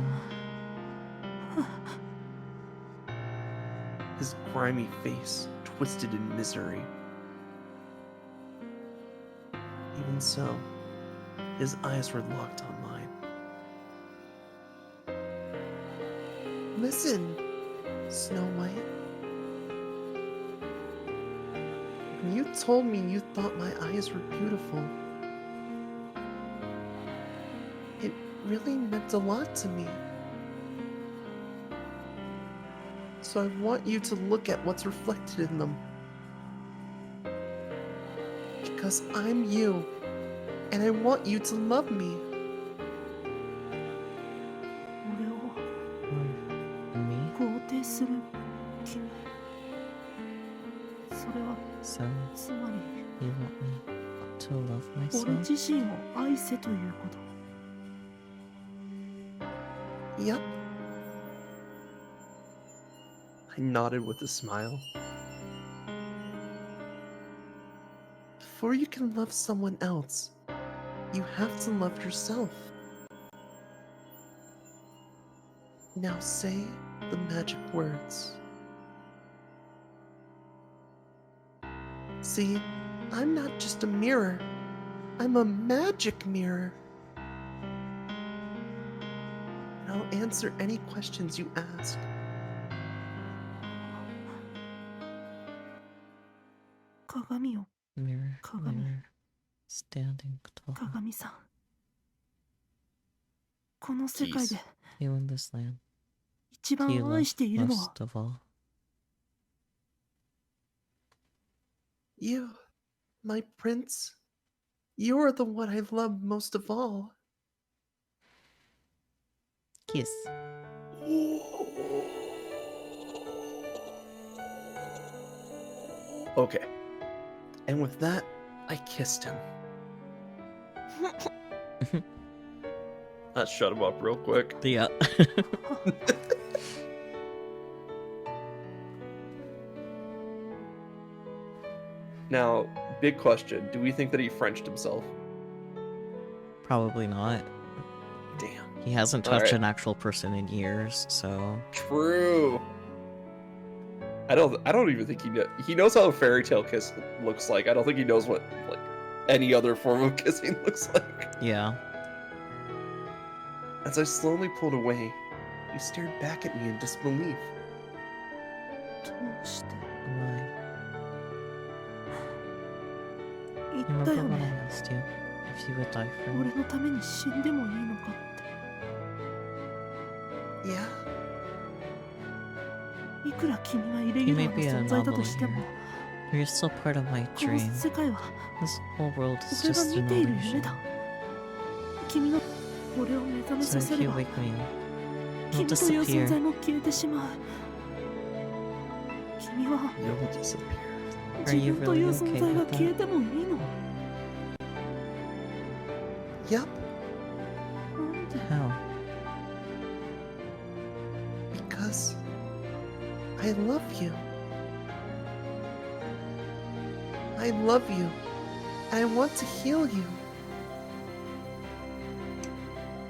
His grimy face twisted in misery. Even so, his eyes were locked on mine. Listen, Snow White. When you told me you thought my eyes were beautiful, it really meant a lot to me. So I want you to look at what's reflected in them. Because I'm you, and I want you to love me. 俺を Me? 肯定する君。それは So つまり you want me to love 俺 myself? 自身を愛せということ。 Yep. I nodded with a smile. Before you can love someone else, you have to love yourself. Now say the magic words. See, I'm not just a mirror. I'm a magic mirror. And I'll answer any questions you ask. 鏡を Mirror, Kagami. mirror, Standing tall. 鏡さん。この世界で You in this land. 一 Do you 番 love 愛しているのは most of all? You, my prince. You are the one I love most of all. Kiss. Okay. And with that, I kissed him. That shut him up real quick. Yeah. Now, big question. Do we think that he Frenched himself? Probably not. Damn. He hasn't All touched right. an actual person in years, so True. I don't even think he knows how a fairy tale kiss looks like. I don't think he knows what like any other form of kissing looks like. yeah. As I slowly pulled away, he stared back at me in disbelief. どうして Why? 言 You った remember よ when I ね asked you if you would die for me? 俺のために死んでもいいのかって Yeah? いくら君がイレギ You ュラ may ー be な an 存在だ anomaly としても here, but you're still part of my この dream. 世界は This whole world is 俺が just 見 an ている夢 illusion. だ君が俺を目覚め So させ if れ you ば wake me up, 君 you'll という存 disappear. 在も消えてしまう君は You'll disappear. Are 自 you 分という really 存 okay 在が with 消え that? てもいいの Yep. なんで How? Because I love you. I love you. And I want to heal you.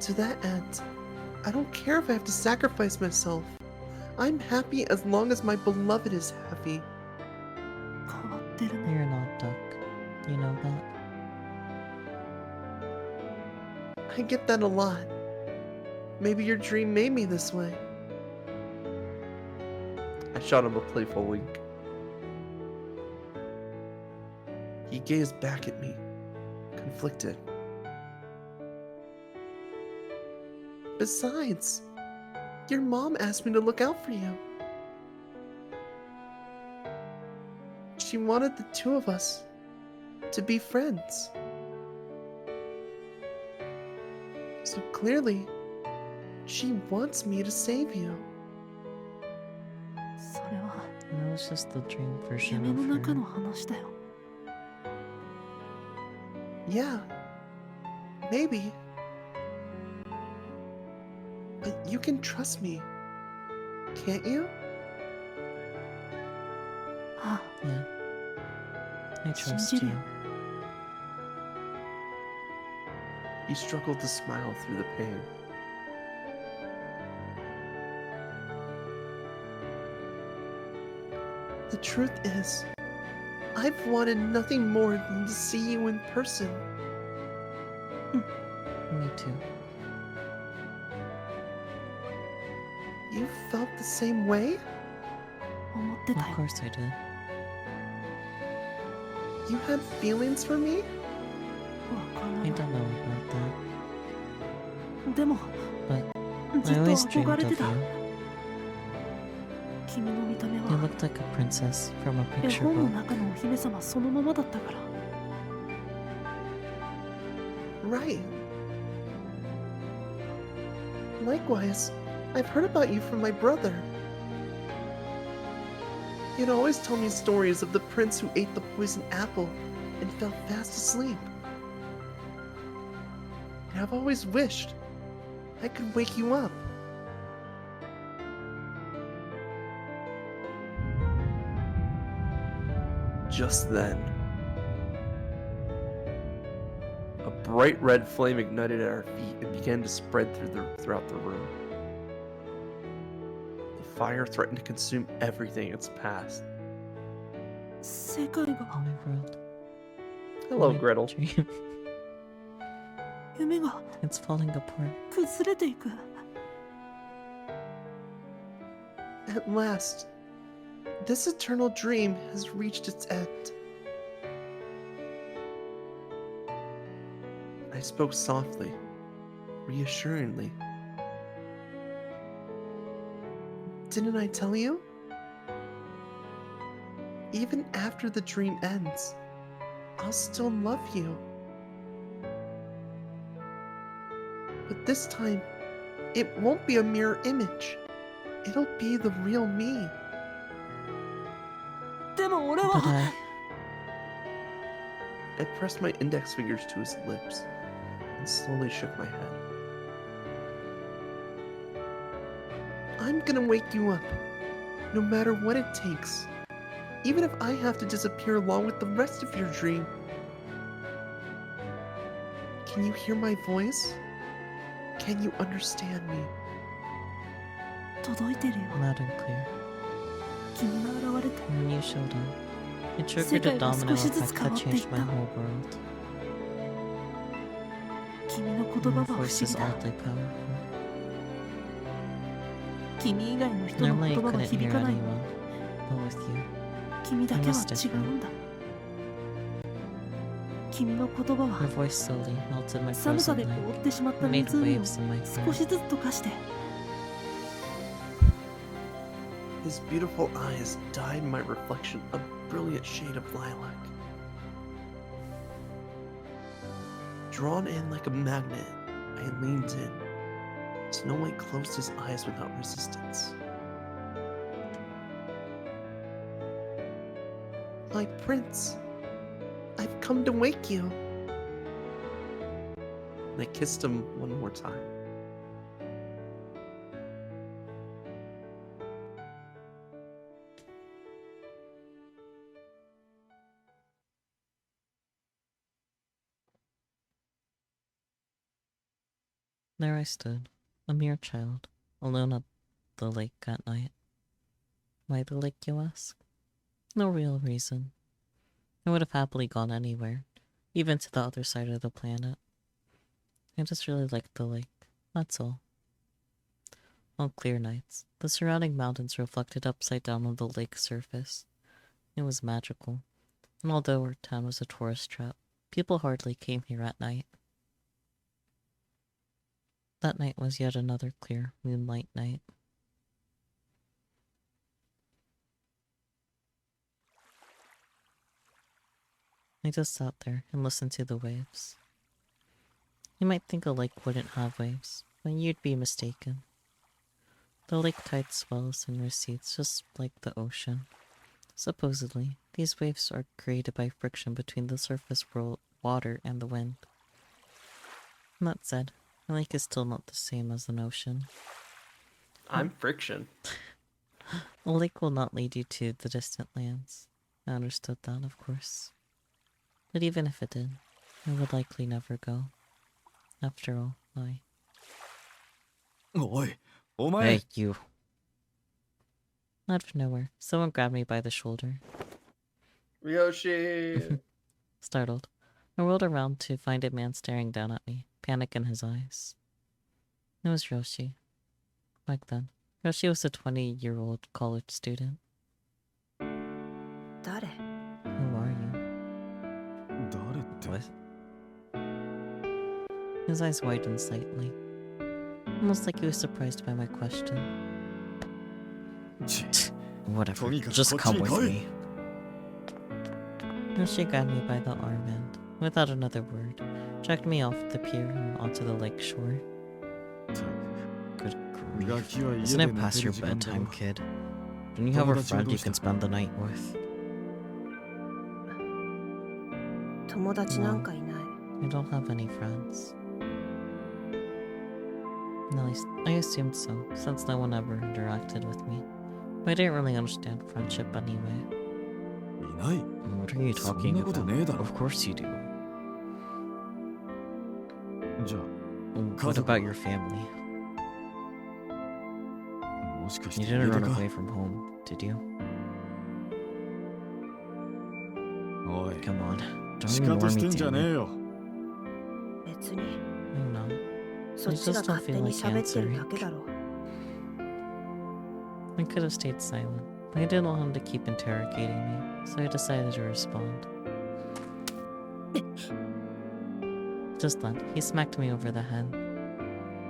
To that end, I don't care if I have to sacrifice myself. I'm happy as long as my beloved is happy. 変わってるね You're not duck. You know that? I get that a lot. Maybe your dream made me this way. I shot him a playful wink. He gazed back at me, conflicted. Besides, your mom asked me to look out for you. She wanted the two of us to be friends. So clearly, she wants me to save you. それは That was just the dream version 夢 of の中の her. 話だよ Yeah, maybe. But you can trust me, can't you? あ Yeah. I trust 信じる you. よ He struggled to smile through the pain. The truth is, I've wanted nothing more than to see you in person. Me too. You felt the same way? 思って Of たよ course I did. You had feelings for me? わから I な don't know about that. いでも But ず I っ always と dreamed 憧れ of てた you. 君の見た目 You は looked like a princess from a 絵 picture 本の book. 中のお姫様そのままだったから Right. Likewise, I've heard about you from my brother. He'd always tell me stories of the prince who ate the poison apple and fell fast asleep. And I've always wished I could wake you up. Just then, a bright red flame ignited at our feet and began to spread throughout the room. The fire threatened to consume everything in its path. 世界が Oh my world. Hello, My Gretel. dream. 夢が It's falling apart. 崩れていく At last, this eternal dream has reached its end. spoke softly, reassuringly. Didn't I tell you? Even after the dream ends, I'll still love you. But this time, it won't be a mirror image. It'll be the real me. でも俺 But は I pressed my index fingers to his lips and slowly shook my head. I'm gonna wake you up, no matter what it takes. Even if I have to disappear along with the rest of your dream. Can you hear my voice? Can you understand me? 届いてるよ。 loud and clear. 君が現れて When you showed up, it triggered a 世界が domino 少しずつ effect 変 that わってい changed っ my た。 whole world. 君の言葉 Your は不思 voice 議 is だ。 oddly powerful. 君以外の人の Normally 言 I 葉は couldn't 響 hear かない。 anyone, but with you, 君だけは違うんだ。君の言葉 your は voice slowly melted my 寒さ frozen で leg 凍ってしまった and made 湖を waves in my 少 throat. しずつ溶かして His beautiful eyes dyed my reflection a brilliant shade of lilac. Drawn in like a magnet, I leaned in. Snow White closed his eyes without resistance. My prince, I've come to wake you. And I kissed him one more time. There I stood, a mere child, alone at the lake at night. Why the lake, you ask? No real reason. I would have happily gone anywhere, even to the other side of the planet. I just really liked the lake, that's all. On clear nights, the surrounding mountains reflected upside down on the lake's surface. It was magical, and although our town was a tourist trap, people hardly came here at night. That night was yet another clear moonlight night. I just sat there and listened to the waves. You might think a lake wouldn't have waves, but you'd be mistaken. The lake tide swells and recedes just like the ocean. Supposedly, these waves are created by friction between the surface water and the wind. That said, a lake is still not the same as an ocean. I'm friction. A lake will not lead you to the distant lands. I understood that, of course. But even if it did, I would likely never go. After all, I... おい、お前。 Hey, you. Out of nowhere, someone grabbed me by the shoulder. Ryoshi! Startled, I whirled around to find a man staring down at me, panic in his eyes. It was Ryoshi. Back then, Ryoshi was a 20-year-old college student. 誰 Who are you? 誰って。 What? His eyes widened slightly, almost like he was surprised by my question. Whatever, just come with me. Ryoshi grabbed me by the arm and, without another word, dragged me off the pier and onto the lake shore. Good grief. Isn't it past your bedtime, kid? Don't you have a friend you can spend the night with? 友達なんかいない。 I don't have any friends. At least, I assumed so, since no one ever interacted with me. But I didn't really understand friendship anyway. いない。 What are you talking そんなことねえだ about? ろ。 Of course you do. じゃあ、 What about your family? もしかし You て didn't 家出 run か。 away from home, did you? おい、 Come on, 仕 don't 方 ignore して me, んじゃ damn ねえ it. よ。別に I'm not. そっちが勝手に喋ってるだけだろ。 I could have stayed silent, but I didn't want him to keep interrogating me, so I decided to respond. Just then, he smacked me over the head.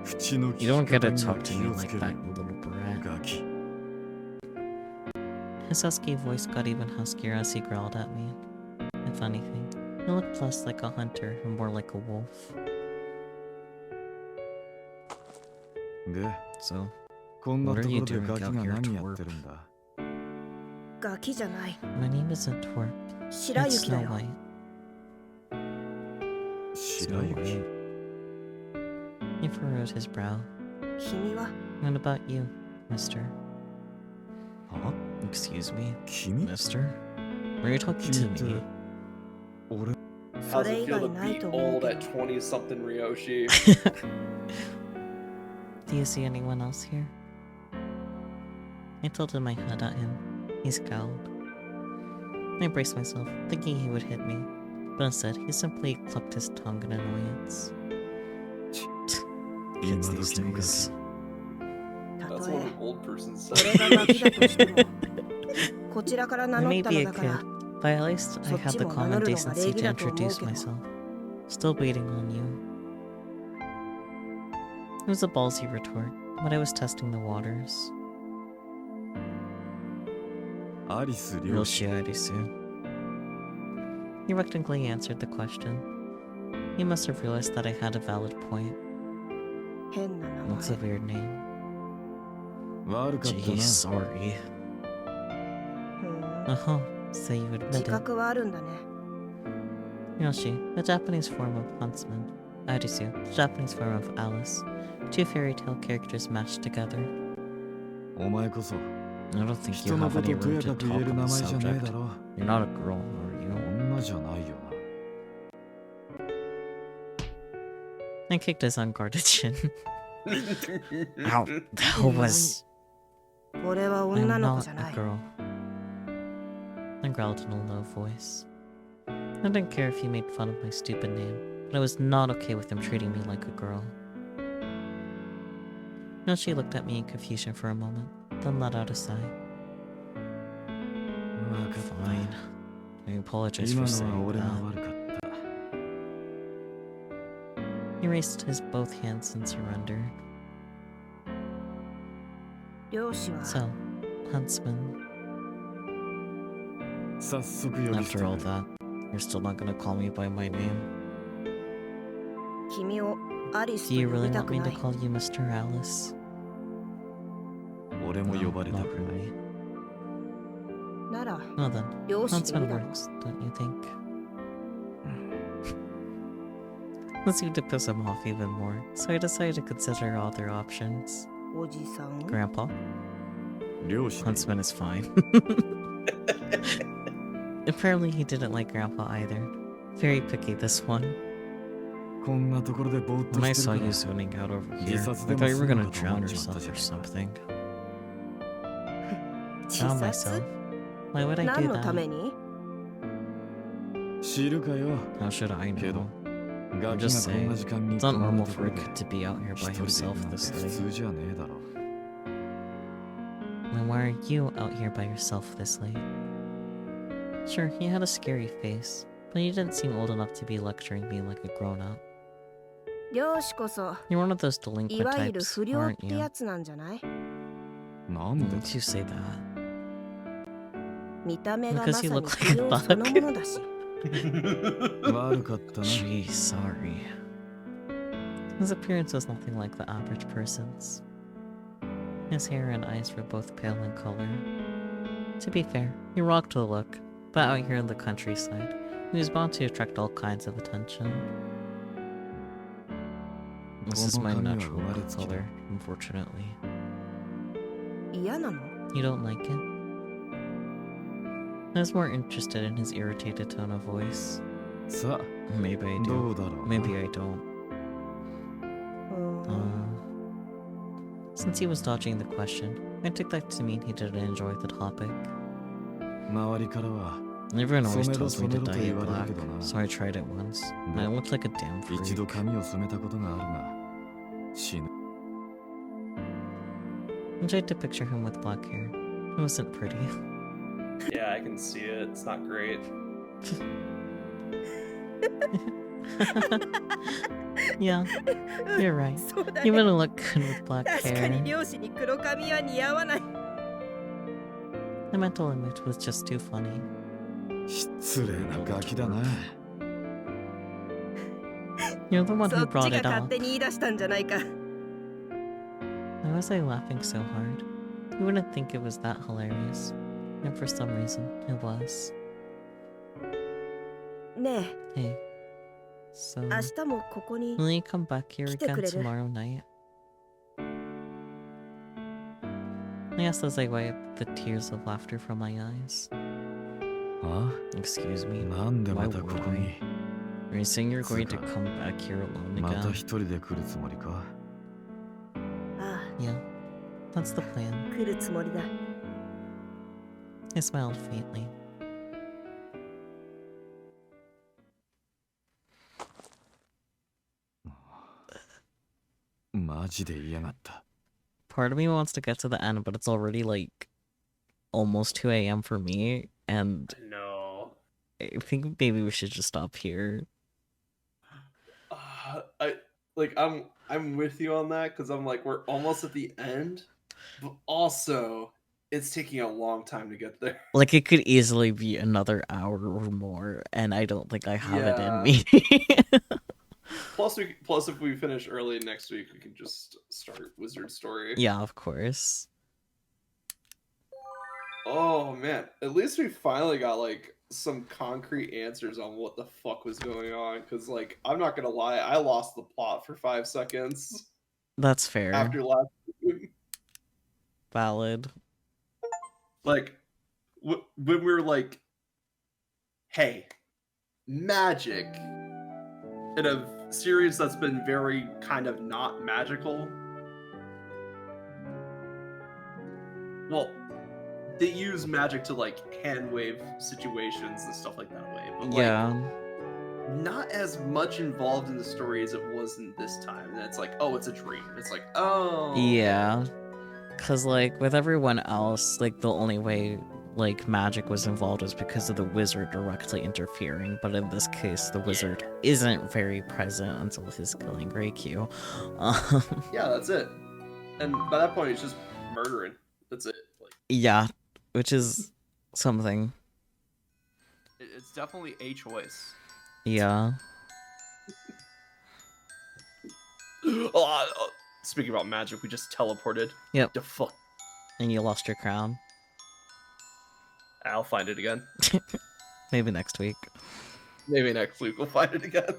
口の利 You き don't get 方 to には talk to 気 me をつ like け that, ろ you little brat. ガキ His husky voice got even huskier as he growled at me. If anything, he looked less like a hunter and more like a wolf. で So, こんな what と are こ you ろで doing ガキ out が here 何 to やっ work? てるんだガキじゃない。 My name isn't Twerp. 白 It's 雪だ Snow よ。 White. 白 Snow 雪 White. He furrowed his brow. 君は What about you, mister? は Excuse me, 君 mister? Were you talking to 君って me? 俺 そ How's れ it 以 feel 外 to ない be と思う old け at ど。 20 something Ryoshi? Do you see anyone else here? I tilted my head at him. He scowled. I braced myself, thinking he would hit me, but instead he simply clucked his tongue in annoyance. Kids 今 these 時のガ days. た That's と what え an old person 俺がガキだとしても says. こちらから I 名乗っ may た be の a だか kid, ら but at least I had the そっちも名 common 乗るのが decency 礼儀 to だと思う introduce けど。 myself. Still waiting on you. It was a ballsy retort, but I was testing the waters. アリス漁師 Yoshi-arisu. He reluctantly answered the question. He must have realized that I had a valid point. 変な名 What's a 前。 weird name? 悪かった Gee, な sorry. ふん Uh-huh, so you 自 admit it. 覚はあるんだね。 Yoshi, the Japanese form of huntsman. Arisu, the Japanese form of Alice. Two fairy tale characters matched together. お前こそ I don't think you 人の have こ any とと room や to かく言え talk る on 名 the 前じゃねえ subject. だろ You're not a girl, are you? 女じゃないよ I kicked his unguarded chin. Ow, that was... 俺は I'm 女の子 not じゃ a ない。 girl. I growled in a low voice. I didn't care if he made fun of my stupid name, but I was not okay with him treating me like a girl. Now she looked at me in confusion for a moment, then let out a sigh. な分かっ Fine. I apologize 今 for のは saying 俺が that. 悪かった He raised his both hands in surrender. 漁師は So, huntsman, 早速呼び捨て after all that, you're still not gonna call me by my name? 君をアリス Do と you 呼 really びた want く me な to い。 call you Mr. Alice? 俺も No, 呼ばれた not くない really. なら Well then, 漁師でいい huntsman だろう。 works, don't you think? That seemed to piss him off even more, so I decided to consider other options. おじさん。 Grandpa? 漁師でいい Huntsman is fine. Apparently he didn't like Grandpa either. Very picky, this one. こんなところでぼーっと When I して saw るか you ら zoning out over here, I 自殺で thought も you す were るの gonna かと drown 思っちまった yourself じゃ or ねえか something. 自 Drown 殺 myself? Why would I 何 do のため that? に？知るかよ How should I けど know? ガ I'm キ just がこんな saying, 時間に it's こ not んな normal とこ for ろ a で kid to be out here 一 by 人でいる himself なんて this 普 late. 通じゃねえだろ And why are you out here by yourself this late? Sure, he had a scary face, but he didn't seem old enough to be lecturing me like a grown-up. 漁師こそ You're one of those い delinquent わゆる types, 不良っ aren't て you? やつなんじゃない？なんで Why would you say that? 見た目がま Because さ you に look 不 like a 良その bug. ものだし。悪かったな Gee, sorry. His appearance was nothing like the average person's. His hair and eyes were both pale in color. To be fair, he rocked the look, but out here in the countryside, he was bound to attract all kinds of attention. This is my natural color, unfortunately. 嫌なの？ You don't like it? I was more interested in his irritated tone of voice. さ Maybe I あど do. うだろうな Maybe I don't. うーん Since he was dodging the question, I took that to mean he didn't enjoy the topic. 周りからは Everyone always Somero, tells me to somero dye it と言われる black, けどな。 so I tried it once, and I looked like a damn 一度 freak. 髪を染めたことがあるが死ぬ I tried to picture him with black hair. It wasn't pretty. Yeah, I can see it. It's not great. Yeah, you're right. そうだ You ね wouldn't look good with black 確かに hair. 漁師に黒髪は似合わない The mental image was just too funny. 失礼なガキだな。 You're the one そ who っち brought が it 勝 up. 手に言い出したんじゃないか Why was I laughing so hard? You wouldn't think it was that hilarious. And for some reason, it was. ね Hey. So, え明日もここに will you come back here 来て again くれる tomorrow night? I asked as I wiped the tears of laughter from my eyes. あ Excuse me. なんでまた Why こ would こ I? に Are you saying you're going to つうか、 come back here alone また again? 一人で来るつもりか。あ Yeah, that's the plan. あ来るつもりだ I smiled faintly. マジで嫌がった。 Part of me wants to get to the end, but it's already like almost 2 a.m. for me, and No. I think maybe we should just stop here. I'm with you on that because I'm like we're almost at the end, but also it's taking a long time to get there. Like, it could easily be another hour or more, and I don't think I have it in Yeah. me. Plus, if we finish early next week, we can just start Wizard Story. Yeah, of course. Oh man, at least we finally got like some concrete answers on what the fuck was going on. Because like, I'm not gonna lie, I lost the plot for 5 seconds That's fair. after last. Valid. Like, when we were like, "Hey, magic," in a series that's been very kind of not magical. Well, they use magic to like hand wave situations and stuff like that way, but like, Yeah. not as much involved in the story as it was in this time. And it's like, oh, it's a dream. It's like, oh, Yeah. Because, like, with everyone else, like, the only way, like, magic was involved was because of the wizard directly interfering. But in this case, the wizard isn't very present until his killing Reikyu. yeah, that's it. And by that point, it's just murdering. That's it. Like, Yeah, which is something. it's definitely a choice. Yeah. Speaking about magic, we just teleported. Yep. The fuck. And you lost your crown. I'll find it again. Maybe next week. Maybe next week we'll find it again.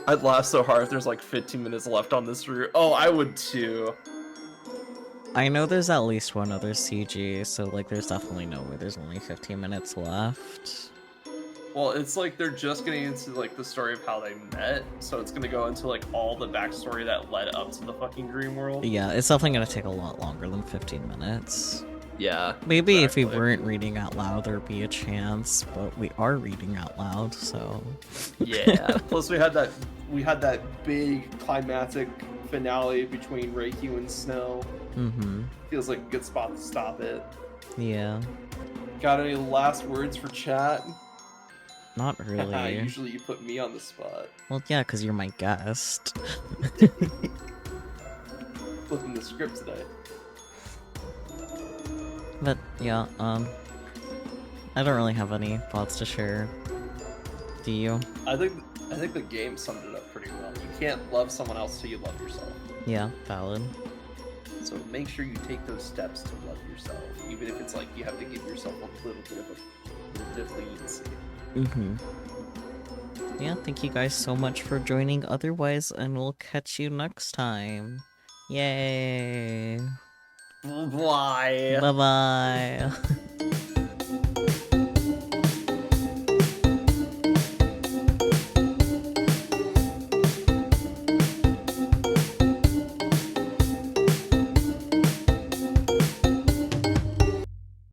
I'd laugh so hard if there's like 15 minutes left on this route. Oh, I would too. I know there's at least one other CG, so like there's definitely no way there's only 15 minutes left. Well, it's like they're just getting into like the story of how they met, so it's gonna go into like all the backstory that led up to the fucking dream world. Yeah, it's definitely gonna take a lot longer than 15 minutes. Yeah. Maybe if we exactly. weren't reading out loud, there'd be a chance, but we are reading out loud, so. Yeah. Plus, we had that big climactic finale between Reikyu and Snow. Mm-hmm. Feels like a good spot to stop it. Yeah. Got any last words for chat? Not really. Usually you put me on the spot. Well, yeah, because you're my guest. Flipping the script today. But yeah, I don't really have any thoughts to share. Do you? I think the game summed it up pretty well. You can't love someone else till you love yourself. Yeah, valid. So make sure you take those steps to love yourself, even if it's like you have to give yourself a little bit of leniency. Mm-hmm. Yeah, thank you guys so much for joining otherwise, and we'll catch you next time. Yay! Bye. Bye-bye!